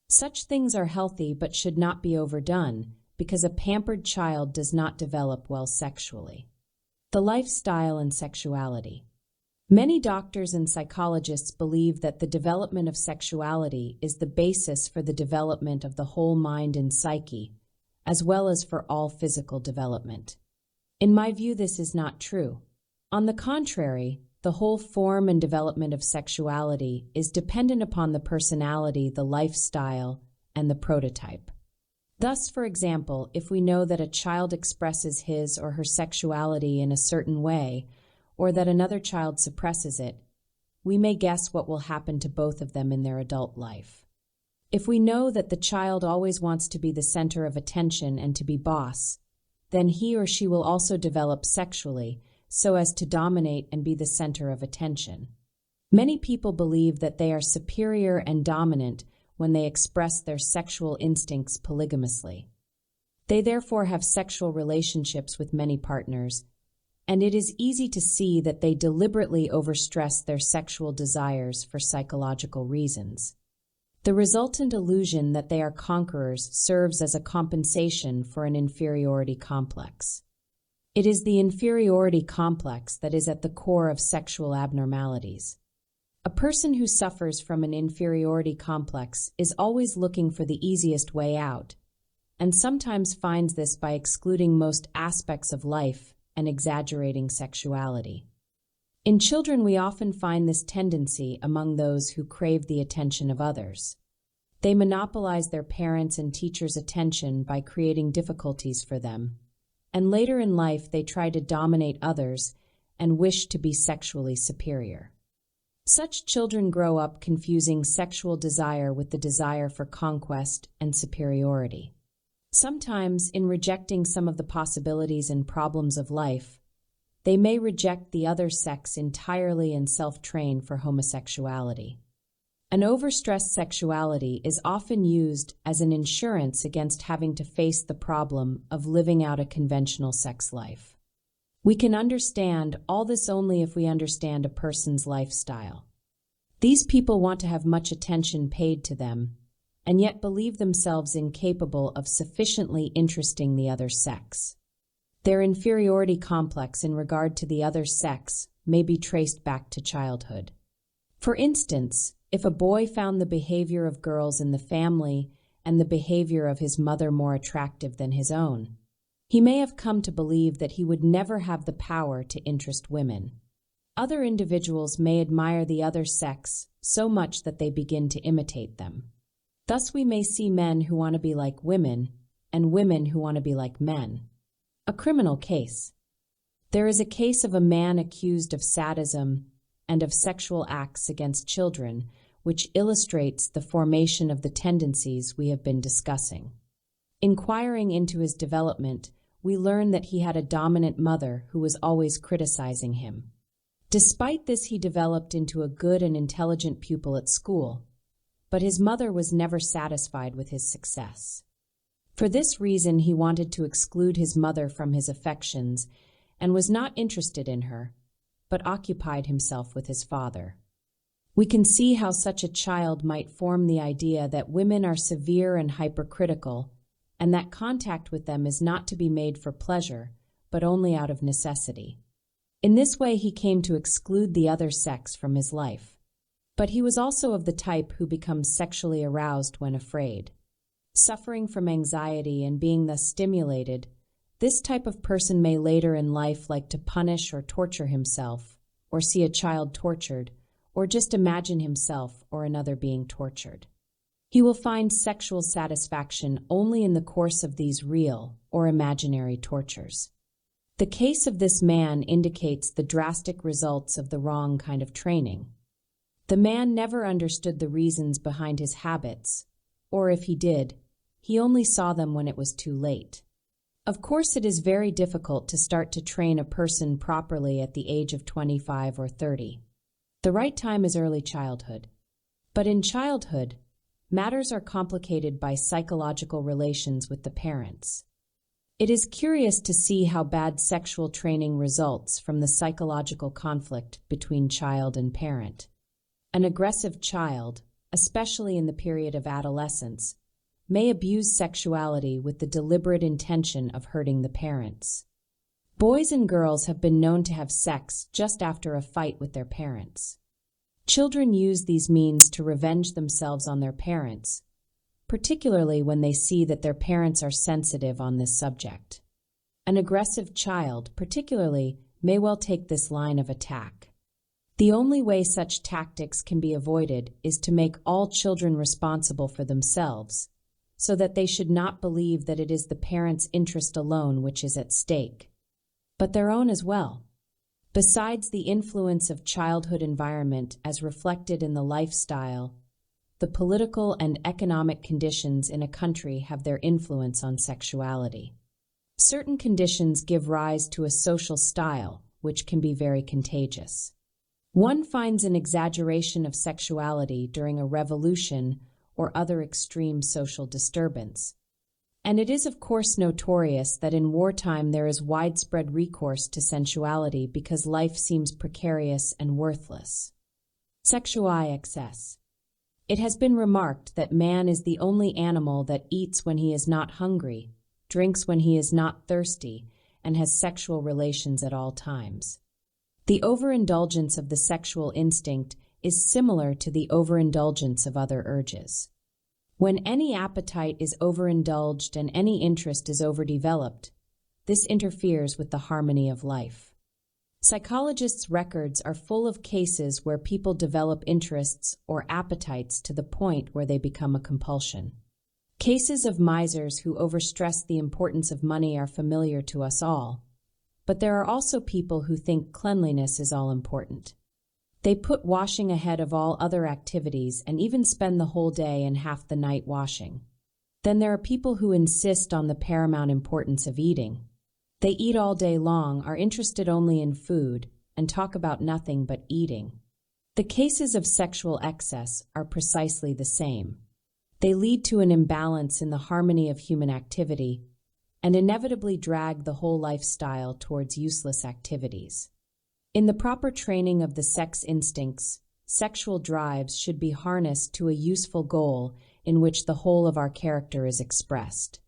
Such things are healthy but should not be overdone, because a pampered child does not develop well sexually. The lifestyle and sexuality. Many doctors and psychologists believe that the development of sexuality is the basis for the development of the whole mind and psyche, as well as for all physical development. In my view, this is not true. On the contrary, the whole form and development of sexuality is dependent upon the personality, the lifestyle, and the prototype. Thus, for example, if we know that a child expresses his or her sexuality in a certain way, or that another child suppresses it, we may guess what will happen to both of them in their adult life. If we know that the child always wants to be the center of attention and to be boss, then he or she will also develop sexually so as to dominate and be the center of attention. Many people believe that they are superior and dominant when they express their sexual instincts polygamously. They therefore have sexual relationships with many partners, and it is easy to see that they deliberately overstress their sexual desires for psychological reasons. The resultant illusion that they are conquerors serves as a compensation for an inferiority complex. It is the inferiority complex that is at the core of sexual abnormalities. A person who suffers from an inferiority complex is always looking for the easiest way out, and sometimes finds this by excluding most aspects of life and exaggerating sexuality. In children, we often find this tendency among those who crave the attention of others. They monopolize their parents' and teachers' attention by creating difficulties for them, and later in life they try to dominate others and wish to be sexually superior. Such children grow up confusing sexual desire with the desire for conquest and superiority. Sometimes, in rejecting some of the possibilities and problems of life, they may reject the other sex entirely and self-train for homosexuality. An overstressed sexuality is often used as an insurance against having to face the problem of living out a conventional sex life. We can understand all this only if we understand a person's lifestyle. These people want to have much attention paid to them, and yet believe themselves incapable of sufficiently interesting the other sex. Their inferiority complex in regard to the other sex may be traced back to childhood. For instance, if a boy found the behavior of girls in the family and the behavior of his mother more attractive than his own, he may have come to believe that he would never have the power to interest women. Other individuals may admire the other sex so much that they begin to imitate them. Thus we may see men who want to be like women and women who want to be like men. A criminal case. There is a case of a man accused of sadism and of sexual acts against children, which illustrates the formation of the tendencies we have been discussing. Inquiring into his development, we learn that he had a dominant mother who was always criticizing him. Despite this, he developed into a good and intelligent pupil at school, but his mother was never satisfied with his success. For this reason, he wanted to exclude his mother from his affections and was not interested in her, but occupied himself with his father. We can see how such a child might form the idea that women are severe and hypercritical, and that contact with them is not to be made for pleasure, but only out of necessity. In this way, he came to exclude the other sex from his life. But he was also of the type who becomes sexually aroused when afraid. Suffering from anxiety and being thus stimulated, this type of person may later in life like to punish or torture himself, or see a child tortured, or just imagine himself or another being tortured. He will find sexual satisfaction only in the course of these real or imaginary tortures. The case of this man indicates the drastic results of the wrong kind of training. The man never understood the reasons behind his habits, or if he did, he only saw them when it was too late. Of course, it is very difficult to start to train a person properly at the age of 25 or 30. The right time is early childhood. But in childhood, matters are complicated by psychological relations with the parents. It is curious to see how bad sexual training results from the psychological conflict between child and parent. An aggressive child, especially in the period of adolescence, may abuse sexuality with the deliberate intention of hurting the parents. Boys and girls have been known to have sex just after a fight with their parents. Children use these means to revenge themselves on their parents, particularly when they see that their parents are sensitive on this subject. An aggressive child, particularly, may well take this line of attack. The only way such tactics can be avoided is to make all children responsible for themselves, so that they should not believe that it is the parents' interest alone which is at stake, but their own as well. Besides the influence of childhood environment as reflected in the lifestyle, the political and economic conditions in a country have their influence on sexuality. Certain conditions give rise to a social style, which can be very contagious. One finds an exaggeration of sexuality during a revolution or other extreme social disturbance. And it is of course notorious that in wartime there is widespread recourse to sensuality because life seems precarious and worthless. Sexual excess. It has been remarked that man is the only animal that eats when he is not hungry, drinks when he is not thirsty, and has sexual relations at all times. The overindulgence of the sexual instinct is similar to the overindulgence of other urges. When any appetite is overindulged and any interest is overdeveloped, this interferes with the harmony of life. Psychologists' records are full of cases where people develop interests or appetites to the point where they become a compulsion. Cases of misers who overstress the importance of money are familiar to us all, but there are also people who think cleanliness is all important. They put washing ahead of all other activities and even spend the whole day and half the night washing. Then there are people who insist on the paramount importance of eating. They eat all day long, are interested only in food, and talk about nothing but eating. The cases of sexual excess are precisely the same. They lead to an imbalance in the harmony of human activity and inevitably drag the whole lifestyle towards useless activities. In the proper training of the sex instincts, sexual drives should be harnessed to a useful goal in which the whole of our character is expressed.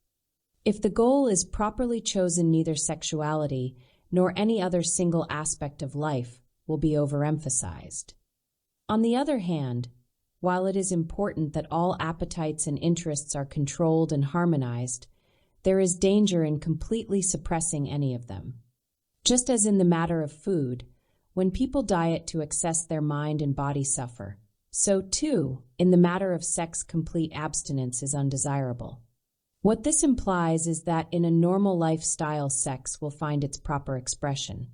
If the goal is properly chosen, neither sexuality nor any other single aspect of life will be overemphasized. On the other hand, while it is important that all appetites and interests are controlled and harmonized, there is danger in completely suppressing any of them. Just as in the matter of food, when people diet to excess, their mind and body suffer. So, too, in the matter of sex, complete abstinence is undesirable. What this implies is that in a normal lifestyle, sex will find its proper expression.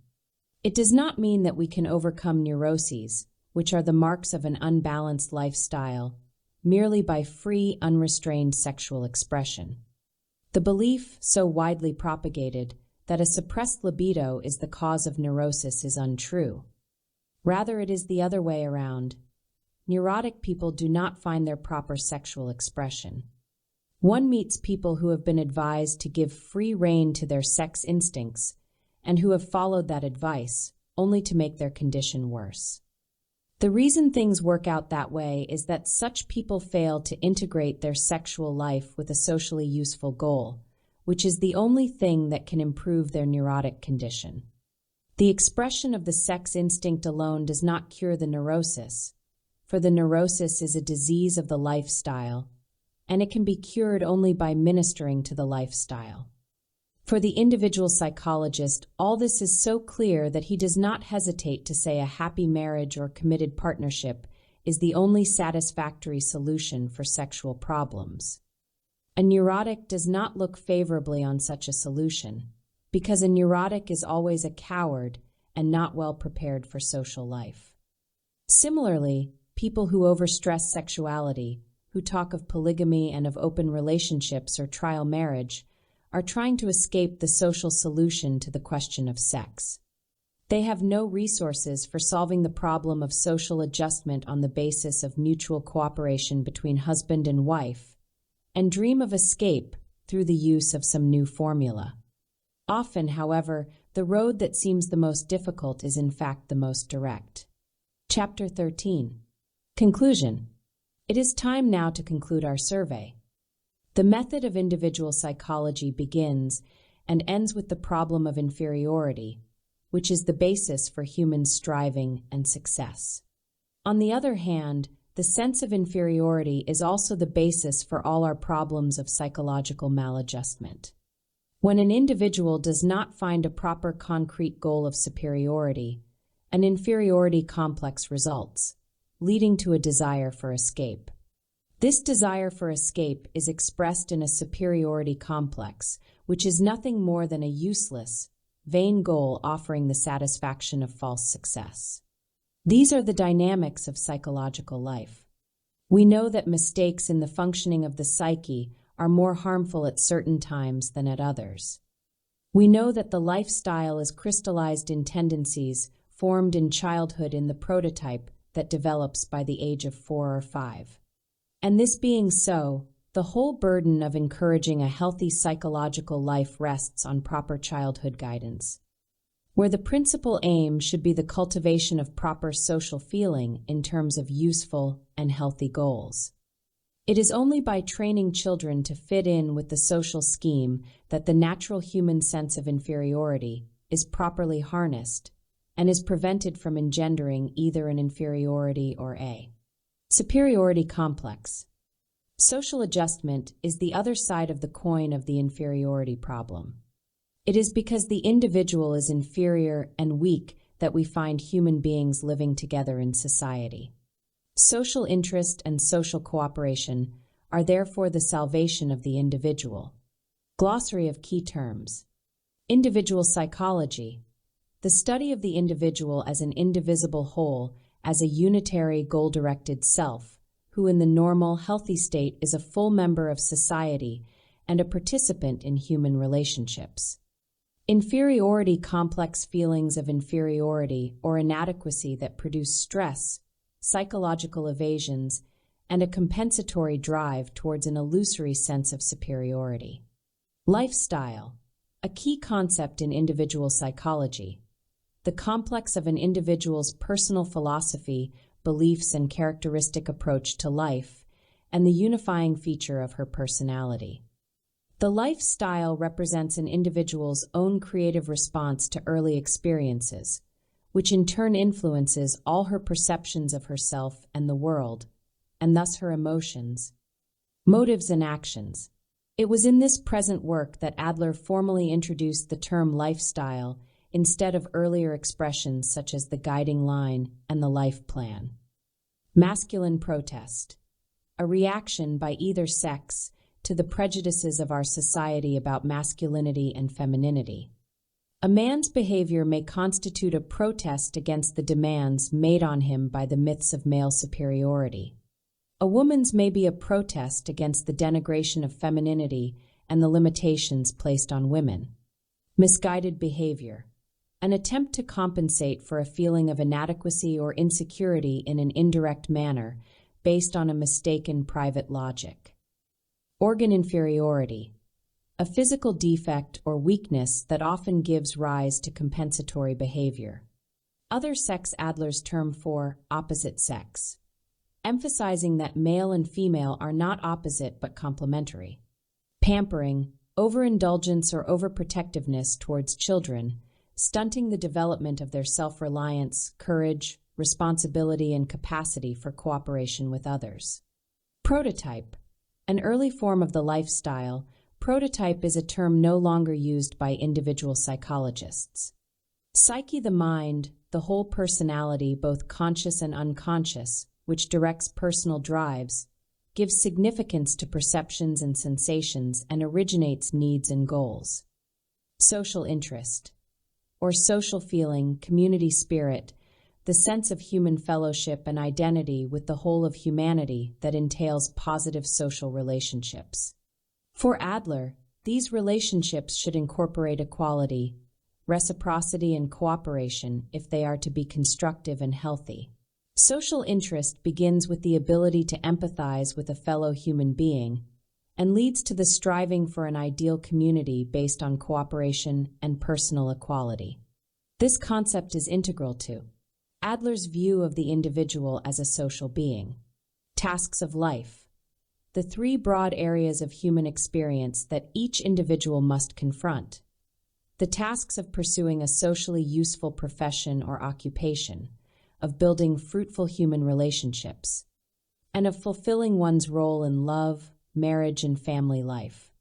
It does not mean that we can overcome neuroses, which are the marks of an unbalanced lifestyle, merely by free, unrestrained sexual expression. The belief, so widely propagated, that a suppressed libido is the cause of neurosis is untrue. Rather, it is the other way around. Neurotic people do not find their proper sexual expression. One meets people who have been advised to give free rein to their sex instincts and who have followed that advice, only to make their condition worse. The reason things work out that way is that such people fail to integrate their sexual life with a socially useful goal, which is the only thing that can improve their neurotic condition. The expression of the sex instinct alone does not cure the neurosis, for the neurosis is a disease of the lifestyle, and it can be cured only by ministering to the lifestyle. For the individual psychologist, all this is so clear that he does not hesitate to say a happy marriage or committed partnership is the only satisfactory solution for sexual problems. A neurotic does not look favorably on such a solution, because a neurotic is always a coward and not well prepared for social life. Similarly, people who overstress sexuality, who talk of polygamy and of open relationships or trial marriage, are trying to escape the social solution to the question of sex. They have no resources for solving the problem of social adjustment on the basis of mutual cooperation between husband and wife, and dream of escape through the use of some new formula. Often, however, the road that seems the most difficult is in fact the most direct. Chapter 13. Conclusion. It is time now to conclude our survey. The method of individual psychology begins and ends with the problem of inferiority, which is the basis for human striving and success. On the other hand, the sense of inferiority is also the basis for all our problems of psychological maladjustment. When an individual does not find a proper concrete goal of superiority, an inferiority complex results, leading to a desire for escape. This desire for escape is expressed in a superiority complex, which is nothing more than a useless, vain goal offering the satisfaction of false success. These are the dynamics of psychological life. We know that mistakes in the functioning of the psyche are more harmful at certain times than at others. We know that the lifestyle is crystallized in tendencies formed in childhood in the prototype that develops by the age of 4 or 5. And this being so, the whole burden of encouraging a healthy psychological life rests on proper childhood guidance, where the principal aim should be the cultivation of proper social feeling in terms of useful and healthy goals. It is only by training children to fit in with the social scheme that the natural human sense of inferiority is properly harnessed and is prevented from engendering either an inferiority or a superiority complex. Social adjustment is the other side of the coin of the inferiority problem. It is because the individual is inferior and weak that we find human beings living together in society. Social interest and social cooperation are therefore the salvation of the individual. Glossary of key terms. Individual psychology. The study of the individual as an indivisible whole, as a unitary, goal-directed self, who in the normal, healthy state is a full member of society and a participant in human relationships. Inferiority complex feelings of inferiority or inadequacy that produce stress, psychological evasions, and a compensatory drive towards an illusory sense of superiority. Lifestyle, a key concept in individual psychology. The complex of an individual's personal philosophy, beliefs, and characteristic approach to life, and the unifying feature of her personality. The lifestyle represents an individual's own creative response to early experiences, which in turn influences all her perceptions of herself and the world, and thus her emotions, motives, and actions. It was in this present work that Adler formally introduced the term lifestyle instead of earlier expressions such as the guiding line and the life plan. Masculine protest, a reaction by either sex to the prejudices of our society about masculinity and femininity. A man's behavior may constitute a protest against the demands made on him by the myths of male superiority. A woman's may be a protest against the denigration of femininity and the limitations placed on women. Misguided behavior, an attempt to compensate for a feeling of inadequacy or insecurity in an indirect manner based on a mistaken private logic. Organ inferiority, a physical defect or weakness that often gives rise to compensatory behavior. Other sex, Adler's term for opposite sex, emphasizing that male and female are not opposite but complementary. Pampering, overindulgence or overprotectiveness towards children, stunting the development of their self-reliance, courage, responsibility, and capacity for cooperation with others. Prototype, an early form of the lifestyle. Prototype is a term no longer used by individual psychologists. Psyche, the mind, the whole personality, both conscious and unconscious, which directs personal drives, gives significance to perceptions and sensations, and originates needs and goals. Social interest, or social feeling, community spirit, the sense of human fellowship and identity with the whole of humanity that entails positive social relationships. For Adler, these relationships should incorporate equality, reciprocity, and cooperation if they are to be constructive and healthy. Social interest begins with the ability to empathize with a fellow human being and leads to the striving for an ideal community based on cooperation and personal equality. This concept is integral to Adler's view of the individual as a social being. Tasks of life, the three broad areas of human experience that each individual must confront. The tasks of pursuing a socially useful profession or occupation, of building fruitful human relationships, and of fulfilling one's role in love, marriage, and family life.